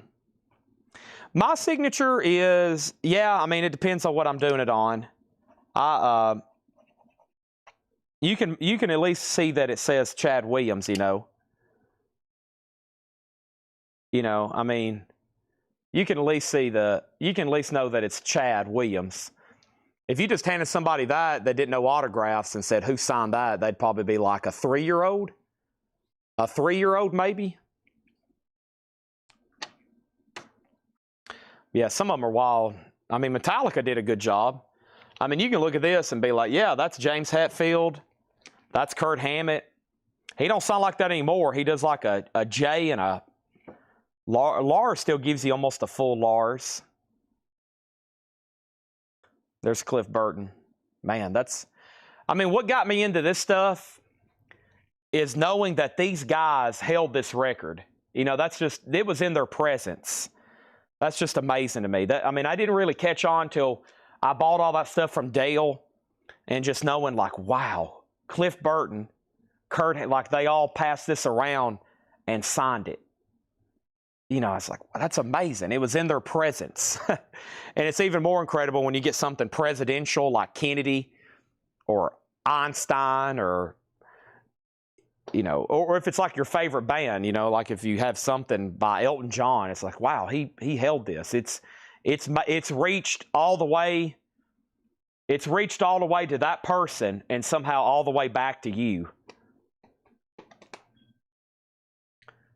My signature is, yeah, I mean, it depends on what I'm doing it on. You can at least see that it says Chad Williams, you know. I mean, you can at least see you can at least know that it's Chad Williams. If you just handed somebody that didn't know autographs and said, who signed that, they'd probably be like a 3-year-old. A 3-year-old maybe. Yeah, some of them are wild. I mean, Metallica did a good job. I mean, you can look at this and be like, yeah, that's James Hetfield. That's Kurt Hammett. He don't sound like that anymore. He does like a J and a Lars still gives you almost a full Lars. There's Cliff Burton. Man, I mean, what got me into this stuff is knowing that these guys held this record. It was in their presence. That's just amazing to me. I mean, I didn't really catch on till I bought all that stuff from Dale and just knowing like, wow, Cliff Burton, Kurt, like they all passed this around and signed it. I was like, well, that's amazing. It was in their presence. And it's even more incredible when you get something presidential like Kennedy or Einstein or if it's like your favorite band, like if you have something by Elton John, it's like, wow, he held this. It's reached all the way. It's reached all the way to that person and somehow all the way back to you.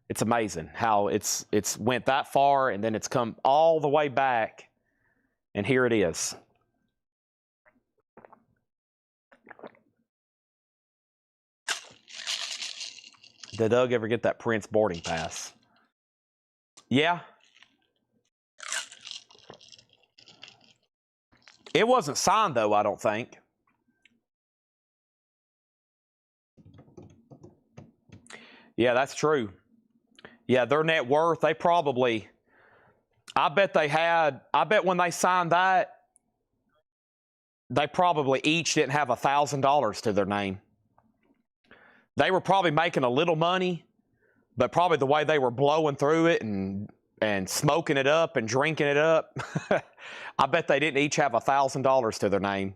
It's amazing how it's went that far and then it's come all the way back, and here it is. Did Doug ever get that Prince boarding pass? Yeah. It wasn't signed, though, I don't think. Yeah, that's true. Yeah, their net worth, I bet when they signed that, they probably each didn't have $1,000 to their name. They were probably making a little money, but probably the way they were blowing through it and smoking it up and drinking it up, I bet they didn't each have $1,000 to their name.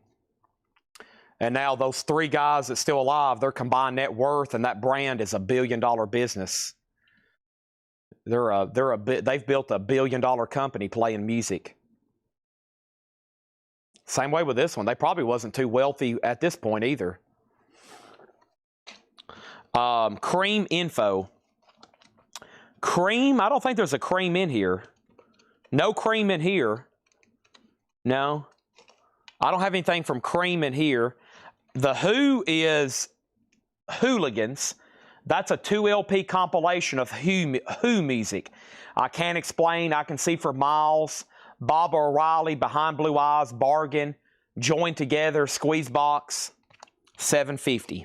And now those 3 guys that's still alive, their combined net worth and that brand is $1 billion business. They've built $1 billion company playing music. Same way with this one. They probably wasn't too wealthy at this point either. Cream info. Cream, I don't think there's a cream in here. No cream in here. No. I don't have anything from Cream in here. The Who is Hooligans. That's a 2 LP compilation of Who music. I Can't Explain, I Can See for Miles, Bob O'Reilly, Behind Blue Eyes, Bargain, Joined Together, Squeeze Box, $7.50.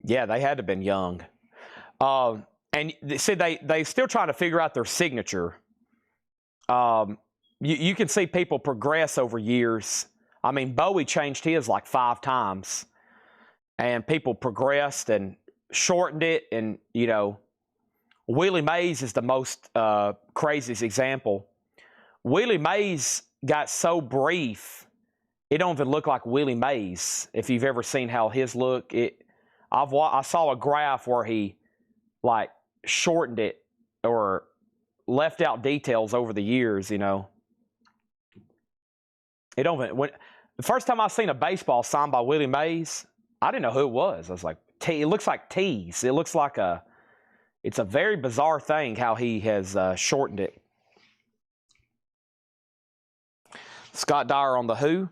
Yeah, they had to have been young. And see, they still trying to figure out their signature. You can see people progress over years. I mean, Bowie changed his like 5 times. And people progressed and shortened it. And, Willie Mays is the most craziest example. Willie Mays got so brief, it don't even look like Willie Mays. If you've ever seen how his look, I saw a graph where he like shortened it or left out details over the years, It don't even, the first time I seen a baseball signed by Willie Mays, I didn't know who it was. I was like, it looks like Tease. It looks like it's a very bizarre thing how he has shortened it. Scott Dyer on the Who.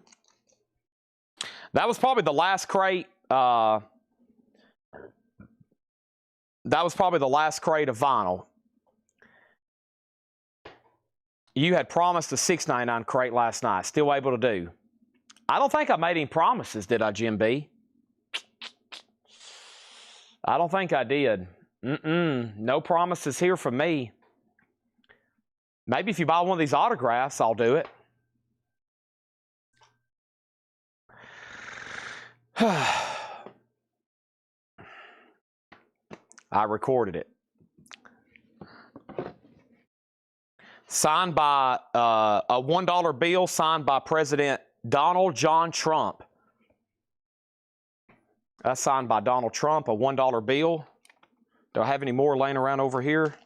That was probably the last crate. That was probably the last crate of vinyl. You had promised a $6.99 crate last night. Still able to do. I don't think I made any promises, did I, Jim B? I don't think I did. No promises here from me. Maybe if you buy one of these autographs, I'll do it. I recorded it. Signed by a $1 bill signed by President Donald John Trump. That's signed by Donald Trump, a $1 bill. Do I have any more laying around over here?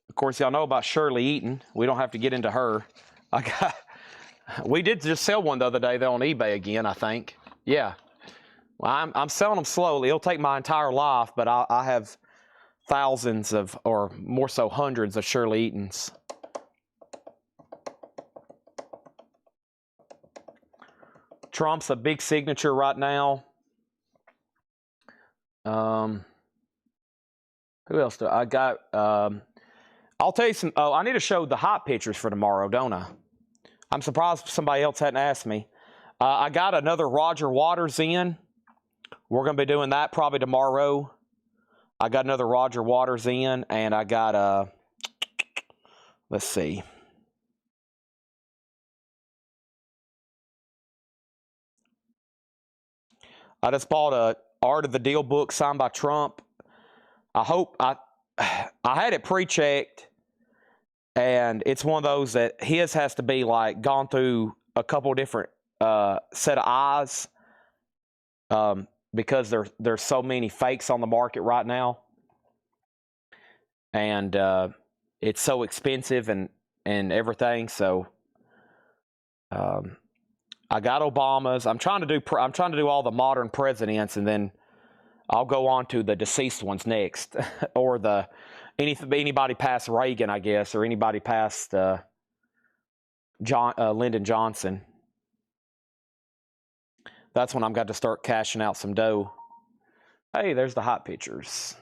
Of course, y'all know about Shirley Eaton. We don't have to get into her. We did just sell one the other day, though, on eBay again, I think. Yeah. Well, I'm selling them slowly. It'll take my entire life, but I have thousands of, or more so hundreds of Shirley Eatons. Trump's a big signature right now. Who else do I got? I'll tell you some. Oh, I need to show the hot pictures for tomorrow, don't I? I'm surprised somebody else hadn't asked me. I got another Roger Waters in. We're going to be doing that probably tomorrow. I got another Roger Waters in, and I got let's see. I just bought a Art of the Deal book signed by Trump. I had it pre-checked, and it's one of those that his has to be like gone through a couple different set of eyes, because there's so many fakes on the market right now, and it's so expensive and everything. So I got Obama's. I'm trying to do all the modern presidents, and then I'll go on to the deceased ones next, or anybody past Reagan, I guess, or anybody past Lyndon Johnson. That's when I'm got to start cashing out some dough. Hey, there's the hot pictures.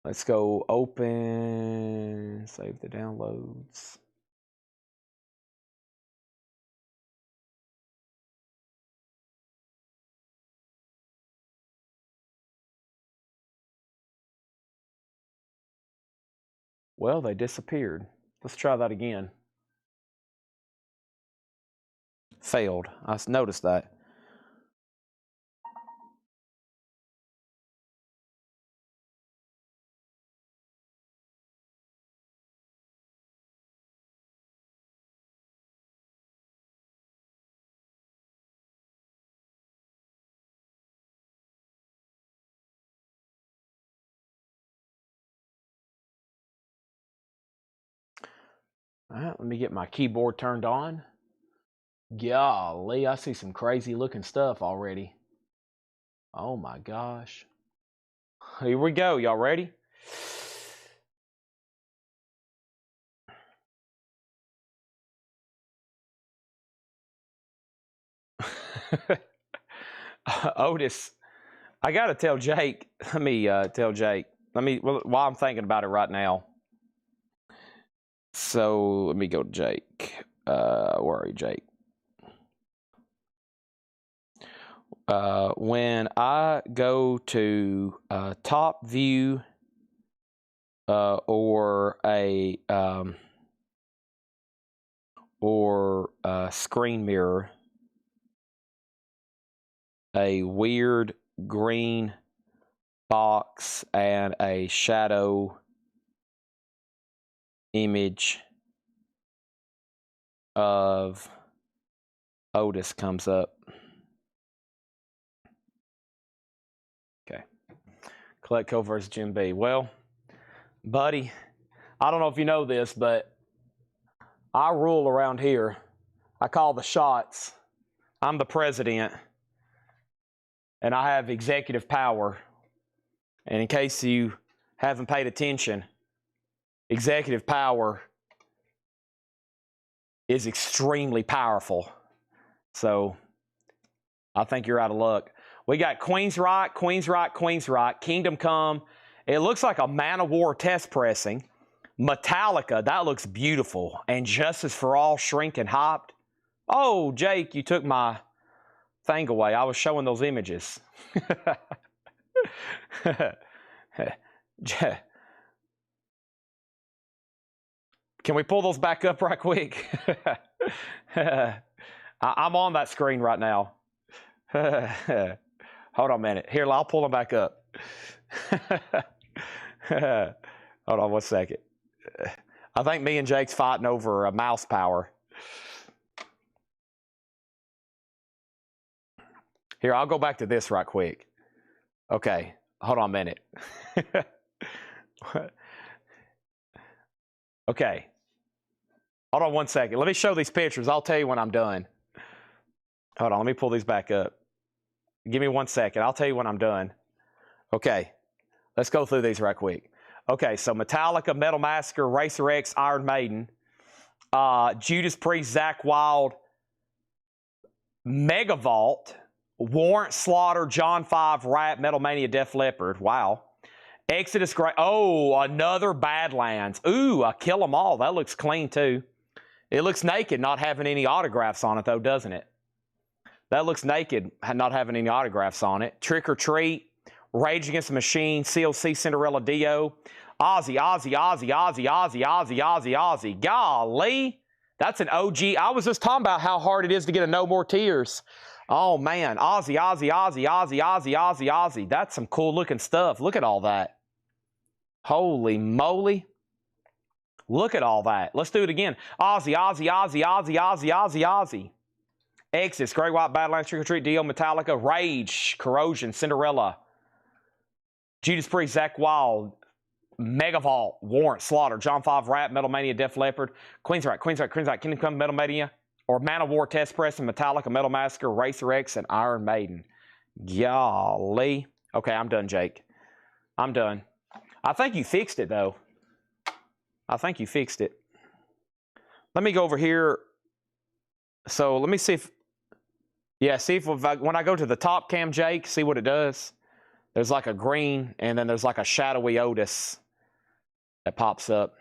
Let's go open, save the downloads. Well, they disappeared. Let's try that again. Failed. I noticed that. All right, let me get my keyboard turned on. Golly, I see some crazy looking stuff already. Oh my gosh. Here we go. Y'all ready? Otis, I got to tell Jake. Let me tell Jake. While I'm thinking about it right now. So let me go to Jake. Where are you, Jake? When I go to top view or a screen mirror, a weird green box and a shadow image of Otis comes up. Okay. Collectibles versus Jim B. Well, buddy, I don't know if you know this, but I rule around here. I call the shots. I'm the president, and I have executive power. And in case you haven't paid attention, executive power is extremely powerful. So I think you're out of luck. We got Queensryche, Kingdom Come. It looks like a Man of War test pressing. Metallica, that looks beautiful. And Justice for All, Shrink and Hopped. Oh, Jake, you took my thing away. I was showing those images. Can we pull those back up right quick? I'm on that screen right now. Hold on a minute. Here, I'll pull them back up. Hold on 1 second. I think me and Jake's fighting over mouse power. Here, I'll go back to this right quick. Okay, hold on a minute. Okay. Hold on 1 second. Let me show these pictures. I'll tell you when I'm done. Hold on, let me pull these back up. Give me 1 second. I'll tell you when I'm done. Okay, let's go through these right quick. Okay, so Metallica, Metal Massacre, Racer X, Iron Maiden, Judas Priest, Zakk Wylde, Megavault, Warrant, Slaughter, John 5, Rat, Metal Mania, Def Leppard. Wow. Exodus, great. Oh, another Badlands. Ooh, I Kill 'Em All. That looks clean too. It looks naked, not having any autographs on it though, doesn't it? That looks naked, not having any autographs on it. Trick or Treat, Rage Against the Machine, CLC, Cinderella Dio, Ozzy. Golly, that's an OG. I was just talking about how hard it is to get a No More Tears. Oh man, Ozzy. That's some cool looking stuff. Look at all that. Holy moly. Look at all that. Let's do it again. Ozzy. Exodus, Great White Badlands, Trick or Treat, Dio, Metallica, Rage, Corrosion, Cinderella, Judas Priest, Zakk Wylde, Megavault, Warrant, Slaughter, John 5, Rat, Metal Mania, Def Leppard, Queensryche, Kingdom Come, Metal Mania, or Man of War, Test Press, and Metallica, Metal Massacre, Racer X, and Iron Maiden. Golly. Okay, I'm done, Jake. I'm done. I think you fixed it, though. I think you fixed it. Let me go over here. So let me see if... Yeah, see if when I go to the top cam, Jake, see what it does. There's like a green, and then there's like a shadowy Otis that pops up.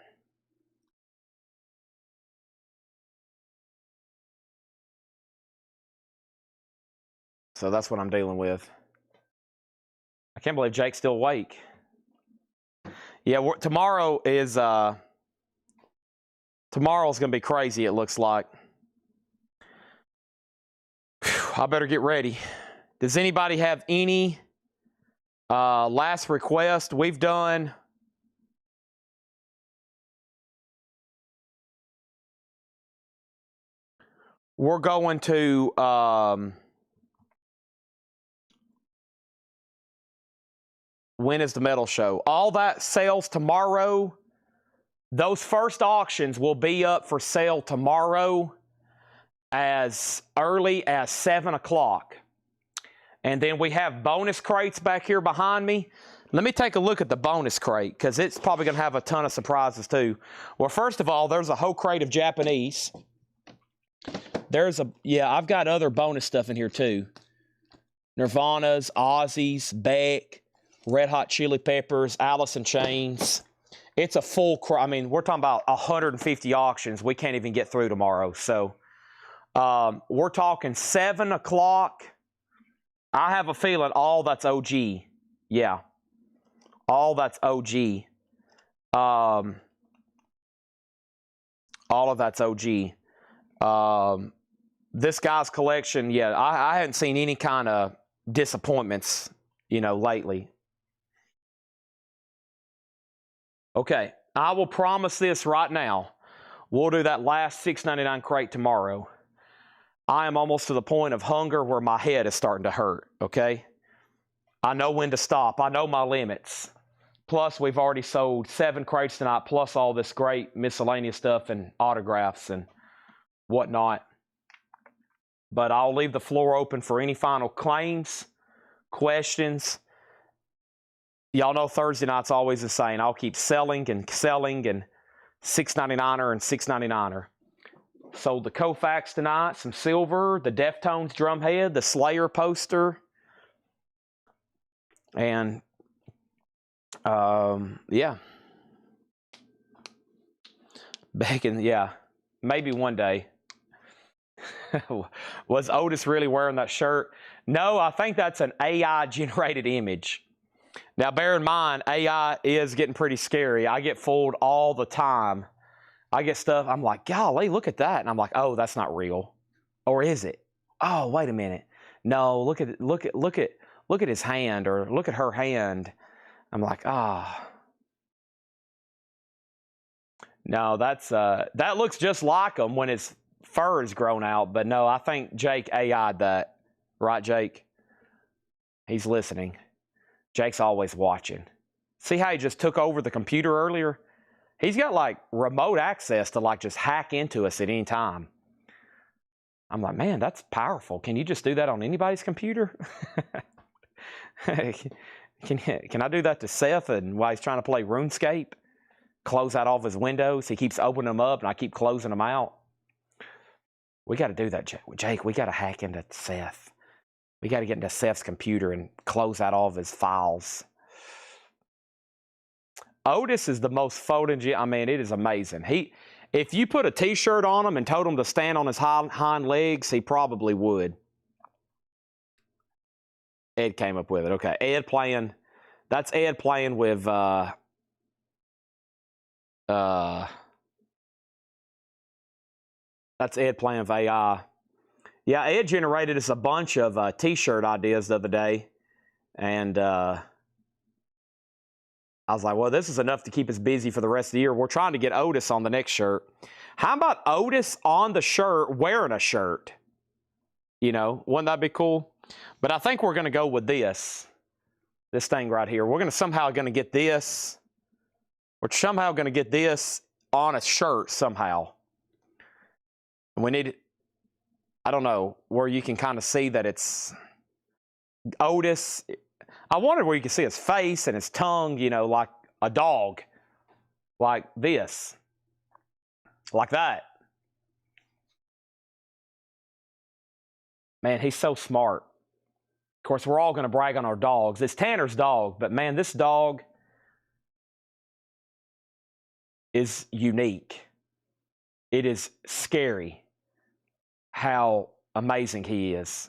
So that's what I'm dealing with. I can't believe Jake's still awake. Yeah, tomorrow is tomorrow's gonna be crazy. It looks like. Whew, I better get ready. Does anybody have any last request? We've done. We're going to. When is the metal show? All that sales tomorrow. Those first auctions will be up for sale tomorrow as early as 7 o'clock. And then we have bonus crates back here behind me. Let me take a look at the bonus crate because it's probably going to have a ton of surprises too. Well, first of all, there's a whole crate of Japanese. I've got other bonus stuff in here too. Nirvana's, Ozzy's, Beck, Red Hot Chili Peppers, Alice in Chains. It's a full crate. I mean, we're talking about 150 auctions. We can't even get through tomorrow. So we're talking 7 o'clock. I have a feeling all that's OG. Yeah. All that's OG. All of that's OG. This guy's collection, yeah, I haven't seen any kind of disappointments, lately. Okay, I will promise this right now. We'll do that last $6.99 crate tomorrow. I am almost to the point of hunger where my head is starting to hurt, okay? I know when to stop. I know my limits. Plus, we've already sold 7 crates tonight, plus all this great miscellaneous stuff and autographs and whatnot. But I'll leave the floor open for any final claims, questions. Y'all know Thursday night's always the same. I'll keep selling and $6.99er and $6.99er. Sold the Koufax tonight, some silver, the Deftones drum head, the Slayer poster, and yeah. Back in, yeah, maybe one day. Was Otis really wearing that shirt? No, I think that's an AI-generated image. Now, bear in mind, AI is getting pretty scary. I get fooled all the time. I get stuff, I'm like, golly, look at that. And I'm like, oh, that's not real. Or is it? Oh, wait a minute. No, look at his hand, or look at her hand. I'm like, ah. No, that looks just like him when his fur is grown out. But no, I think Jake AI'd that. Right, Jake? He's listening. Jake's always watching. See how he just took over the computer earlier? He's got like remote access to like just hack into us at any time. I'm like, man, that's powerful. Can you just do that on anybody's computer? Can I do that to Seth and while he's trying to play RuneScape? Close out all of his windows. He keeps opening them up and I keep closing them out. We got to do that, Jake. We got to hack into Seth. We got to get into Seth's computer and close out all of his files. Otis is the most photogenic. I mean, it is amazing. If you put a T-shirt on him and told him to stand on his hind legs, he probably would. Ed came up with it. Okay, Ed playing. That's Ed playing with. That's Ed playing with AI. Yeah, Ed generated us a bunch of T-shirt ideas the other day, and I was like, well, this is enough to keep us busy for the rest of the year. We're trying to get Otis on the next shirt. How about Otis on the shirt wearing a shirt? You know, wouldn't that be cool? But I think we're going to go with this thing right here. We're somehow going to get this. We're somehow going to get this on a shirt somehow. We need, I don't know, where you can kind of see that it's Otis. I wondered where you can see his face and his tongue, you know, like a dog. Like this. Like that. Man, he's so smart. Of course, we're all going to brag on our dogs. It's Tanner's dog, but man, this dog is unique. It is scary how amazing he is.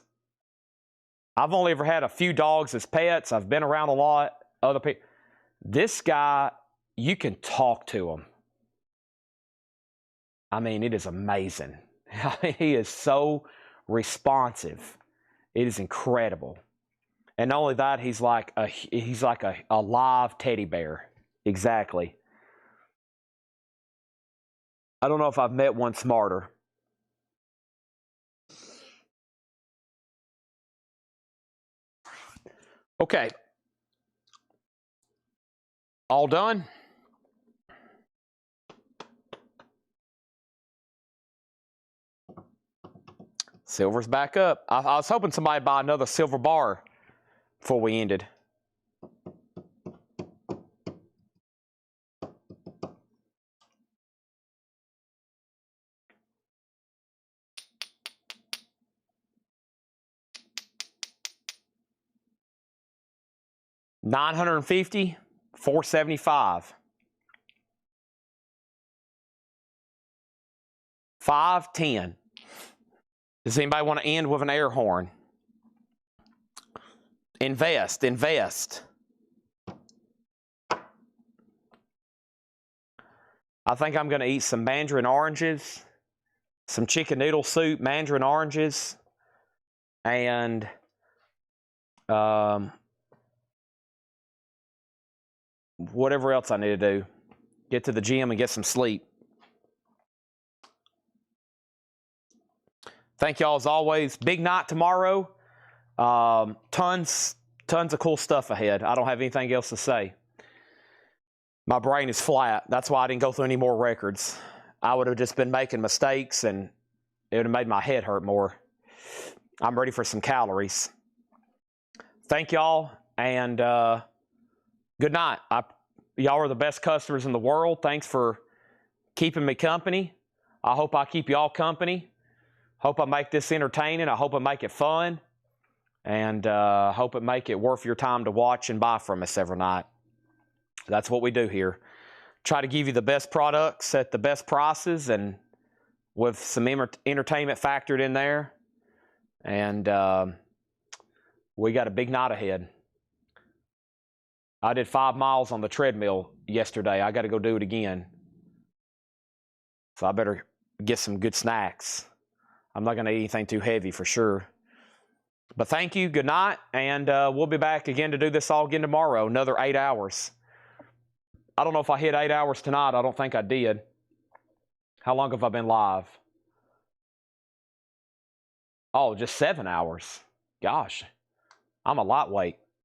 I've only ever had a few dogs as pets. I've been around a lot. Other people. This guy, you can talk to him. I mean, it is amazing. He is so responsive. It is incredible. And not only that, he's like a live teddy bear. Exactly. I don't know if I've met one smarter. Okay. All done? Silver's back up. I was hoping somebody would buy another silver bar before we ended. $950, $475. $510. Does anybody want to end with an air horn? Invest, invest. I think I'm going to eat some mandarin oranges, some chicken noodle soup, mandarin oranges, and whatever else I need to do. Get to the gym and get some sleep. Thank y'all as always. Big night tomorrow. Tons of cool stuff ahead. I don't have anything else to say. My brain is flat. That's why I didn't go through any more records. I would have just been making mistakes and it would have made my head hurt more. I'm ready for some calories. Thank y'all and good night. Y'all are the best customers in the world. Thanks for keeping me company. I hope I keep y'all company. Hope I make this entertaining. I hope I make it fun. And hope it make it worth your time to watch and buy from us every night. That's what we do here. Try to give you the best products at the best prices and with some entertainment factored in there. And we got a big night ahead. I did 5 miles on the treadmill yesterday. I got to go do it again. So I better get some good snacks. I'm not going to eat anything too heavy for sure. But thank you. Good night. And we'll be back again to do this all again tomorrow. Another 8 hours. I don't know if I hit 8 hours tonight. I don't think I did. How long have I been live? Oh, just 7 hours. Gosh, I'm a lightweight.